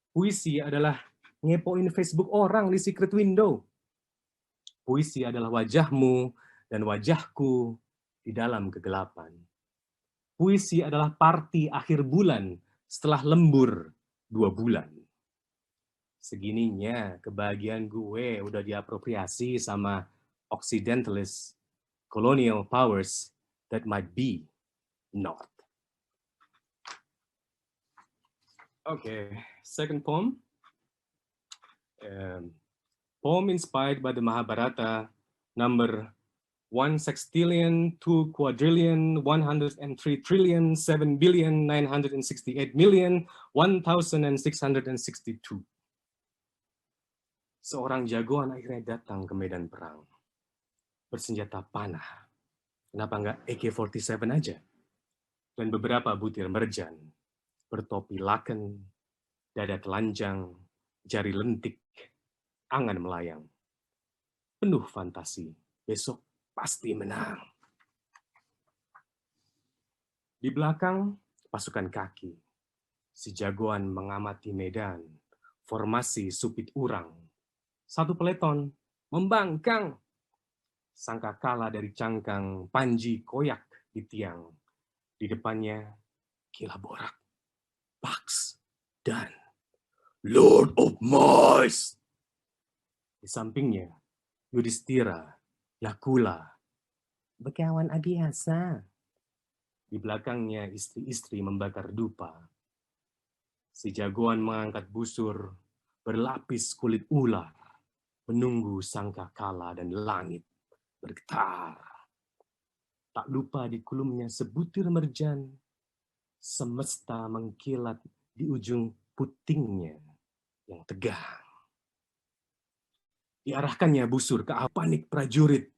Puisi adalah ngepoin Facebook orang di secret window. Puisi adalah wajahmu dan wajahku di dalam kegelapan. Puisi adalah party akhir bulan setelah lembur 2 bulan. Segininya kebahagiaan gue udah diapropriasi sama Occidentalist colonial powers that might be not. Okay, second poem. Poem inspired by the Mahabharata, number 1 sextillion, 2 quadrillion, 103 trillion, 7 billion, 968 million, 1,662. Seorang jagoan akhirnya datang ke medan perang. Bersenjata panah. Kenapa nggak AK-47 aja? Dan beberapa butir merjan. Bertopi laken, dada telanjang, jari lentik, angan melayang. Penuh fantasi, besok pasti menang. Di belakang, pasukan kaki. Si jagoan mengamati medan, formasi supit urang. Satu peleton, membangkang. Sangka kala dari cangkang, panji koyak di tiang. Di depannya, kila borak, Pax, dan Lord of Mars. Di sampingnya, Yudhistira, Yakula, bekawan abiasa. Di belakangnya istri-istri membakar dupa. Si jagoan mengangkat busur, berlapis kulit ular, menunggu sangka kala dan langit bergetar. Tak lupa di kulumnya sebutir merjan, semesta mengkilat di ujung putingnya yang tegang. Diarahkannya busur ke panik prajurit.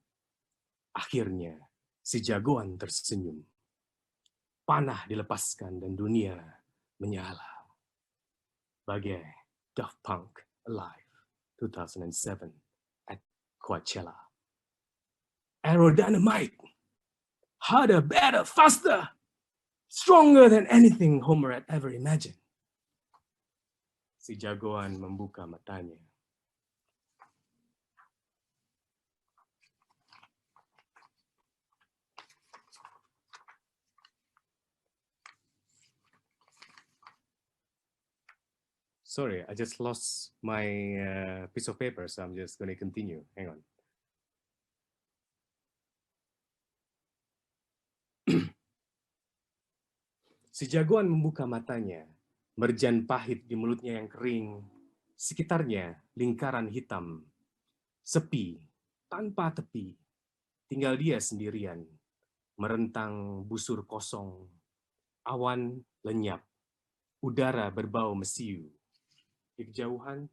Akhirnya si jagoan tersenyum. Panah dilepaskan dan dunia menyala. Bagai Daft Punk Alive 2007 at Coachella. Aerodynamite, harder, better, faster, stronger than anything Homer had ever imagined. Si jagoan membuka matanya. Sorry, I just lost my piece of paper, so I'm just going to continue. Hang on. Si jagoan membuka matanya, merjan pahit di mulutnya yang kering, sekitarnya lingkaran hitam, sepi, tanpa tepi, tinggal dia sendirian, merentang busur kosong, awan lenyap, udara berbau mesiu, di kejauhan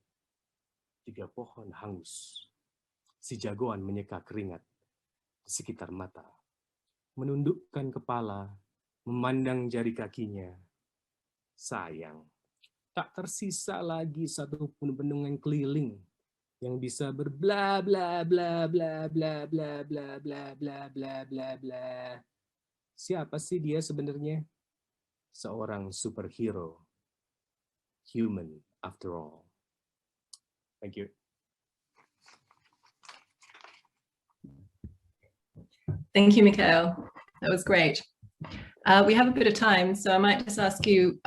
3 pohon hangus, Si jagoan menyeka keringat di sekitar mata, menundukkan kepala, memandang jari kakinya. Sayang, tak tersisa lagi satupun bendungan keliling yang bisa berbla bla bla bla bla bla bla bla bla bla bla bla. Siapa sih dia sebenarnya? Seorang superhero. Human after all. Thank you. Thank you, Mikhail. That was great. We have a bit of time, so I might just ask you,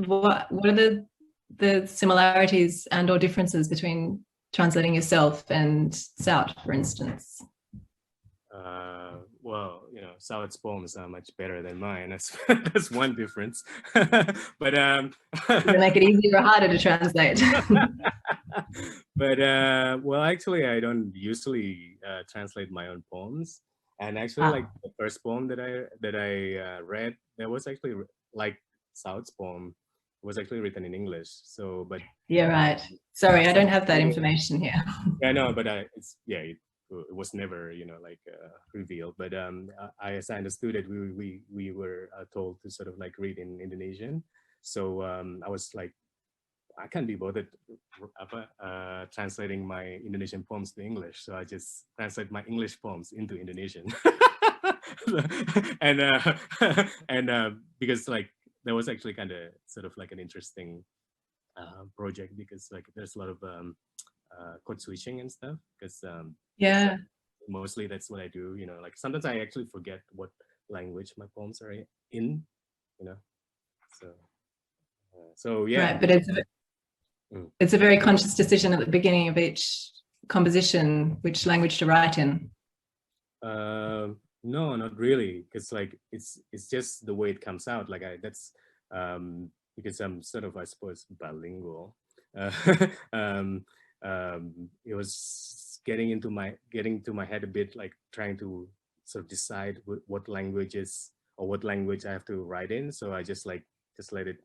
what are the similarities and or differences between translating yourself and Sout, for instance? Well, you know, Sout's poems are much better than mine. That's one difference. But does it make it easier or harder to translate? But well, actually, I don't usually translate my own poems. And actually, like the first poem that I read, that was actually like Sout's poem, was actually written in English. So, but yeah, right. Sorry, I don't have that information here. Yeah, no, but it's it was never, you know, like revealed. But as I understood it, we were told to sort of like read in Indonesian. So I was like, I can't be bothered translating my Indonesian poems to English, so I just translate my English poems into Indonesian. and because like that was actually kind of sort of like an interesting project, because like there's a lot of code switching and stuff, because yeah, mostly that's what I do, you know, like sometimes I actually forget what language my poems are in, you know, so yeah. Right, but it's a very conscious decision at the beginning of each composition which language to write in. No, not really, because like it's just the way it comes out. Like that's because I'm sort of, I suppose, bilingual. It was getting into my head a bit, like trying to sort of decide what languages or what language I have to write in. So I just let it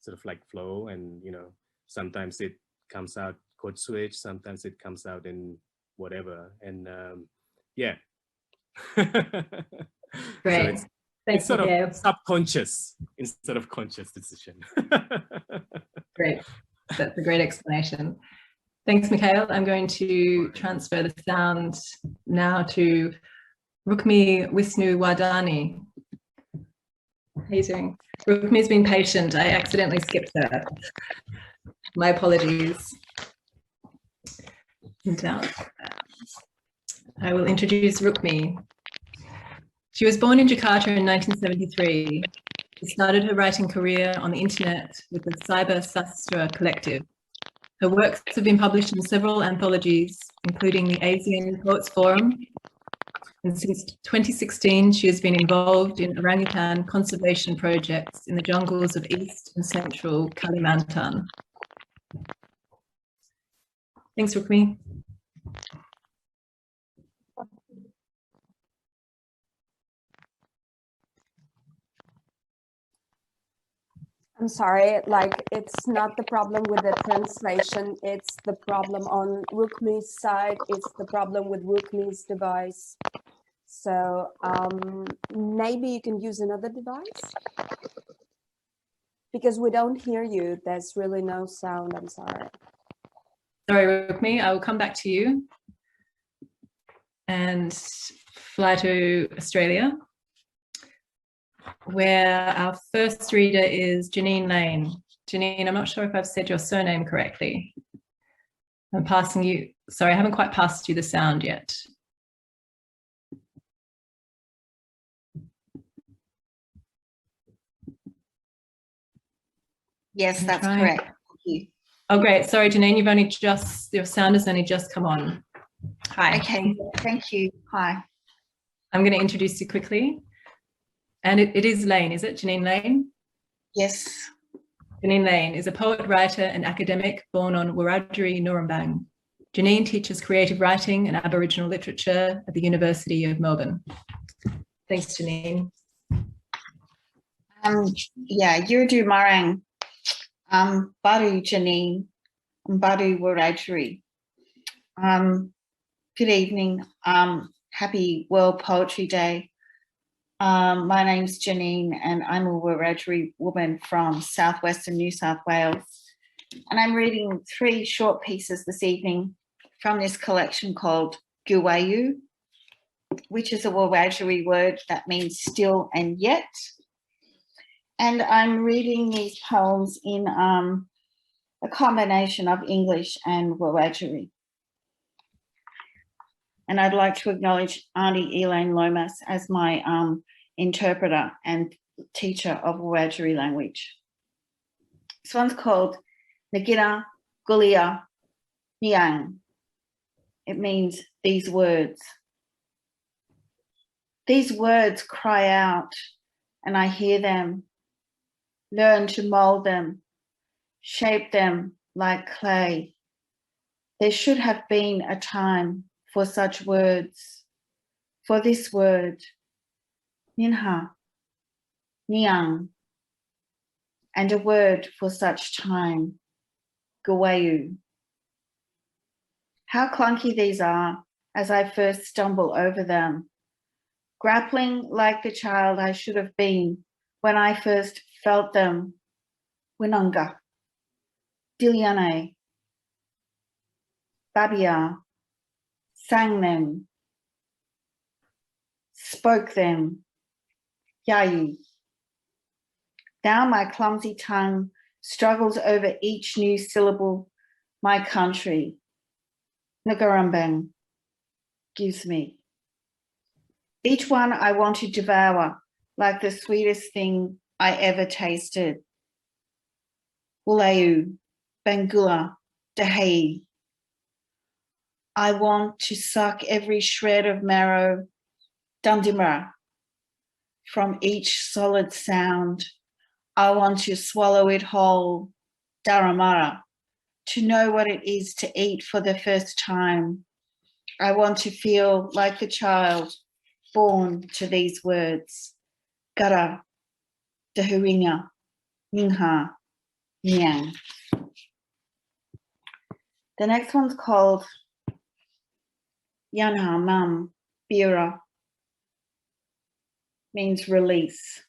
sort of like flow, and you know, sometimes it comes out code switch, sometimes it comes out in whatever, and yeah. Great. So it's sort of subconscious instead of conscious decision. Great. That's a great explanation. Thanks, Mikhail. I'm going to transfer the sound now to Rukmi Wisnu Wardani. How are you doing? Rukmi's been patient. I accidentally skipped her. My apologies. Down. I will introduce Rukmi. She was born in Jakarta in 1973. She started her writing career on the internet with the Cyber Sastra Collective. Her works have been published in several anthologies, including the Asian Poets Forum. And since 2016, she has been involved in orangutan conservation projects in the jungles of East and Central Kalimantan. Thanks, Rukmi. I'm sorry, like it's not the problem with the translation, it's the problem on Rukmi's side, it's the problem with Rukmi's device. So maybe you can use another device? Because we don't hear you, there's really no sound, I'm sorry. Sorry, Rukmi, I will come back to you and fly to Australia, where our first reader is Janine Lane. Janine, I'm not sure if I've said your surname correctly. I'm passing you, sorry, I haven't quite passed you the sound yet. Yes, that's correct. Thank you. Oh, great. Sorry, Janine, your sound has only just come on. Hi. Okay, thank you. Hi. I'm going to introduce you quickly. And it is Lane, is it? Janine Lane? Yes. Janine Lane is a poet, writer, and academic born on Wiradjuri, Norumbang. Janine teaches creative writing and Aboriginal literature at the University of Melbourne. Thanks, Janine. Yeah, Yurdu Marang, Baru Janine, Baru Wiradjuri. Good evening. Happy World Poetry Day. My name's Janine and I'm a Wiradjuri woman from southwestern New South Wales. And I'm reading 3 short pieces this evening from this collection called Guwayu, which is a Wiradjuri word that means still and yet. And I'm reading these poems in a combination of English and Wiradjuri. And I'd like to acknowledge Auntie Elaine Lomas as my interpreter and teacher of Wiradjuri language. This one's called Nagina Gulia Niang. It means these words. These words cry out and I hear them, learn to mold them, shape them like clay. There should have been a time for such words, for this word, Ninha, Niang, and a word for such time, Guwayu. How clunky these are as I first stumble over them, grappling like the child I should have been when I first felt them. Winanga, Diliane, Babia, sang them, spoke them, Yayi. Now my clumsy tongue struggles over each new syllable my country, Nagarambang, gives me. Each one I want to devour like the sweetest thing I ever tasted. Wulayu, Bangula, Dahei. I want to suck every shred of marrow, Dundimra, from each solid sound. I want to swallow it whole, Daramara, to know what it is to eat for the first time. I want to feel like the child born to these words, Gara, Dahuringa, Ningha, Niang. The next one's called Yanha Mam Bira, means release.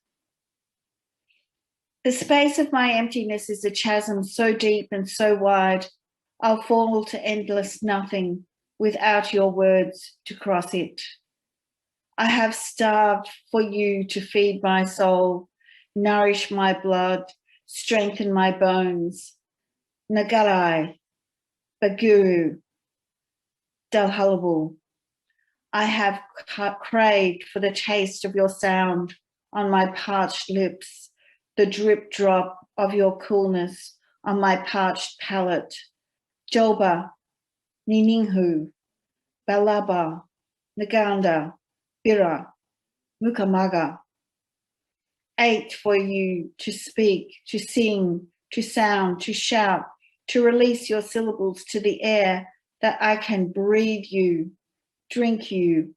The space of my emptiness is a chasm so deep and so wide, I'll fall to endless nothing without your words to cross it. I have starved for you to feed my soul, nourish my blood, strengthen my bones. Nagarai, Baguru, Dalhalabu. I have craved for the taste of your sound on my parched lips, the drip drop of your coolness on my parched palate. Joba, Nininghu, Balaba, Naganda, Bira, Mukamaga. Ached for you to speak, to sing, to sound, to shout, to release your syllables to the air that I can breathe you, drink you,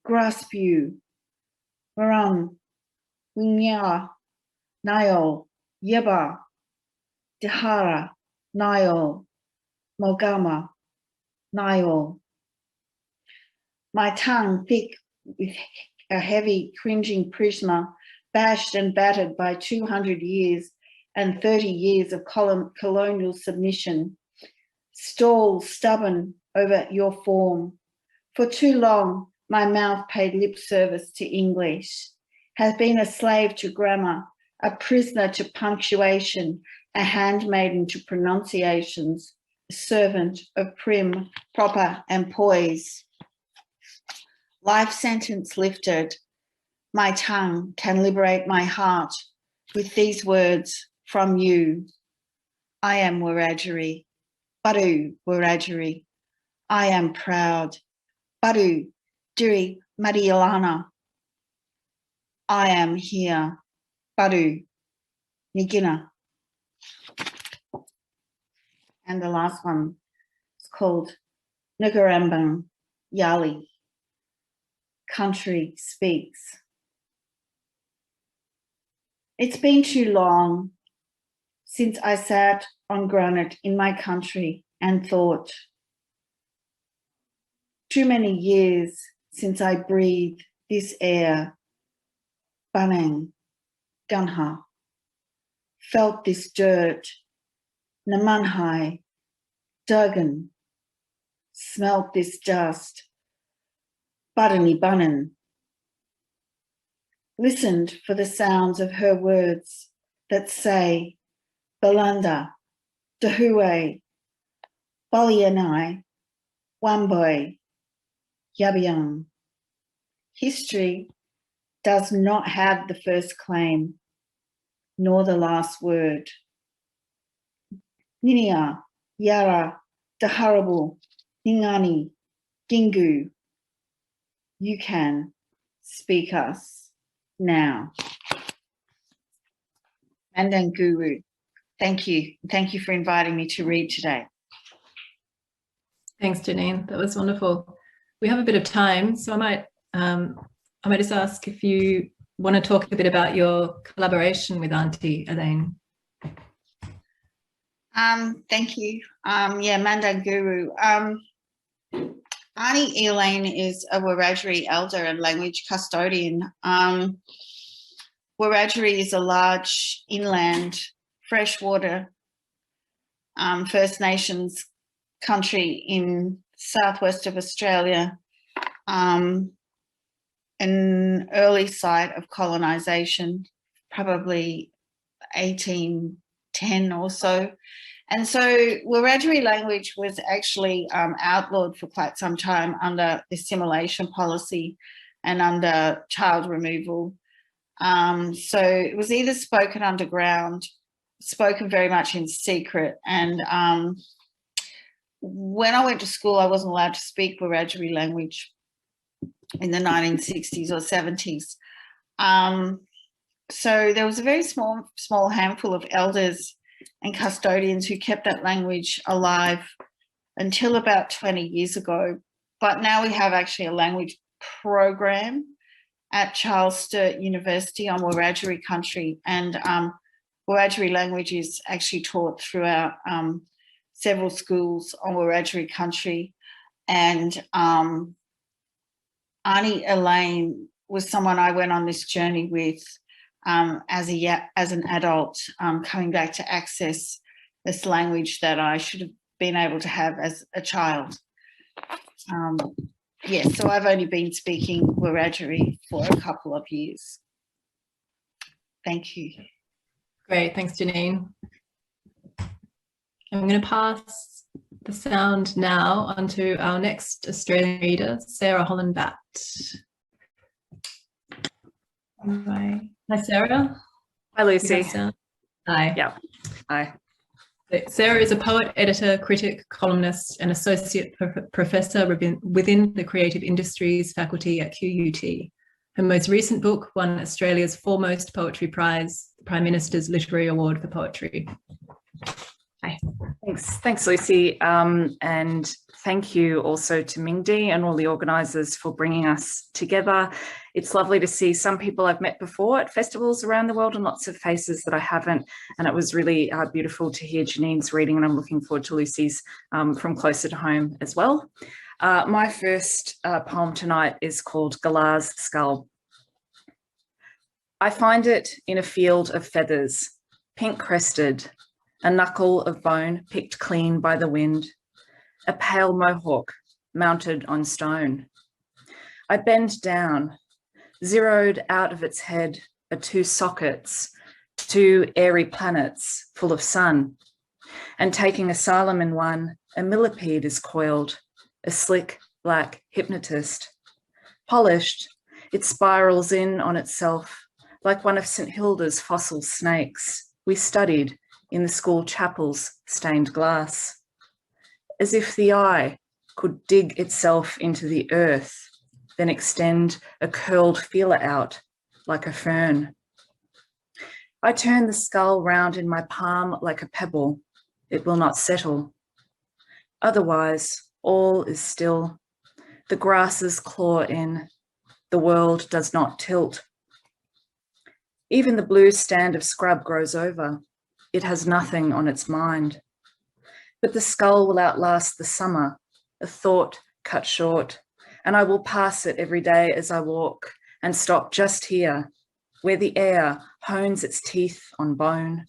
grasp you. Marang, Winya, Nile, Yeba, Dihara, Nile, Mogama, Nile. My tongue thick with a heavy, cringing prisma, bashed and battered by 200 years and 30 years of colonial submission, stalled stubborn over your form. For too long, my mouth paid lip service to English, has been a slave to grammar, a prisoner to punctuation, a handmaiden to pronunciations, a servant of prim, proper, and poise. Life sentence lifted, my tongue can liberate my heart with these words from you. I am Wiradjuri, Baru Wiradjuri. I am proud, Baru Diri Marialana. I am here, Baru Nigina. And the last one is called Nugarambang Yali. Country speaks. It's been too long since I sat on granite in my country and thought. Too many years since I breathed this air, Banang, Gunha, felt this dirt, Namanhai, Durgan, smelt this dust, Badani Banan, listened for the sounds of her words that say, Balanda, Dahue, Balianai, Wamboy, Yabiang. History does not have the first claim, nor the last word. Ninia, Yara, Daharabu, Ningani, Gingu. You can speak us now. Mandan Guru, thank you. Thank you for inviting me to read today. Thanks, Janine. That was wonderful. We have a bit of time, so I might just ask if you want to talk a bit about your collaboration with Auntie Elaine. Thank you. Yeah, Mandan Guru. Auntie Elaine is a Wiradjuri elder and language custodian. Wiradjuri is a large inland freshwater First Nations country in southwest of Australia, an early site of colonisation, probably 1810 or so. And so Wiradjuri language was actually outlawed for quite some time under assimilation policy and under child removal. So it was either spoken underground, spoken very much in secret. And when I went to school, I wasn't allowed to speak Wiradjuri language in the 1960s or 70s. So there was a very small handful of elders and custodians who kept that language alive until about 20 years ago. But now we have actually a language program at Charles Sturt University on Wiradjuri country, and Wiradjuri language is actually taught throughout several schools on Wiradjuri country. And Auntie Elaine was someone I went on this journey with as an adult, coming back to access this language that I should have been able to have as a child. Yeah, so I've only been speaking Wiradjuri for a couple of years. Thank you. Great, thanks, Janine. I'm going to pass the sound now onto our next Australian reader, Sarah Holland Bat. Hi, Sarah. Hi, Lucy. Hi. Yeah. Hi. Sarah is a poet, editor, critic, columnist, and associate professor within the creative industries faculty at QUT. Her most recent book won Australia's foremost poetry prize, the Prime Minister's Literary Award for Poetry. Hi. Thanks, Lucy. And thank you also to Mingdi and all the organisers for bringing us together. It's lovely to see some people I've met before at festivals around the world and lots of faces that I haven't. And it was really beautiful to hear Janine's reading, and I'm looking forward to Lucy's from closer to home as well. My first poem tonight is called Galar's Skull. I find it in a field of feathers, pink-crested, a knuckle of bone picked clean by the wind, a pale mohawk mounted on stone. I bend down. Zeroed out of its head are two sockets, two airy planets full of sun. And taking asylum in one, a millipede is coiled, a slick black hypnotist. Polished, it spirals in on itself like one of St. Hilda's fossil snakes we studied in the school chapel's stained glass. As if the eye could dig itself into the earth, then extend a curled feeler out like a fern. I turn the skull round in my palm like a pebble. It will not settle. Otherwise, all is still. The grasses claw in. The world does not tilt. Even the blue stand of scrub grows over. It has nothing on its mind. But the skull will outlast the summer, a thought cut short, and I will pass it every day as I walk and stop just here, where the air hones its teeth on bone,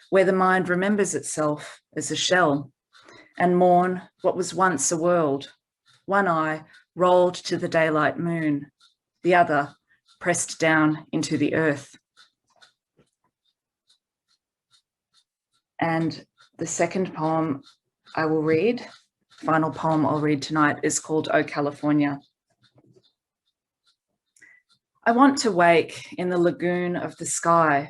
where the mind remembers itself as a shell, and mourn what was once a world, one eye rolled to the daylight moon, the other pressed down into the earth. And the second poem I will read, final poem I'll read tonight, is called O California. I want to wake in the lagoon of the sky,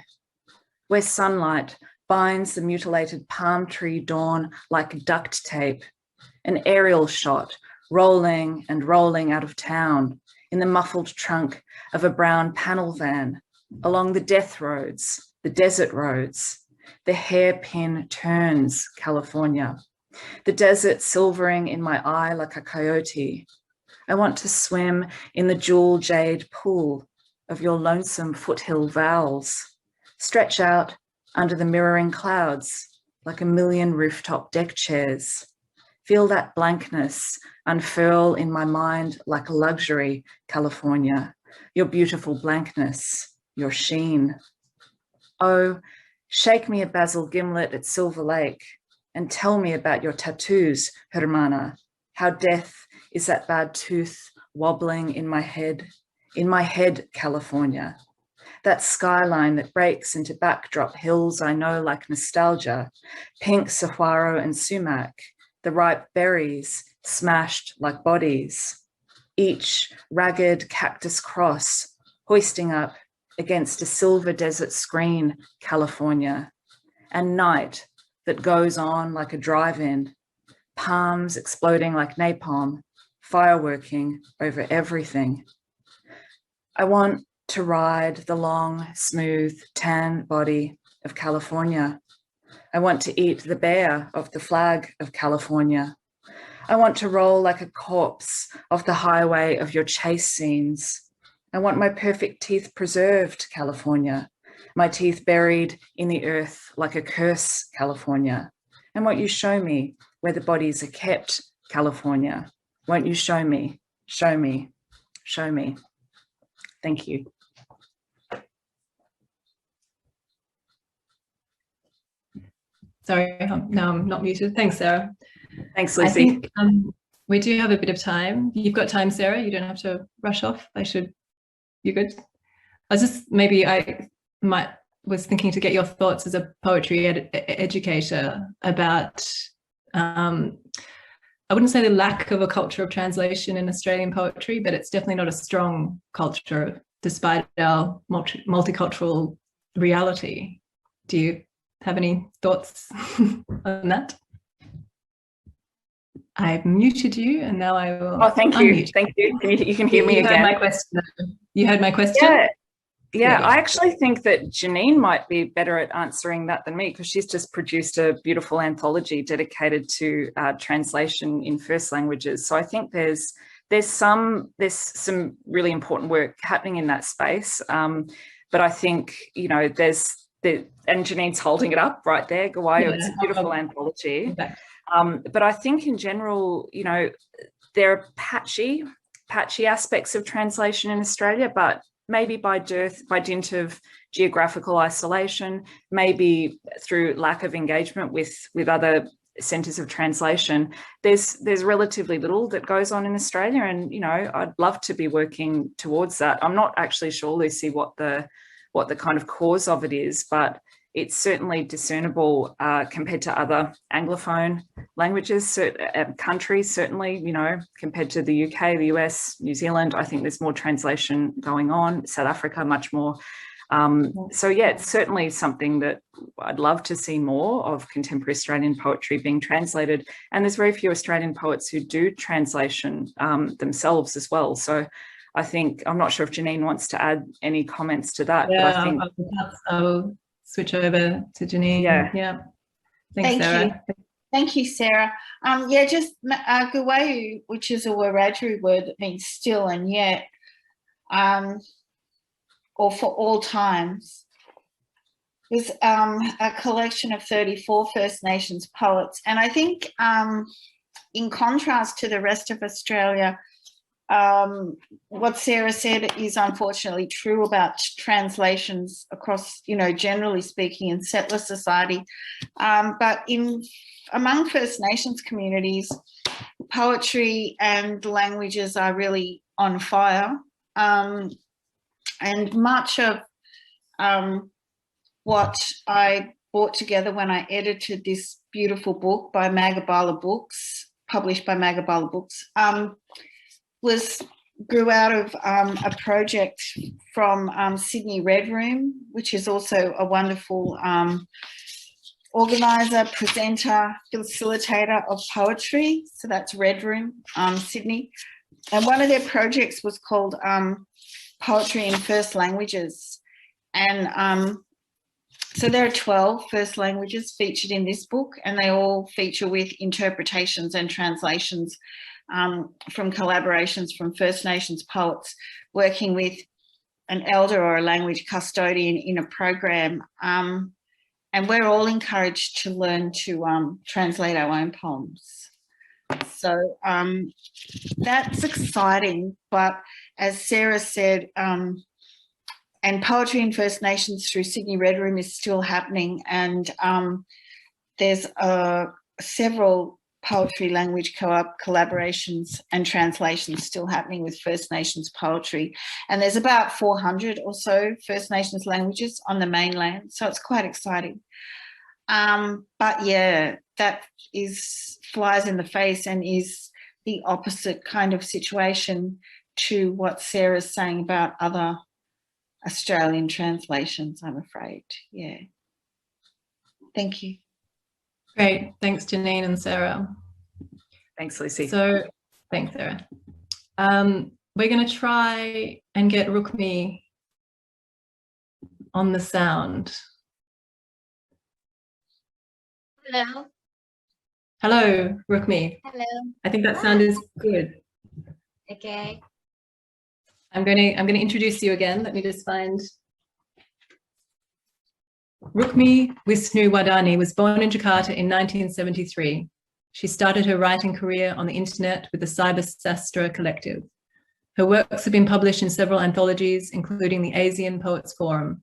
where sunlight binds the mutilated palm tree dawn like duct tape, an aerial shot rolling and rolling out of town in the muffled trunk of a brown panel van, along the death roads, the desert roads, the hairpin turns, California, the desert silvering in my eye like a coyote. I want to swim in the jewel jade pool of your lonesome foothill vowels, stretch out under the mirroring clouds like a million rooftop deck chairs. Feel that blankness unfurl in my mind like a luxury, California, your beautiful blankness, your sheen. Oh, shake me a basil gimlet at Silver Lake and tell me about your tattoos, Hermana, how death is that bad tooth wobbling in my head, California. That skyline that breaks into backdrop hills I know like nostalgia, pink saguaro and sumac, the ripe berries smashed like bodies, each ragged cactus cross hoisting up against a silver desert screen, California, and night that goes on like a drive-in, palms exploding like napalm, fireworking over everything. I want to ride the long, smooth, tan body of California. I want to eat the bear of the flag of California. I want to roll like a corpse off the highway of your chase scenes. I want my perfect teeth preserved, California, my teeth buried in the earth like a curse, California. And won't you show me where the bodies are kept, California? Won't you show me, show me, show me? Thank you. Sorry, no, I'm not muted. Thanks, Sarah. Thanks, Lucy. I think we do have a bit of time. You've got time, Sarah. You don't have to rush off. You're good. I was thinking to get your thoughts as a poetry educator about, I wouldn't say the lack of a culture of translation in Australian poetry, but it's definitely not a strong culture despite our multicultural reality. Do you have any thoughts on that? I've muted you and now I will. Oh, thank you. Unmute. Thank you. You can hear me again. My question. You heard my question? Yeah, I actually think that Janine might be better at answering that than me because she's just produced a beautiful anthology dedicated to translation in first languages. So I think there's some really important work happening in that space. But I think, you know, and Janine's holding it up right there, Gawaio, it's a beautiful anthology. Okay. But I think in general, you know, there are patchy aspects of translation in Australia, but maybe by dint of geographical isolation, maybe through lack of engagement with other centres of translation, there's relatively little that goes on in Australia. And, you know, I'd love to be working towards that. I'm not actually sure, Lucy, what the kind of cause of it is, but it's certainly discernible compared to other Anglophone languages, countries, certainly, you know, compared to the UK, the US, New Zealand. I think there's more translation going on. South Africa, much more. So, yeah, it's certainly something that I'd love to see more of contemporary Australian poetry being translated. And there's very few Australian poets who do translation themselves as well. So I think, I'm not sure if Janine wants to add any comments to that. Yeah, but I think I'll switch over to Janine. Yeah. Thanks, Sarah. Thank you, Sarah. Just Guwei, which is a Wiradjuri word that means still and yet, or for all times, is a collection of 34 First Nations poets. And I think in contrast to the rest of Australia, what Sarah said is unfortunately true about translations across, generally speaking, in settler society. But among First Nations communities, poetry and languages are really on fire. And much of what I brought together when I edited this beautiful book by Magabala Books, published by Magabala Books, grew out of a project from Sydney Red Room, which is also a wonderful organizer, presenter, facilitator of poetry. So that's Red Room, Sydney. And one of their projects was called Poetry in First Languages. And so there are 12 first languages featured in this book, and they all feature with interpretations and translations from collaborations from First Nations poets working with an elder or a language custodian in a program. And we're all encouraged to learn to translate our own poems. So that's exciting, but as Sarah said, and Poetry in First Nations through Sydney Red Room is still happening, and there's several poetry language co-op collaborations and translations still happening with First Nations poetry. And there's about 400 or so First Nations languages on the mainland, so it's quite exciting. But yeah, that flies in the face and is the opposite kind of situation to what Sarah's saying about other Australian translations, I'm afraid. Yeah. Thank you. Great. Thanks, Janine and Sarah. Thanks, Lucy. So, thanks, Sarah. We're going to try and get Rukmi on the sound. Hello. Hello, Rukmi. Hello. I think that sound is good. Okay. I'm going to introduce you again. Let me just find. Rukmi Wisnuwardani was born in Jakarta in 1973. She started her writing career on the internet with the Cyber Sastra Collective. Her works have been published in several anthologies, including the Asian Poets Forum.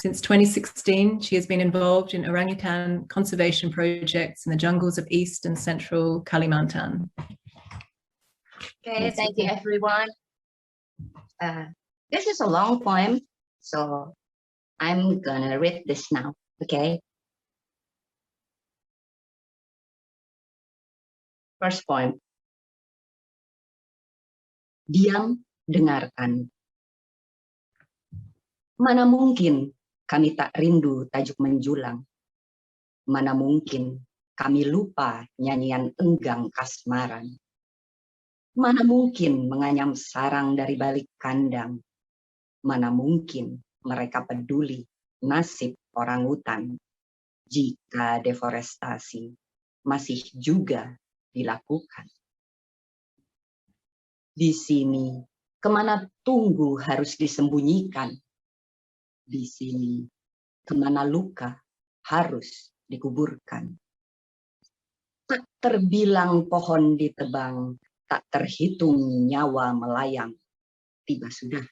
Since 2016, she has been involved in orangutan conservation projects in the jungles of East and Central Kalimantan. Okay, thank you, everyone. This is a long poem, so I'm gonna read this now, okay? First poem. Diam, dengarkan. Mana mungkin kami tak rindu tajuk menjulang. Mana mungkin kami lupa nyanyian enggang kasmaran. Mana mungkin menganyam sarang dari balik kandang. Mana mungkin mereka peduli nasib orang hutan jika deforestasi masih juga dilakukan. Di sini, kemana tunggu harus disembunyikan. Di sini, kemana luka harus dikuburkan. Tak terbilang pohon ditebang, tak terhitung nyawa melayang. Tiba sudah,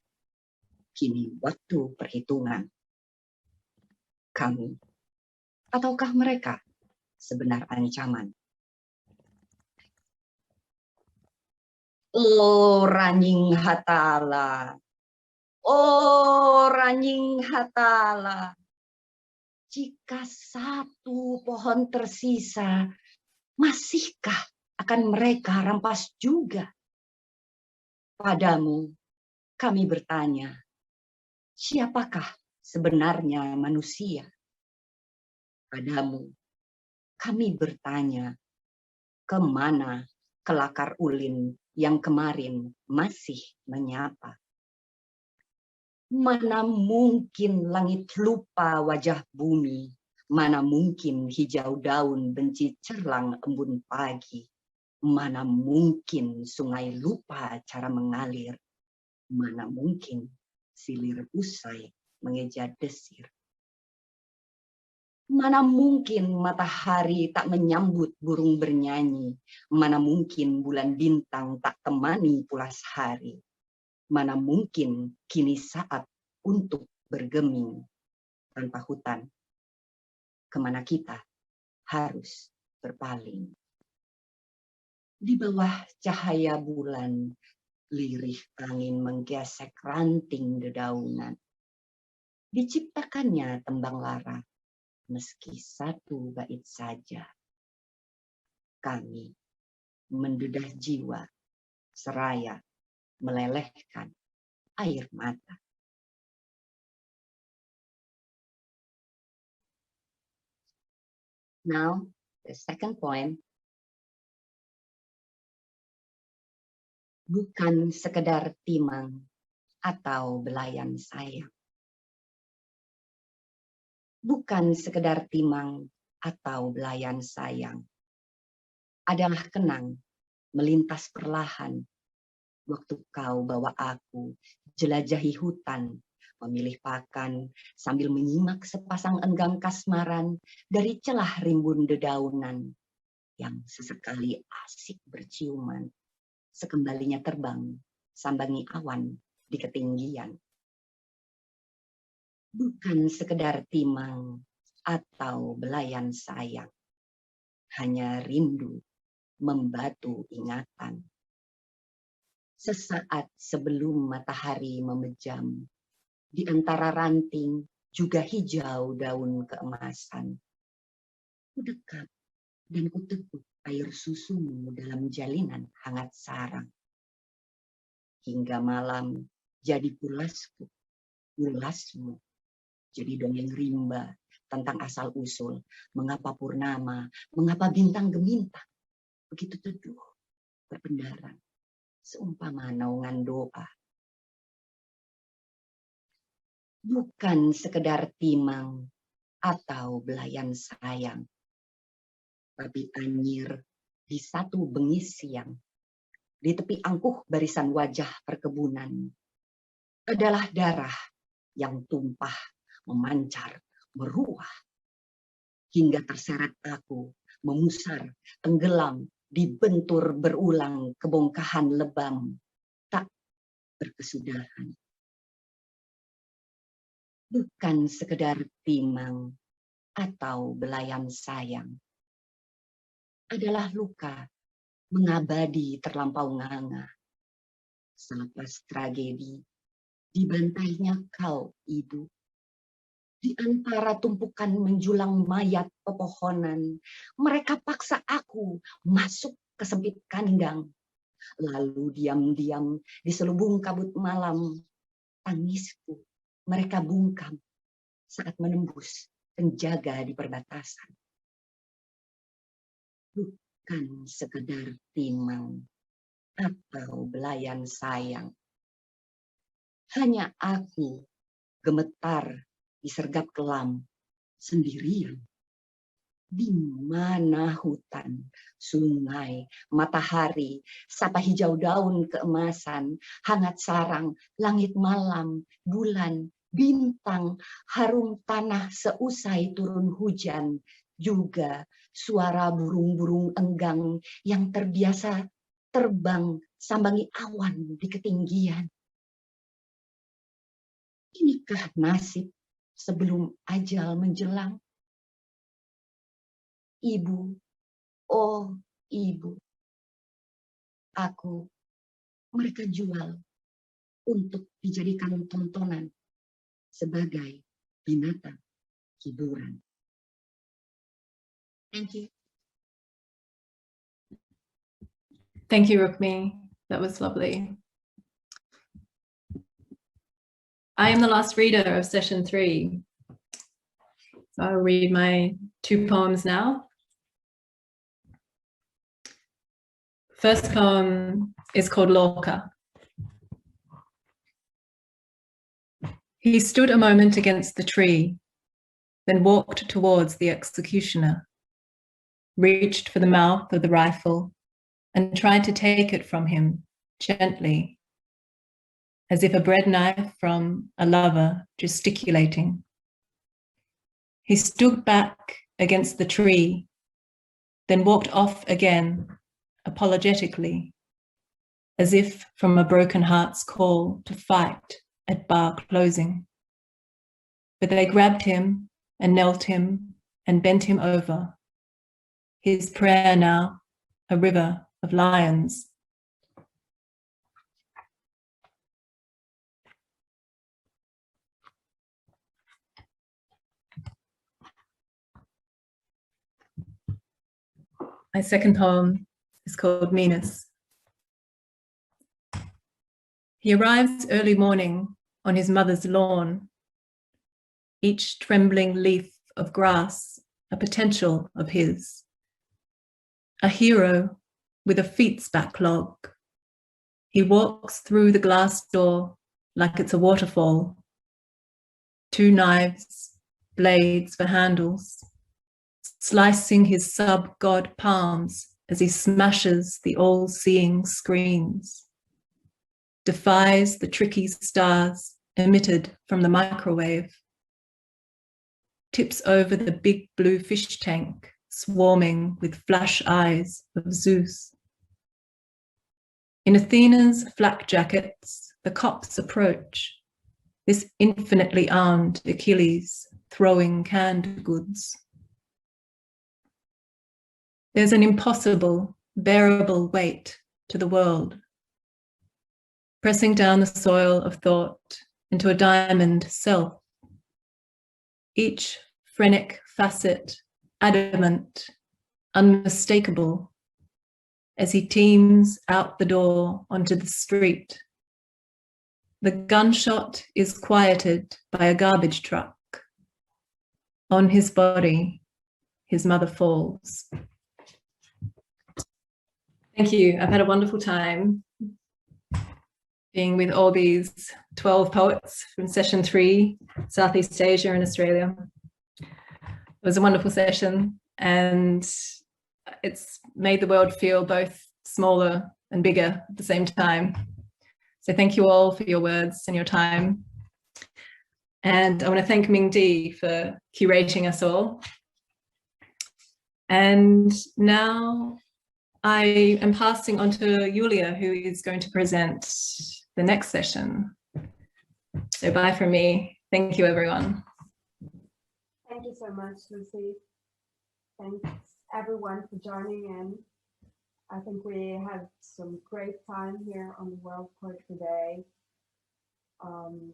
kini waktu perhitungan. Kami, ataukah mereka sebenar ancaman? Oh Ranying Hatala, oh Ranying Hatala, jika satu pohon tersisa, masihkah akan mereka rampas juga? Padamu kami bertanya, siapakah sebenarnya manusia? Padamu kami bertanya, kemana kelakar ulin yang kemarin masih menyapa? Mana mungkin langit lupa wajah bumi, mana mungkin hijau daun benci cerlang embun pagi, mana mungkin sungai lupa cara mengalir, mana mungkin silir usai mengeja desir. Mana mungkin matahari tak menyambut burung bernyanyi, mana mungkin bulan bintang tak temani pulas hari, mana mungkin kini saat untuk bergeming tanpa hutan, kemana kita harus berpaling. Di bawah cahaya bulan, lirih angin menggesek ranting dedaunan. Diciptakannya tembang lara, meski satu bait saja. Kami mendedah jiwa, seraya melelehkan air mata. Now, the second poem. Bukan sekedar timang atau belayan sayang. Bukan sekedar timang atau belayan sayang. Adalah kenang melintas perlahan waktu kau bawa aku jelajahi hutan, memilih pakan sambil menyimak sepasang enggang kasmaran dari celah rimbun dedaunan yang sesekali asik berciuman, sekembalinya terbang sambangi awan di ketinggian. Bukan sekedar timang atau belayan sayang, hanya rindu membatu ingatan. Sesaat sebelum matahari memejam, di antara ranting juga hijau daun keemasan. Ku dekat dan ku teguk air susumu dalam jalinan hangat sarang. Hingga malam jadi pulasku, ulasmu, jadi dongeng rimba tentang asal-usul, mengapa purnama, mengapa bintang gemintang, begitu teduh, berpendaran, seumpama naungan doa. Bukan sekedar timang atau belayan sayang, tapi anyir di satu bengis siang, di tepi angkuh barisan wajah perkebunan, adalah darah yang tumpah, memancar, meruah, hingga terseret aku, memusar, tenggelam, dibentur berulang kebongkahan lebam, tak berkesudahan. Bukan sekedar timang atau belayan sayang, adalah luka mengabadi terlampau nganga. Selepas tragedi, dibantainya kau, Ibu. Di antara tumpukan menjulang mayat pepohonan, mereka paksa aku masuk ke sempit kandang. Lalu diam-diam di selubung kabut malam, tangisku mereka bungkam saat menembus penjaga di perbatasan. Bukan sekedar timang atau belayan sayang. Hanya aku gemetar disergap kelam sendirian. Di mana hutan, sungai, matahari, sapa hijau daun keemasan, hangat sarang, langit malam, bulan, bintang, harum tanah seusai turun hujan, juga suara burung-burung enggang yang terbiasa terbang sambangi awan di ketinggian. Inikah nasib sebelum ajal menjelang? Ibu, oh Ibu, aku mereka jual untuk dijadikan tontonan sebagai binatang hiburan. Thank you. Thank you, Rukmi. That was lovely. I am the last reader of session 3. So I'll read my 2 poems now. First poem is called Lorca. He stood a moment against the tree, then walked towards the executioner, reached for the mouth of the rifle, and tried to take it from him gently, as if a bread knife from a lover gesticulating. He stood back against the tree, then walked off again, apologetically, as if from a broken heart's call to fight at bar closing. But they grabbed him and knelt him and bent him over. His prayer now, a river of lions. My second poem is called Venus. He arrives early morning on his mother's lawn, each trembling leaf of grass a potential of his. A hero with a feats backlog. He walks through the glass door like it's a waterfall. 2 knives, blades for handles, slicing his sub-god palms as he smashes the all-seeing screens, defies the tricky stars emitted from the microwave, tips over the big blue fish tank swarming with flash eyes of Zeus. In Athena's flak jackets, the cops approach, this infinitely armed Achilles throwing canned goods. There's an impossible, bearable weight to the world, pressing down the soil of thought into a diamond self, each phrenic facet adamant, unmistakable, as he teams out the door onto the street. The gunshot is quieted by a garbage truck. On his body, his mother falls. Thank you. I've had a wonderful time being with all these 12 poets from session 3, Southeast Asia and Australia. It was a wonderful session, and it's made the world feel both smaller and bigger at the same time. So thank you all for your words and your time. And I want to thank Ming Di for curating us all. And now I am passing on to Julia, who is going to present the next session. So bye from me. Thank you, everyone. Thank you so much, Lucy. Thanks everyone for joining in. I think we had some great time here on the World Poetry Day,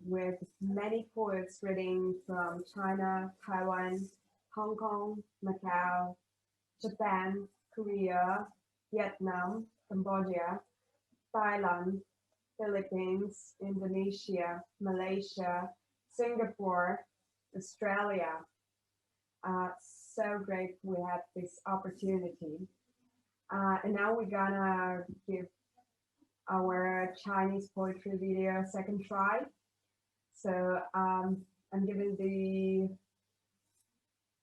with many poets reading from China, Taiwan, Hong Kong, Macau, Japan, Korea, Vietnam, Cambodia, Thailand, Philippines, Indonesia, Malaysia, Singapore, Australia. So great we had this opportunity. And now we're gonna give our Chinese poetry video a second try. So I'm giving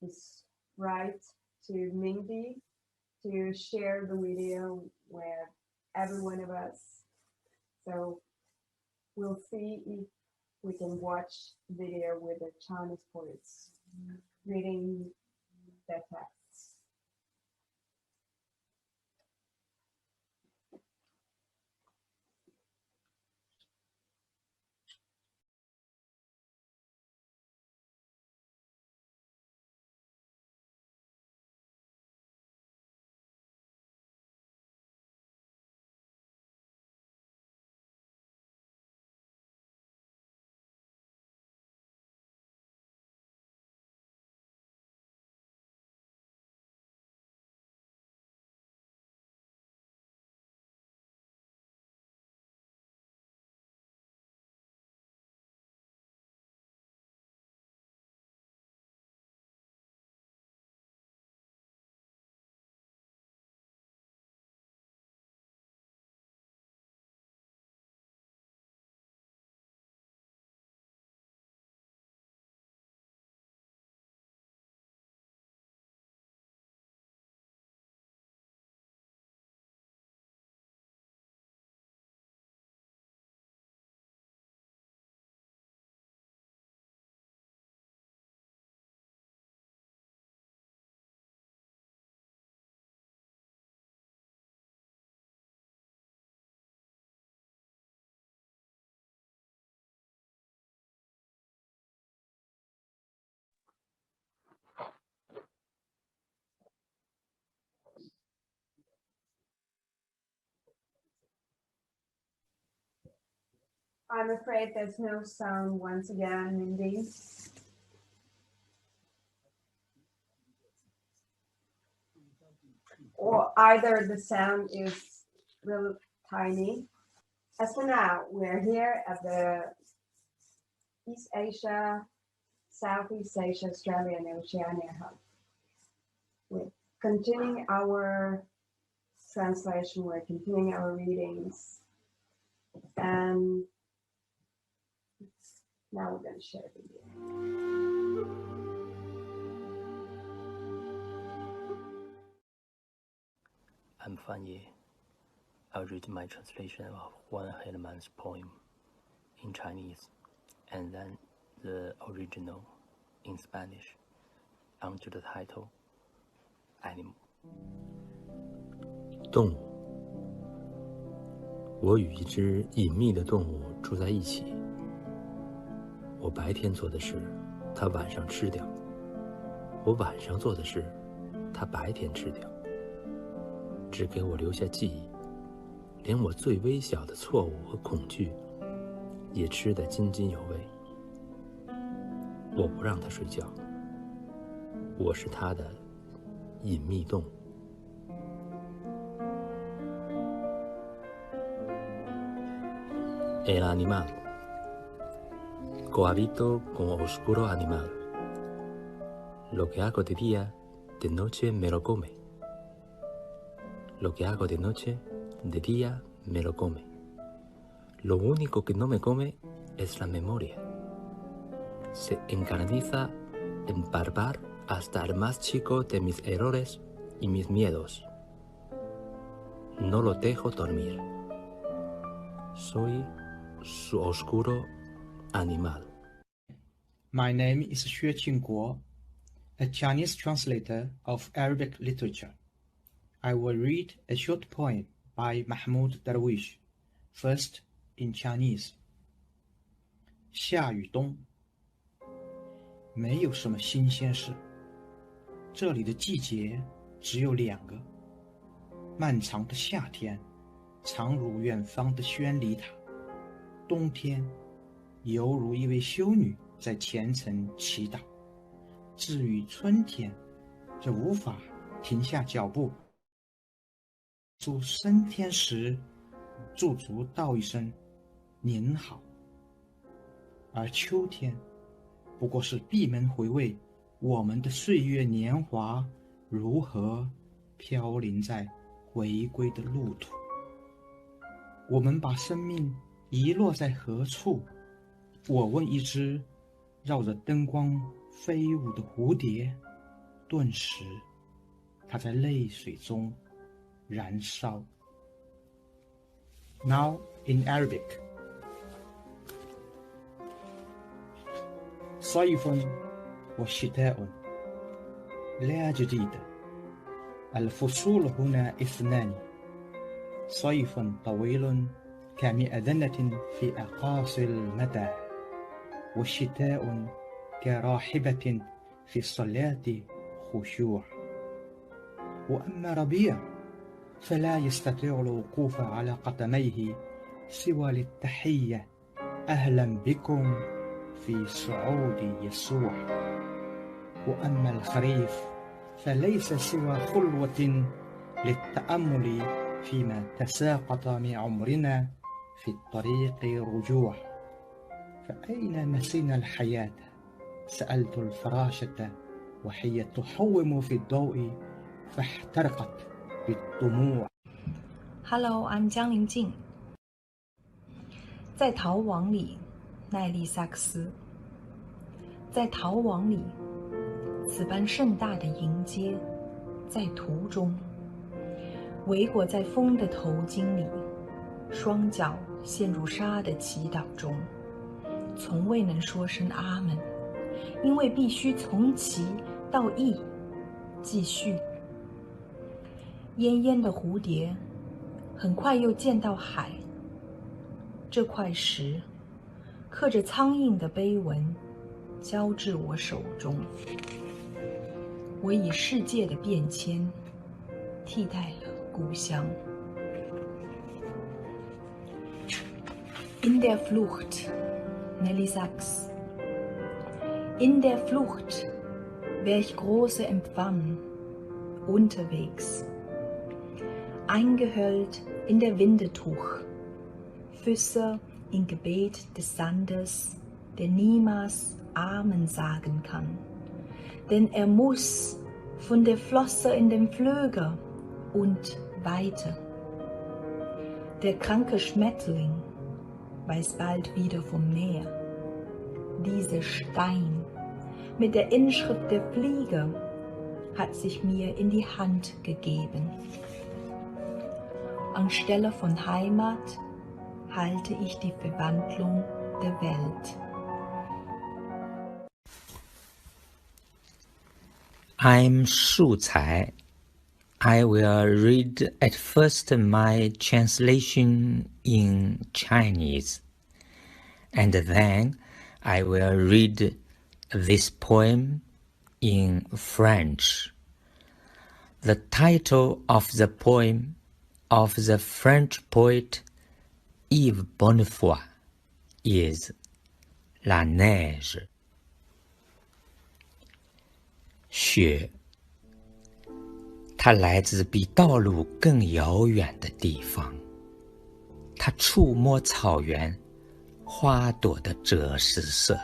this right to Mingdi to share the video with every one of us. So we'll see if we can watch the video with the Chinese poets reading their text. I'm afraid there's no sound once again, Mindy. Or either the sound is real tiny. As for now, we're here at the East Asia, Southeast Asia, Australia, and Oceania Hub. We're continuing our translation, we're continuing our readings, and now we're going to share a video. I'm Fanyi. I'll read my translation of Juan Hellman's poem in Chinese, and then the original in Spanish, under the title, Animal. 动物，我与一只隐秘的动物住在一起。我白天做的事，它晚上吃掉；我晚上做的事，它白天吃掉。只给我留下记忆，连我最微小的错误和恐惧，也吃得津津有味。我不让它睡觉，我是它的隐秘动物。El animal. Cohabito con oscuro animal. Lo que hago de día, de noche me lo come. Lo que hago de noche, de día me lo come. Lo único que no me come es la memoria. Se encarniza en barbar hasta el más chico de mis errores y mis miedos. No lo dejo dormir. Soy su oscuro animal. My name is Xue Qingguo, a Chinese translator of Arabic literature. I will read a short poem by Mahmoud Darwish, first in Chinese. 夏与冬，没有什么新鲜事。这里的季节只有2个：漫长的夏天，常如远方的宣礼塔；冬天，犹如一位修女在虔诚祈祷。至于春天，则无法停下脚步。祝升天时，驻足道一声您好。而秋天，不过是闭门回味我们的岁月年华如何飘零在回归的路途。我们把生命遗落在何处？我问一只绕着灯光飞舞的蝴蝶，顿时，它在泪水中燃烧。Now in Arabic. صيف وشتاء لا جديد. الفصول هنا 2. صيف طويل كمئذنة في أقاصي المدى، والشتاء كراحبة في الصلاة خشوع. وأما ربيع فلا يستطيع الوقوف على قدميه سوى للتحية أهلا بكم في صعود يسوع. وأما الخريف فليس سوى خلوة للتأمل فيما تساقط من عمرنا في الطريق رجوع. فأين نسينا الحياة؟ سألت الفراشة وهي تحوم في الضوء فاحترقت بالدموع. Hello, I'm 江玲静。在逃亡里，奈利萨克斯。在逃亡里，此般盛大的迎接，在途中，围裹在风的头巾里，双脚陷入沙的祈祷中，从未能说声阿门，因为必须从其到义，继续。奄奄的蝴蝶，很快又见到海。这块石，刻着苍蝇的碑文，交至我手中。我以世界的变迁，替代了故乡。In der Flucht, Nelly Sachs. In der Flucht, welch große Empfang, unterwegs. Eingehüllt in der Windetuch, Füße in Gebet des Sandes, der niemals Amen sagen kann. Denn er muss von der Flosse in den Flöger und weiter. Der kranke Schmetterling weiß bald wieder vom Meer. Dieser Stein mit der Inschrift der Fliege hat sich mir in die Hand gegeben. Anstelle von Heimat halte ich die Verwandlung der Welt. I'm Shu Cai. I will read at first my translation in Chinese, and then I will read this poem in French. The title of the poem of the French poet Yves Bonnefoy is La Neige. 雪，它来自比道路更遥远的地方，它触摸草原花朵的赭石色，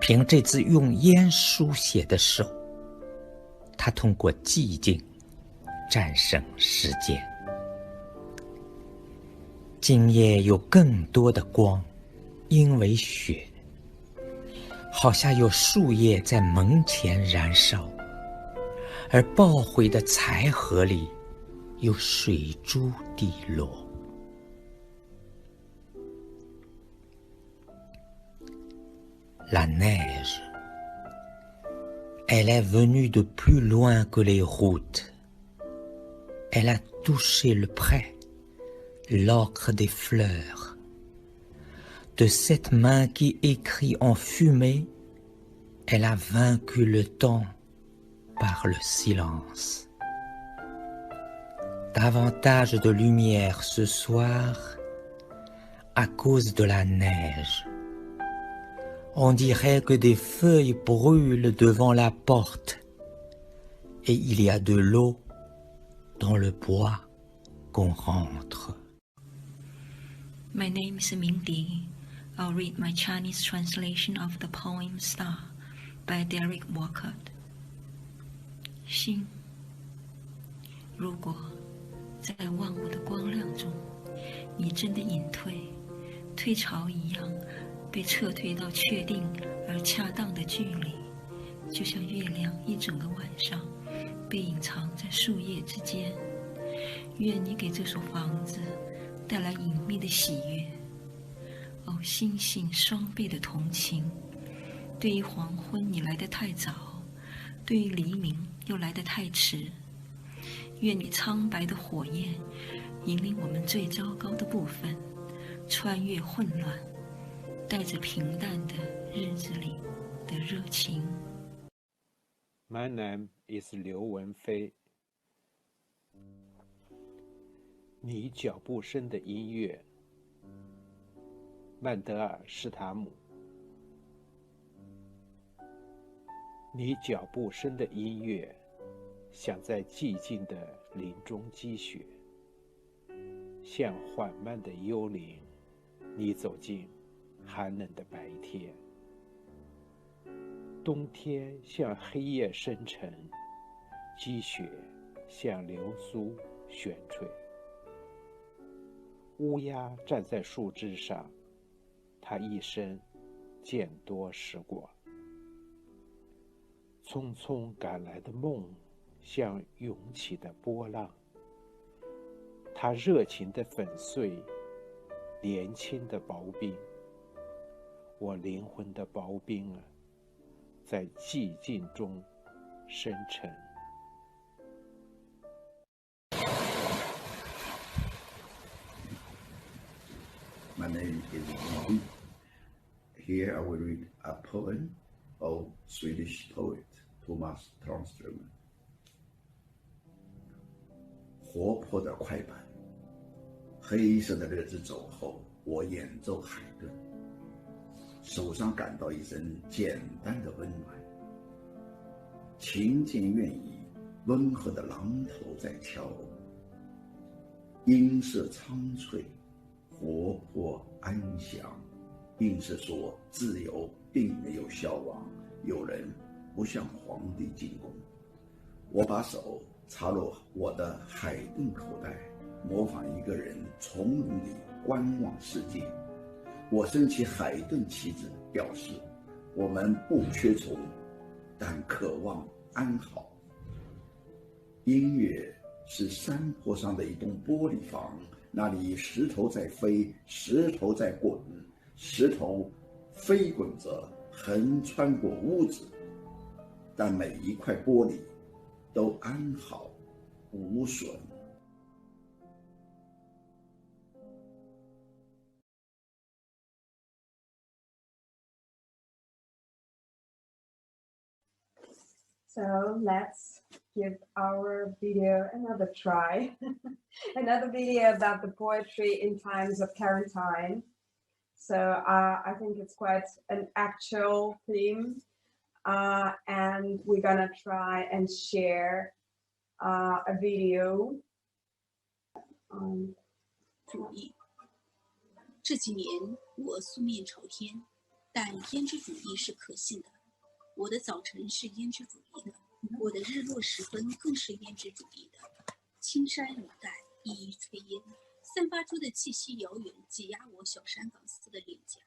凭这只用烟书写的手，它通过寂静战胜时间。今夜有更多的光，因为雪，好像有树叶在门前燃烧，而爆毁的柴禾里有水珠滴落。La neige, elle est venue de plus loin que les routes. Elle a touché le pré, l'ocre des fleurs. De cette main qui écrit en fumée, elle a vaincu le temps par le silence. Davantage de lumière ce soir à cause de la neige. On dirait que des feuilles brûlent devant la porte et il y a de l'eau dans le bois qu'on rentre. My name is Mingdi. I'll read my Chinese translation of the poem Star by Derek Walcott. 心，如果在忘我的光亮中，你真的隐退，退潮一样被撤退到确定而恰当的距离，就像月亮一整个晚上被隐藏在树叶之间。愿你给这所房子带来隐秘的喜悦。哦，星星双倍的同情，对于黄昏你来得太早，对于黎明又来得太迟。愿你苍白的火焰引领我们最糟糕的部分，穿越混乱，带着平淡的日子里的热情。 My name is 刘文飞。你脚步声的音乐，曼德尔施塔姆。你脚步声的音乐，像在寂静的林中积雪，像缓慢的幽灵。你走进寒冷的白天，冬天像黑夜深沉，积雪像流苏悬垂。乌鸦站在树枝上，它一生见多识广。匆匆赶来的梦，像涌起的波浪，它热情地粉碎年轻的薄冰。我灵魂的薄冰啊，在寂静中生成。My name is Wong. Here I will read a poem of Swedish poet Thomas Tranströmer. 活泼的快板，黑色的日子走后，我演奏海顿，手上感到一阵简单的温暖。琴键愿意，温和的榔头在敲，音色苍翠，活泼安详。硬是说自由并没有消亡，有人不向皇帝进贡。我把手插入我的海顿口袋，模仿一个人从容地观望世界。我升起海顿旗帜，表示我们不缺从，但渴望安好。音乐是山坡上的一栋玻璃房，那里石头在飞，石头在滚，石头飞滚着横穿过屋子，但每一块玻璃都安好无损。So let's give our video another try. Another video about the poetry in times of quarantine. So I think it's quite an actual theme. And we're gonna try and share a video. 主义。这几年我素面朝天，但胭脂主义是可信的。我的早晨是胭脂主义的，我的日落时分更是胭脂主义的。青山如黛，一一炊烟，散发出的气息遥远，挤压我小山岗似的脸颊。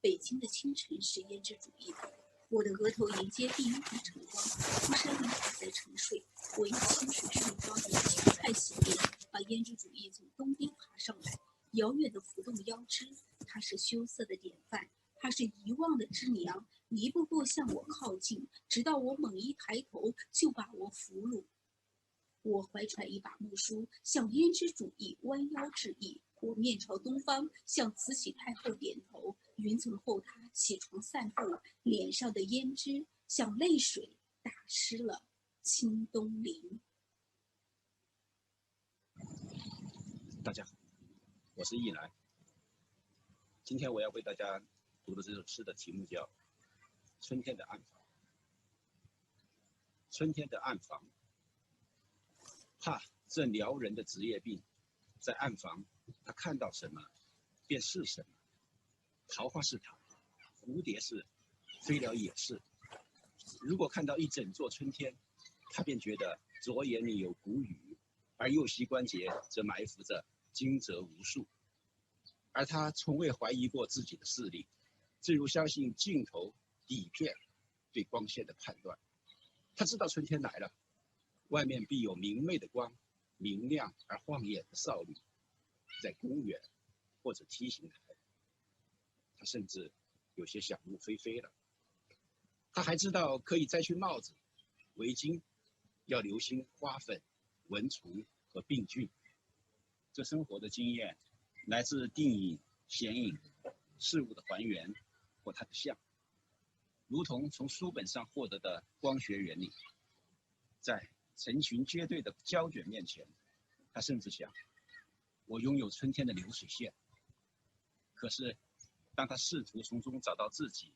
北京的清晨是胭脂主义的，我的额头迎接第一缕晨光，出山里还在沉睡。我以清水睡妆的轻快洗练，把胭脂主义从东边爬上来，遥远的浮动腰肢，它是羞涩的典范，它是遗忘的知娘，一步步向我靠近，直到我猛一抬头，就把我俘虏。我怀揣一把木梳，向胭脂主义弯腰致意。我面朝东方，向慈禧太后点头。云层后她起床散步，脸上的胭脂像泪水打湿了青东林。大家好，我是易来。今天我要为大家读的这首诗的题目叫《春天的暗房》。春天的暗房，怕这撩人的职业病，在暗房，他看到什么，便是什么。桃花是桃，蝴蝶是，飞鸟也是。如果看到一整座春天，他便觉得左眼里有谷雨，而右膝关节则埋伏着惊蛰无数。而他从未怀疑过自己的视力，正如相信镜头底片对光线的判断。他知道春天来了，外面必有明媚的光，明亮而晃眼的少女，在公园或者梯形台。他甚至有些想入非非了。他还知道可以摘去帽子、围巾，要留心花粉、蚊虫和病菌。这生活的经验来自定影、显影、事物的还原或它的像，如同从书本上获得的光学原理。在成群结队的胶卷面前，他甚至想，我拥有春天的流水线。可是当他试图从中找到自己，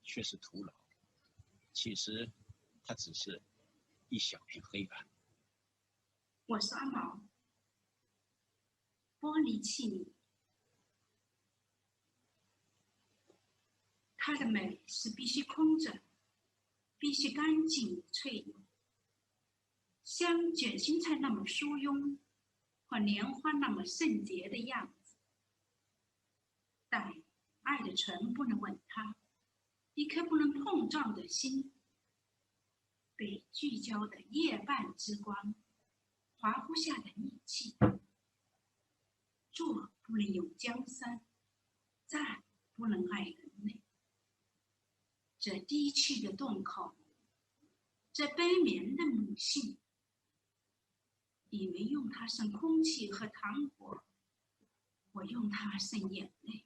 却是徒劳。其实他只是一小片黑暗。我是阿毛，玻璃器皿，它的美是必须空着，必须干净脆弱，像卷心菜那么疏慵，和莲花那么圣洁的样子。但爱的唇不能吻它，一颗不能碰撞的心，被聚焦的夜半之光划乎下的逆气。坐不能有江山，站不能爱人类。这低气的洞口，这悲眠的母性，你们用它生空气和糖果，我用它生眼泪。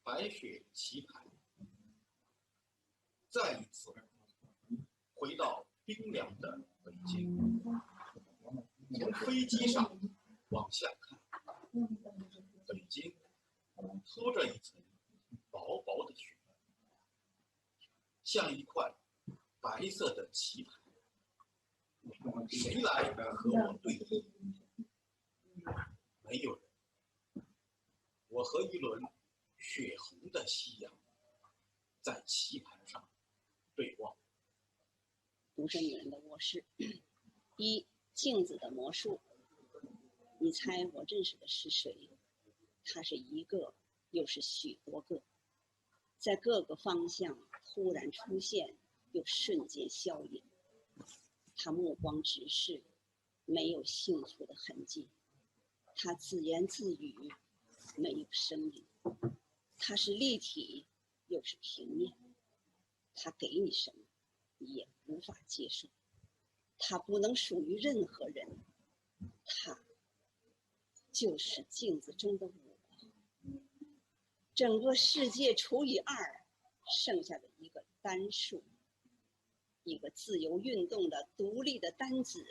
白雪棋盘，再一次回到冰凉的北京。从飞机上往下看，北京铺着一层薄薄的雪，像一块白色的棋盘。谁来和我对弈？没有人。我和一轮血红的夕阳在棋盘上对望。独身女人的卧室。一、镜子的魔术。你猜我认识的是谁？他是一个，又是许多个，在各个方向突然出现，又瞬间消隐。他目光直视，没有幸福的痕迹。他自言自语，没有声音。他是立体，又是平面。他给你什么，也无法接受。他不能属于任何人。他就是镜子中的我。整个世界除以2，剩下的一个单数。一个自由运动的独立的单子，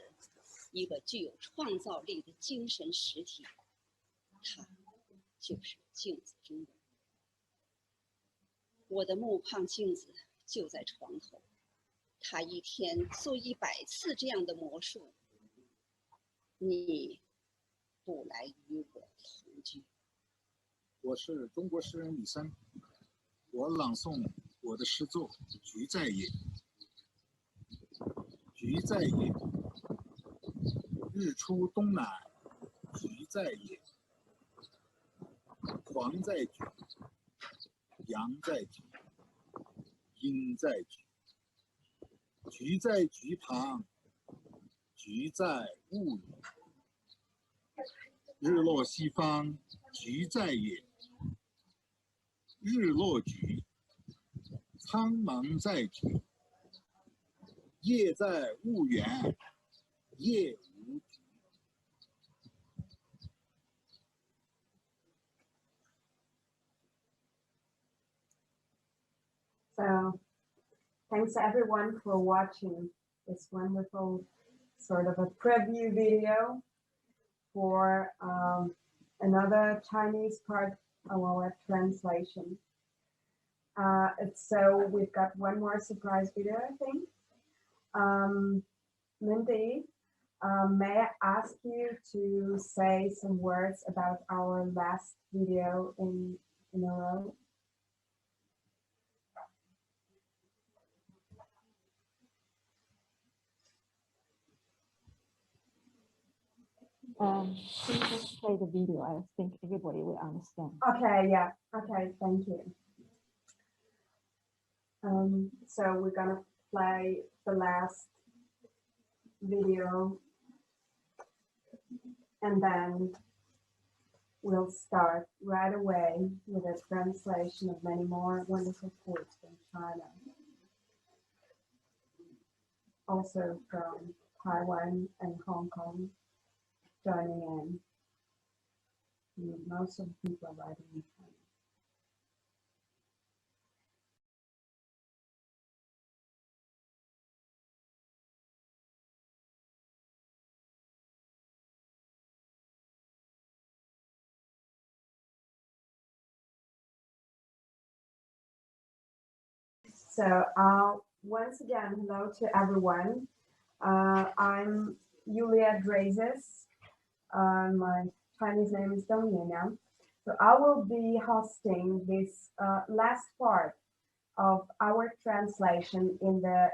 一个具有创造力的精神实体。它就是镜子中的我的木胖镜子就在床头，他一天做100次这样的魔术。你不来与我同居。我是中国诗人李森，我朗诵我的诗作《菊在野》。菊在野，日出东南，菊在野。黄在菊，阳在菊，阴在菊。菊在菊旁，菊在雾里。日落西方，菊在野。日落菊，苍茫在菊。夜在婺源，夜无菊。So, thanks everyone for watching this wonderful sort of a preview video for another Chinese part of our translation. So we've got one more surprise video, I think. Mindy, may I ask you to say some words about our last video in a row? Please just play the video. I think everybody will understand. Okay, yeah. Okay, thank you. So we're gonna play the last video and then we'll start right away with a translation of many more wonderful poets from China. Also from Taiwan and Hong Kong joining in. Most of the people are writing in China. So once again, hello to everyone. I'm Julia Drazes. My Chinese name is Dong Yunyang. So I will be hosting this last part of our translation in the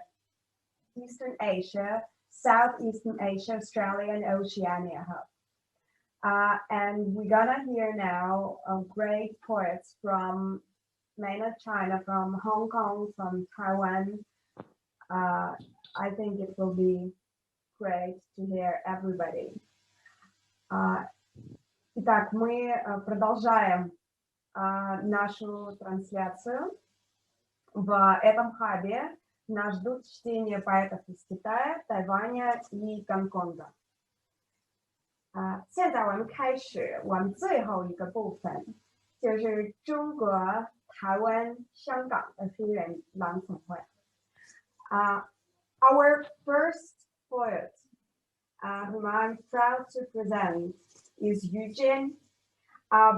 Eastern Asia, Southeastern Asia, Australia, and Oceania hub. And we're gonna hear now great poets from mainland China, from Hong Kong, from Taiwan. I think it will be great to hear everybody. Итак, мы продолжаем нашу трансляцию. В этом хабе нас ждут чтения поэтов из Китая, Тайваня и Гонконга. 现在我们开始我们最后一个部分，就是中国、台湾、香港的诗人朗诵会。Our first poet whom I'm proud to present, is Yu Jin.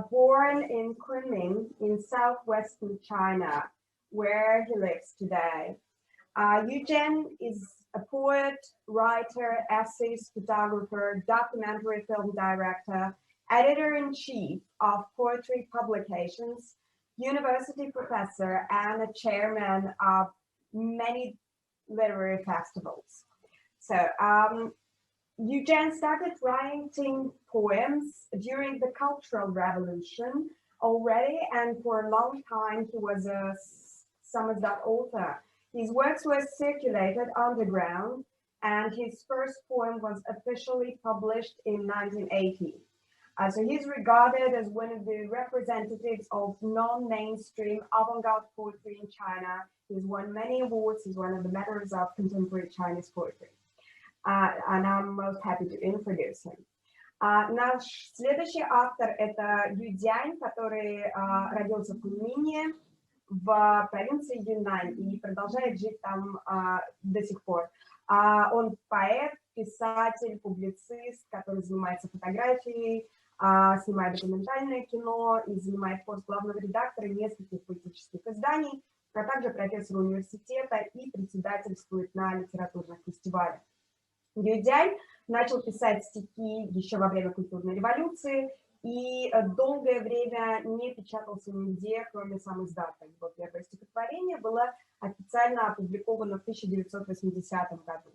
Born in Kunming in southwestern China, where he lives today. Yu Jin is a poet, writer, essayist, photographer, documentary film director, editor-in-chief of poetry publications, university professor, and a chairman of many literary festivals. So Yu Jin started writing poems during the Cultural Revolution already, and for a long time he was a samizdat author. His works were circulated underground, and his first poem was officially published in 1980. So he's regarded as one of the representatives of non-mainstream avant-garde poetry in China. He's won many awards. He's one of the mentors of contemporary Chinese poetry. And I'm most happy to introduce him. Наш следующий автор — это Ю Дянь, который родился в Куньмине в провинции Юньнань и продолжает жить там до сих пор. Он поэт, писатель, публицист, который занимается фотографией, снимает документальное кино и занимает пост главного редактора нескольких поэтических изданий, а также профессор университета и председательствует на литературных фестивалях. Ю Дянь начал писать стихи еще во время культурной революции и долгое время не печатался нигде, кроме самиздата. Его первое стихотворение было официально опубликовано в 1980 году.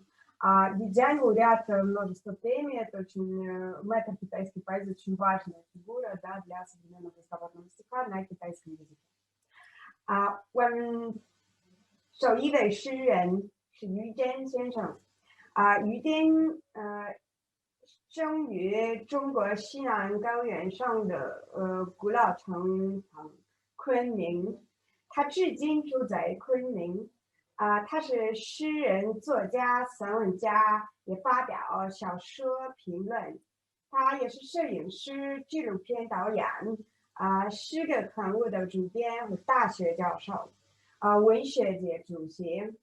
Ю Дянь — лауреат множества премий, это очень мэтр китайской поэзии, очень важная фигура, да, для современного разговорного языка на китайском языке. 首一位诗人是于坚先生。于坚生于中国西南高原上的古老城昆明，他至今住在昆明。他是诗人、作家、散文家，也发表小说评论。他也是摄影师、纪录片导演，诗歌刊物的主编和大学教授，文学界主席。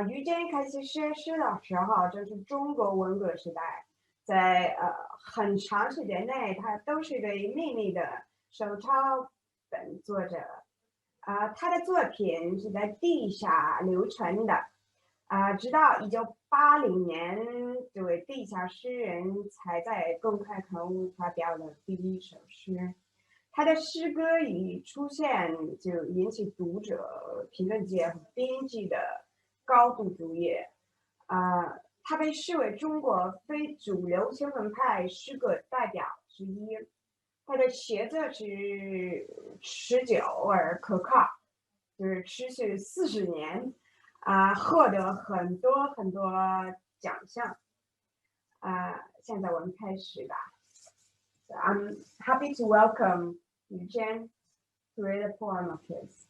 于坚开始写诗的时候，这是中国文革时代，在很长时间内，他都是个秘密的手抄本作者。他的作品是在地下流传的，直到1980年，这位地下诗人才在公开刊物发表了第一首诗。他的诗歌一出现，就引起读者、评论界和编辑的高度注意。他被视为中国非主流新闻派诗歌代表之一。他的写作是持久而可靠，就是持续40年，获得很多奖项。现在我们开始吧。So I'm happy to welcome Yu Jin to read a poem of his.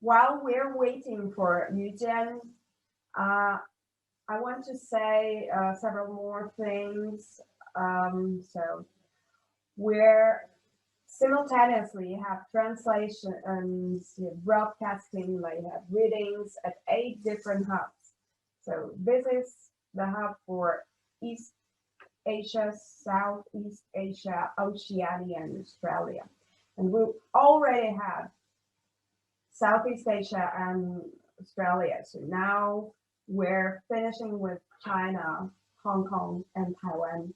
While we're waiting for Yu Jin, I want to say several more things. So we're simultaneously have translations, broadcasting, like have readings at 8 different hubs. So this is the hub for East Asia, Southeast Asia, Oceania, and Australia. And we already have Southeast Asia and Australia. So now we're finishing with China, Hong Kong, and Taiwan.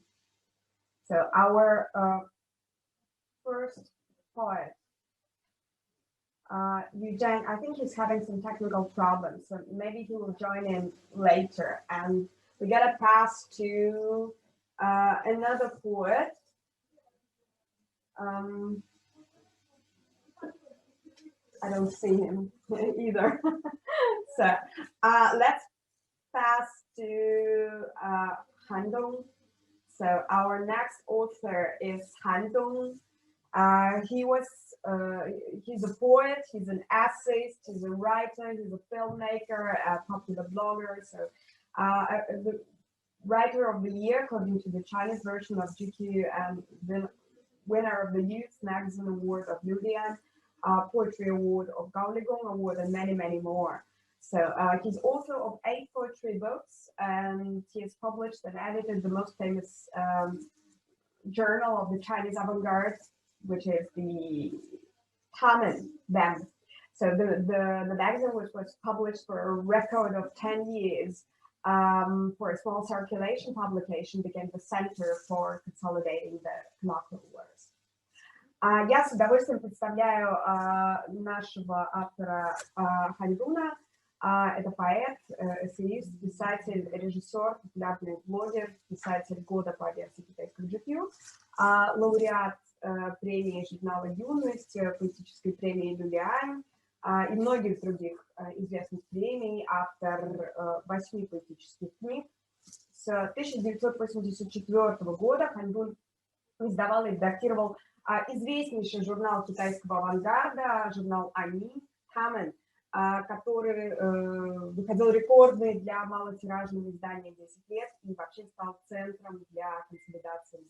So our first poet, Yu Jin, I think he's having some technical problems, so maybe he will join in later. And we gotta pass to another poet. I don't see him either. So let's pass to Han Dong. So our next author is Han Dong. He's a poet, he's an essayist, he's a writer, he's a filmmaker, a popular blogger. So the writer of the year according to the Chinese version of GQ, and the winner of the Youth Magazine Award of Ludian, Poetry Award of Gaoligong Award, and many more. So he's author of 8 poetry books, and he has published and edited the most famous journal of the Chinese avant-garde, which is the Holland Bat. So the magazine, which was published for a record of 10 years, for a small circulation publication, became the center for consolidating the colloquial words. Я с удовольствием представляю нашего автора Хандуна. Это поэт, эссеист, писатель, режиссер, популярный блогер, писатель года по версии китайского GQ, лауреат премии журнала «Юность», поэтической премии «Люлиань» и многих других известных премий, автор 8 поэтических книг. С 1984 года Хандун издавал и редактировал известнейший журнал китайского авангарда, журнал «Ани», «Хамен», который выходил рекордный для малотиражного издания 10 лет и вообще стал центром для консолидации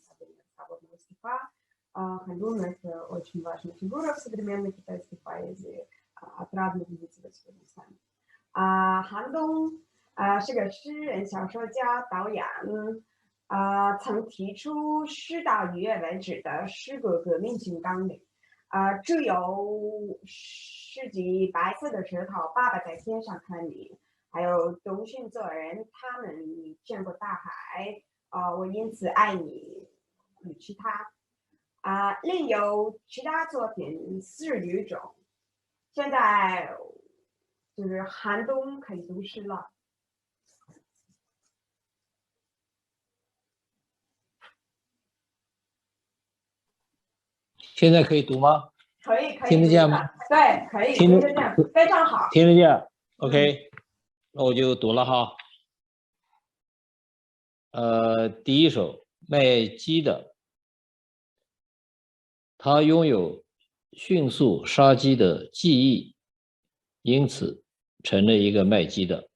свободного стиха. Хандун – это очень важная фигура в современной китайской поэзии. Отрадно видеть его сегодня с нами. Хандун 是个诗人、小说家、导演，曾提出诗到愉悦为止的诗歌革命性纲领。著有诗集《白色的石头》、《爸爸在天上看你》，还有《东训做人》，他们你见过大海，我因此爱你与其他，另有其他作品40余种。现在就是寒冬可以读诗了。现在可以读吗？可以，听得见吗？对，可以，听得见，非常好。听得见 ，OK，那我就读了哈。第一首卖鸡的，他拥有迅速杀鸡的技艺，因此成了一个卖鸡的。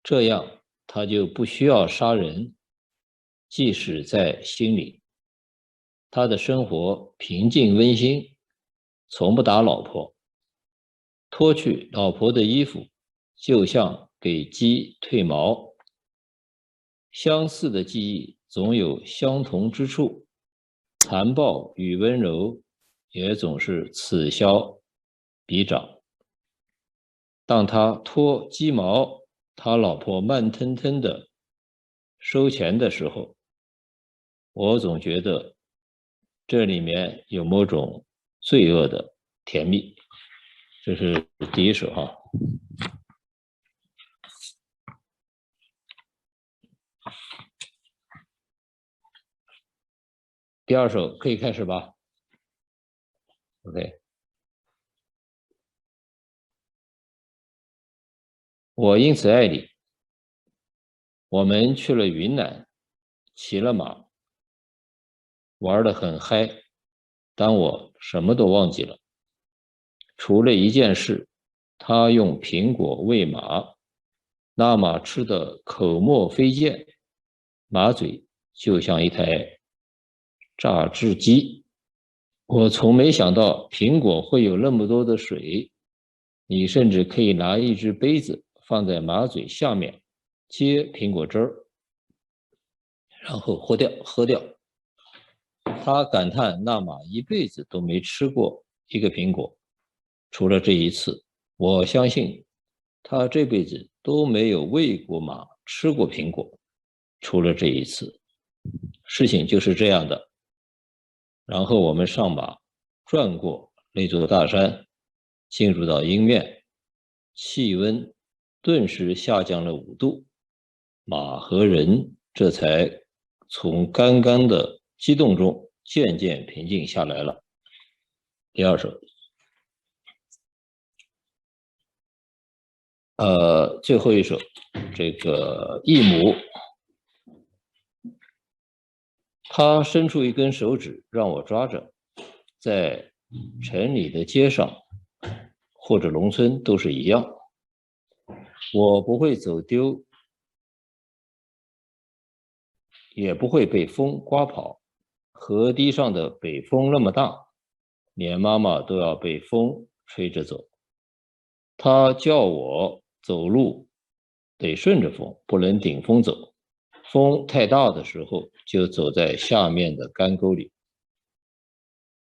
这样他就不需要杀人，即使在心里。他的生活平静温馨，从不打老婆。脱去老婆的衣服，就像给鸡褪毛。相似的记忆总有相同之处，残暴与温柔也总是此消彼长。当他脱鸡毛，他老婆慢腾腾的收钱的时候，我总觉得这里面有某种罪恶的甜蜜。这是第一首哈。第二首可以开始吧 ？OK。我因此爱你。我们去了云南，骑了马，玩得很嗨，但我什么都忘记了，除了一件事，他用苹果喂马，那马吃得口沫飞溅，马嘴就像一台榨汁机。我从没想到苹果会有那么多的水，你甚至可以拿一只杯子放在马嘴下面，接苹果汁儿，然后喝掉。他感叹那马一辈子都没吃过一个苹果，除了这一次。我相信他这辈子都没有喂过马，吃过苹果，除了这一次。事情就是这样的。然后我们上马，转过那座大山，进入到阴面，气温顿时下降了5度，马和人这才从刚刚的激动中渐渐平静下来了。第二首，最后一首，这个义母，他伸出一根手指让我抓着，在城里的街上或者农村都是一样。我不会走丢，也不会被风刮跑。河堤上的北风那么大，连妈妈都要被风吹着走。他叫我走路得顺着风，不能顶风走。风太大的时候，就走在下面的干沟里。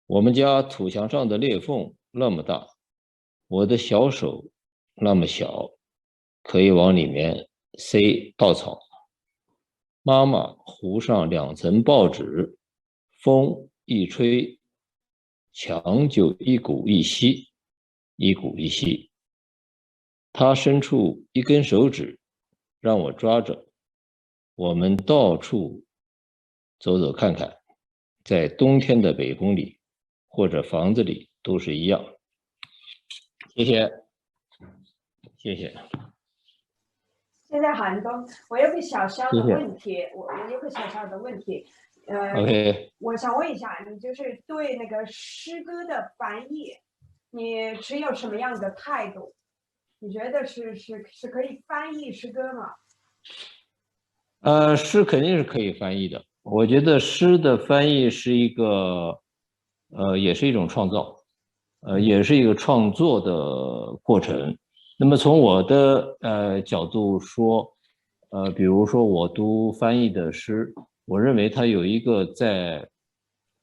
我们家土墙上的裂缝那么大，我的小手那么小，可以往里面塞稻草。妈妈糊上2层报纸，风一吹，墙就一鼓一吸，一鼓一吸。她伸出一根手指，让我抓着。我们到处走走看看，在冬天的北宫里或者房子里都是一样。谢谢，谢谢。谢谢韩东，我有个小小的问题，我有个小小的问题，OK， 我想问一下，你就是对那个诗歌的翻译，你持有什么样的态度？你觉得是可以翻译诗歌吗？诗肯定是可以翻译的。我觉得诗的翻译是一个，也是一种创造，也是一个创作的过程。那么从我的角度说，比如说我读翻译的诗，我认为它有一个在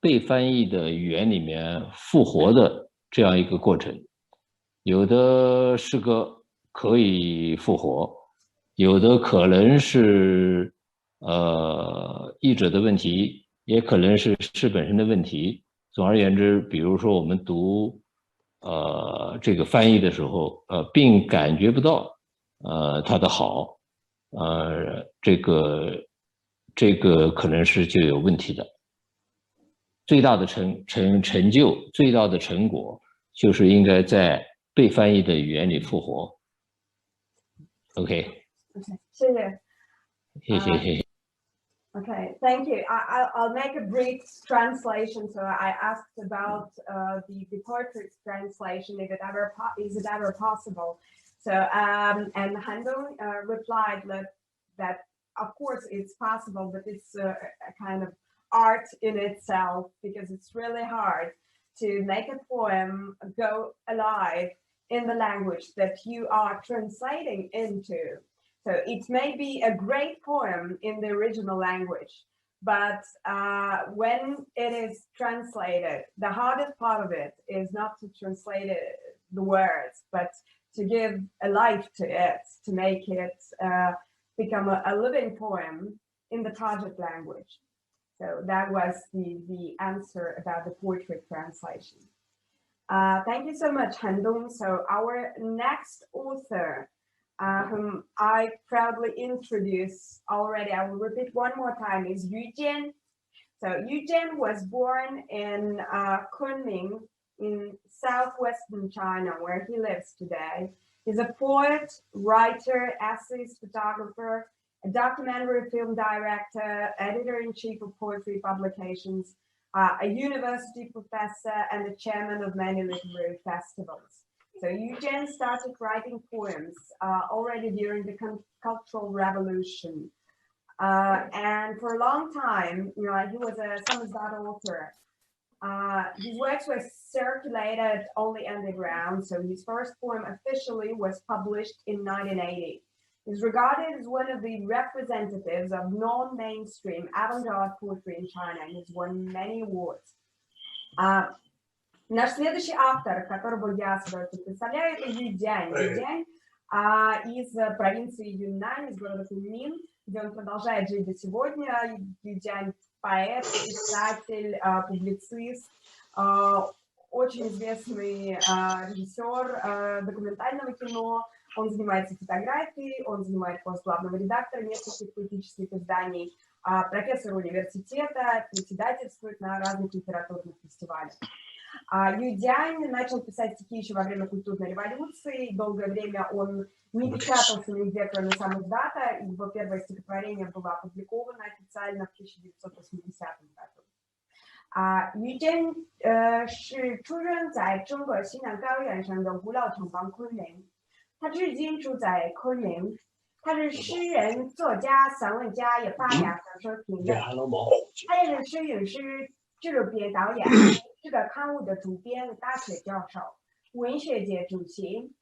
被翻译的语言里面复活的这样一个过程。有的诗歌可以复活，有的可能是译者的问题，也可能是诗本身的问题。总而言之，比如说我们读这个翻译的时候，并感觉不到它的好，这个可能是就有问题的。最大的成就，最大的成果，就是应该在被翻译的语言里复活。OK， 谢谢，谢谢。Okay, thank you. I'll make a brief translation. So I asked about the poetry translation, if it ever is it ever possible. So and Handong replied that of course it's possible, but it's a kind of art in itself, because it's really hard to make a poem go alive in the language that you are translating into. So it may be a great poem in the original language, but when it is translated, the hardest part of it is not to translate the words, but to give a life to it, to make it become a living poem in the target language. So that was the answer about the poetry translation. Thank you so much, Han-dong. So our next author, whom I proudly introduce already, I will repeat one more time, is Yu Jian. So Yu Jian was born in Kunming in southwestern China, where he lives today. He's a poet, writer, essayist, photographer, a documentary film director, editor-in-chief of poetry publications, a university professor, and the chairman of many literary festivals. So Yu Jian started writing poems already during the Cultural Revolution. And for a long time, he was a samizdat author. His works were circulated only underground, so his first poem officially was published in 1980. He's regarded as one of the representatives of non-mainstream avant-garde poetry in China, and he's won many awards. Наш следующий автор, которого я представляю, это Ю Дянь. Ю Дянь из провинции Юньнань, из города Куньмин, где он продолжает жить до сегодня. Ю Дянь поэт, писатель, публицист, очень известный режиссер документального кино. Он занимается фотографией, он занимает пост главного редактора нескольких поэтических изданий, профессор университета, председательствует на разных литературных фестивалях. Ю Дянь начал писать стихи еще во время культурной революции. Долгое время он не печатался нигде, кроме самиздата. Его первое стихотворение было опубликовано официально в 1980 году. Yu Jian 是出生在中国西南高原上的古老城邦昆明，他至今住在昆明。他是诗人、作家、散文家，也发表小说评论。他也是摄影师、纪录片导演，这个刊物的主编、大学教授、文学界主席。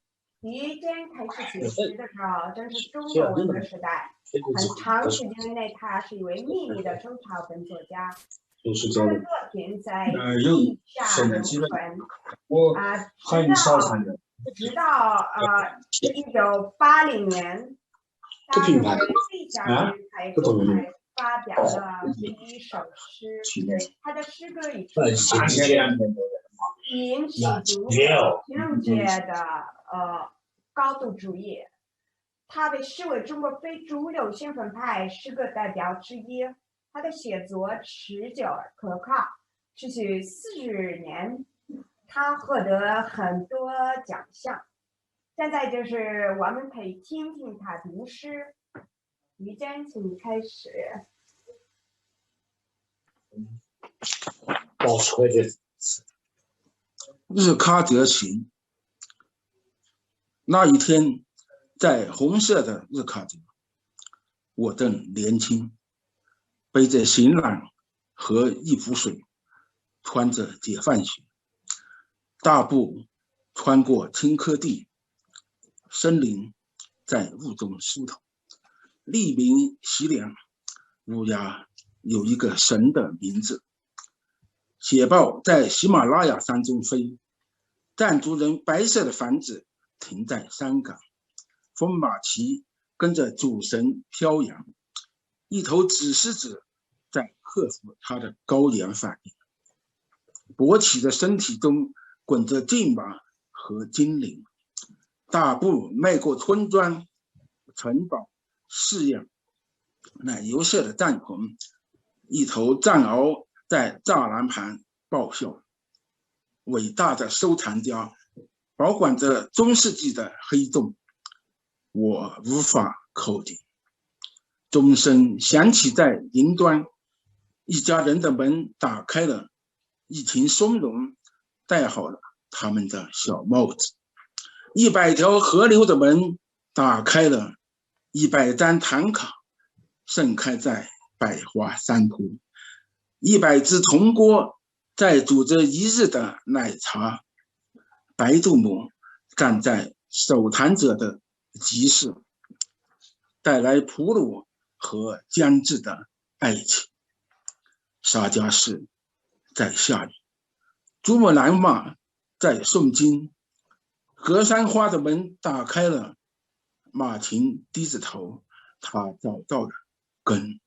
第一间开始写诗的时候，正是中国文的时代，很长时间内，他是一位秘密的中朝本作家。他的作品在地下流传，直到1980年，他的地下时才公开发表了第一首诗。他的诗歌以引起读者评论界的高度注意。他被视为中国非主流新芬派诗歌代表之一。他的写作持久而可靠，持续40年，他获得很多奖项。现在就是我们可以听听他读诗。于真，请开始。日喀则行。那一天，在红色的日喀则，我正年轻，背着行囊和一壶水，穿着解放鞋，大步穿过青稞地，森林在雾中梳头，黎明洗凉，乌鸦有一个神的名字。雪豹在喜马拉雅山中飞，藏族人白色的房子停在山岗，风马旗跟着主神飘扬，一头紫狮子在克服它的高原反应，勃起的身体中滚着骏马和精灵，大步迈过村庄、城堡、寺院，奶油色的帐篷，一头藏獒在栅栏旁爆笑。伟大的收藏家保管着中世纪的黑洞，我无法口顶。钟声响起在云端，一家人的门打开了，一群松茸戴好了他们的小帽子，100条河流的门打开了，100张唐卡盛开在百花山坡，100只铜锅在煮着一日的奶茶，白度母站在守坛者的集市，带来普鲁和将至的爱情。沙加市在下雨，珠穆朗玛在诵经，格桑花的门打开了，马琴低着头，他找到了根。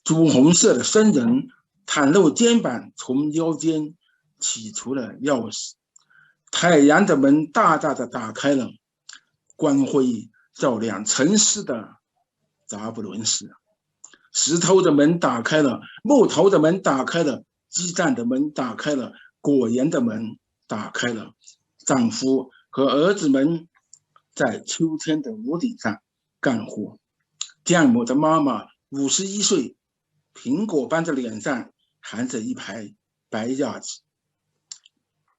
朱红色的僧人袒露肩膀，从腰间取出了钥匙。太阳的门大大的打开了，光辉照亮沉思的扎布伦市。石头的门打开了，木头的门打开了，鸡蛋的门打开了，果园的门打开了。丈夫和儿子们在秋天的屋顶上干活。丈母的妈妈51岁，苹果般的脸上含着一排白牙子。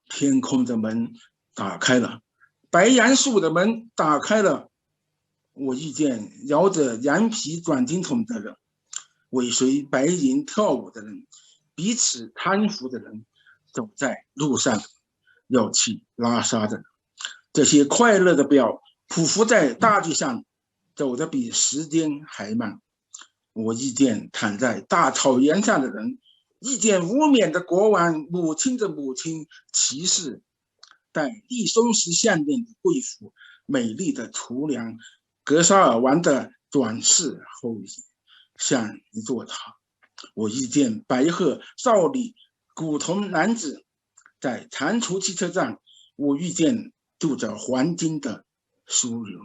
天空的门打开了，白杨树的门打开了。我遇见摇着羊皮转经筒的人，尾随白银跳舞的人，彼此搀扶的人，走在路上要去拉萨的人。这些快乐的表匍匐在大地上，走得比时间还慢。我遇见躺在大草原上的人，遇见无冕的国王，母亲的母亲，骑士戴绿松石项链的贵妇，美丽的厨娘，格沙尔王的转世后裔，像一座塔。我遇见白鹤少女，古铜男子，在蟾蜍汽车站，我遇见镀着黄金的酥油，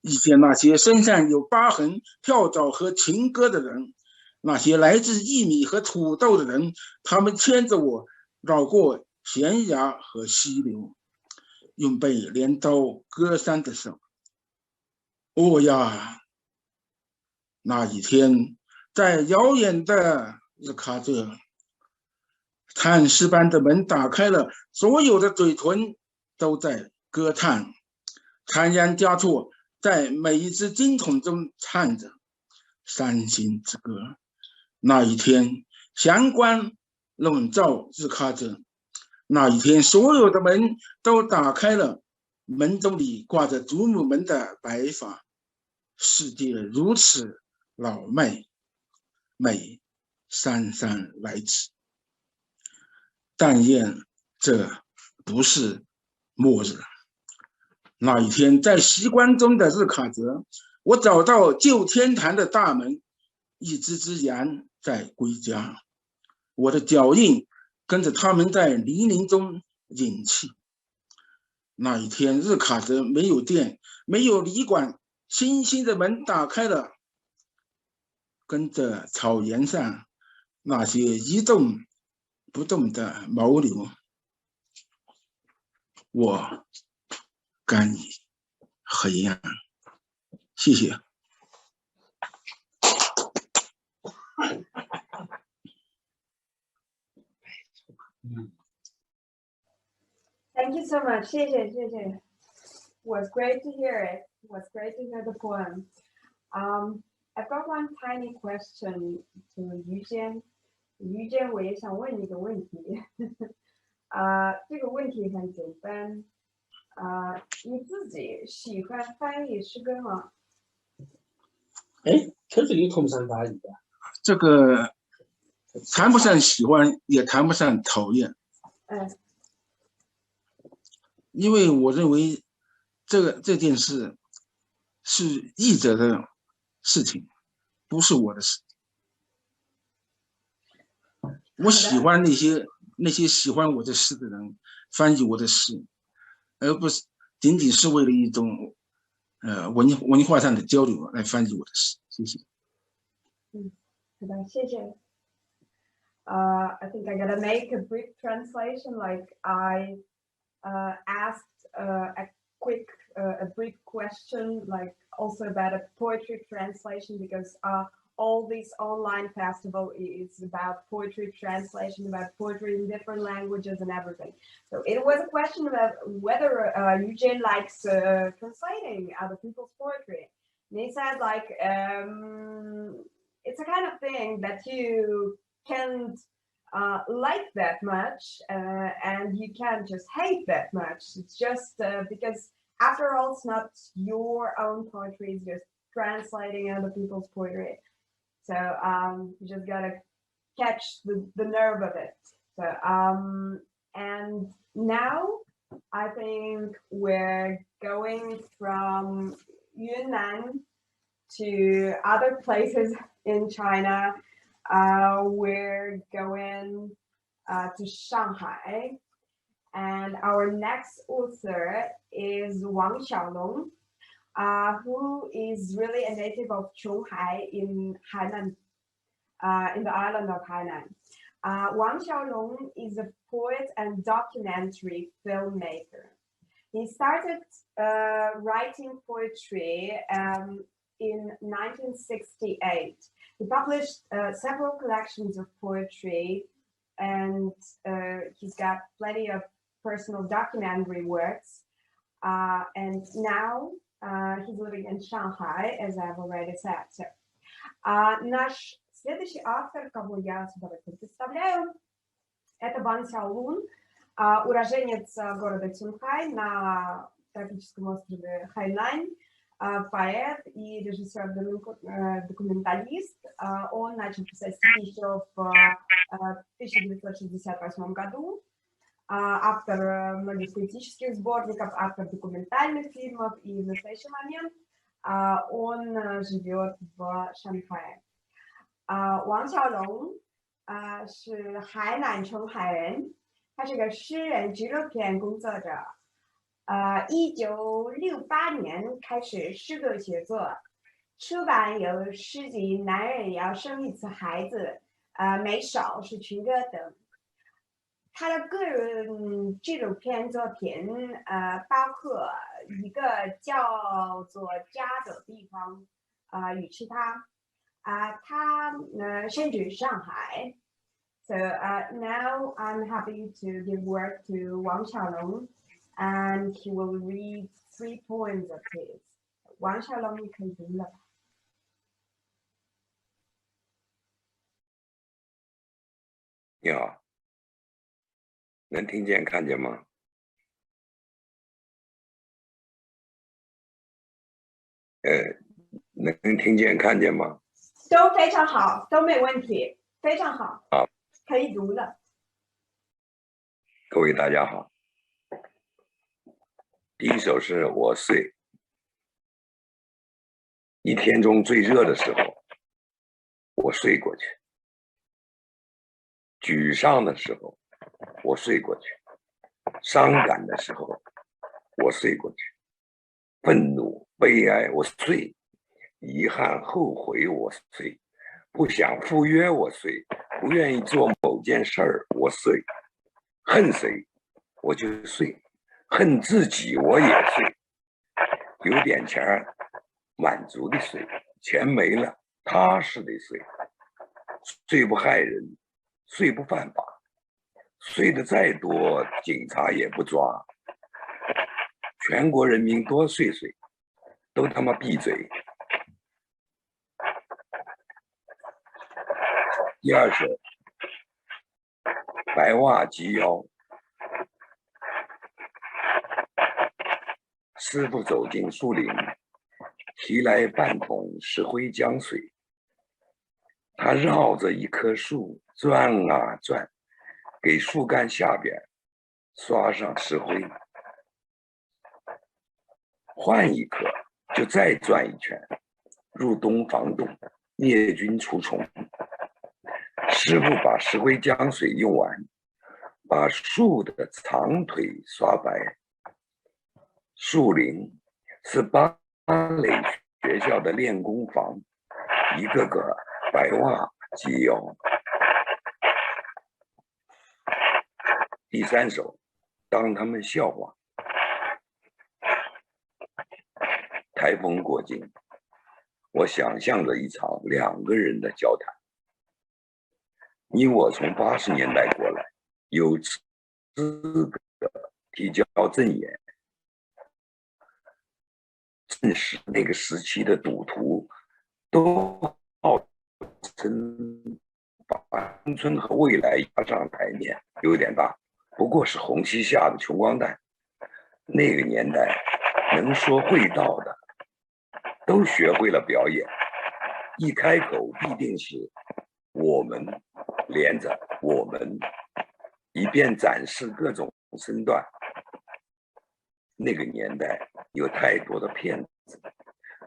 遇见那些身上有疤痕、跳蚤和情歌的人，那些来自薏米和土豆的人，他们牵着我绕过悬崖和溪流，用被镰刀割伤的手。哦呀，那一天，在遥远的日喀则，叹息般的门打开了，所有的嘴唇都在歌唱，仓央嘉措在每一只经筒中唱着伤心之歌。那一天，祥光笼罩日喀则，那一天，所有的门都打开了，门洞里挂着祖母们的白发，世界如此老迈，美姗姗来迟。但愿这不是末日。那一天，在习惯中的日喀则，我找到旧天坛的大门，一只只羊在归家，我的脚印跟着他们在泥泞中隐去。那一天，日喀则没有电，没有旅馆，星星的门打开了，跟着草原上那些一动不动的牦牛，我甘于黑暗。谢谢。Thank you so much. 谢谢。Was great to hear it. Was great to hear the poem. I've got one tiny question to Yujian. Yujian, 我也想问你一个问题。这个问题很简单。你自己喜欢翻译诗歌吗？这个谈不上大意的。这个谈不上喜欢，也谈不上讨厌。因为我认为这件事是译者的事情，不是我的事。我喜欢那些喜欢我的诗的人翻译我的诗，而不是仅仅是为了一种文化上的交流来翻译我的诗。谢谢。好的，谢谢。I think I gotta make a brief translation. Like I asked a brief question, like also about a poetry translation, because all this online festival is about poetry translation, about poetry in different languages and everything. So it was a question about whether Eugene likes translating other people's poetry. And he said, like, it's a kind of thing that you can't like that much, and you can't just hate that much. It's just because after all, it's not your own poetry, it's just translating other people's poetry. So you just gotta catch the nerve of it. So and now I think we're going from Yunnan to other places in China. We're going to Shanghai, and our next author is Wang Xiaolong, who is really a native of Zhonghai in Hainan, in the island of Hainan. Wang Xiaolong is a poet and documentary filmmaker. He started writing poetry in 1968. He published several collections of poetry, and he's got plenty of personal documentary works. And now he's living in Shanghai, as I've already said. So, наш следующий автор, кого я с удовольствием представляю, это Ван Сяолун, уроженец города Цюнхай на тропическом острове Хайнань, поэт и режиссер-документалист. Он начал писать стихи еще в 1968 году. Автор многих поэтических сборников, автор документальных фильмов, и в настоящий момент он живет в Шанхае. Wang Xiaolong 是海南澄海人，他是个诗人、纪录片工作者。1968年开始诗歌写作，出版有诗集《男人也要生一次孩子》、没少是群歌等。他的个人纪录片作品包括一个叫做家的地方，与其他他甚至上海。So now I'm happy to give word to Wang Xiaolong, and he will read 3 poems of his. Wang Xiaolong, 你可以读了吧？你好，能听见看见吗？能听见看见吗？都非常好，都没问题，非常好。好，可以读了。各位大家好。第一首是我睡。一天中最热的时候，我睡过去；沮丧的时候，我睡过去；伤感的时候，我睡过去；愤怒、悲哀，我睡；遗憾、后悔，我睡；不想赴约，我睡；不愿意做某件事儿，我睡；恨谁，我就睡；恨自己，我也睡；有点钱儿，满足的睡；钱没了，踏实的睡；睡不害人，睡不犯法；睡得再多，警察也不抓。全国人民多睡睡，都他妈闭嘴。第二首，白袜及腰。师傅走进树林，提来半桶石灰浆水。他绕着一棵树转啊转，给树干下边刷上石灰。换一棵就再转一圈，入冬防冻，灭菌除虫。师傅把石灰浆水用完，把树的长腿刷白。树林是芭蕾学校的练功房，一个个白袜及腰。第三首，当他们笑话。台风过境，我想象着一场2个人的交谈。你我从80年代过来，有资格提交证言，证实那个时期的赌徒都号称把青春和未来压上台面，有点大，不过是红旗下的穷光蛋。那个年代能说会道的都学会了表演，一开口必定是我们，连着我们，以便展示各种身段。那个年代有太多的骗子，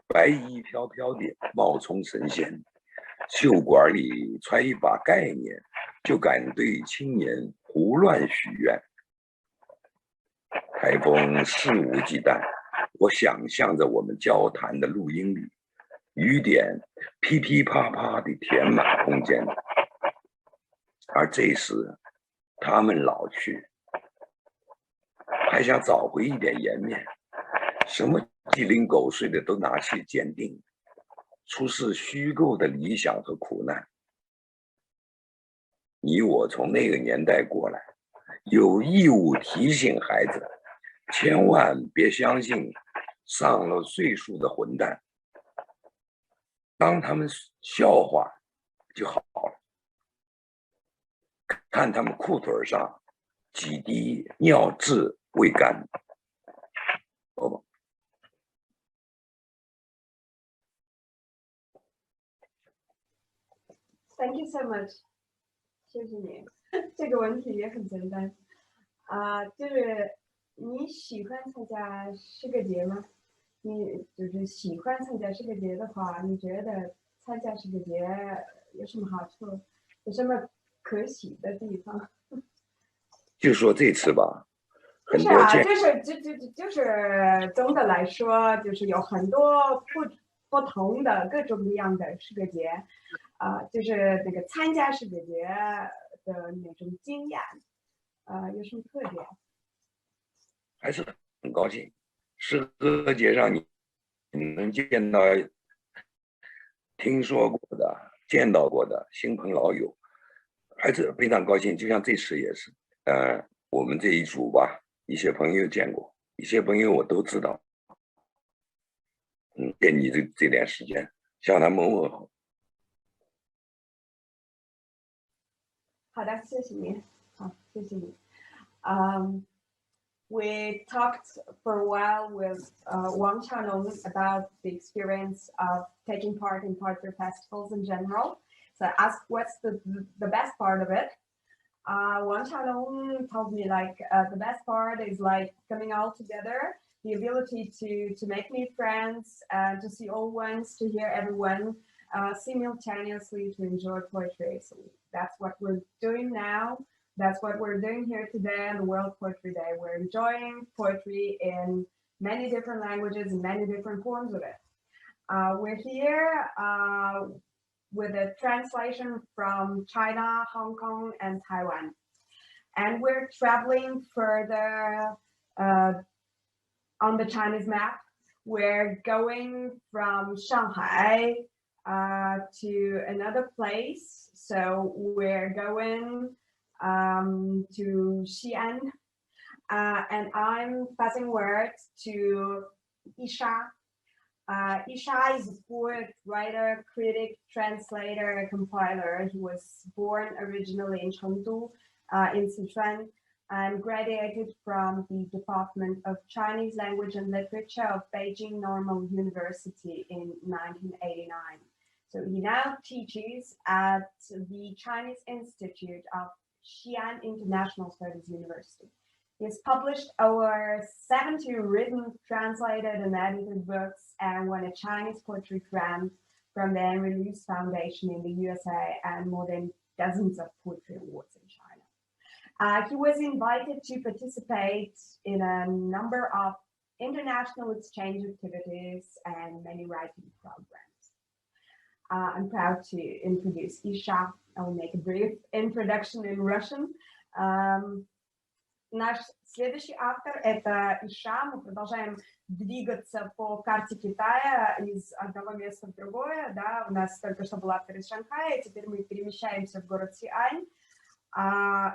白衣飘飘的冒充神仙，袖管里揣一把概念，就敢对青年胡乱许愿。台风肆无忌惮，我想象着我们交谈的录音里，雨点噼噼啪啪地填满空间。而这时他们老去，还想找回一点颜面，什么鸡零狗碎的都拿去鉴定，出示虚构的理想和苦难。你我从那个年代过来，有义务提醒孩子，千万别相信上了岁数的混蛋，当他们笑话就好了。看他们裤腿上几滴尿渍未干。Thank you so much， 谢谢你。这个问题也很简单就是你喜欢参加诗歌节吗？你就是喜欢参加诗歌节的话，你觉得参加诗歌节有什么好处？有什么可喜的地方？就说这次吧，很多就是总的来说，就是有很多不同的各种各样的诗歌节，就是那个参加诗歌节的那种经验，有什么特点？还是很高兴，诗歌节上你能见到听说过的、见到过的亲朋老友，还是非常高兴。就像这次也是，我们这一组吧，一些朋友见过，一些朋友我都知道。借你这点时间向他们问候。好的，谢谢你。好，谢谢你。we talked for a while with Wang Chanong about the experience of taking part in poetry festivals in general. So I asked what's the best part of it. Wang Chanong told me like the best part is like coming all together, the ability to make new friends, to see old ones, to hear everyone simultaneously, to enjoy poetry. So that's what we're doing now. That's what we're doing here today on the World Poetry Day. We're enjoying poetry in many different languages and many different forms of it. We're here with a translation from China, Hong Kong, and Taiwan. And we're traveling further on the Chinese map. We're going from Shanghai to another place. So we're going to Xi'an, and I'm passing words to Isha. Isha is a poet, writer, critic, translator, compiler. He was born originally in Chengdu, in Sichuan, and graduated from the Department of Chinese Language and Literature of Beijing Normal University in 1989. So he now teaches at the Chinese Institute of Xi'an International Studies University. He has published over 70 written, translated, and edited books and won a Chinese poetry grant from the Henry Luce Foundation in the USA and more than dozens of poetry awards in China. He was invited to participate in a number of international exchange activities and many writing programs. I'm proud to introduce Isha. I will make a brief introduction in Russian. Наш следующий автор — это Иша. Мы продолжаем двигаться по карте Китая из одного места в другое. Да? У нас только что был автор из Шанхая, теперь мы перемещаемся в город Сиань.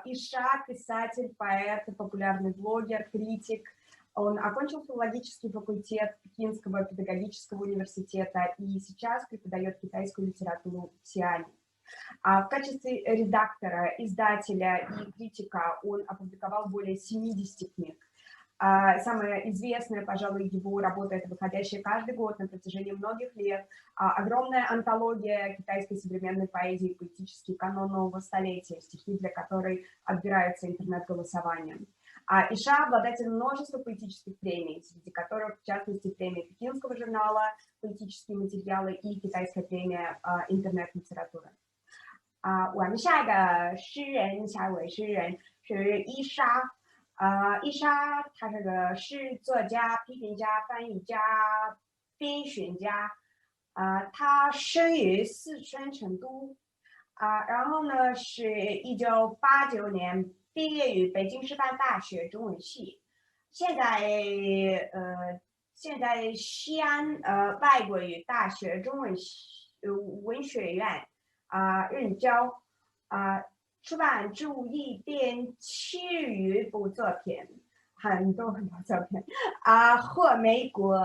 Иша — писатель, поэт, популярный блогер, критик. Он окончил филологический факультет Пекинского педагогического университета и сейчас преподает китайскую литературу в Сиане. В качестве редактора, издателя и критика он опубликовал более 70 книг. Самая известная, пожалуй, его работа — это выходящая каждый год на протяжении многих лет огромная антология китайской современной поэзии, поэтический канон нового столетия, стихи для которой отбираются интернет-голосованием. Иша — обладатель множества поэтических премий, среди которых, в частности, премия Пекинского журнала «Поэтические материалы» и китайская премия «Интернет-литература». 我们下一个诗人，下一位诗人是伊莎。伊莎她是个诗作家、批评家、翻译家、编选家。她生于四川成都。然后呢，是1989年毕业于北京师范大学中文系。现在西安外国语大学中文文学院。任教，出版注译编7余部作品，很多作品，获美国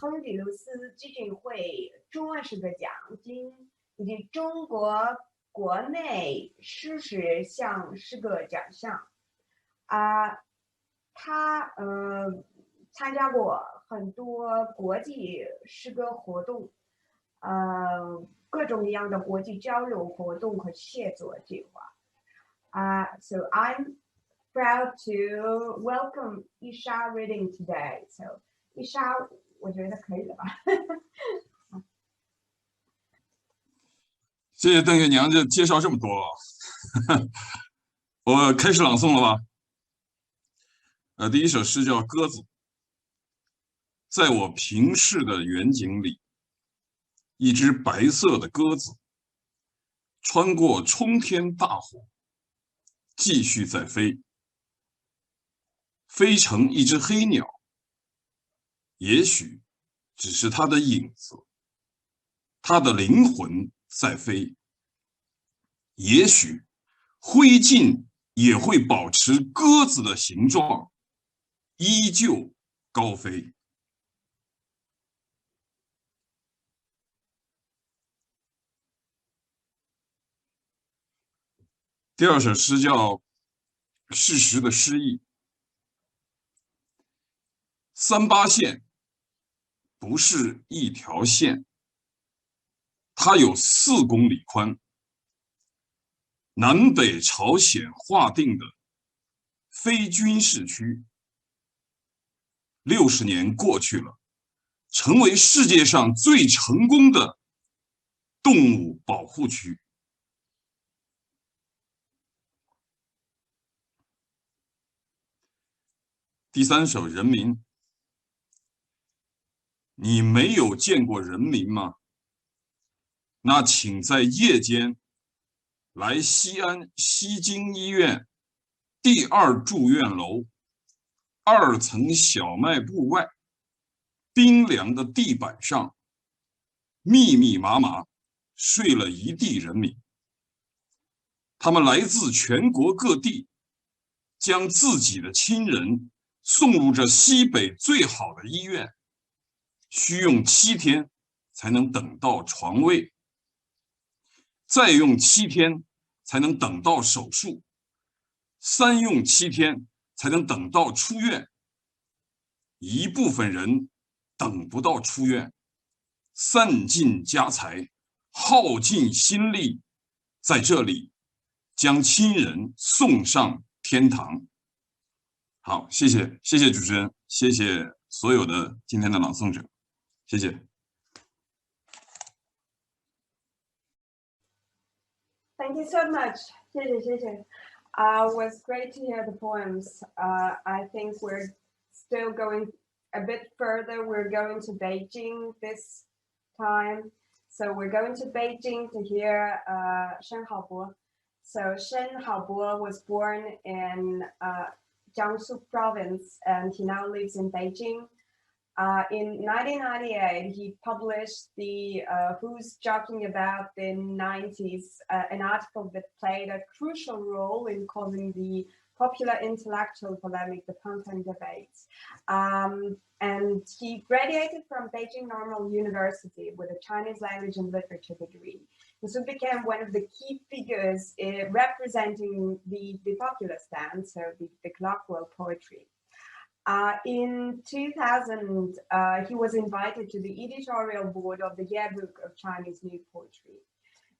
亨利卢斯基金会中文诗歌奖金以及中国国内诗史项诗歌奖项。他参加过很多国际诗歌活动，各种各样的国际交流活动和协作计划。So I'm proud to welcome Isha reading today. So Isha， 我觉得可以了吧？谢谢邓月娘这介绍这么多啊，我开始朗诵了吧？第一首诗叫《鸽子》。在我平视的远景里，一只白色的鸽子穿过冲天大火，继续在飞，飞成一只黑鸟。也许只是它的影子，它的灵魂在飞。也许灰烬也会保持鸽子的形状，依旧高飞。第二首诗叫《事实的诗意》。38线不是一条线，它有4公里宽，南北朝鲜划定的非军事区，60年过去了，成为世界上最成功的动物保护区。第3首《人民》，你没有见过人民吗？那请在夜间来西安西京医院第2住院楼2层小卖部外冰凉的地板上，密密麻麻睡了一地人民。他们来自全国各地，将自己的亲人送入这西北最好的医院，需用7天才能等到床位，再用7天才能等到手术，3用7天才能等到出院。一部分人等不到出院，散尽家财，耗尽心力，在这里将亲人送上天堂。好，谢谢主持人，谢谢所有的今天的朗诵者，谢谢。Thank you so much. 谢谢。Was great to hear the poems. I think we're still going a bit further. We're going to Beijing this time. So we're going to Beijing to hear Shen Haobo. So Shen Haobo was born in Jiangsu province, and he now lives in Beijing. In 1998, he published the Who's Joking About the 90s, an article that played a crucial role in causing the popular intellectual polemic, the Fonte debates. And he graduated from Beijing Normal University with a Chinese language and literature degree. And so became one of the key figures representing the popular stance, so the colloquial poetry. In 2000, he was invited to the editorial board of the Yearbook of Chinese New Poetry.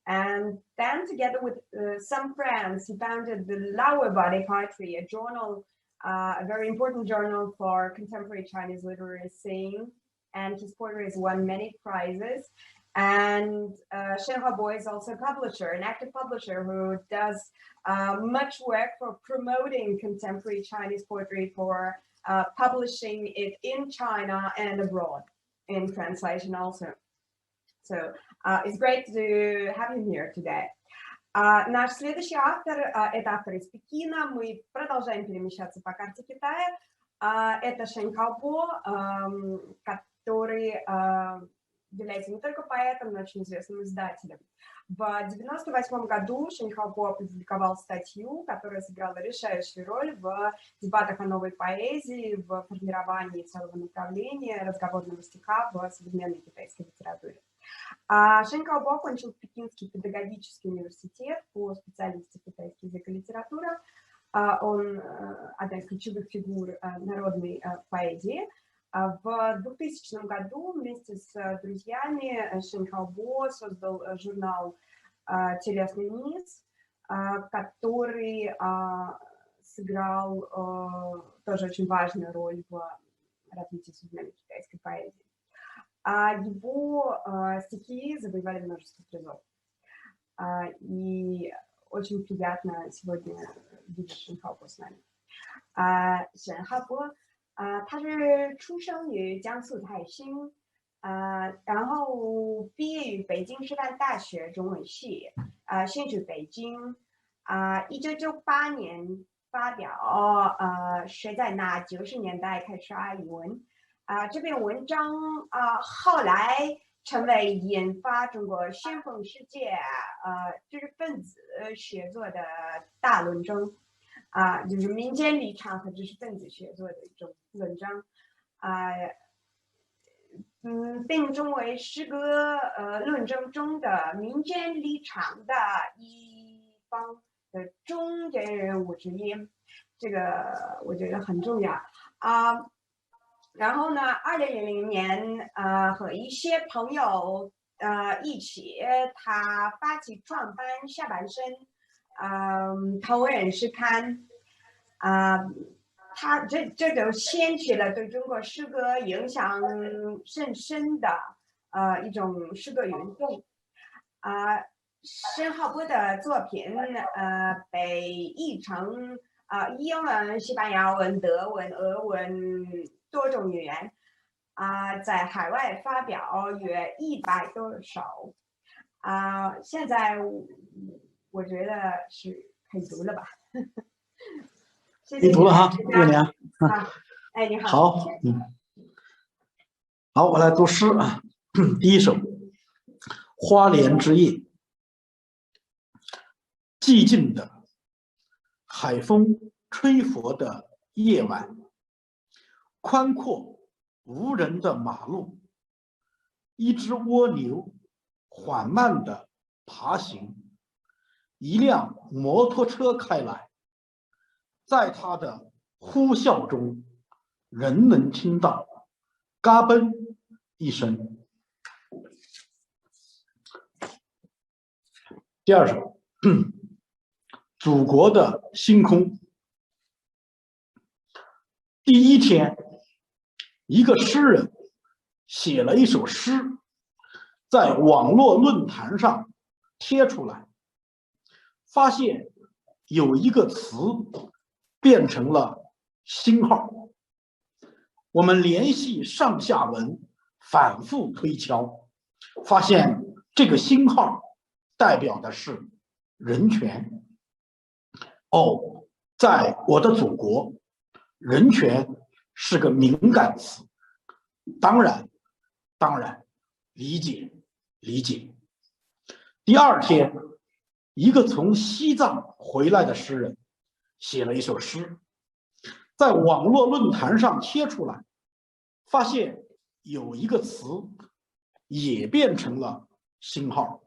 And then together with some friends, he founded the Lower Body Poetry, a journal, a very important journal for contemporary Chinese literary scene. And his poetry has won many prizes. And Shen Haobo is also a publisher, an active publisher who does much work for promoting contemporary Chinese poetry, for publishing it in China and abroad, in translation also. So it's great to have him here today. Наш следующий автор – это автор из Пекина. Мы продолжаем перемещаться по карте Китая. Это Шен Хаобо, который является не только поэтом, но и очень известным издателем. В 1998 году Шен Хаобо опубликовал статью, которая сыграла решающую роль в дебатах о новой поэзии, в формировании целого направления разговорного стиха в современной китайской литературе. Шен Хаобо окончил Пекинский педагогический университет по специальности китайский язык и литература. Он одна из ключевых фигур народной поэзии. В 2000 году вместе с друзьями Шен Хаобо создал журнал «Телесный низ», который сыграл тоже очень важную роль в развитии современной китайской поэзии. Его стихи завоевали множество призов. И очень приятно сегодня видеть Шен Хаобо с нами. Шен Хаобо 他是出生于江苏泰兴，然后毕业于北京师范大学中文系，现居北京。1998年发表谁在那90年代开始爱语文。这篇文章后来成为研发中国先锋世界知识分子写作的大论争。就是民间立场和知识分子写作的一种文章，并称为诗歌论争中的民间立场的一方的中间人物之一。这个我觉得很重要。然后呢，2000年和一些朋友一起，他发起创办下半身同人诗刊他这就掀起了对中国诗歌影响甚深的一种诗歌运动申浩波的作品被译成英文、西班牙文、德文、俄文多种语言在海外发表约100多首现在我觉得是可以读了吧。你读了哈，月亮哎，你好。好，好，我来读诗第一首《花莲之夜》。寂静的海风吹拂的夜晚，宽阔无人的马路，一只蜗牛缓慢地爬行，一辆摩托车开来，在它的呼啸中，人能听到嘎嘣一声。第二首祖国的星空。第一天，一个诗人写了一首诗，在网络论坛上贴出来，发现有一个词变成了星号。我们联系上下文，反复推敲，发现这个星号代表的是人权。哦，在我的祖国，人权是个敏感词。当然，理解。第二天，一个从西藏回来的诗人写了一首诗，在网络论坛上贴出来，发现有一个词也变成了星号。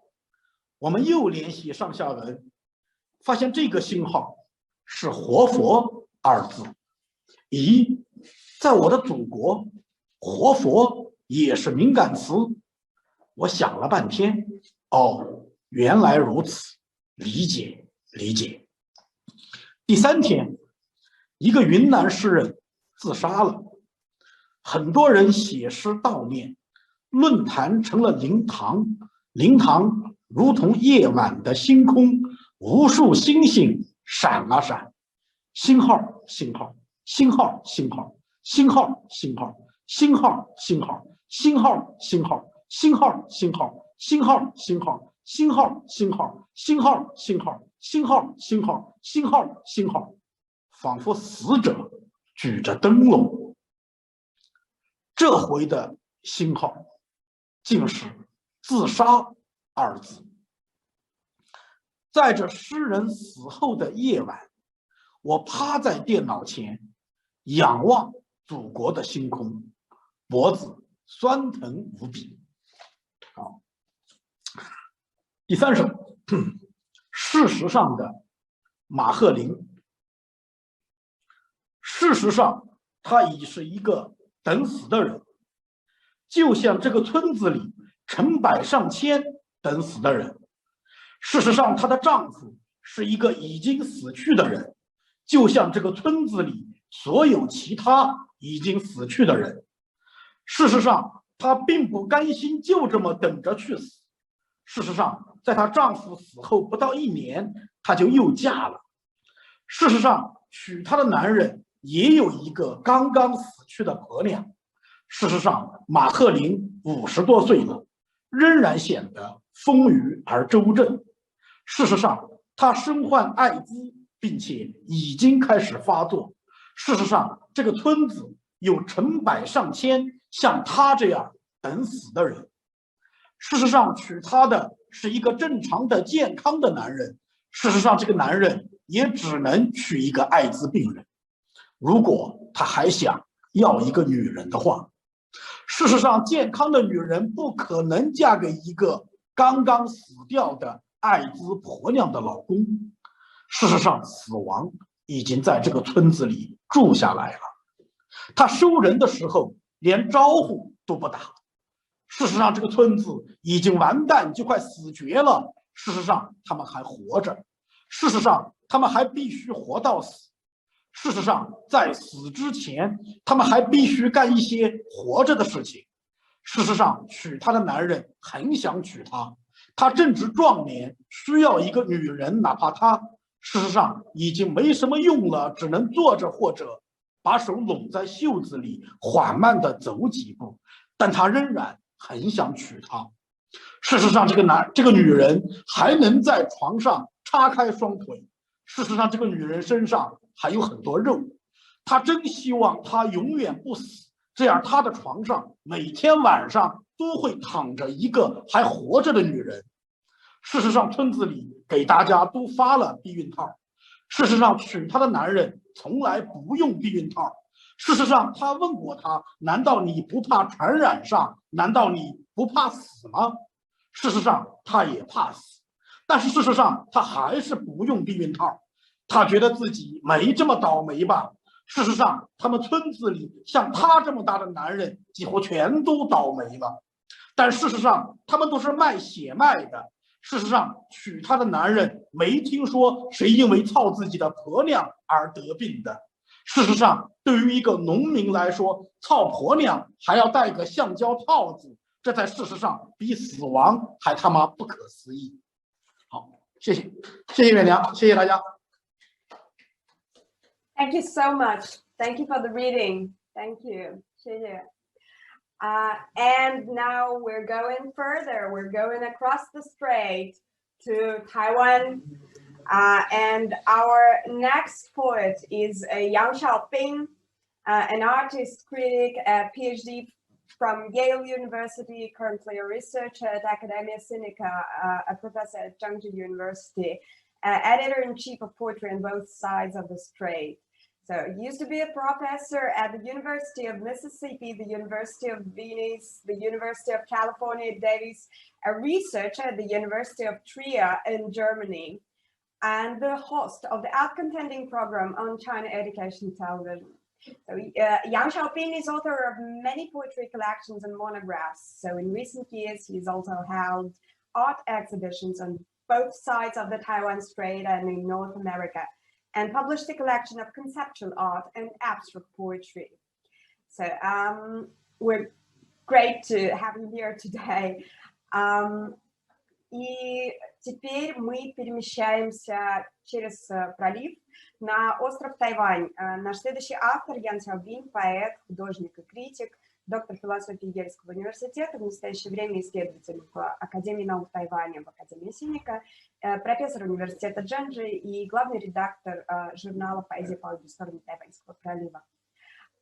我们又联系上下文，发现这个星号是活佛二字。咦，在我的祖国，活佛也是敏感词。我想了半天，哦，原来如此，理解。第三天，一个云南诗人自杀了，很多人写诗悼念，论坛成了灵堂，灵堂如同夜晚的星空，无数星星闪啊闪，星号，仿佛死者举着灯笼。这回的星号竟是自杀二字。在这诗人死后的夜晚，我趴在电脑前，仰望祖国的星空，脖子酸疼无比。好，第三首，事实上的马鹤龄。事实上，他已是一个等死的人，就像这个村子里成百上千等死的人。事实上，她的丈夫是一个已经死去的人，就像这个村子里所有其他已经死去的人。事实上，她并不甘心就这么等着去死。事实上，在她丈夫死后不到1年，她就又嫁了。事实上，娶她的男人也有一个刚刚死去的婆娘。事实上，马鹤龄50多岁了，仍然显得丰腴而周正。事实上，她身患艾滋，并且已经开始发作。事实上，这个村子有成百上千像她这样等死的人。事实上，娶她的是一个正常的、健康的男人。事实上，这个男人也只能娶一个艾滋病人。如果他还想要一个女人的话，事实上，健康的女人不可能嫁给一个刚刚死掉的艾滋婆娘的老公。事实上，死亡已经在这个村子里住下来了。他收人的时候连招呼都不打。事实上，这个村子已经完蛋，就快死绝了。事实上，他们还活着。事实上，他们还必须活到死。事实上，在死之前，他们还必须干一些活着的事情。事实上，娶她的男人很想娶她，他正值壮年，需要一个女人，哪怕他事实上已经没什么用了，只能坐着或者把手拢在袖子里，缓慢地走几步，但他仍然很想娶她。事实上，这个女人还能在床上叉开双腿。事实上，这个女人身上还有很多肉。他真希望她永远不死，这样他的床上每天晚上都会躺着一个还活着的女人。事实上，村子里给大家都发了避孕套。事实上，娶她的男人从来不用避孕套。事实上，他问过她，难道你不怕传染上？难道你不怕死吗？事实上，他也怕死，但是事实上他还是不用避孕套。他觉得自己没这么倒霉吧。事实上，他们村子里像他这么大的男人几乎全都倒霉了。但事实上，他们都是卖血脉的。事实上，娶她的男人没听说谁因为操自己的婆娘而得病的。事实上，对于一个农民来说，操婆娘还要戴个橡胶套子，这在事实上比死亡还他妈不可思议。好，谢谢月亮，谢谢大家。Thank you so much. Thank you for the reading. Thank you. 谢谢。And now we're going further. We're going across the strait to Taiwan. And our next poet is Yang Xiaopini, an artist, critic, a PhD from Yale University, currently a researcher at Academia Sinica, a professor at Zhengzhou University, editor-in-chief of poetry on both sides of the strait. So he used to be a professor at the University of Mississippi, the University of Venice, the University of California, Davis, a researcher at the University of Trier in Germany, and the host of the out-contending program on China Education Television. So Yang Xiaopini is author of many poetry collections and monographs. So in recent years, he's also held art exhibitions on both sides of the Taiwan Strait and in North America, and published a collection of conceptual art and abstract poetry. So we're great to have you here today. И теперь мы перемещаемся через пролив на остров Тайвань. Наш следующий автор Ян Xiaopini, поэт, художник и критик, доктор философии Ельского университета, в настоящее время исследователь в Академии наук Тайваня, в Академии Синика, профессор университета Джэнджи и главный редактор журнала «Поэзия по обе стороны Тайваньского пролива».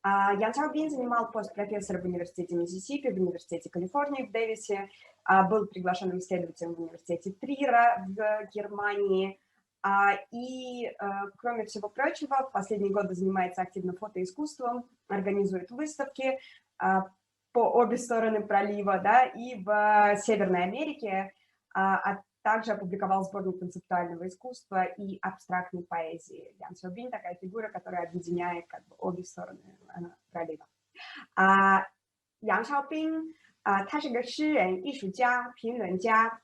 Ян Xiaopini занимал пост профессора в университете Миссисипи, в университете Калифорнии в Дэвисе, был приглашенным исследователем в университете Трира в Германии. И, кроме всего прочего, в последние годы занимается активно фотоискусством, организует выставки по обе стороны пролива, да, и в Северной Америке, а также опубликовал сборник концептуального искусства и абстрактной поэзии. Ян Xiaopini такая фигура, которая объединяет как бы обе стороны пролива. Ян Xiaopini 他是个诗人、艺术家、评论家，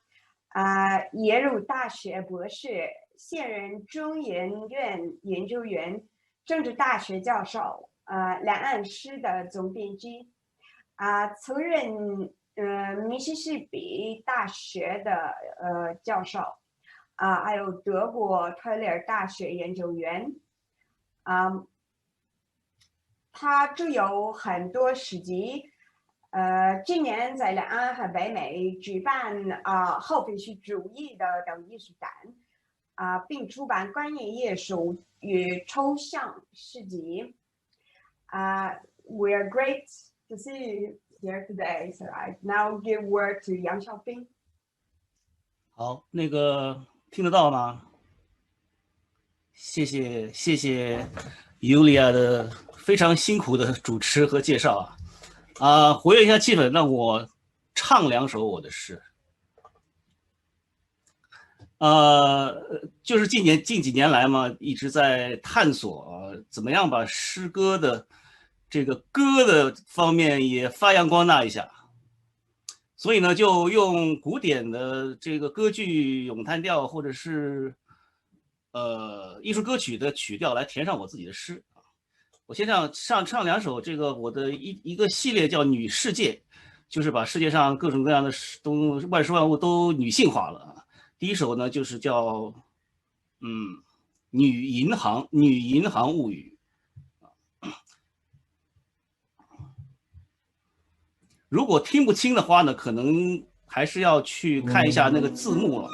耶鲁大学博士，现任中研院研究员，政治大学教授，两岸诗的总编辑，曾任密西西比大学的教授，还有德国特雷尔大学研究员，他著有很多诗集。今年在两岸和北美举办后废墟主义的等艺术展，并出版关于艺术与抽象诗集。We are great to see you here today. So I now give word to Yang Xiaopini. 好，那个听得到吗？谢谢 Yulia 的非常辛苦的主持和介绍活跃一下气氛，让我唱两首我的诗。就是近几年来嘛，一直在探索怎么样把诗歌的这个歌的方面也发扬光大一下，所以呢，就用古典的这个歌剧咏叹调或者是艺术歌曲的曲调来填上我自己的诗。我先唱两首这个我的一个系列叫《女世界》，就是把世界上各种各样的万事万物都女性化了。第一首呢就是叫女银行物语。如果听不清的话呢，可能还是要去看一下那个字幕了。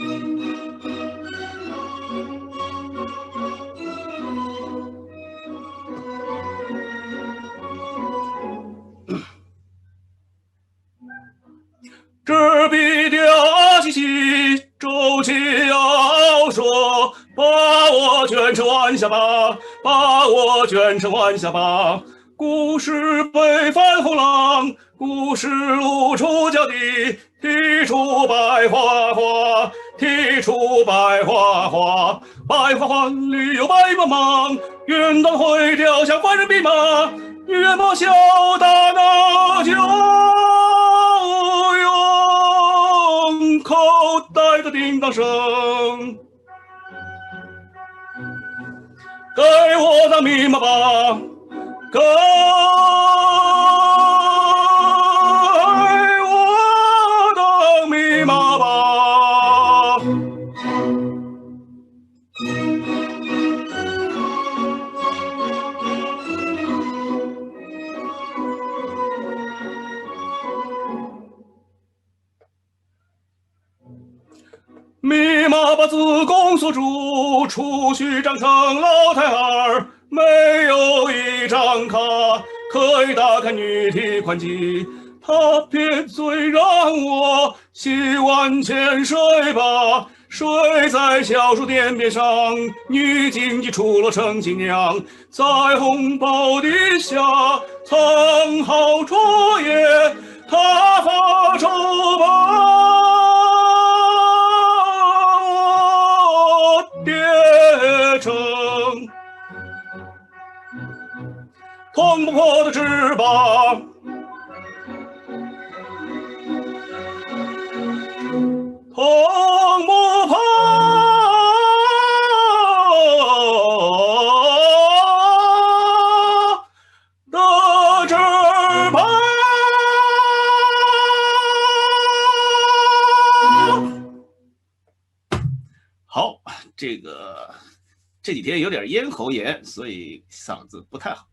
执笔雕细细，周其要说，把我卷成晚霞吧，把我卷成晚霞吧。故事北翻红浪，故事露出脚底，踢出白花花，踢出白花花。白花花里有白茫茫，云端会掉下万人兵马，月莫笑打那就用口袋的叮当声。给我的密码吧，给我的密码吧。密码把子宫锁住，储蓄长成老太儿，没有一张卡可以打开女提款机。他撇嘴让我洗碗潜水吧，水在小数点边上，女经济出落成新娘，在红包底下藏好桌叶，他发愁吧。捅不破的翅膀，捅不破的翅膀。好，这几天有点咽喉炎，所以嗓子不太好。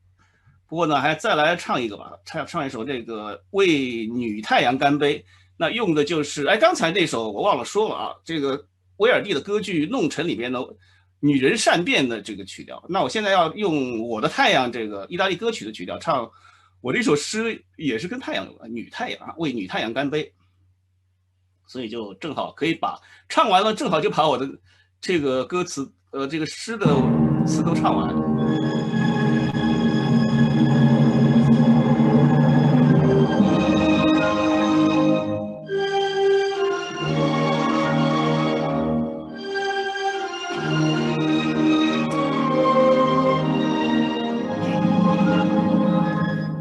不过呢，还再来唱一个吧，唱一首这个为女太阳干杯。那用的就是刚才那首我忘了说了啊，这个威尔第的歌剧《弄臣》里边的女人善变的这个曲调。那我现在要用我的太阳这个意大利歌曲的曲调唱我这首诗，也是跟太阳有关，女太阳啊，为女太阳干杯。所以就正好可以把唱完了，正好就把我的这个歌词这个诗的词都唱完了。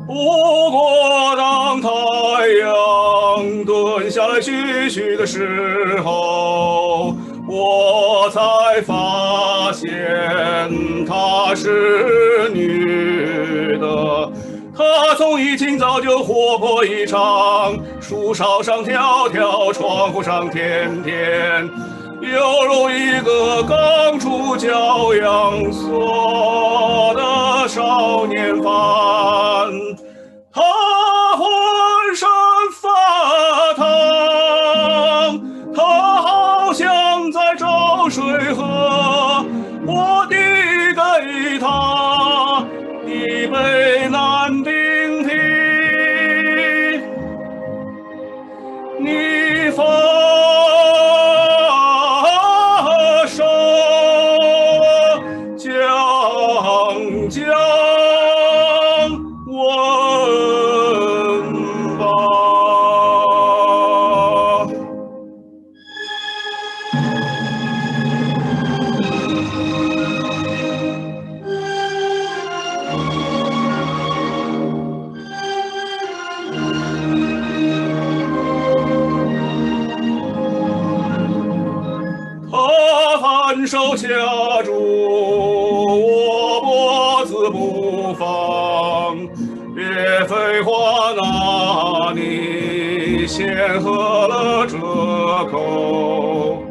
不过当太阳蹲下来徐徐的时候，我才发现她是女的。她从一清早就活泼异常，树梢上跳跳，窗户上天天，犹如一个刚出教养所的少年犯。他浑身发烫，他好像在找水喝。我递给他一杯蓝冰啤，你放手讲讲问吧。单手掐住我脖子不放，别废话，那你先喝了这口。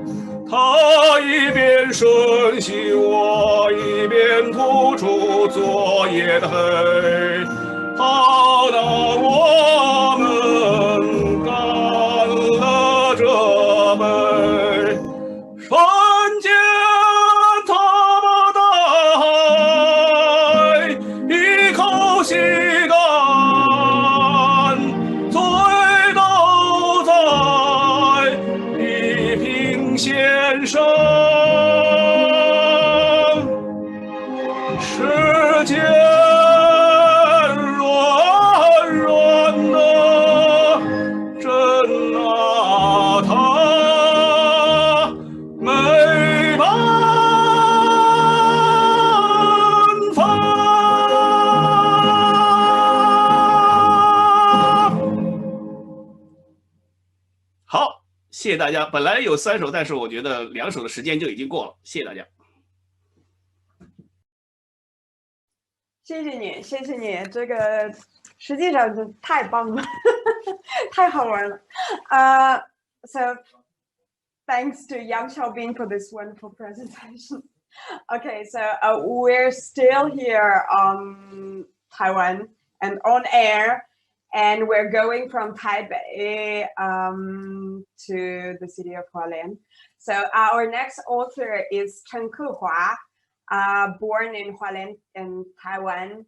他一边吮吸我，一边吐出昨夜的黑。好，那我们干了这杯，瞬间他妈大海，一口气干，醉倒在地平线上。世界软软的，真拿它没办法。好，谢谢大家。本来有3首，但是我觉得2首的时间就已经过了，谢谢大家。谢谢你，谢谢你，这个实际上就太棒了，太好玩了。So thanks to Yang Xiaopin for this wonderful presentation. Okay, so we're still here on Taiwan and on air, and we're going from Taipei to the city of Hualien. So our next author is Kankuha. Born in Hualien in Taiwan,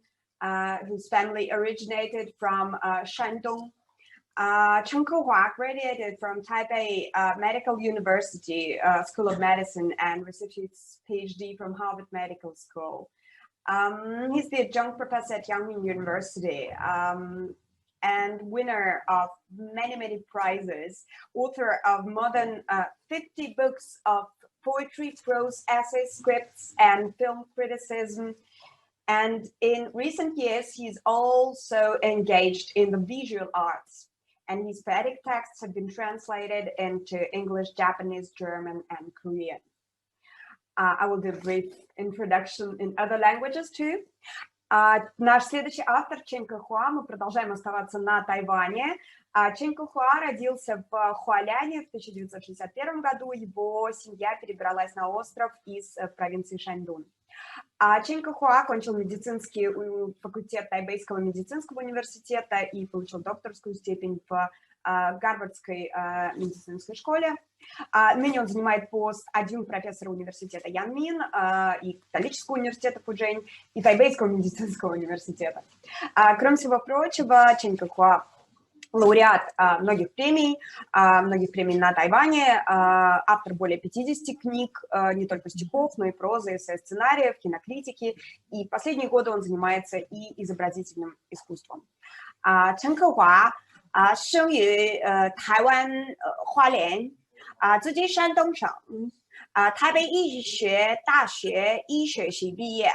whose family originated from Shandong. Kankuha graduated from Taipei Medical University School of Medicine and received his PhD from Harvard Medical School. He's the adjunct professor at Yangming University and winner of many prizes, author of more than 50 books of poetry, prose, essays, scripts, and film criticism. And in recent years, he's also engaged in the visual arts. And his poetic texts have been translated into English, Japanese, German, and Korean. I will do a brief introduction in other languages too. Наш следующий автор Канкуха. Мы продолжаем оставаться на Тайване. Канкуха родился в Хуаляне в 1961 году. Его семья перебралась на остров из провинции Шаньдун. Канкуха окончил медицинский факультет Тайбэйского медицинского университета и получил докторскую степень в Гарвардской медицинской школе. Ныне он занимает пост адъюнкт профессора университета Янмин и католического университета Фуджэнь и Тайбэйского медицинского университета. Кроме всего прочего, Канкуха лауреат многих премий на Тайване, автор более 50 книг, не только стихов, но и прозы, эссе, сценариев, кинокритики. И последние годы он занимается и изобразительным искусством. Канкуха 生于台湾花莲，自今山东省，台北医学大学医学系毕业，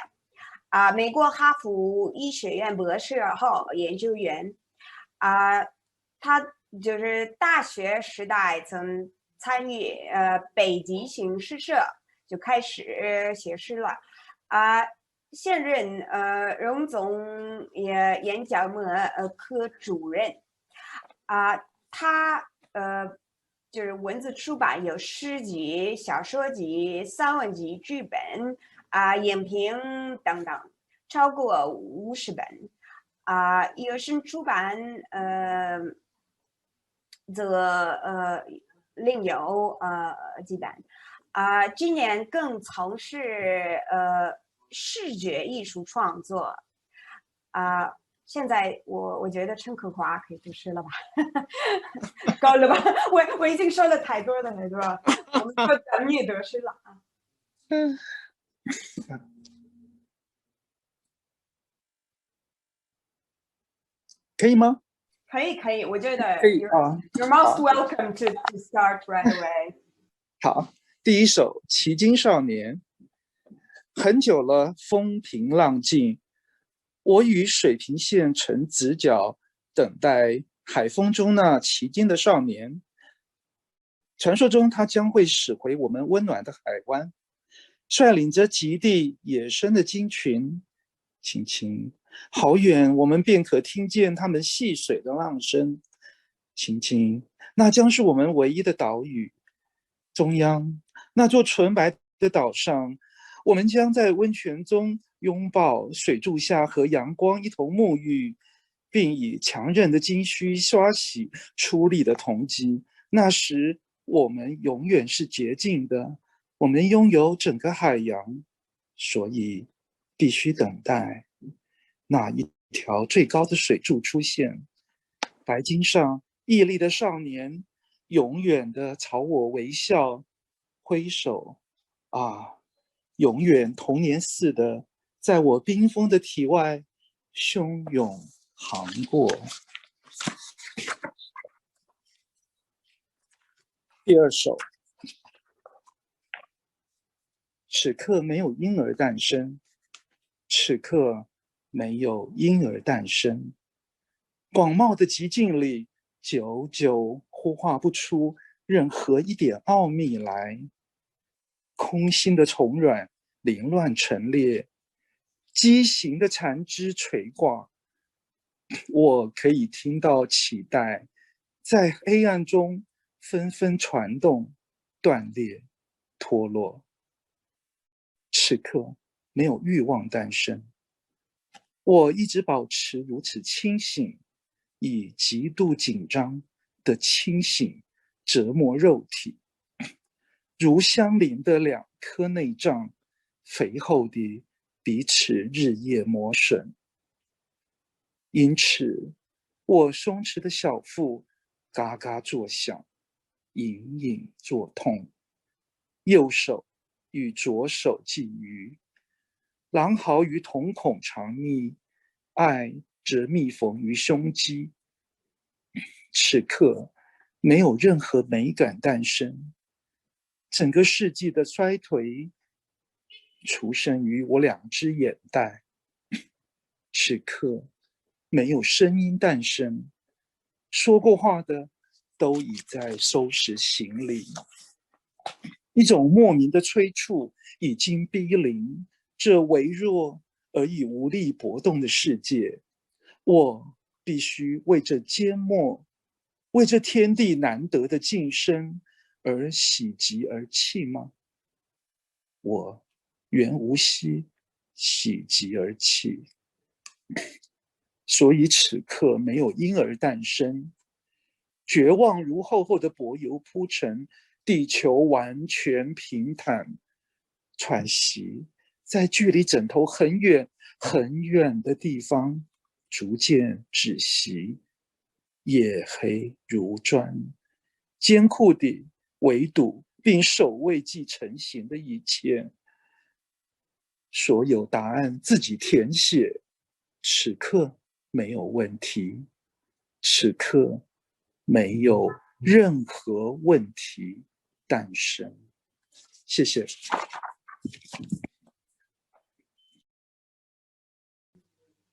美国哈佛医学院博士后研究员，他就是大学时代曾参与北极形诗社，就开始写诗了，现任荣总演讲科主任。他就是文字出版有诗集、小说集、散文集、剧本影评等等，超过50本。有声出版则另有几本。今年更从事视觉艺术创作。现在我觉得陈可华可以读诗了吧，够了吧？我已经说了太多了，我们就等你读诗了啊。可以吗？可以，我觉得可以啊。You're most welcome to start right away. 好，第一首《奇经少年》。很久了，风平浪静。我与水平线成直角，等待海风中那奇经的少年。传说中，他将会驶回我们温暖的海湾，率领着极地野生的鲸群，轻轻，好远我们便可听见它们戏水的浪声。轻轻，那将是我们唯一的岛屿。中央那座纯白的岛上，我们将在温泉中拥抱，水柱下和阳光一同沐浴，并以强韧的金须刷洗出力的铜肌。那时我们永远是洁净的，我们拥有整个海洋，所以必须等待那一条最高的水柱出现。白鲸上屹立的少年永远的朝我微笑挥手啊，永远童年似的在我冰封的体外汹涌航过。第二首，此刻没有婴儿诞生，此刻没有婴儿诞生。广袤的寂静里，久久呼唤不出任何一点奥秘来。空心的虫卵凌乱陈列，畸形的残枝垂挂。我可以听到脐带在黑暗中纷纷传动、断裂、脱落。此刻没有欲望诞生，我一直保持如此清醒，以极度紧张的清醒折磨肉体，如相邻的两颗内脏，肥厚地彼此日夜磨损。因此，我松弛的小腹嘎嘎作响，隐隐作痛。右手与左手觊觎，狼嚎于瞳孔藏匿，爱则密缝于胸肌。此刻没有任何美感诞生，整个世纪的衰颓出生于我两只眼袋。此刻没有声音诞生，说过话的都已在收拾行李。一种莫名的催促已经逼临这微弱而已无力搏动的世界。我必须为这缄默，为这天地难得的晋升而喜极而泣吗？我原无惜喜极而泣。所以此刻没有婴儿诞生，绝望如厚厚的柏油铺陈，地球完全平坦，喘息在距离枕头很远很远的地方逐渐止息。夜黑如砖，艰苦地围堵并守卫既成型的一切，所有答案自己填写。此刻没有问题，此刻没有任何问题诞生。谢谢。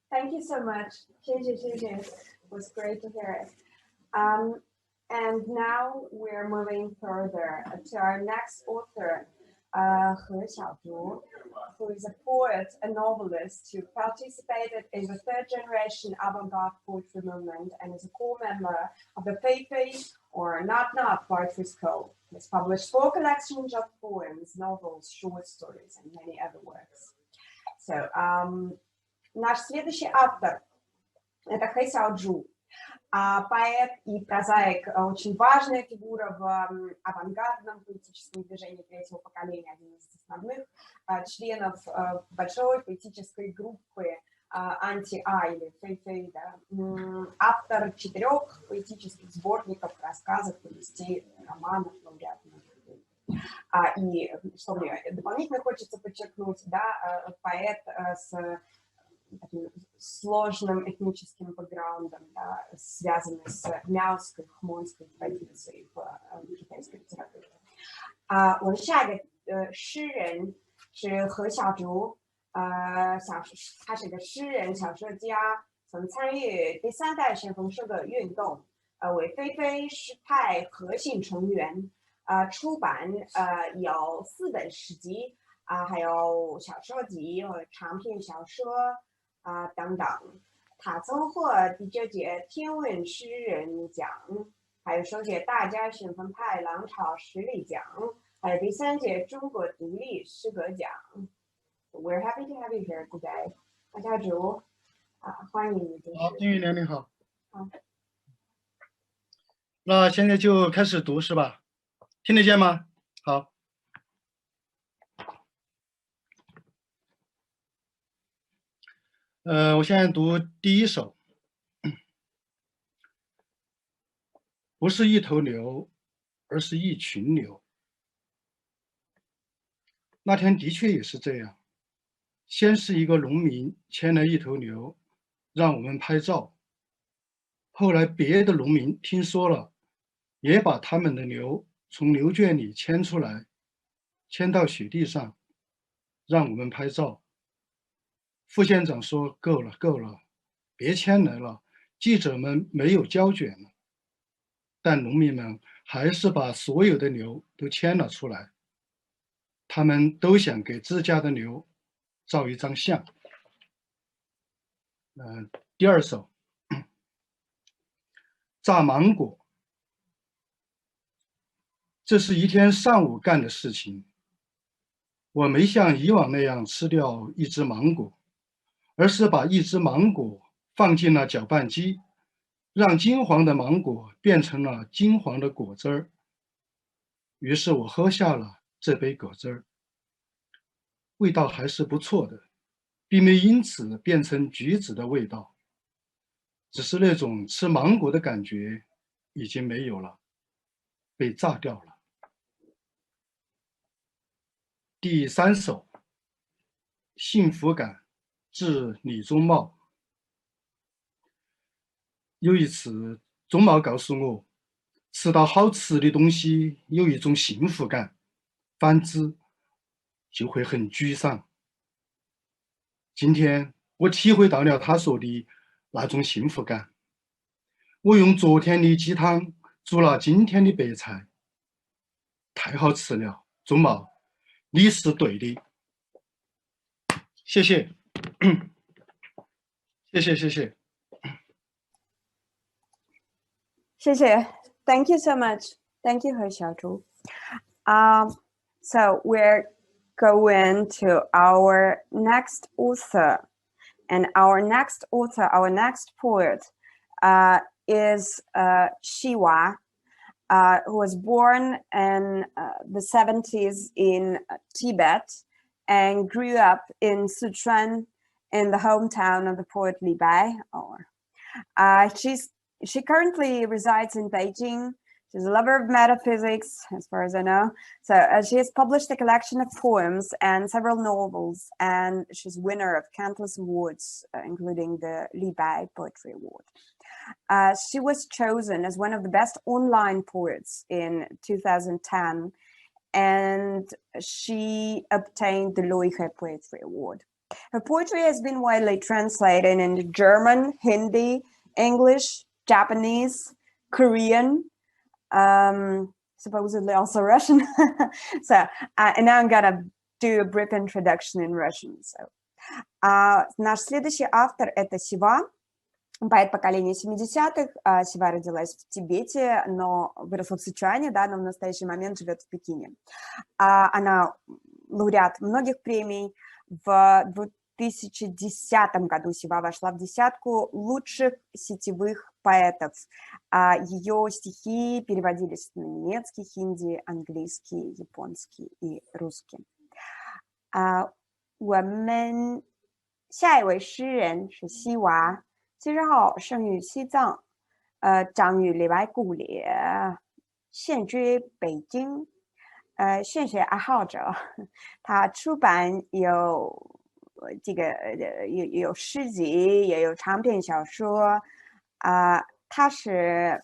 Thank you so much. 谢谢谢谢 It was great to hear it. And now we're moving further to our next author, He Xiaozhu, who is a poet, a novelist who participated in the third generation avant-garde poetry movement and is a core member of the Feifei or Not Not Poetry School. He's published 4 collections of poems, novels, short stories, and many other works. So, наш следующий автор – это He Xiaozhu. Поэт и прозаик, очень важная фигура в авангардном поэтическом движении третьего поколения, один из основных членов большой поэтической группы Анти-А или Фэй-Фэй, да, автор 4 поэтических сборников, рассказов, повестей, романов, лауреат многих премий. И что мне дополнительно хочется подчеркнуть, да, поэт с таким сложным этническим бэкграундом, да, связанный с мяоской, хмонской традицией в китайской литературе. 我的下一个诗人是何小竹，他是一个诗人、小说家，曾参与第3代旋风社的运动，为菲菲诗派核心成员，出版有4本诗集。还有小说集和长篇小说等等。他曾获第9届天文诗人奖，还有首届大家新风派浪潮实力奖，还有第3届中国独立诗歌奖。We're happy to have you here today. 大家主欢迎你。好，丁玉莲你好。好。那现在就开始读是吧？听得见吗？好。我现在读第1首。不是一头牛，而是一群牛。那天的确也是这样，先是一个农民牵了一头牛，让我们拍照。后来别的农民听说了，也把他们的牛从牛圈里牵出来，牵到雪地上，让我们拍照。副县长说：“够了，够了，别牵来了，记者们没有胶卷了。”但农民们还是把所有的牛都牵了出来，他们都想给自家的牛照一张相。第2首，榨芒果。这是一天上午干的事情。我没像以往那样吃掉一只芒果，而是把一只芒果放进了搅拌机，让金黄的芒果变成了金黄的果汁儿。于是我喝下了这杯果汁儿，味道还是不错的，并没因此变成橘子的味道，只是那种吃芒果的感觉已经没有了，被榨掉了。第3首，幸福感，致李宗茂。有一次，宗茂告诉我，吃到好吃的东西有一种幸福感，反之就会很沮丧。今天我体会到了他说的那种幸福感。我用昨天的鸡汤煮了今天的白菜，太好吃了。宗茂，你是对的。谢谢，谢谢，谢谢。谢谢 Thank you so much. Thank you, 何小竹. So we're going to our next author. And our next author, our next poet is Shiwa, who was born in the 70s in Tibet and grew up in Sichuan in the hometown of the poet Li Bai. She currently resides in Beijing. She's a lover of metaphysics, as far as I know. So she has published a collection of poems and several novels, and she's winner of countless awards, including the Li Bai Poetry Award. She was chosen as one of the best online poets in 2010, and she obtained the Loihe Poetry Award. Her poetry has been widely translated into German, Hindi, English, Japanese, Korean, supposedly also Russian. And now I'm gonna do a brief introduction in Russian. Наш следующий автор — это Сива, поэт поколения 70-х. Сива родилась в Тибете, но выросла в Сычуане, да, но в настоящий момент живет в Пекине. Она лауреат многих премий. В 2010 году Сива вошла в десятку лучших сетевых поэтов. Ее стихи переводились на немецкий, хинди, английский, японский и русский. 我们下一位诗人是西娃，70号生于西藏，长于李白故里，现居北京，现学爱好者。他出版有有诗集，也有长篇小说。他是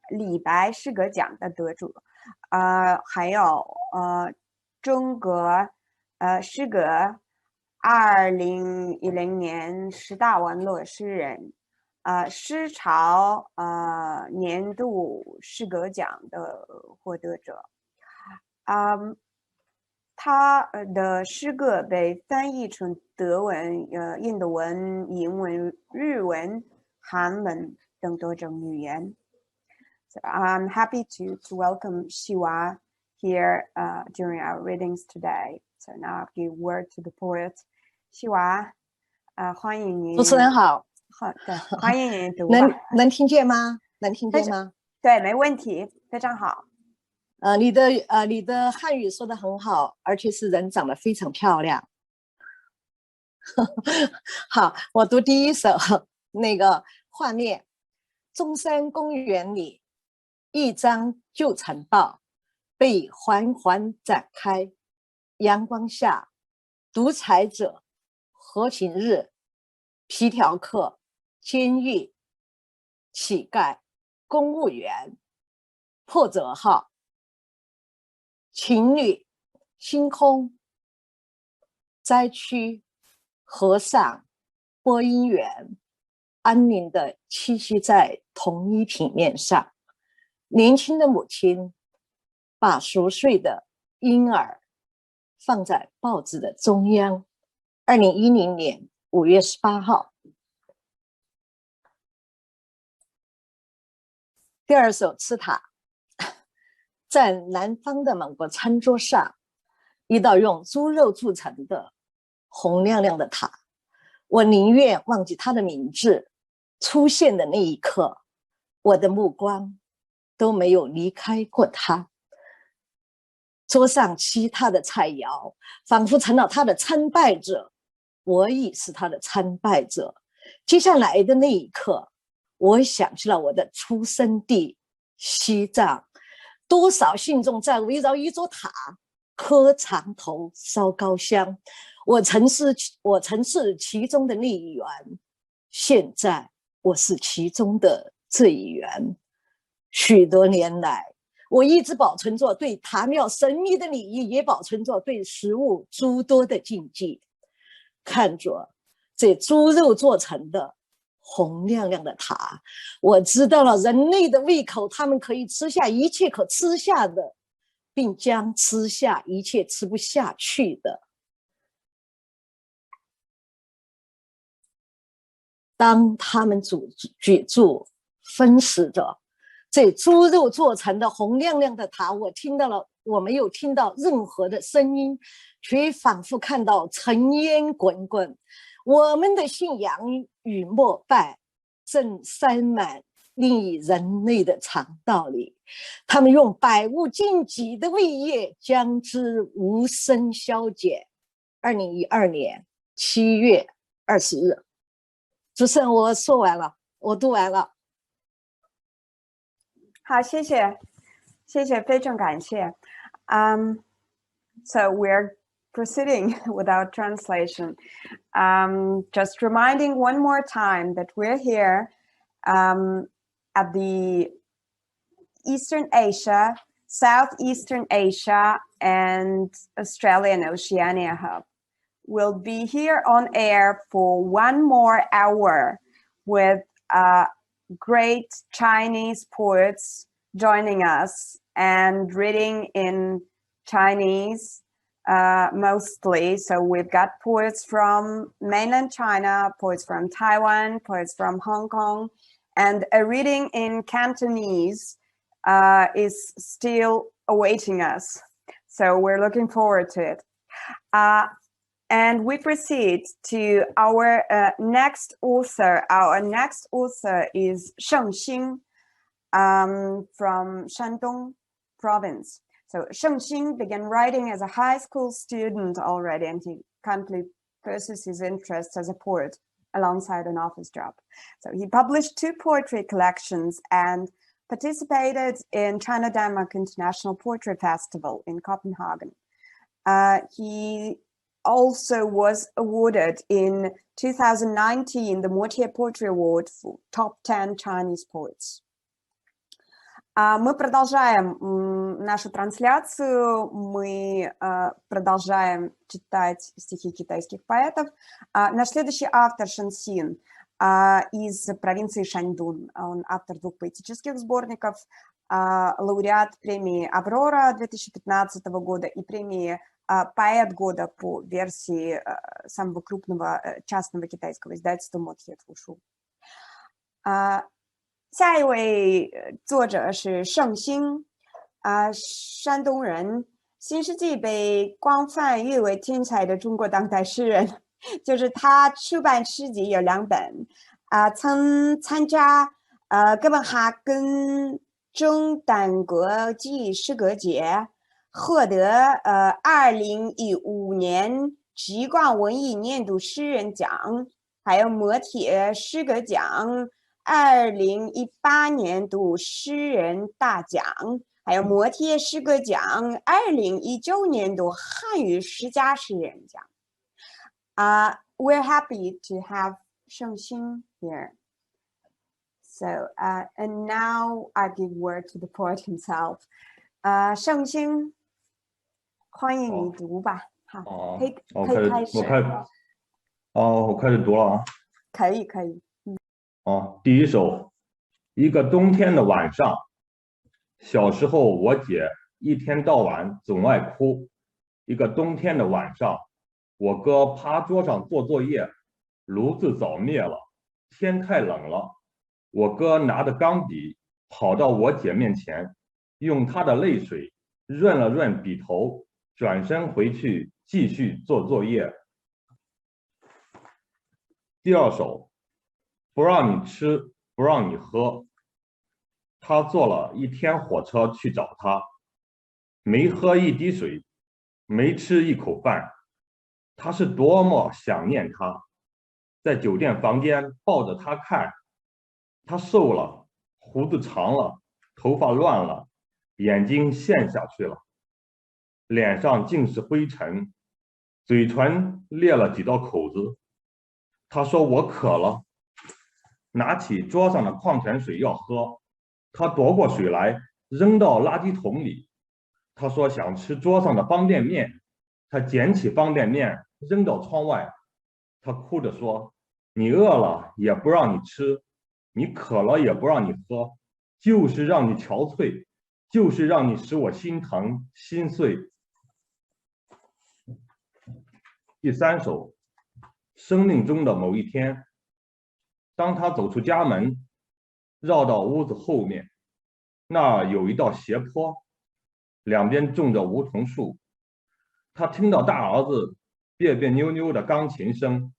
李白诗歌奖的得主，还有中国诗歌2010年10大网络诗人，诗潮年度诗歌奖的获得者。他的诗歌被翻译成德文、印度文、英文、日文、韩文等多种语言。So I'm happy to welcome Xiwa here during our readings today. So now I'll give word to the poet. Xiwa, 欢迎您。主持人好。好的，欢迎您读吧。能听见吗？能听见吗？对，没问题，非常好。你的汉语说得很好，而且是人长得非常漂亮。好，我读第一首那个画面。中山公园里，一张旧城报被缓缓展开，阳光下，独裁者、和平日、皮条客、监狱、乞丐、公务员、破折号、情侣、星空、灾区、和尚、播音员，安宁地栖息在同一平面上。年轻的母亲把熟睡的婴儿放在报纸的中央。2010年5月18号。第二首吃塔。在南方的某个餐桌上，一道用猪肉铸成的红亮亮的塔，我宁愿忘记它的名字。出现的那一刻，我的目光都没有离开过它。桌上其他的菜肴仿佛成了他的参拜者，我已是他的参拜者。接下来的那一刻，我想起了我的出生地西藏。多少信众在围绕一座塔磕长头烧高香，我曾是其中的那一员，现在我是其中的这一员。许多年来，我一直保存着对塔庙神秘的礼仪，也保存着对食物诸多的禁忌。看着这猪肉做成的红亮亮的塔，我知道了人类的胃口，他们可以吃下一切可吃下的，并将吃下一切吃不下去的。当他们举箸分食着这猪肉做成的红亮亮的塔，我没有听到任何的声音，却仿佛看到尘烟滚滚。我们的信仰与膜拜正塞满另一人类的肠道里，他们用百无禁忌的胃液将之无声消减。2012年7月20日。主持人，我说完了，我读完了。好，谢谢，非常感谢。So we're proceeding without translation. Just reminding one more time that we're here at the Eastern Asia, Southeastern Asia, and Australia and Oceania Hub. We'll be here on air for 1 more hour with great Chinese poets joining us and reading in Chinese mostly. So we've got poets from mainland China, poets from Taiwan, poets from Hong Kong, and a reading in Cantonese is still awaiting us. So we're looking forward to it. And we proceed to our next author. Our next author is Sheng Xing from Shandong province. So Sheng Xing began writing as a high school student already, and he currently pursues his interests as a poet alongside an office job. So he published 2 poetry collections and participated in China-Denmark International Poetry Festival in Copenhagen. He also was awarded in 2019 the Mortier Poetry Award for Top 10 Chinese Poets. Мы продолжаем нашу трансляцию, мы продолжаем читать стихи китайских поэтов. Наш следующий автор Шэн Син из провинции Шаньдун. Он автор 2 поэтических сборников лауреат премии «Аврора» 2015 года и премии «Поэт года» по версии самого крупного частного китайского издательства «Мотхет Фушу». 下一位作者是盛兴，山东人，新世纪被广泛誉为天才的中国当代诗人，就是他出版诗集有2本，曾参加哥本哈根中丹国际诗歌节，获得2015年极光文艺年度诗人奖，还有摩铁诗歌奖2018年度诗人大奖，还有摩铁诗歌奖2019年度汉语诗家诗人奖。We're happy to have Sheng Xin here. So, and now I give word to the poet himself. 盛兴，欢迎你读吧。好，可以开始。我开始读了啊。可以。第一首，一个冬天的晚上，小时候我姐一天到晚总爱哭。一个冬天的晚上，我哥趴桌上做作业，炉子早灭了，天太冷了。我哥拿着钢笔跑到我姐面前，用他的泪水润了润笔头，转身回去继续做作业。第二首，不让你吃，不让你喝。他坐了一天火车去找他，没喝一滴水，没吃一口饭，他是多么想念他。在酒店房间抱着他看，他瘦了，胡子长了，头发乱了，眼睛陷下去了，脸上尽是灰尘，嘴唇裂了几道口子。他说我渴了，拿起桌上的矿泉水要喝，他夺过水来扔到垃圾桶里。他说想吃桌上的方便面，他捡起方便面扔到窗外。他哭着说，你饿了也不让你吃，你渴了也不让你喝，就是让你憔悴，就是让你使我心疼心碎。第三首，生命中的某一天，当他走出家门，绕到屋子后面，那儿有一道斜坡，两边种着梧桐树。他听到大儿子别别扭扭的钢琴声，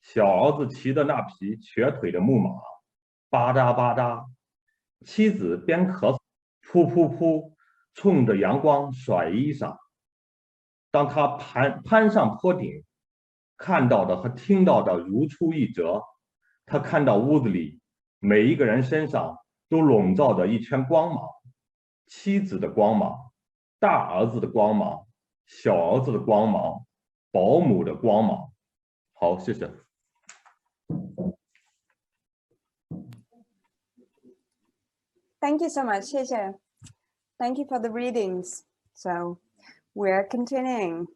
小儿子骑的那匹瘸腿的木马，吧嗒吧嗒。妻子边咳嗽，噗噗噗，冲着阳光甩衣裳。当他攀上坡顶，看到的和听到的如出一辙。他看到屋子里每一个人身上都笼罩着一圈光芒，妻子的光芒，大儿子的光芒，小儿子的光芒，保姆的光芒。好，谢谢。Thank you so much. 谢谢。Thank you for the readings. So we're continuing.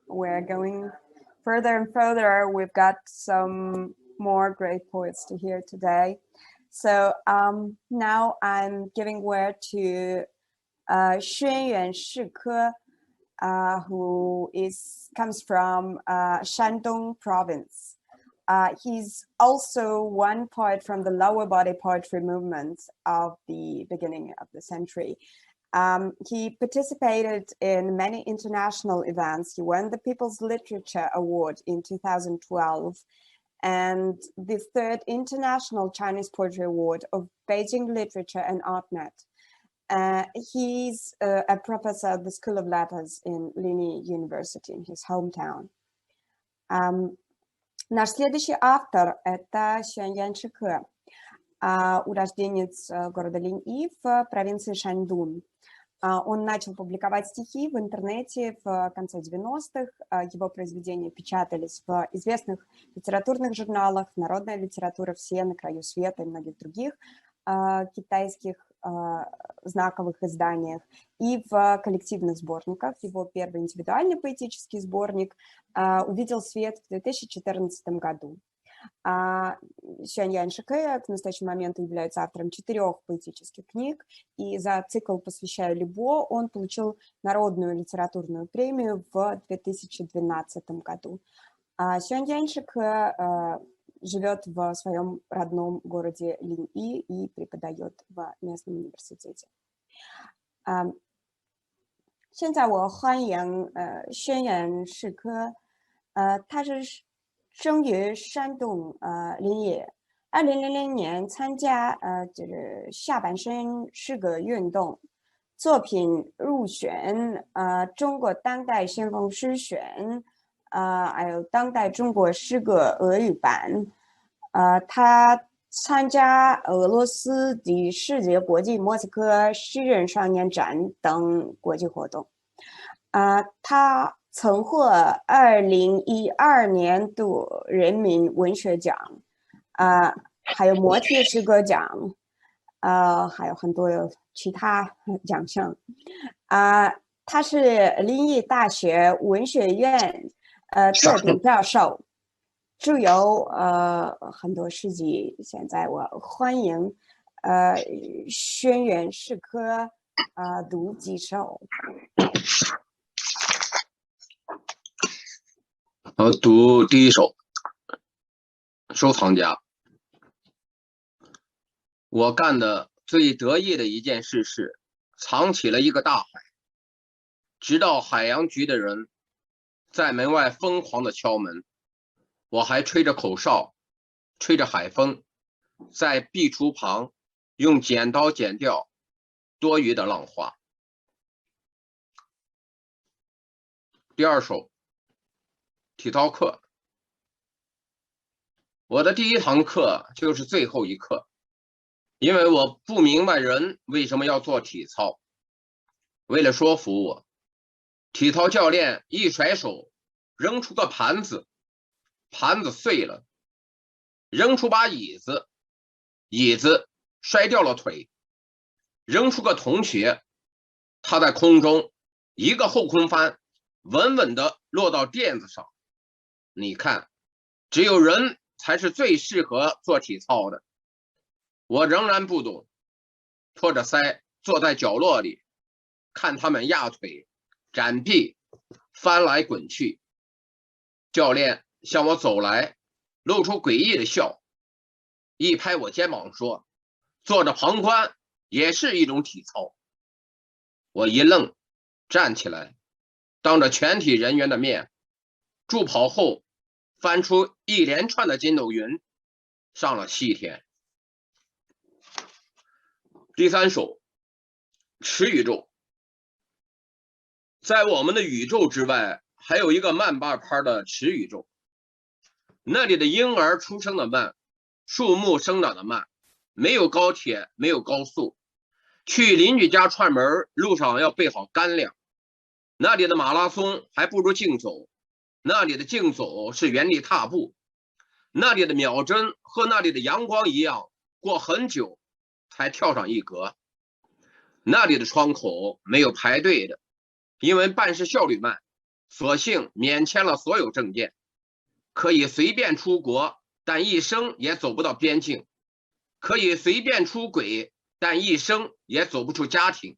We're going further and further. We've got some more great poets to hear today. So now I'm giving word to Xuan Yuan Shike, who comes from Shandong province. He's also one poet from the lower body poetry movement of the beginning of the century. He participated in many international events. He won the People's Literature Award in 2012 and the 3rd International Chinese Poetry Award of Beijing Literature and ArtNet. He's a professor at the School of Letters in Lini University in his hometown. Наш следующий автор – это Xuan Yuan Shike, урожденец города Линьи в провинции Шаньдун. Он начал публиковать стихи в интернете в конце 90-х. Его произведения печатались в известных литературных журналах «Народная литература», «Все», «На краю света» и многих других китайских знаковых изданиях и в коллективных сборниках. Его первый индивидуальный поэтический сборник увидел свет в 2014 году. Сюань Шикэ к настоящему моменту является автором 4 поэтических книг, и за цикл «Посвящаю Либо» он получил Народную литературную премию в 2012 году. Сюань Шикэ живет в своем родном городе Линьи и преподает в местном университете. 现在我欢迎轩辕世科，他是生于山东临沂，2000年参加就是下半身诗歌运动，作品入选中国当代先锋诗选，还有当代中国诗歌俄语版，他参加俄罗斯第世界国际莫斯科诗人少年展等国际活动。他曾获2012年度人民文学奖，还有摩贴诗歌奖，还有很多其他奖项。他是临沂大学文学院特聘教授，著有很多诗集。现在我欢迎轩辕世科读几首。读第一首，收藏家。我干的最得意的一件事是藏起了一个大海，直到海洋局的人在门外疯狂的敲门，我还吹着口哨，吹着海风，在壁橱旁用剪刀剪掉多余的浪花。第二首，体操课。我的第一堂课就是最后一课，因为我不明白人为什么要做体操。为了说服我，体操教练一甩手扔出个盘子，盘子碎了；扔出把椅子，椅子摔掉了腿；扔出个同学，他在空中一个后空翻，稳稳地落到垫子上。你看，只有人才是最适合做体操的。我仍然不懂，托着腮坐在角落里，看他们压腿、展臂、翻来滚去。教练向我走来，露出诡异的笑，一拍我肩膀说：“坐着旁观也是一种体操。”我一愣，站起来，当着全体人员的面，助跑后翻出一连串的筋斗云，上了西天。第三首，池宇宙。在我们的宇宙之外，还有一个慢半拍的池宇宙，那里的婴儿出生的慢，树木生长的慢，没有高铁，没有高速，去邻居家串门路上要备好干粮。那里的马拉松还不如竞走，那里的竞走是原地踏步，那里的秒针和那里的阳光一样，过很久才跳上一格。那里的窗口没有排队的，因为办事效率慢，索性免签了所有证件，可以随便出国，但一生也走不到边境；可以随便出轨，但一生也走不出家庭。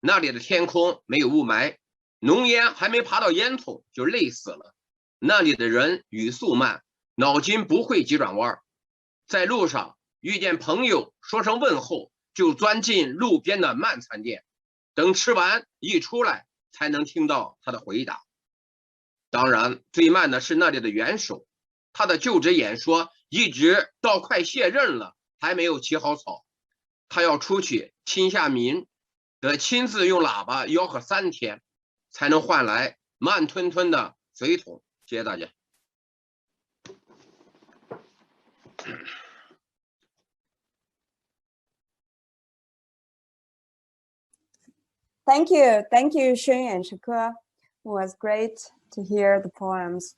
那里的天空没有雾霾，浓烟还没爬到烟筒就累死了。那里的人语速慢，脑筋不会急转弯，在路上遇见朋友说声问候，就钻进路边的慢餐店，等吃完一出来才能听到他的回答。当然最慢的是那里的元首，他的就职演说一直到快卸任了还没有起好草，他要出去亲下民，得亲自用喇叭吆喝3天，才能换来慢吞吞的随从。谢谢大家。Thank you, 轩辕世科. It was great to hear the poems.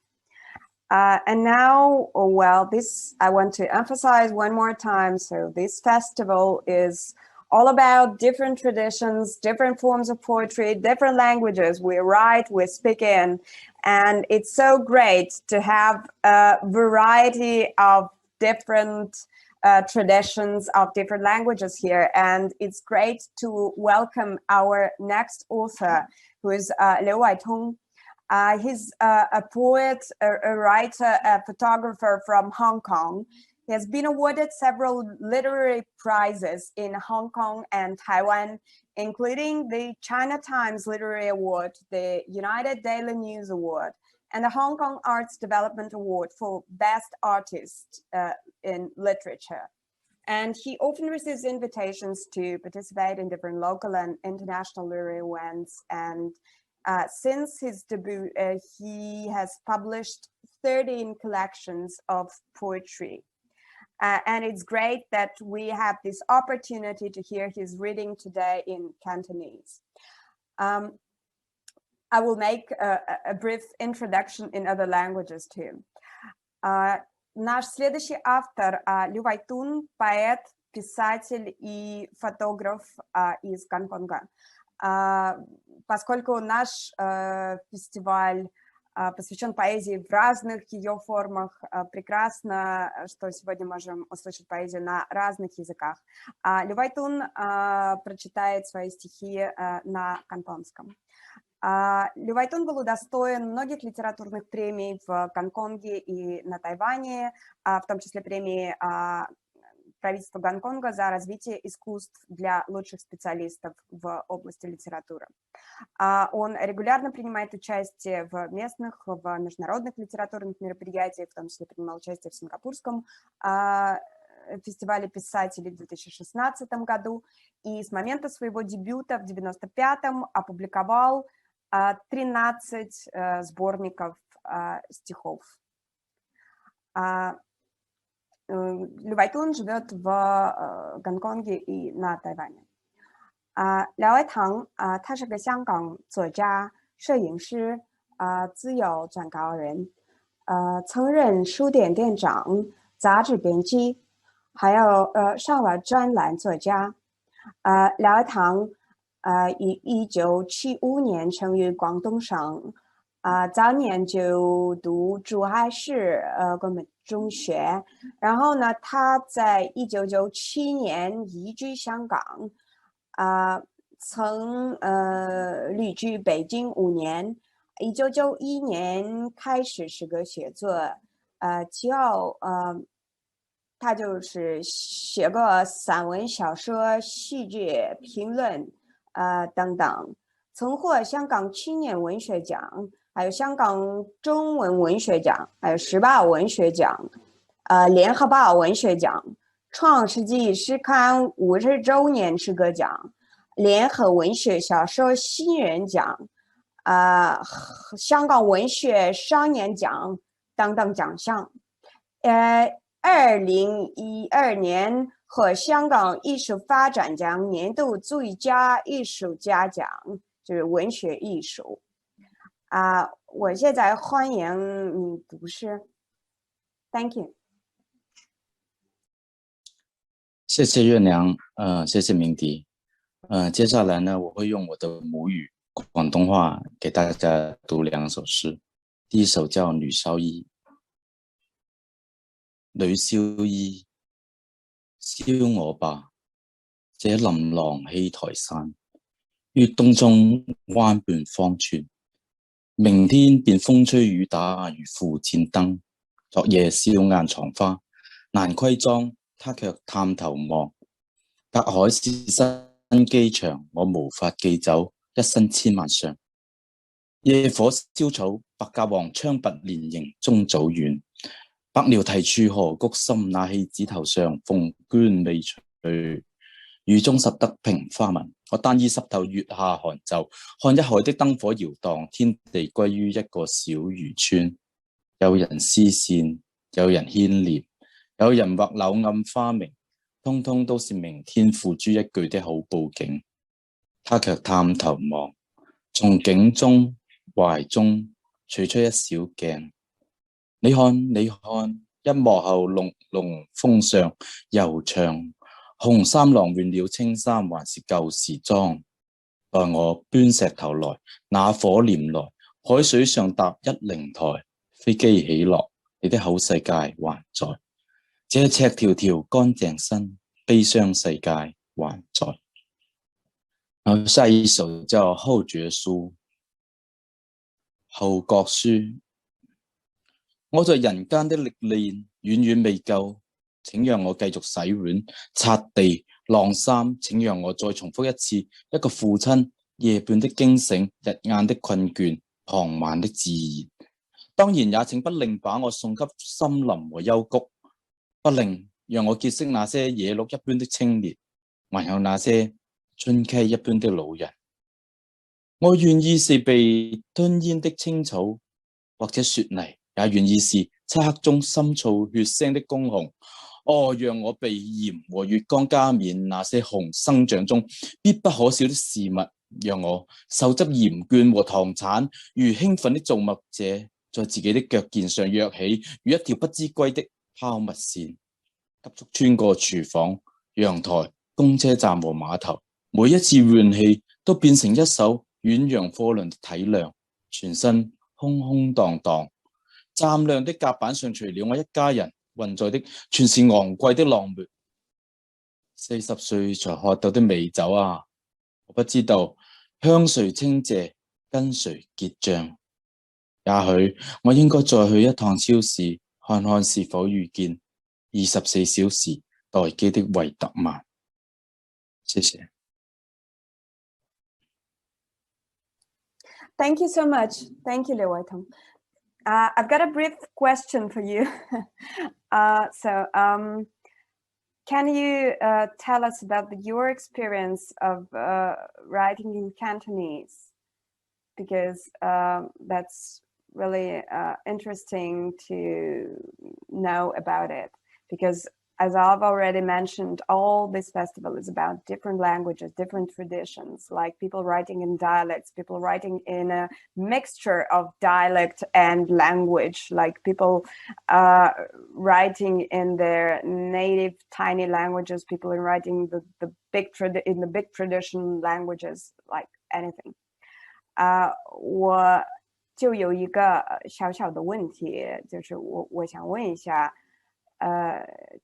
And now, well, this I want to emphasize one more time. So this festival is all about different traditions, different forms of poetry, different languages we write, we speak in. And it's so great to have a variety of different traditions of different languages here. And it's great to welcome our next author, who is Liu Weitong. He's a poet, a writer, a photographer from Hong Kong. He has been awarded several literary prizes in Hong Kong and Taiwan, including the China Times Literary Award, the United Daily News Award, and the Hong Kong Arts Development Award for Best Artist in Literature. And he often receives invitations to participate in different local and international literary events. And since his debut, he has published 13 collections of poetry. And it's great that we have this opportunity to hear his reading today in Cantonese. I will make a brief introduction in other languages too. Наш следующий автор Лю Вайтун, поэт, писатель и фотограф из Гонконга. Поскольку наш фестиваль посвящен поэзии в разных ее формах, прекрасно, что сегодня можем услышать поэзию на разных языках. Лю Вайтун прочитает свои стихи на кантонском. Лю Вайтун был удостоен многих литературных премий в Гонконге и на Тайване, в том числе премии правительства Гонконга за развитие искусств для лучших специалистов в области литературы. Он регулярно принимает участие в местных, в международных литературных мероприятиях, в том числе принимал участие в Сингапурском фестивале писателей в 2016 году, и с момента своего дебюта в 1995-м опубликовал 13 сборников стихов. Лю Вайтун живет в Гонконге и на Тайване.廖爱堂他是个香港作家、摄影师、自由撰稿人，曾任书店店长、杂志编辑，还有上了专栏作家。廖爱堂于1975年生于广东省，早年就读珠海市国民中学，然后呢，他在1997年移居香港，曾旅居北京5年，1991年开始诗歌写作，其后他就是写过散文、小说、戏剧、评论等等，曾获香港青年文学奖，还有香港中文文学奖，还有时报文学奖，联合报文学奖，创世纪诗刊50周年诗歌奖，联合文学小说新人奖，香港文学双年奖等等奖项。2012年获香港艺术发展奖年度最佳艺术家奖，就是文学艺术。我现在欢迎你读诗。Thank you。谢谢月娘，谢谢鸣笛。接下来呢，我会用我的母语广东话给大家读2首诗。第一首叫《女燒衣》。女燒衣，燒我吧，這琳琅戲台山，於冬中彎半方寸。明天便風吹雨打，如負戰燈。昨夜笑顏藏花，難窺妝，他卻探頭望。隔海是新機場，我無法寄走一身千萬傷。夜火燒草，白鴿王槍拔連營中早遠。百鳥啼處河谷深，那戲指頭上鳳絹未除。雨中拾得平花紋，我單衣濕透月下寒晝，看一海的燈火搖蕩，天地歸於一個小漁村。有人絲線，有人牽念，有人畫柳暗花明，通通都是明天付諸一炬的好佈景。他卻探頭望，從景中懷中取出一小鏡。你看，你看，一幕後濃濃風上悠長，紅衫郎換了青衫，還是舊時裝。待我搬石頭來，那火焰來，海水上搭109台，飛機起落，你的好世界還在。這赤條條乾淨身，悲傷世界還在。然後下一首叫《後覺書》。後覺書，我在人間的歷練遠遠未夠，請讓我繼續洗碗、擦地、晾衫，請讓我再重複一次一個父親夜半的驚醒、日晏的困倦、傍晚的自然。當然也請不令把我送給森林和幽谷，不令讓我結識那些野鹿一般的青年，還有那些春溪一般的老人。我願意是被吞咽的青草，或者雪泥，也願意是漆黑中深燥血腥的公熊。哦，讓我被鹽和月光加冕那些熊生長中必不可少的事物，讓我手執鹽卷和糖橙，如興奮的造物者，在自己的腳肩上躍起，如一條不知歸的拋物線，急速穿過廚房、陽台、公車站和碼頭，每一次換氣都變成一艘遠洋貨輪的體量，全身空空蕩蕩。湛亮的甲板上，除了我一家人，運載的全是昂貴的浪沫。40歲才喝到的美酒啊！我不知道向誰稱謝，跟誰結賬。也許我應該再去一趟超市，看看是否遇見24小時待機的維特曼。謝謝。Thank you so much. Thank you, Liu Weitong. I've got a brief question for you. Can you tell us about your experience of writing in Cantonese? Because that's really interesting to know about it. Because as I've already mentioned, all this festival is about different languages, different traditions, like people writing in dialects, people writing in a mixture of dialect and language, like people writing in their native tiny languages, people writing the big tradition languages, like anything. 我就有一个小小的问题，就是我想问一下。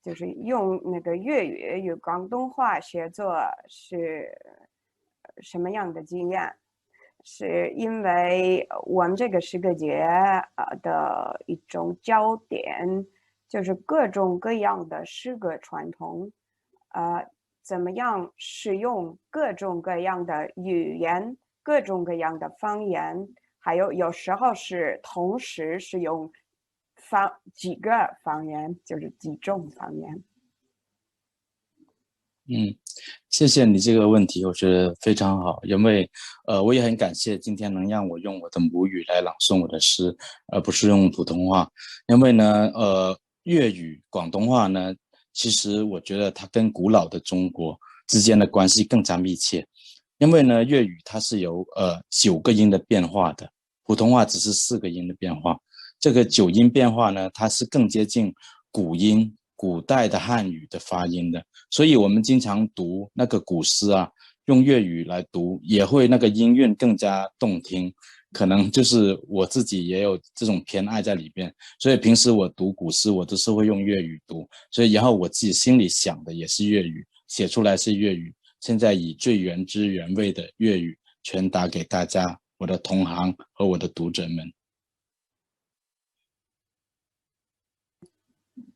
就是用那个粤语与广东话写作是什么样的经验？是因为我们这个诗歌节的一种焦点，就是各种各样的诗歌传统，怎么样使用各种各样的语言、各种各样的方言，还有时候是同时使用。几个方言，就是几种方言。谢谢你这个问题，我觉得非常好，因为我也很感谢今天能让我用我的母语来朗诵我的诗，而不是用普通话。因为呢，粤语、广东话呢，其实我觉得它跟古老的中国之间的关系更加密切。因为呢，粤语它是由9个音的变化的，普通话只是4个音的变化。这个9音变化呢，它是更接近古音、古代的汉语的发音的，所以我们经常读那个古诗啊，用粤语来读，也会那个音韵更加动听。可能就是我自己也有这种偏爱在里边，所以平时我读古诗，我都是会用粤语读，所以然后我自己心里想的也是粤语，写出来是粤语。现在以最原汁原味的粤语传达给大家，我的同行和我的读者们。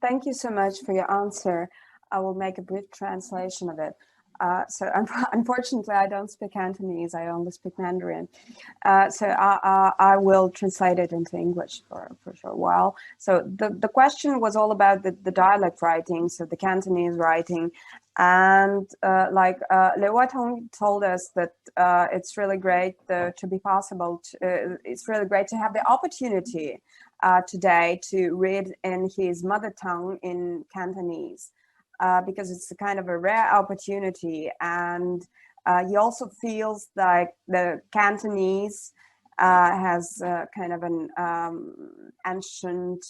Thank you so much for your answer. I will make a brief translation of it. So unfortunately, I don't speak Cantonese. I only speak Mandarin. So I will translate it into English for a short while. So the question was all about the dialect writing, so the Cantonese writing. And like Liu Weitong told us that it's really great to be possible. It's really great to have the opportunity today to read in his mother tongue in Cantonese. Because it's a kind of a rare opportunity, and he also feels like the Cantonese has kind of an ancient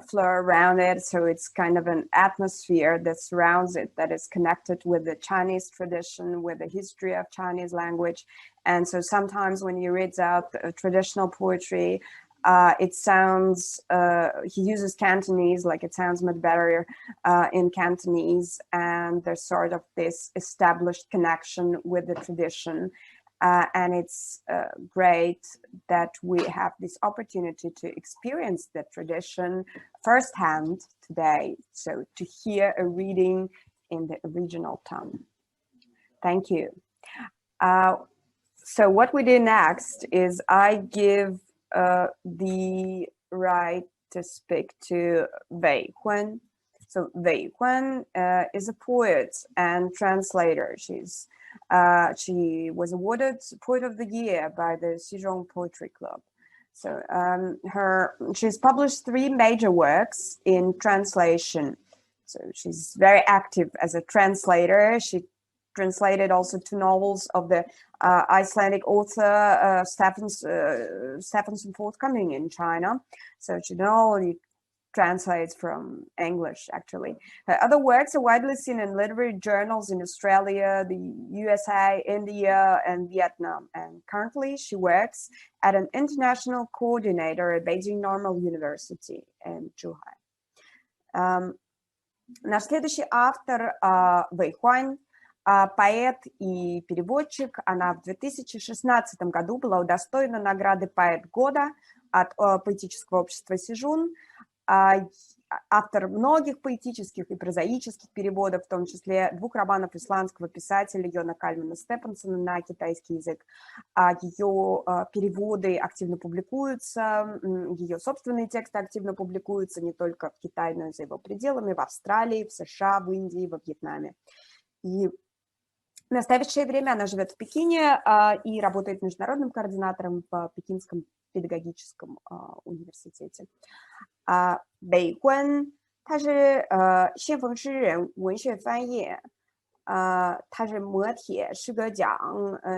floor around it. So it's kind of an atmosphere that surrounds it that is connected with the Chinese tradition, with the history of Chinese language. And so sometimes when he reads out traditional poetry, it sounds, he uses Cantonese, like it sounds much better in Cantonese, and there's sort of this established connection with the tradition. And it's great that we have this opportunity to experience the tradition firsthand today. So to hear a reading in the original tongue. Thank you. So what we do next is I give the right to speak to Wei Huan. So Wei Huan is a poet and translator. She was awarded Poet of the Year by the Xizhong Poetry Club. So she's published 3 major works in translation. So she's very active as a translator. She translated also 2 novels of the Icelandic author Stephenson forthcoming in China. So she not only translates from English, actually. Her other works are widely seen in literary journals in Australia, the USA, India, and Vietnam. And currently she works at an international coordinator at Beijing Normal University in Zhuhai. Наш следующий автор Вэй Хуань, поэт и переводчик. Она в 2016 году была удостоена награды «Поэт года» от поэтического общества Сижун. Автор многих поэтических и прозаических переводов, в том числе 2 романов исландского писателя Йона Кальмана Степансона на китайский язык. Ее переводы активно публикуются, ее собственные тексты активно публикуются не только в Китае, но и за его пределами, в Австралии, в США, в Индии, во Вьетнаме. И в настоящее время она живет в Пекине и работает международным координатором в Пекинском педагогическом университете. 北关，他是先锋诗人、文学翻译，他是磨铁诗歌奖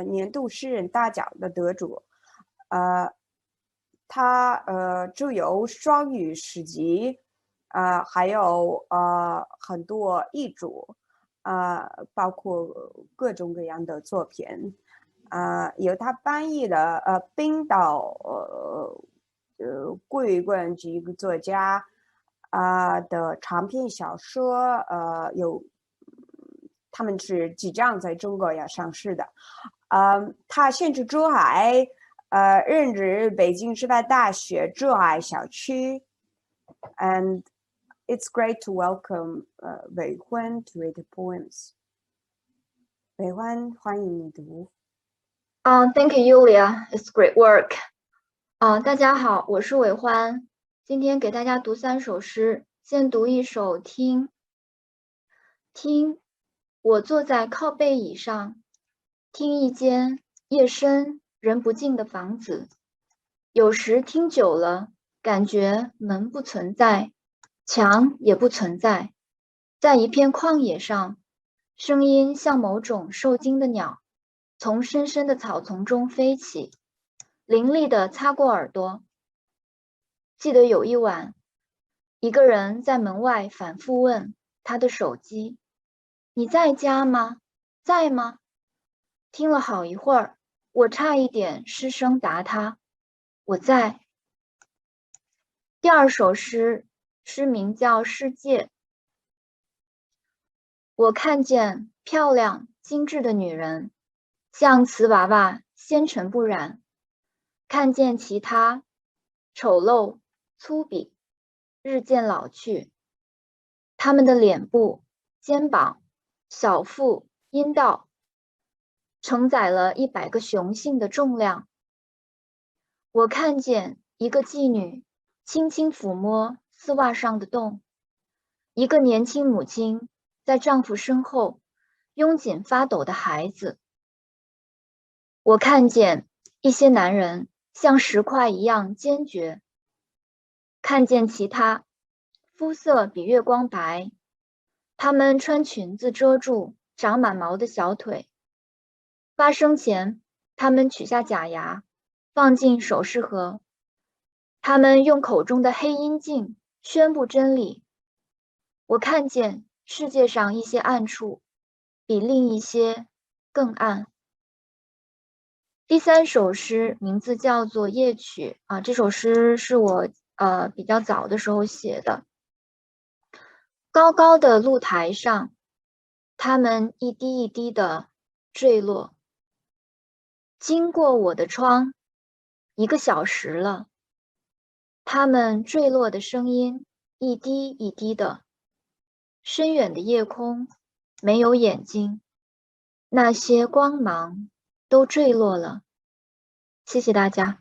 年度诗人大奖的得主，他著有双语诗集，还有很多译著，包括各种各样的作品，有他翻译的冰岛桂冠这个作家的长篇小说，他们是即将在中国要上市的。他现住珠海，任职北京师范大学珠海校区。And it's great to welcome Wei Huan to read the poems. Wei Huan，欢迎你读。Thank you, Yulia. It's great work. 大家好，我是韦欢，今天给大家读3首诗，先读一首听。我坐在靠背椅上，听一间夜深人不静的房子，有时听久了，感觉门不存在，墙也不存在，在一片旷野上，声音像某种受惊的鸟，从深深的草丛中飞起。凌厉地擦过耳朵。记得有一晚，一个人在门外反复问他的手机：“你在家吗？在吗？”听了好一会儿，我差一点失声答他：“我在。”第2首诗名叫《世界》。我看见漂亮精致的女人，像瓷娃娃纤尘不染。看见其他丑陋粗鄙，日渐老去，他们的脸部、肩膀、小腹、阴道承载了100个雄性的重量。我看见一个妓女轻轻抚摸丝袜上的洞，一个年轻母亲在丈夫身后拥紧发抖的孩子。我看见一些男人像石块一样坚决，看见其他肤色比月光白，他们穿裙子遮住长满毛的小腿。发生前，他们取下假牙，放进首饰盒。他们用口中的黑阴茎宣布真理。我看见世界上一些暗处，比另一些更暗。第3首诗名字叫做《夜曲》啊，这首诗是我比较早的时候写的。高高的露台上，它们一滴一滴的坠落。经过我的窗1个小时了，它们坠落的声音一滴一滴的。深远的夜空没有眼睛，那些光芒都坠落了。谢谢大家。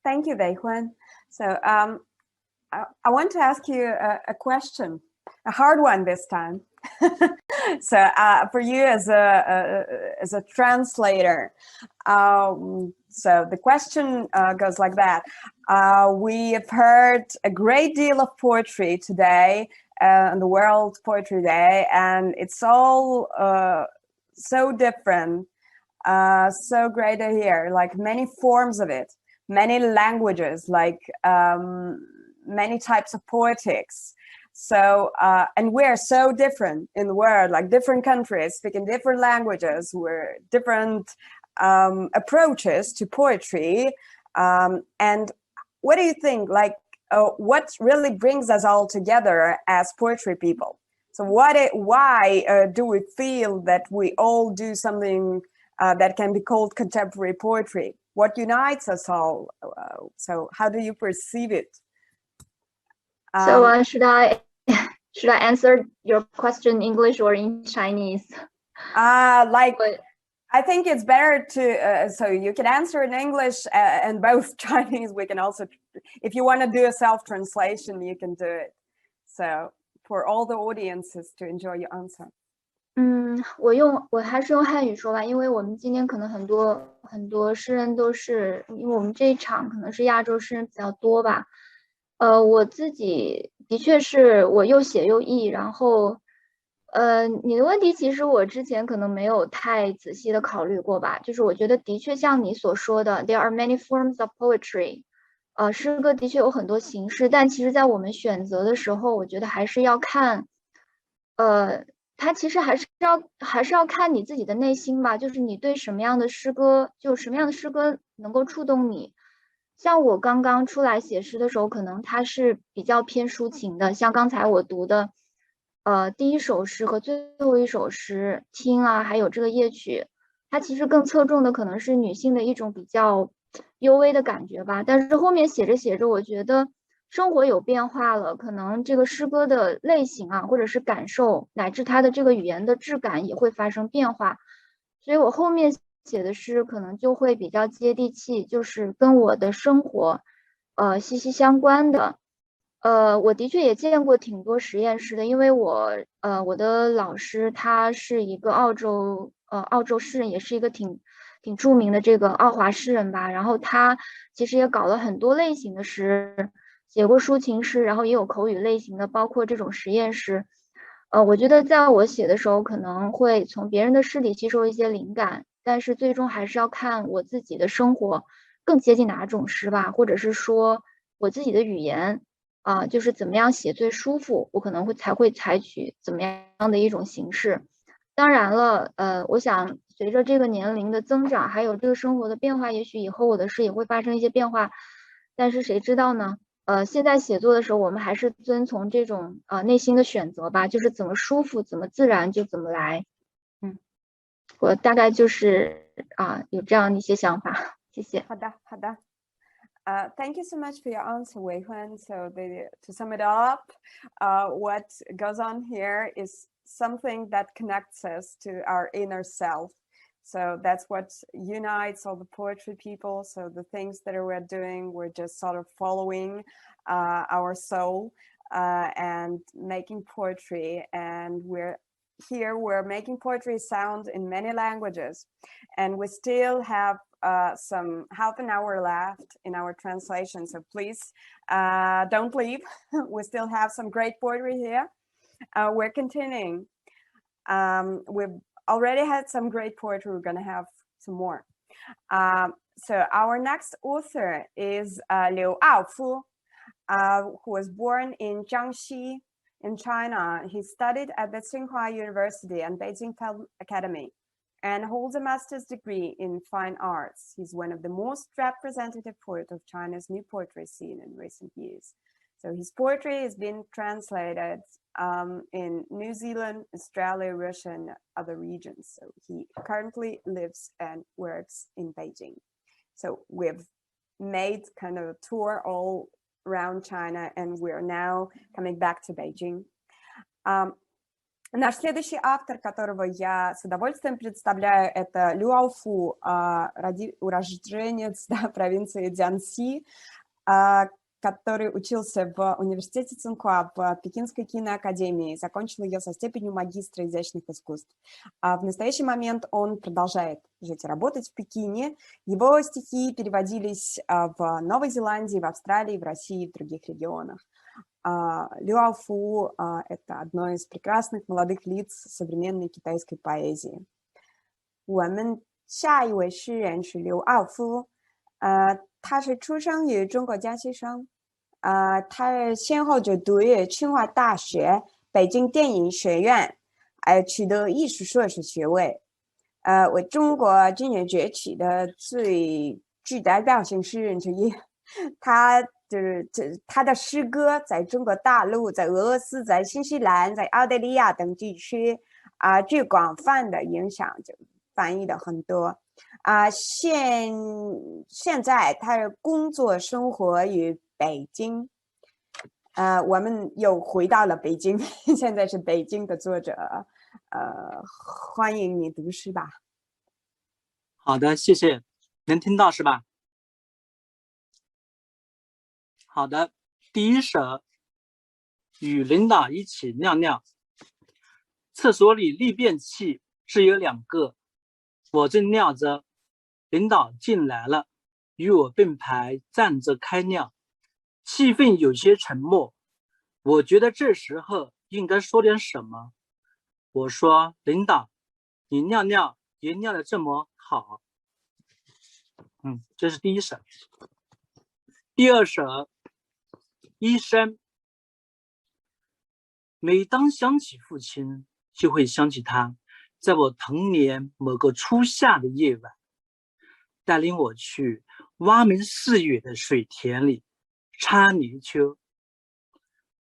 Thank you, Beihuan. So I want to ask you a question, a hard one this time. So for you as a translator, so the question goes like that. We have heard a great deal of poetry today on the World Poetry Day, and it's all so different, so great to hear, like many forms of it, many languages, like many types of poetics. So, and we're so different in the world, like different countries speaking different languages, we're different approaches to poetry. And what do you think, like, what really brings us all together as poetry people? So why do we feel that we all do something that can be called contemporary poetry? What unites us all? So how do you perceive it? So should I answer your question in English or in Chinese? I think it's better to, so you can answer in English and both Chinese. We can also, if you want to do a self-translation, you can do it. So for all the audiences to enjoy your answer. 我还是用汉语说吧，因为我们今天可能很多诗人都是，因为我们这一场可能是亚洲诗人比较多吧。我自己的确是我又写又译，然后你的问题其实我之前可能没有太仔细的考虑过吧，就是我觉得的确像你所说的 there are many forms of poetry， 诗歌的确有很多形式，但其实在我们选择的时候，我觉得还是要看它其实还是要看你自己的内心吧，就是你对什么样的诗歌，就什么样的诗歌能够触动你。像我刚刚出来写诗的时候，可能它是比较偏抒情的，像刚才我读的第1首诗和最后1首诗听啊，还有这个夜曲，它其实更侧重的可能是女性的一种比较幽微的感觉吧。但是后面写着写着，我觉得生活有变化了，可能这个诗歌的类型啊，或者是感受，乃至它的这个语言的质感也会发生变化，所以我后面写的诗可能就会比较接地气，就是跟我的生活息息相关的。我的确也见过挺多实验诗的，因为我的老师他是一个澳洲诗人，也是一个挺著名的这个澳华诗人吧，然后他其实也搞了很多类型的诗，写过抒情诗，然后也有口语类型的，包括这种实验诗。我觉得在我写的时候可能会从别人的诗里吸收一些灵感，但是最终还是要看我自己的生活更接近哪种诗吧，或者是说我自己的语言就是怎么样写最舒服，我可能才会采取怎么样的一种形式。当然了，我想随着这个年龄的增长，还有这个生活的变化，也许以后我的诗也会发生一些变化，但是谁知道呢？现在写作的时候，我们还是遵从这种内心的选择吧，就是怎么舒服、怎么自然就怎么来。我大概就是有这样的一些想法，谢谢。好的。Thank you so much for your answer, Weihuan. So to sum it all up, what goes on here is something that connects us to our inner self. So that's what unites all the poetry people. So the things that we're doing, we're just sort of following our soul and making poetry. And we're making poetry sound in many languages. And we still have some half an hour left in our translation. So please don't leave. We still have some great poetry here. We're continuing. We've already had some great poetry. We're going to have some more. So our next author is Liu Aofu, who was born in Jiangxi in China. He studied at the Tsinghua University and Beijing Film Academy and holds a master's degree in fine arts. He's one of the most representative poets of China's new poetry scene in recent years. So his poetry has been translated in New Zealand, Australia, Russia, and other regions. So he currently lives and works in Beijing. So we've made kind of a tour all around China, and we're now coming back to Beijing. Наш следующий автор, которого я с удовольствием представляю, это Лю Аофу, уроженец провинции Цзянси, который учился в университете Цинхуа в Пекинской киноакадемии, закончил ее со степенью магистра изящных искусств. В настоящий момент он продолжает жить и работать в Пекине. Его стихи переводились в Новой Зеландии, в Австралии, в России и в других регионах. Лю Аофу – это одно из прекрасных молодых лиц современной китайской поэзии. 我们下一位诗人是刘傲夫，他是出生于中国江西省，他先后就读于清华大学、北京电影学院，取得艺术硕士学位。为中国今年崛起的最具代表性诗人之一。他的诗歌在中国大陆、在俄罗斯、在新西兰、在澳大利亚等地区最广泛的影响，就翻译的很多。现在他的工作生活于北京。我们又回到了北京，现在是北京的作者。欢迎你读诗吧。好的，谢谢。能听到是吧？好的，第一首，与领导一起尿尿。厕所里利便器只有2个，我正尿着，领导进来了，与我并排站着开尿，气氛有些沉默。我觉得这时候应该说点什么。我说：“领导，你尿尿也尿得这么好。”这是第一首。第二首。医生。每当想起父亲，就会想起他在我童年某个初夏的夜晚，带领我去蛙鸣四野的水田里插泥鳅。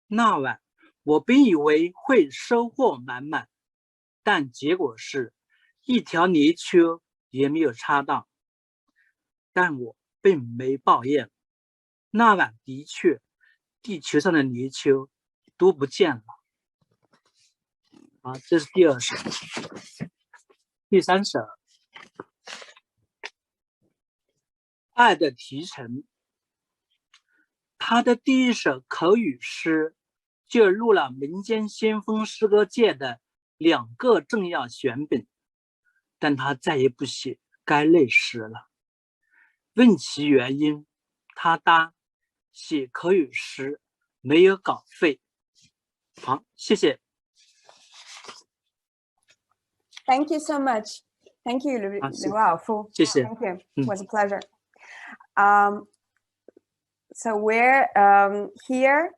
那晚我本以为会收获满满，但结果是一条泥鳅也没有插到。但我并没抱怨，那晚的确地球上的泥鳅都不见了。这是第二首。第三首，爱的提成。他的第一首口语诗就入了民间先锋诗歌界的2个重要选本，但他再也不写该类诗了。问其原因，他答：写口语诗没有稿费。好，谢谢。Thank you so much. Thank you, Liu Aofu. 谢谢。 Thank you. It was a pleasure. So we're here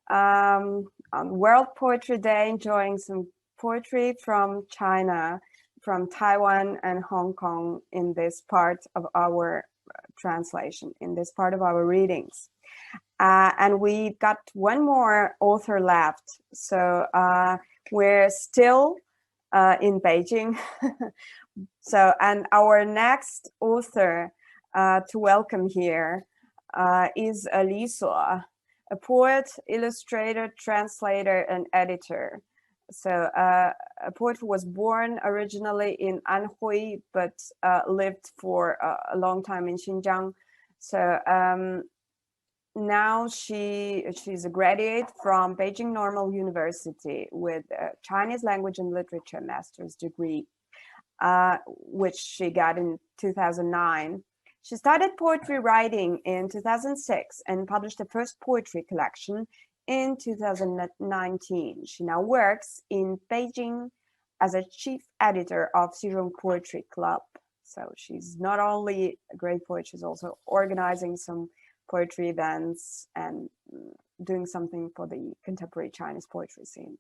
on World Poetry Day, enjoying some poetry from China, from Taiwan and Hong Kong in this part of our translation, in this part of our readings. And we've got one more author left. So we're still in Beijing. And our next author to welcome here is Li Suo, a poet, illustrator, translator, and editor. So a poet who was born originally in Anhui, but lived for a long time in Xinjiang. So now she's a graduate from Beijing Normal University with a Chinese language and literature master's degree, which she got in 2009. She started poetry writing in 2006 and published the first poetry collection in 2019. She now works in Beijing as a chief editor of Soo Young Poetry Club. So she's not only a great poet, she's also organizing some poetry events and doing something for the contemporary Chinese poetry scene.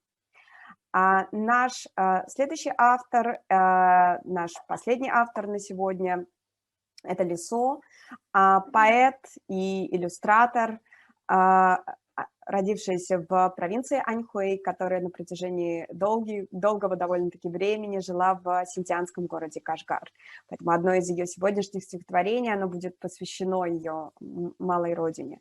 Наш следующий автор, наш последний автор на сегодня, это Ли Со, поэт и иллюстратор, родившаяся в провинции Аньхуэй, которая на протяжении долгого довольно-таки времени жила в синьцзянском городе Кашгар. Поэтому одно из ее сегодняшних стихотворений, оно будет посвящено ее малой родине.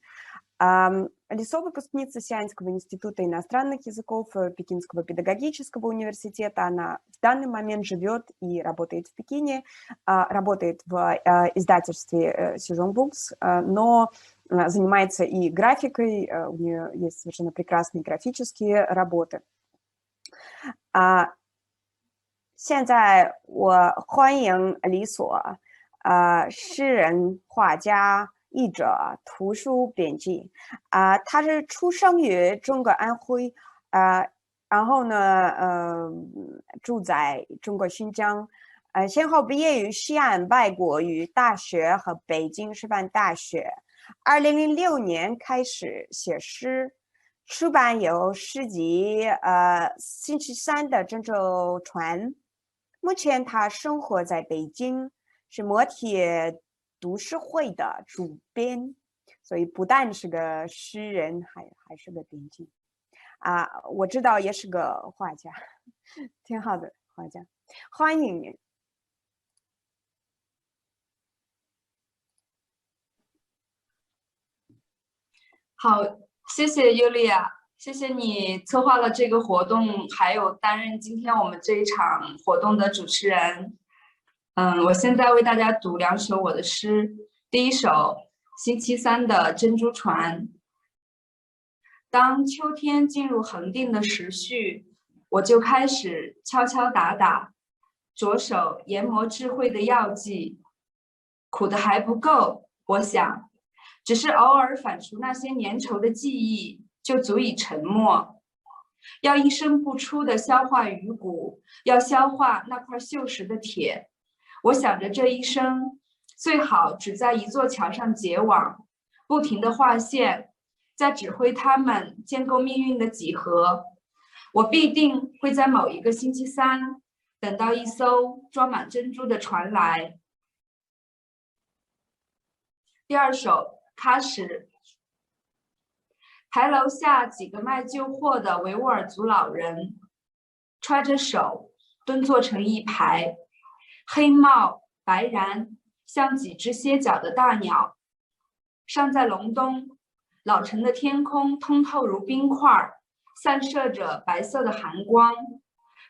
Ли Со выпускница Сианьского института иностранных языков Пекинского педагогического университета. Она в данный момент живет и работает в Пекине, работает в издательстве Sejong Books, но занимается и графикой, у нее есть совершенно прекрасные графические работы. 现在我欢迎李所，诗人、画家、译者、图书编辑。他是出生于中国安徽，然后呢，住在中国新疆。先后毕业于西安外国语大学和北京师范大学。2006年开始写诗，出版有诗集星期三的郑州船。目前他生活在北京，是磨铁读书会的主编，所以不但是个诗人，还是个编辑。我知道也是个画家，挺好的画家，欢迎你。好，谢谢尤利亚，谢谢你策划了这个活动，还有担任今天我们这一场活动的主持人。我现在为大家读2首我的诗。第一首，星期三的珍珠船。当秋天进入恒定的时序，我就开始敲敲打打，着手研磨智慧的药剂。苦的还不够，我想。只是偶尔反刍那些粘稠的记忆，就足以沉默。要一声不出地消化鱼骨，要消化那块锈蚀的铁。我想着这一生，最好只在一座桥上结网，不停地画线，在指挥他们建构命运的几何。我必定会在某一个星期三，等到一艘装满珍珠的船来。第2首。喀什，牌楼下几个卖旧货的维吾尔族老人，揣着手蹲坐成一排，黑帽白髯，像几只歇脚的大鸟。尚在隆冬，老城的天空通透如冰块，散射着白色的寒光。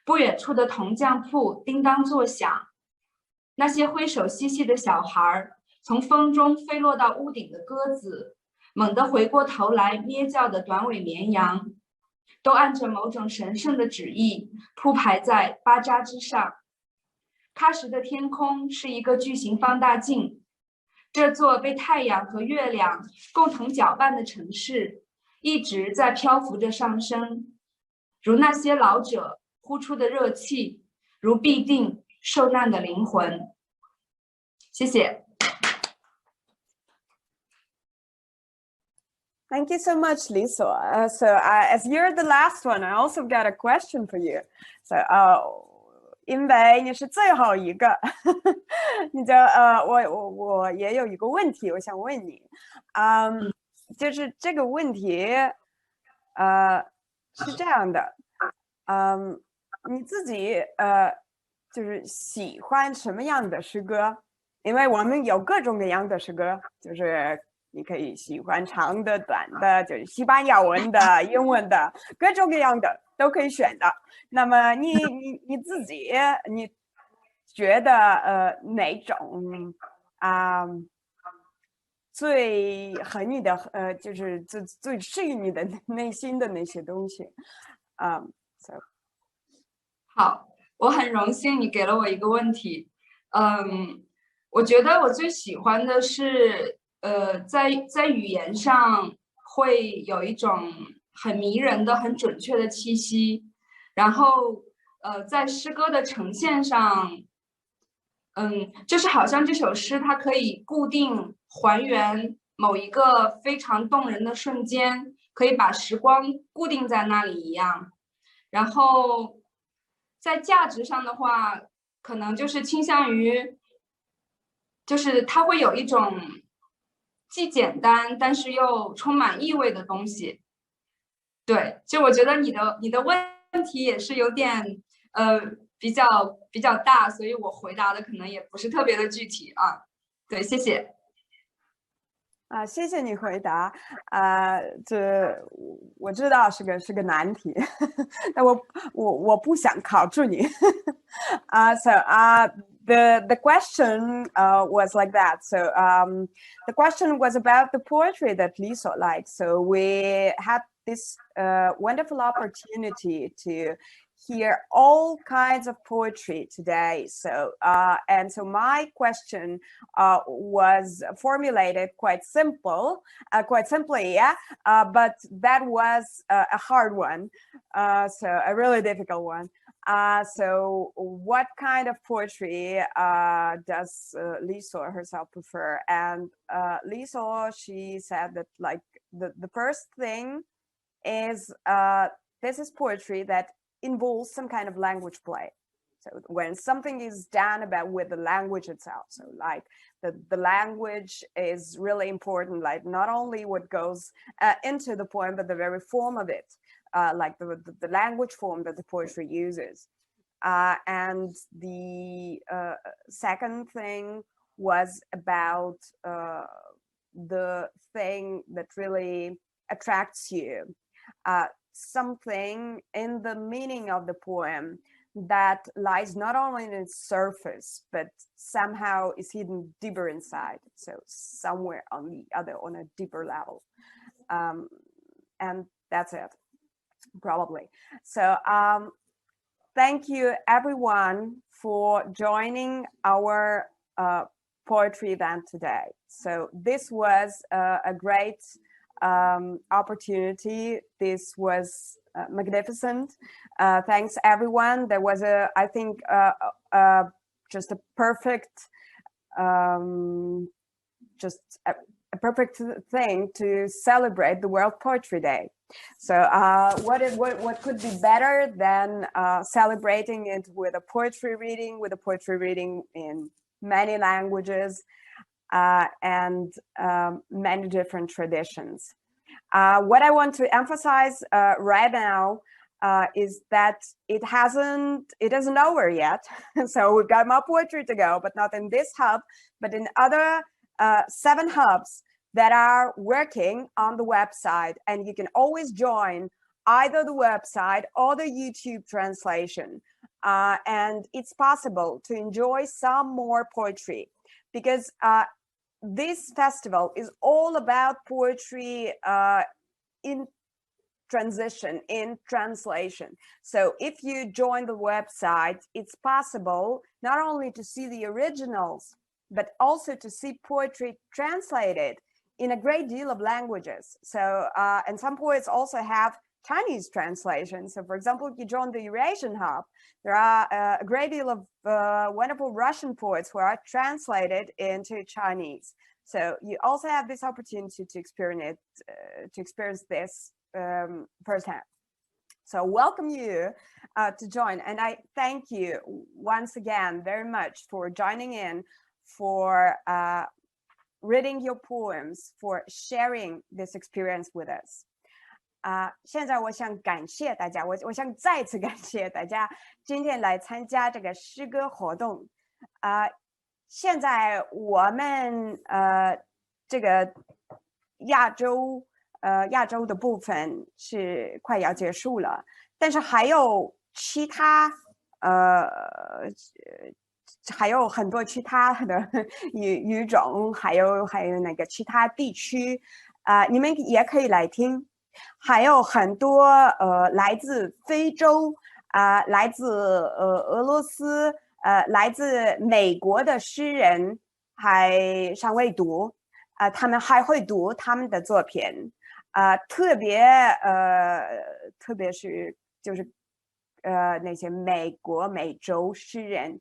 不远处的铜匠铺叮当作响，那些挥手嬉戏的小孩。从风中飞落到屋顶的鸽子，猛地回过头来咩叫的短尾绵羊，都按着某种神圣的旨意铺排在巴扎之上。喀什的天空是一个巨型放大镜，这座被太阳和月亮共同搅拌的城市，一直在漂浮着上升，如那些老者呼出的热气，如必定受难的灵魂。谢谢。Thank you so much, Lisa. As you're the last one, I also got a question for you.因为你是最后一个，你就我也有一个问题，我想问你，就是这个问题，是这样的，你自己就是喜欢什么样的诗歌？因为我们有各种各样的诗歌，就是。你可以喜欢长的、短的，就是西班牙文的、英文的，各种各样的都可以选的。那么你自己，你觉得哪种最和你的就是最适应你的内心的那些东西好，我很荣幸你给了我一个问题。我觉得我最喜欢的是。在语言上会有一种很迷人的、很准确的气息，然后在诗歌的呈现上，就是好像这首诗它可以固定还原某一个非常动人的瞬间，可以把时光固定在那里一样。然后在价值上的话，可能就是倾向于，就是它会有一种既简单但是又充满意味的东西。对，就我觉得你的问题也是有点比较大，所以我回答的可能也不是特别的具体啊。对，谢谢。谢谢你回答。这我知道是个难题，但我不想考住你。The question was like that. So the question was about the poetry that Lisa likes. So we had this wonderful opportunity to hear all kinds of poetry today. So and so my question was formulated quite simply, yeah. But that was a hard one, so a really difficult one. So what kind of poetry does Lisa herself prefer? And Lisa, she said that like the first thing is this is poetry that involves some kind of language play. So when something is done with the language itself, so like the language is really important, like not only what goes into the poem, but the very form of it, like the language form that the poetry uses. And the second thing was about the thing that really attracts you, something in the meaning of the poem that lies not only in its surface, but somehow is hidden deeper inside. So somewhere on a deeper level. And that's it, probably. So thank you everyone for joining our poetry event today. So this was a great opportunity. This was magnificent. Thanks everyone. There was I think just a perfect a perfect thing to celebrate the World Poetry Day. So what could be better than celebrating it with a poetry reading in many languages and many different traditions. What I want to emphasize right now is that it isn't over yet. So we've got more poetry to go, but not in this hub, but in other 7 hubs that are working on the website. And you can always join either the website or the YouTube translation. And it's possible to enjoy some more poetry, because this festival is all about poetry in transition, in translation. So if you join the website, it's possible not only to see the originals, but also to see poetry translated in a great deal of languages. So, and some poets also have Chinese translations. So for example, if you join the Eurasian Hub, there are a great deal of wonderful Russian poets who are translated into Chinese. So you also have this opportunity to experience this firsthand. So welcome you to join. And I thank you once again very much for joining in, for reading your poems, for sharing this experience with us. 现在我想感谢大家，我想再次感谢大家今天来参加这个诗歌活动。现在我们这个亚洲的部分是快要结束了，但是还有其他还有很多其他的语种，还有那个其他地区，你们也可以来听。还有很多来自非洲来自俄罗斯来自美国的诗人还尚未读他们还会读他们的作品特别是就是那些美洲诗人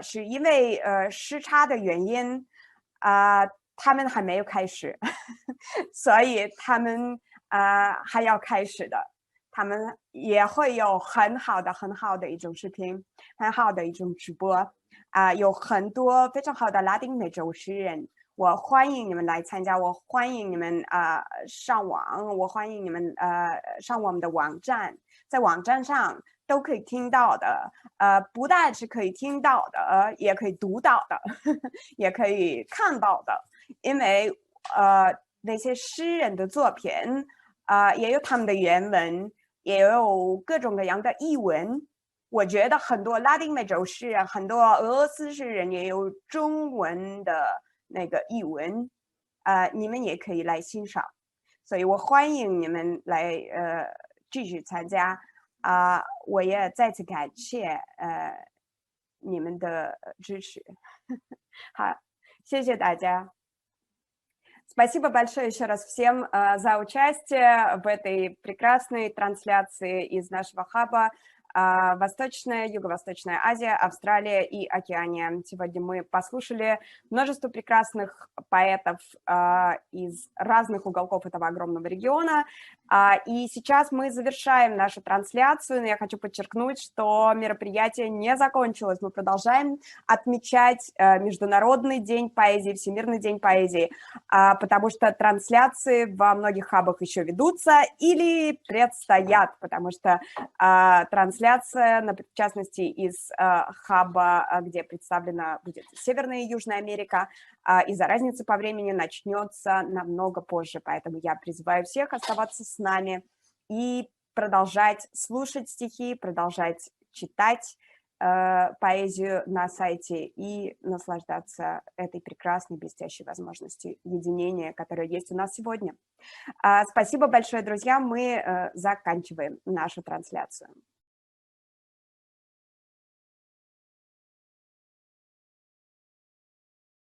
是因为时差的原因他们还没有开始，所以他们还要开始的。他们也会有很好的一种视频，很好的一种直播有很多非常好的拉丁美洲诗人。我欢迎你们来参加，我欢迎你们上网，我欢迎你们上我们的网站，在网站上都可以听到的，不但是可以听到的，也可以读到的，也可以看到的，因为那些诗人的作品也有他们的原文，也有各种各样的译文。我觉得很多拉丁美洲诗人，很多俄罗斯诗人也有中文的那个译文，你们也可以来欣赏，所以我欢迎你们来继续参加我也再次感谢你们的支持。好，谢谢大家。Спасибо большое еще раз всем за участие в этой прекрасной трансляции из нашего хаба Восточная, Юго-Восточная Азия, Австралия и Океания. Сегодня мы послушали множество прекрасных поэтов из разных уголков этого огромного региона. И сейчас мы завершаем нашу трансляцию, но я хочу подчеркнуть, что мероприятие не закончилось. Мы продолжаем отмечать Международный день поэзии, Всемирный день поэзии, потому что трансляции во многих хабах еще ведутся или предстоят, потому что трансляция, в частности, из хаба, где представлена будет Северная и Южная Америка, из-за разницы по времени начнется намного позже. Поэтому я призываю всех оставаться с нами и продолжать слушать стихи, продолжать читать поэзию на сайте и наслаждаться этой прекрасной, блестящей возможностью единения, которая есть у нас сегодня. Спасибо большое, друзья. Мы заканчиваем нашу трансляцию.